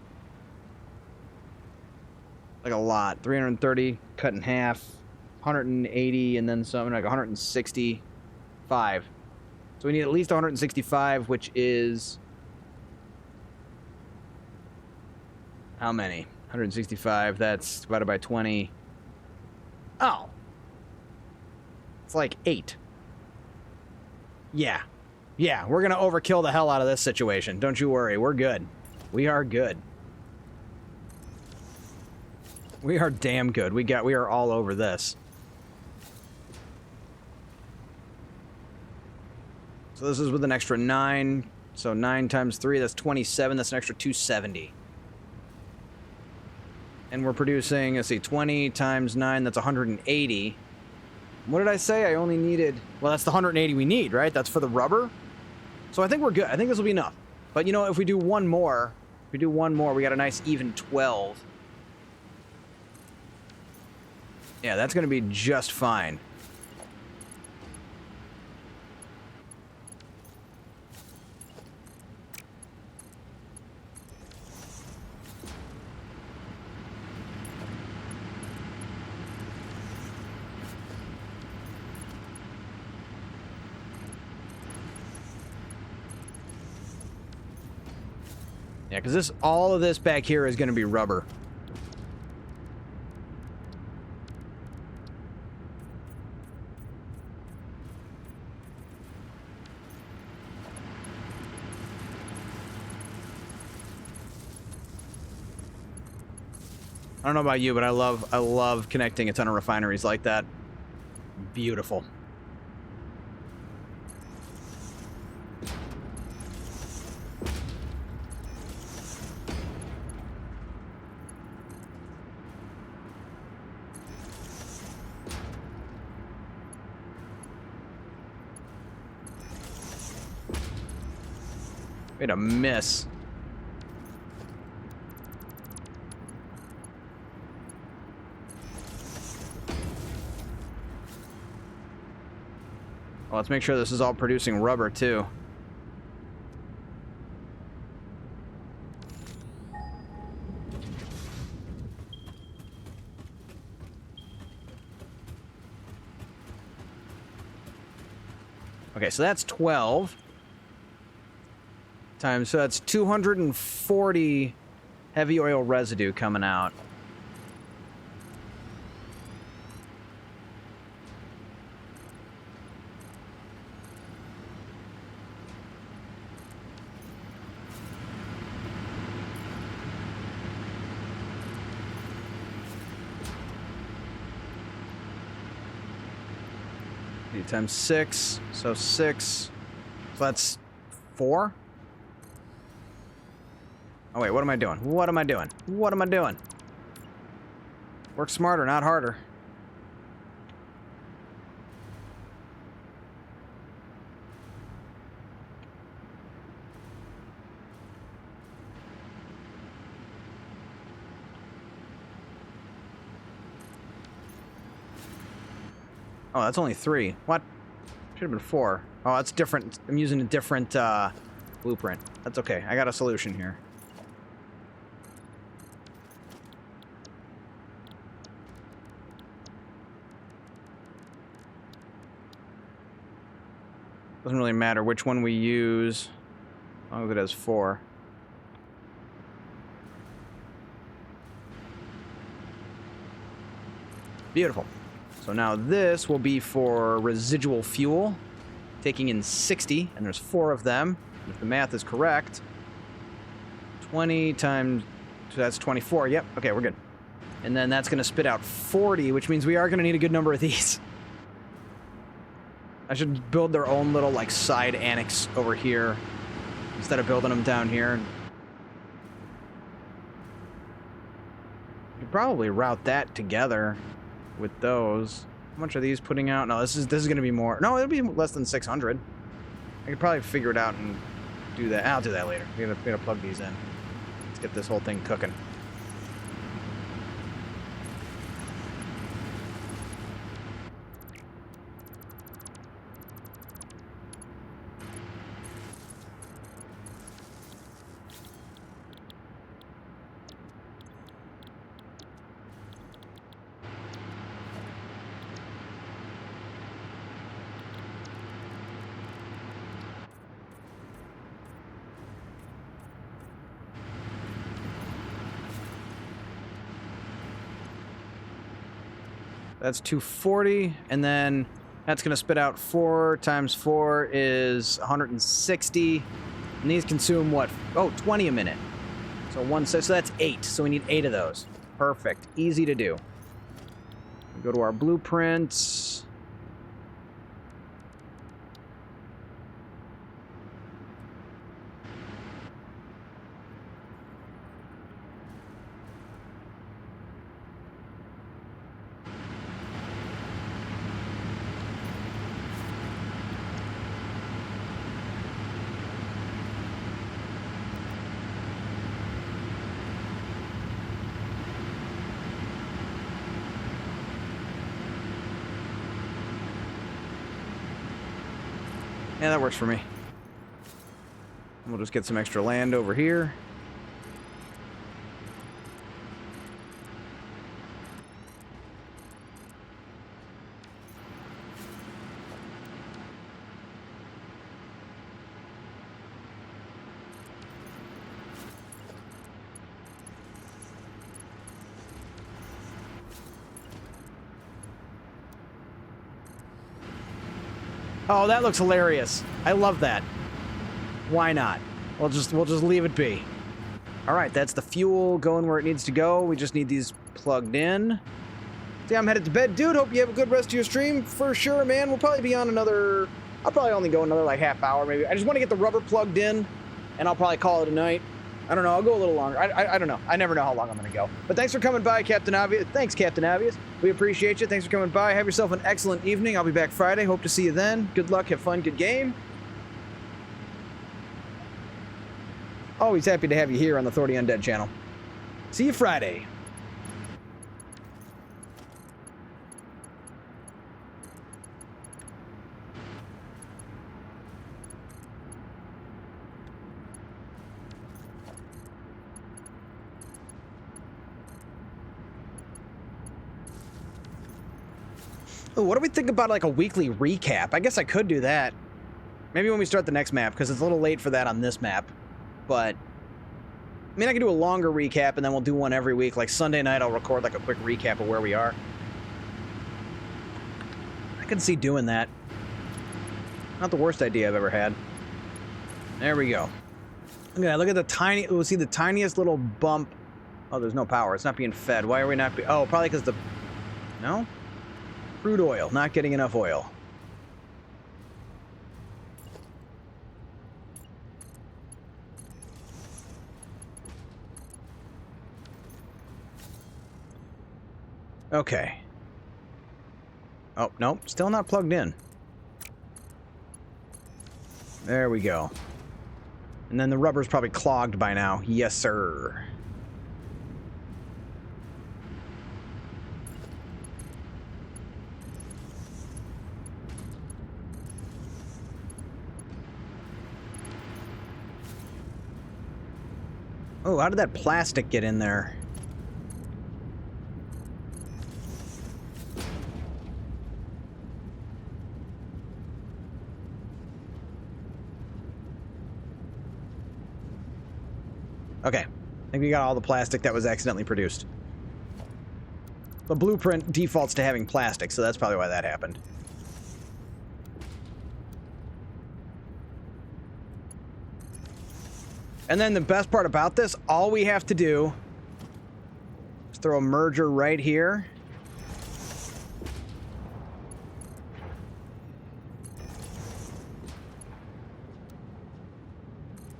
like a lot. 330 cut in half, 180, and then some, like 165. So we need at least 165, which is how many? 165, that's divided by 20. Oh. It's like 8. Yeah. Yeah, we're going to overkill the hell out of this situation. Don't you worry. We're good. We are good. We are damn good. We are all over this. So this is with an extra 9. So 9 times 3, that's 27. That's an extra 270. And we're producing, let's see, 20 times 9, that's 180. What did I say? I only needed... Well, that's the 180 we need, right? That's for the rubber. So I think we're good. I think this will be enough. But, you know, if we do one more, we got a nice even 12. Yeah, that's going to be just fine. Yeah, because all of this back here is going to be rubber. I don't know about you, but I love connecting a ton of refineries like that. Beautiful. Way to miss. Well, let's make sure this is all producing rubber, too. Okay, so that's 12 times, so that's 240 heavy oil residue coming out. Times 6, so 6, so that's 4? Oh wait, what am I doing? What am I doing? What am I doing? Work smarter, not harder. Oh, that's only 3. What? Should have been 4. Oh, that's different. I'm using a different blueprint. That's okay. I got a solution here. Doesn't really matter which one we use, as long as it has 4. Beautiful. So now this will be for residual fuel, taking in 60, and there's 4 of them. If the math is correct, 20 times, so that's 24. Yep, okay, we're good. And then that's going to spit out 40, which means we are going to need a good number of these. I should build their own little, like, side annex over here instead of building them down here. You could probably route that together with those. How much are these putting out? No, this is going to be more. No, it'll be less than 600. I could probably figure it out and do that. I'll do that later. We gotta plug these in. Let's get this whole thing cooking. That's 240, and then that's going to spit out 4 times 4 is 160. And these consume what? Oh, 20 a minute. So that's 8. So we need 8 of those. Perfect. Easy to do. We go to our blueprints. Yeah, that works for me. We'll just get some extra land over here. Oh, that looks hilarious. I love that. Why not? We'll just leave it be. All right, that's the fuel going where it needs to go. We just need these plugged in. See, I'm headed to bed. Dude, hope you have a good rest of your stream. For sure, man. We'll probably be on another... I'll probably only go another, like, half hour, maybe. I just want to get the rubber plugged in, and I'll probably call it a night. I don't know. I'll go a little longer. I don't know. I never know how long I'm going to go. But thanks for coming by, Captain Obvious. Thanks, Captain Obvious. We appreciate you. Thanks for coming by. Have yourself an excellent evening. I'll be back Friday. Hope to see you then. Good luck. Have fun. Good game. Always happy to have you here on the Thor the Undead channel. See you Friday. Ooh, what do we think about, like, a weekly recap? I guess I could do that. Maybe when we start the next map, because it's a little late for that on this map. But, I mean, I could do a longer recap, and then we'll do one every week. Like, Sunday night, I'll record, like, a quick recap of where we are. I can see doing that. Not the worst idea I've ever had. There we go. Look at the tiny... We'll see the tiniest little bump. Oh, there's no power. It's not being fed. Why are we not... Oh, probably because the... No? Crude oil. Not getting enough oil. Okay. Oh, nope. Still not plugged in. There we go. And then the rubber's probably clogged by now. Yes, sir. Oh, how did that plastic get in there? Okay. I think we got all the plastic that was accidentally produced. The blueprint defaults to having plastic, so that's probably why that happened. And then the best part about this, all we have to do is throw a merger right here.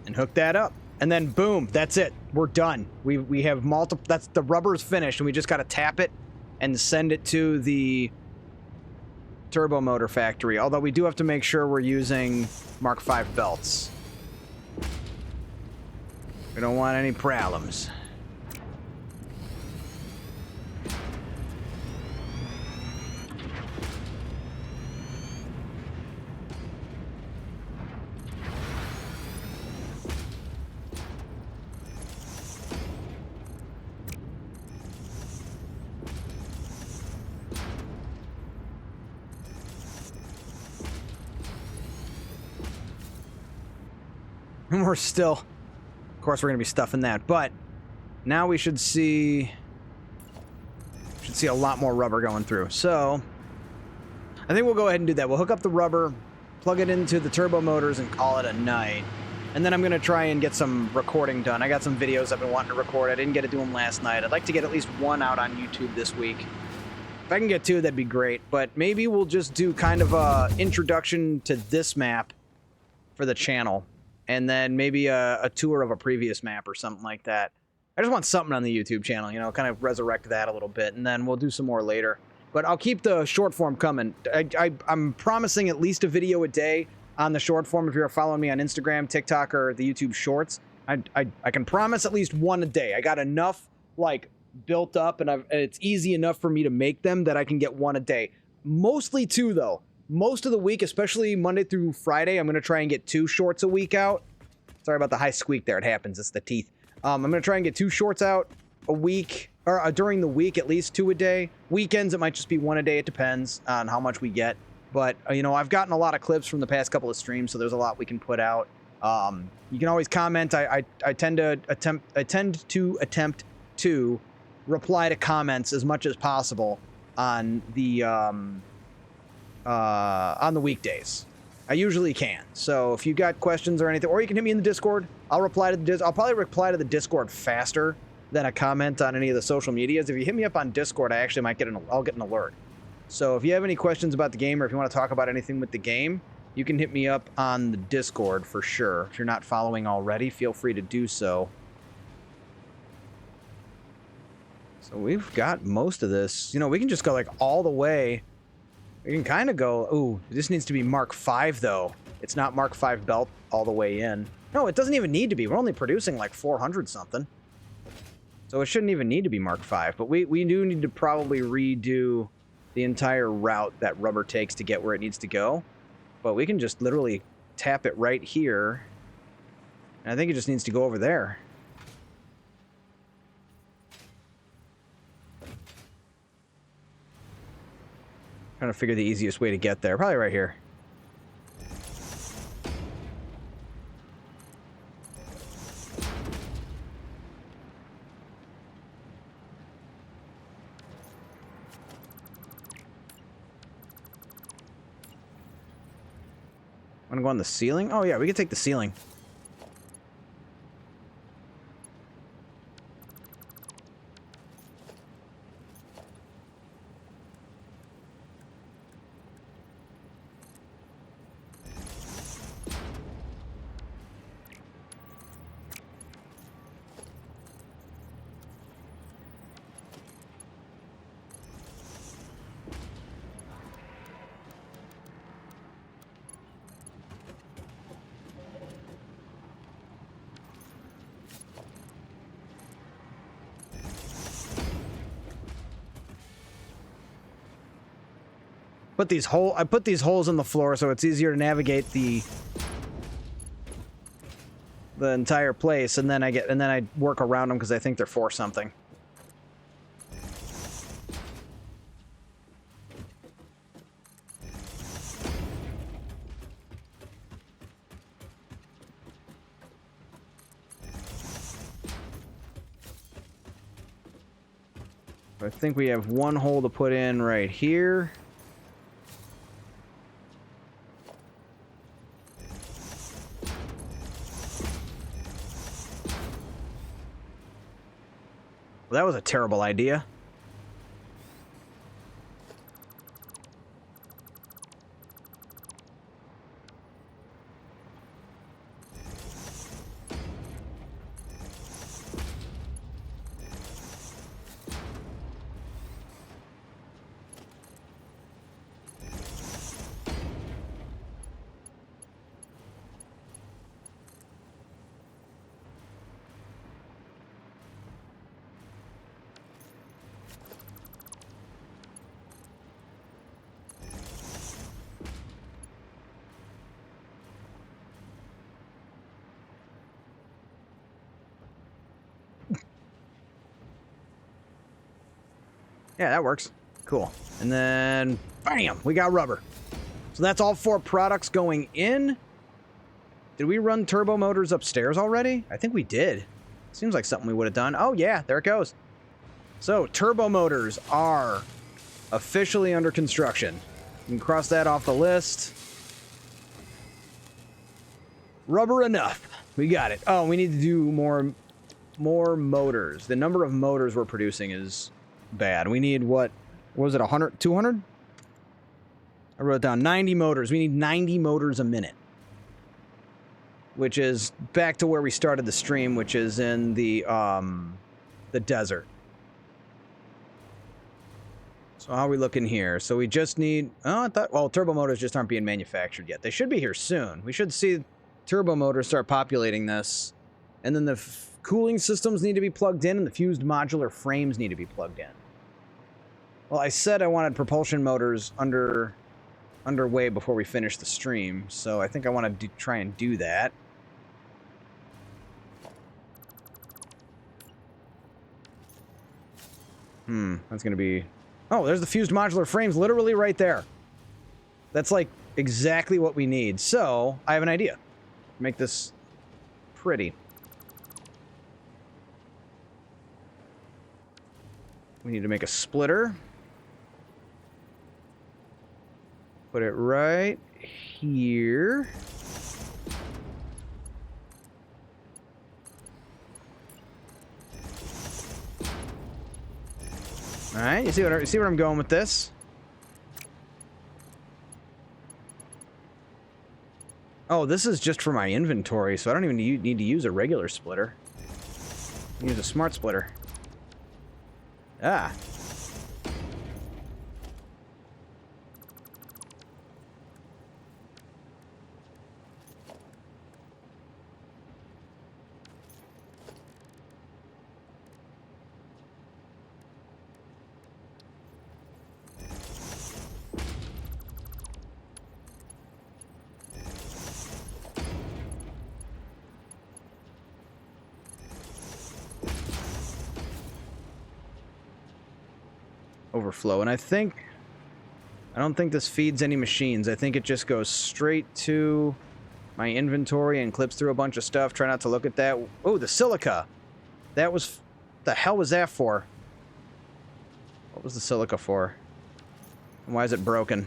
And hook that up. And then boom, that's it. We're done. We have multiple, that's the rubber's finished, and we just got to tap it and send it to the turbo motor factory. Although we do have to make sure we're using Mark V belts. We don't want any problems. And we're still, of course, we're going to be stuffing that, but now we should see a lot more rubber going through. So I think we'll go ahead and do that. We'll hook up the rubber, plug it into the turbo motors, and call it a night. And then I'm going to try and get some recording done. I got some videos I've been wanting to record. I didn't get to do them last night. I'd like to get at least one out on YouTube this week. If I can get two, that'd be great. But maybe we'll just do kind of a introduction to this map for the channel. And then maybe a tour of a previous map or something like that. I just want something on the YouTube channel, you know, kind of resurrect that a little bit. And then we'll do some more later. But I'll keep the short form coming. I'm promising at least a video a day on the short form. If you're following me on Instagram, TikTok, or the YouTube Shorts, I can promise at least one a day. I got enough, like, built up, and it's easy enough for me to make them that I can get one a day. Mostly two, though. Most of the week, especially Monday through Friday, I'm going to try and get 2 shorts a week out. Sorry about the high squeak there. It happens. It's the teeth. I'm going to try and get 2 shorts out a week, or during the week, at least 2 a day. Weekends, it might just be 1 a day. It depends on how much we get. But, you know, I've gotten a lot of clips from the past couple of streams, so there's a lot we can put out. You can always comment. I tend to attempt to reply to comments as much as possible on the weekdays. I usually can. So if you got questions or anything, or you can hit me in the Discord. I'll reply to the I'll probably reply to the Discord faster than a comment on any of the social medias. If you hit me up on Discord, I actually might I'll get an alert. So if you have any questions about the game, or if you want to talk about anything with the game, you can hit me up on the Discord for sure. If you're not following already, feel free to do so. So we've got most of this. You know, we can just go like all the way. We can kind of go, ooh, this needs to be Mark V though. It's not Mark V belt all the way in. No, it doesn't even need to be. We're only producing like 400 something. So it shouldn't even need to be Mark V. But we do need to probably redo the entire route that rubber takes to get where it needs to go. But we can just literally tap it right here. And I think it just needs to go over there. Trying to figure the easiest way to get there. Probably right here. Want to go on the ceiling? Oh yeah, we can take the ceiling. I put these holes in the floor so it's easier to navigate the entire place, and then I work around them because I think they're for something. I think we have one hole to put in right here. Well, that was a terrible idea. Yeah, that works. Cool. And then, bam, we got rubber. So that's all 4 products going in. Did we run turbo motors upstairs already? I think we did. Seems like something we would have done. Oh, yeah, there it goes. So, turbo motors are officially under construction. You can cross that off the list. Rubber enough. We got it. Oh, we need to do more motors. The number of motors we're producing is bad. We need what was it, 100, 200? I wrote down 90 motors. We need 90 motors a minute. Which is back to where we started the stream, which is in the desert. So how are we looking here? So we just need... Oh, I thought... Well, turbo motors just aren't being manufactured yet. They should be here soon. We should see turbo motors start populating this. And then the cooling systems need to be plugged in, and the fused modular frames need to be plugged in. Well, I said I wanted propulsion motors underway before we finish the stream, so I think I want to try and do that. That's going to be... Oh, there's the fused modular frames literally right there. That's like exactly what we need. So, I have an idea. Make this pretty. We need to make a splitter. Put it right here. All right, you see where I'm going with this? Oh, this is just for my inventory, so I don't even need to use a regular splitter. Use a smart splitter. Ah. Overflow, and I don't think this feeds any machines. I think it just goes straight to my inventory and clips through a bunch of stuff. Try not to look at that. Oh, the silica. That was... The hell was that for? What was the silica for? And why is it broken?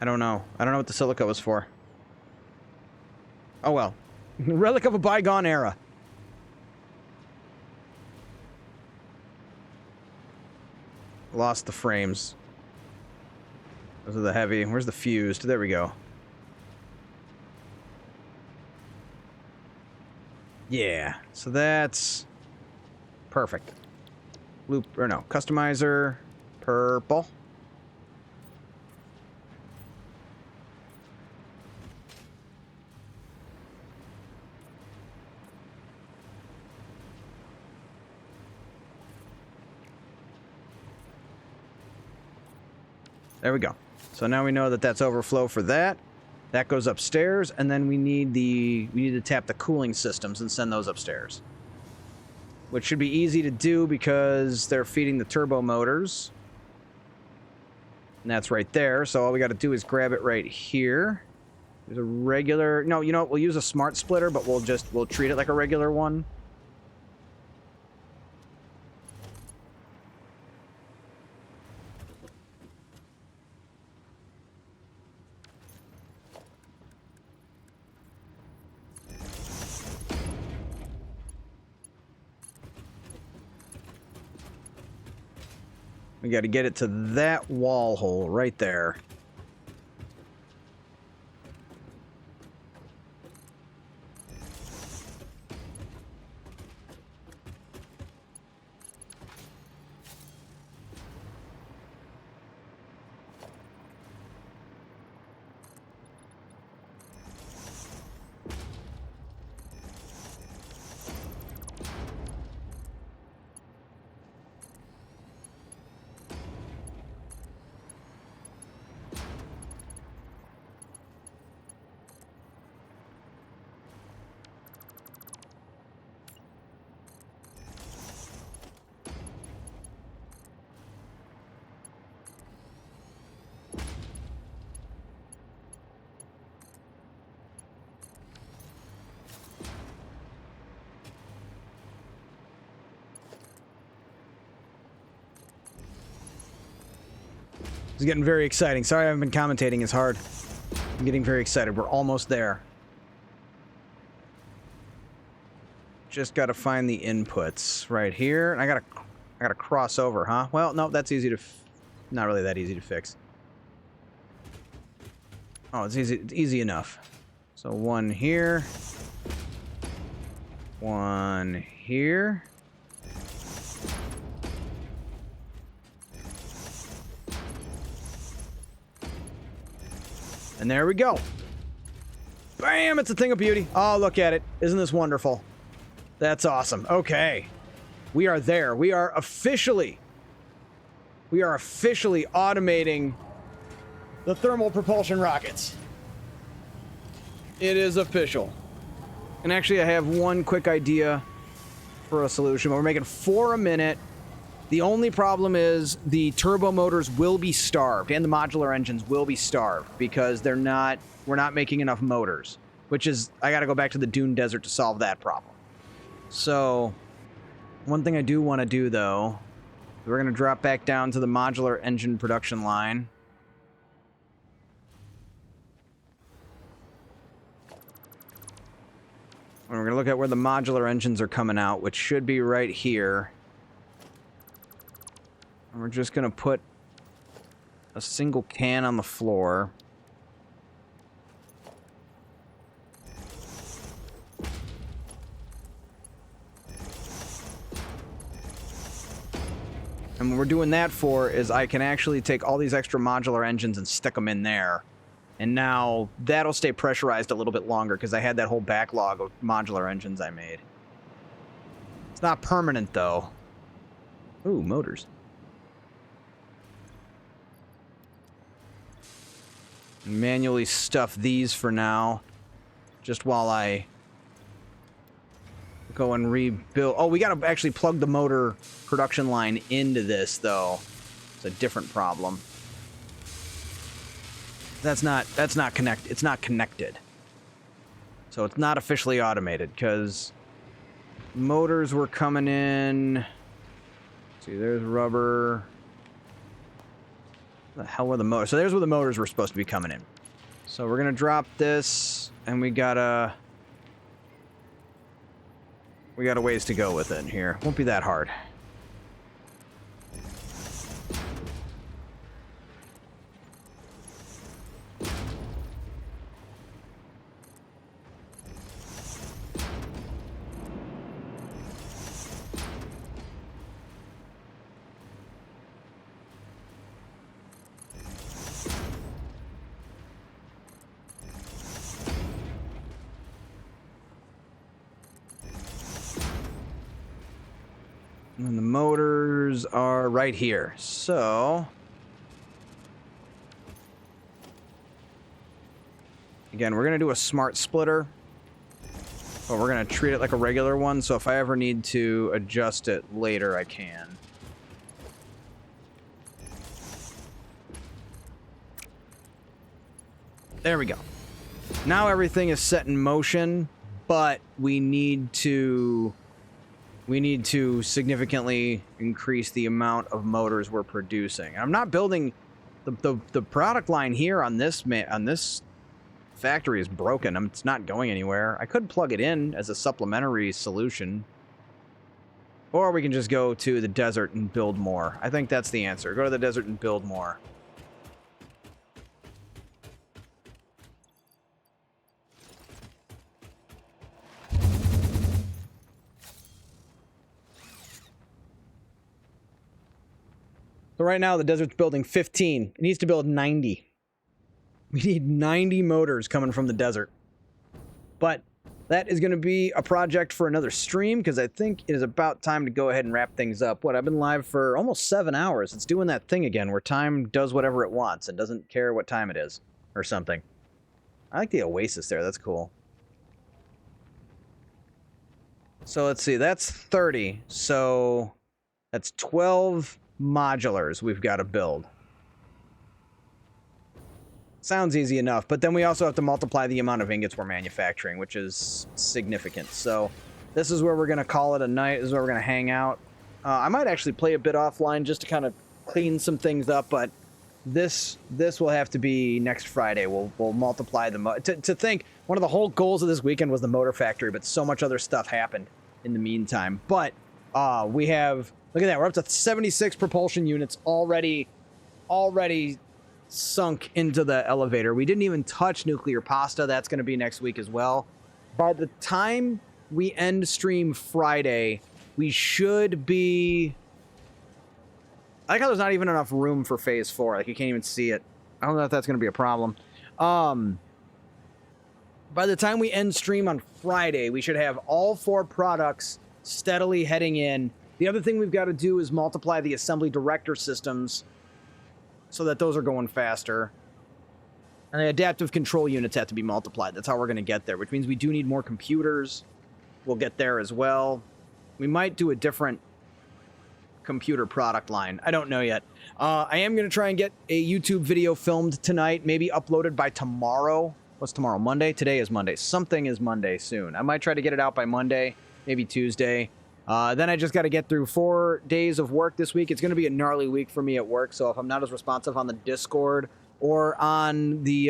I don't know. I don't know what the silica was for. Oh well. Relic of a bygone era. Lost the frames. Those are the heavy. Where's the fused? There we go. Yeah. So that's perfect. Loop, or no, customizer, purple. There we go. So now we know that that's overflow for that. That goes upstairs, and then we need to tap the cooling systems and send those upstairs. Which should be easy to do because they're feeding the turbo motors. And that's right there. So all we got to do is grab it right here. There's a regular... No, you know what? We'll use a smart splitter, but we'll treat it like a regular one. We got to get it to that wall hole right there. It's getting very exciting. Sorry I haven't been commentating as hard. I'm getting very excited. We're almost there. Just got to find the inputs right here. And I gotta cross over, huh? Well, no, that's easy to... Not really that easy to fix. Oh, it's easy enough. So one here. One here. And there we go. Bam! It's a thing of beauty. Oh, look at it. Isn't this wonderful? That's awesome. Okay. We are there. We are officially automating the thermal propulsion rockets. It is official. And actually, I have one quick idea for a solution. We're making 4 a minute. The only problem is the turbo motors will be starved, and the modular engines will be starved because we're not making enough motors, which is, I got to go back to the Dune Desert to solve that problem. So, one thing I do want to do, though, we're going to drop back down to the modular engine production line. And we're going to look at where the modular engines are coming out, which should be right here. And we're just going to put a single can on the floor. And what we're doing that for is I can actually take all these extra modular engines and stick them in there. And now that'll stay pressurized a little bit longer because I had that whole backlog of modular engines I made. It's not permanent, though. Ooh, motors. Manually stuff these for now, just while I go and rebuild. Oh, we gotta actually plug the motor production line into this, though. It's a different problem. It's not connected. So it's not officially automated, because motors were coming in. Let's see, there's rubber. The hell were the motors? So there's where the motors were supposed to be coming in. So we're gonna drop this, and we got a ways to go with it here. Won't be that hard. And the motors are right here. So Again, we're going to do a smart splitter, but we're going to treat it like a regular one, so if I ever need to adjust it later, I can. There we go. Now everything is set in motion, but we need to significantly increase the amount of motors we're producing. I'm not building the product line here on this factory is broken. It's not going anywhere. I could plug it in as a supplementary solution, or we can just go to the desert and build more. I think that's the answer. Go to the desert and build more. So right now, the desert's building 15. It needs to build 90. We need 90 motors coming from the desert. But that is going to be a project for another stream, because I think it is about time to go ahead and wrap things up. What, I've been live for almost 7 hours. It's doing that thing again where time does whatever it wants and doesn't care what time it is or something. I like the oasis there. That's cool. So let's see. That's 30. So that's 12... modulars we've got to build. Sounds easy enough, but then we also have to multiply the amount of ingots we're manufacturing, which is significant. So this is where we're going to call it a night. This is where we're going to hang out. I might actually play a bit offline just to kind of clean some things up, but this will have to be next Friday. We'll multiply the to think one of the whole goals of this weekend was the motor factory, but so much other stuff happened in the meantime. But we have, look at that, we're up to 76 propulsion units already sunk into the elevator. We didn't even touch nuclear pasta. That's going to be next week as well. By the time we end stream Friday, we should be... I like how there's not even enough room for phase 4. Like, you can't even see it. I don't know if that's going to be a problem. By the time we end stream on Friday, we should have all 4 products steadily heading in. The other thing we've got to do is multiply the assembly director systems so that those are going faster. And the adaptive control units have to be multiplied. That's how we're going to get there, which means we do need more computers. We'll get there as well. We might do a different computer product line. I don't know yet. I am going to try and get a YouTube video filmed tonight, maybe uploaded by tomorrow. What's tomorrow? Monday? Today is Monday. Something is Monday soon. I might try to get it out by Monday, maybe Tuesday. Then I just got to get through 4 days of work this week. It's going to be a gnarly week for me at work, so if I'm not as responsive on the Discord or on the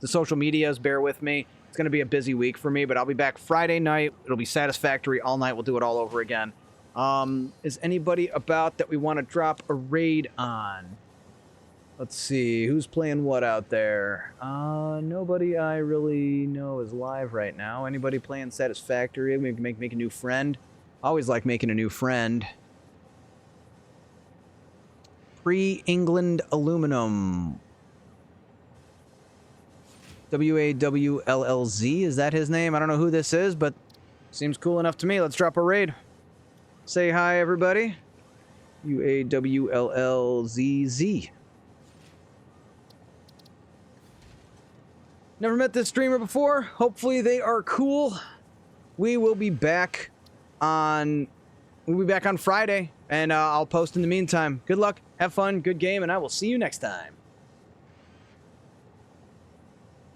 social medias, bear with me. It's going to be a busy week for me, but I'll be back Friday night. It'll be Satisfactory all night. We'll do it all over again. Is anybody about that we want to drop a raid on? Let's see. Who's playing what out there? Nobody I really know is live right now. Anybody playing Satisfactory? Maybe make a new friend. Always like making a new friend. Pre-England Aluminum. WAWLLZ, is that his name? I don't know who this is, but seems cool enough to me. Let's drop a raid. Say hi, everybody. UAWLLZZ. Never met this streamer before. Hopefully they are cool. We will be back on Friday, and I'll post in the meantime. Good luck, have fun, good game, and I will see you next time.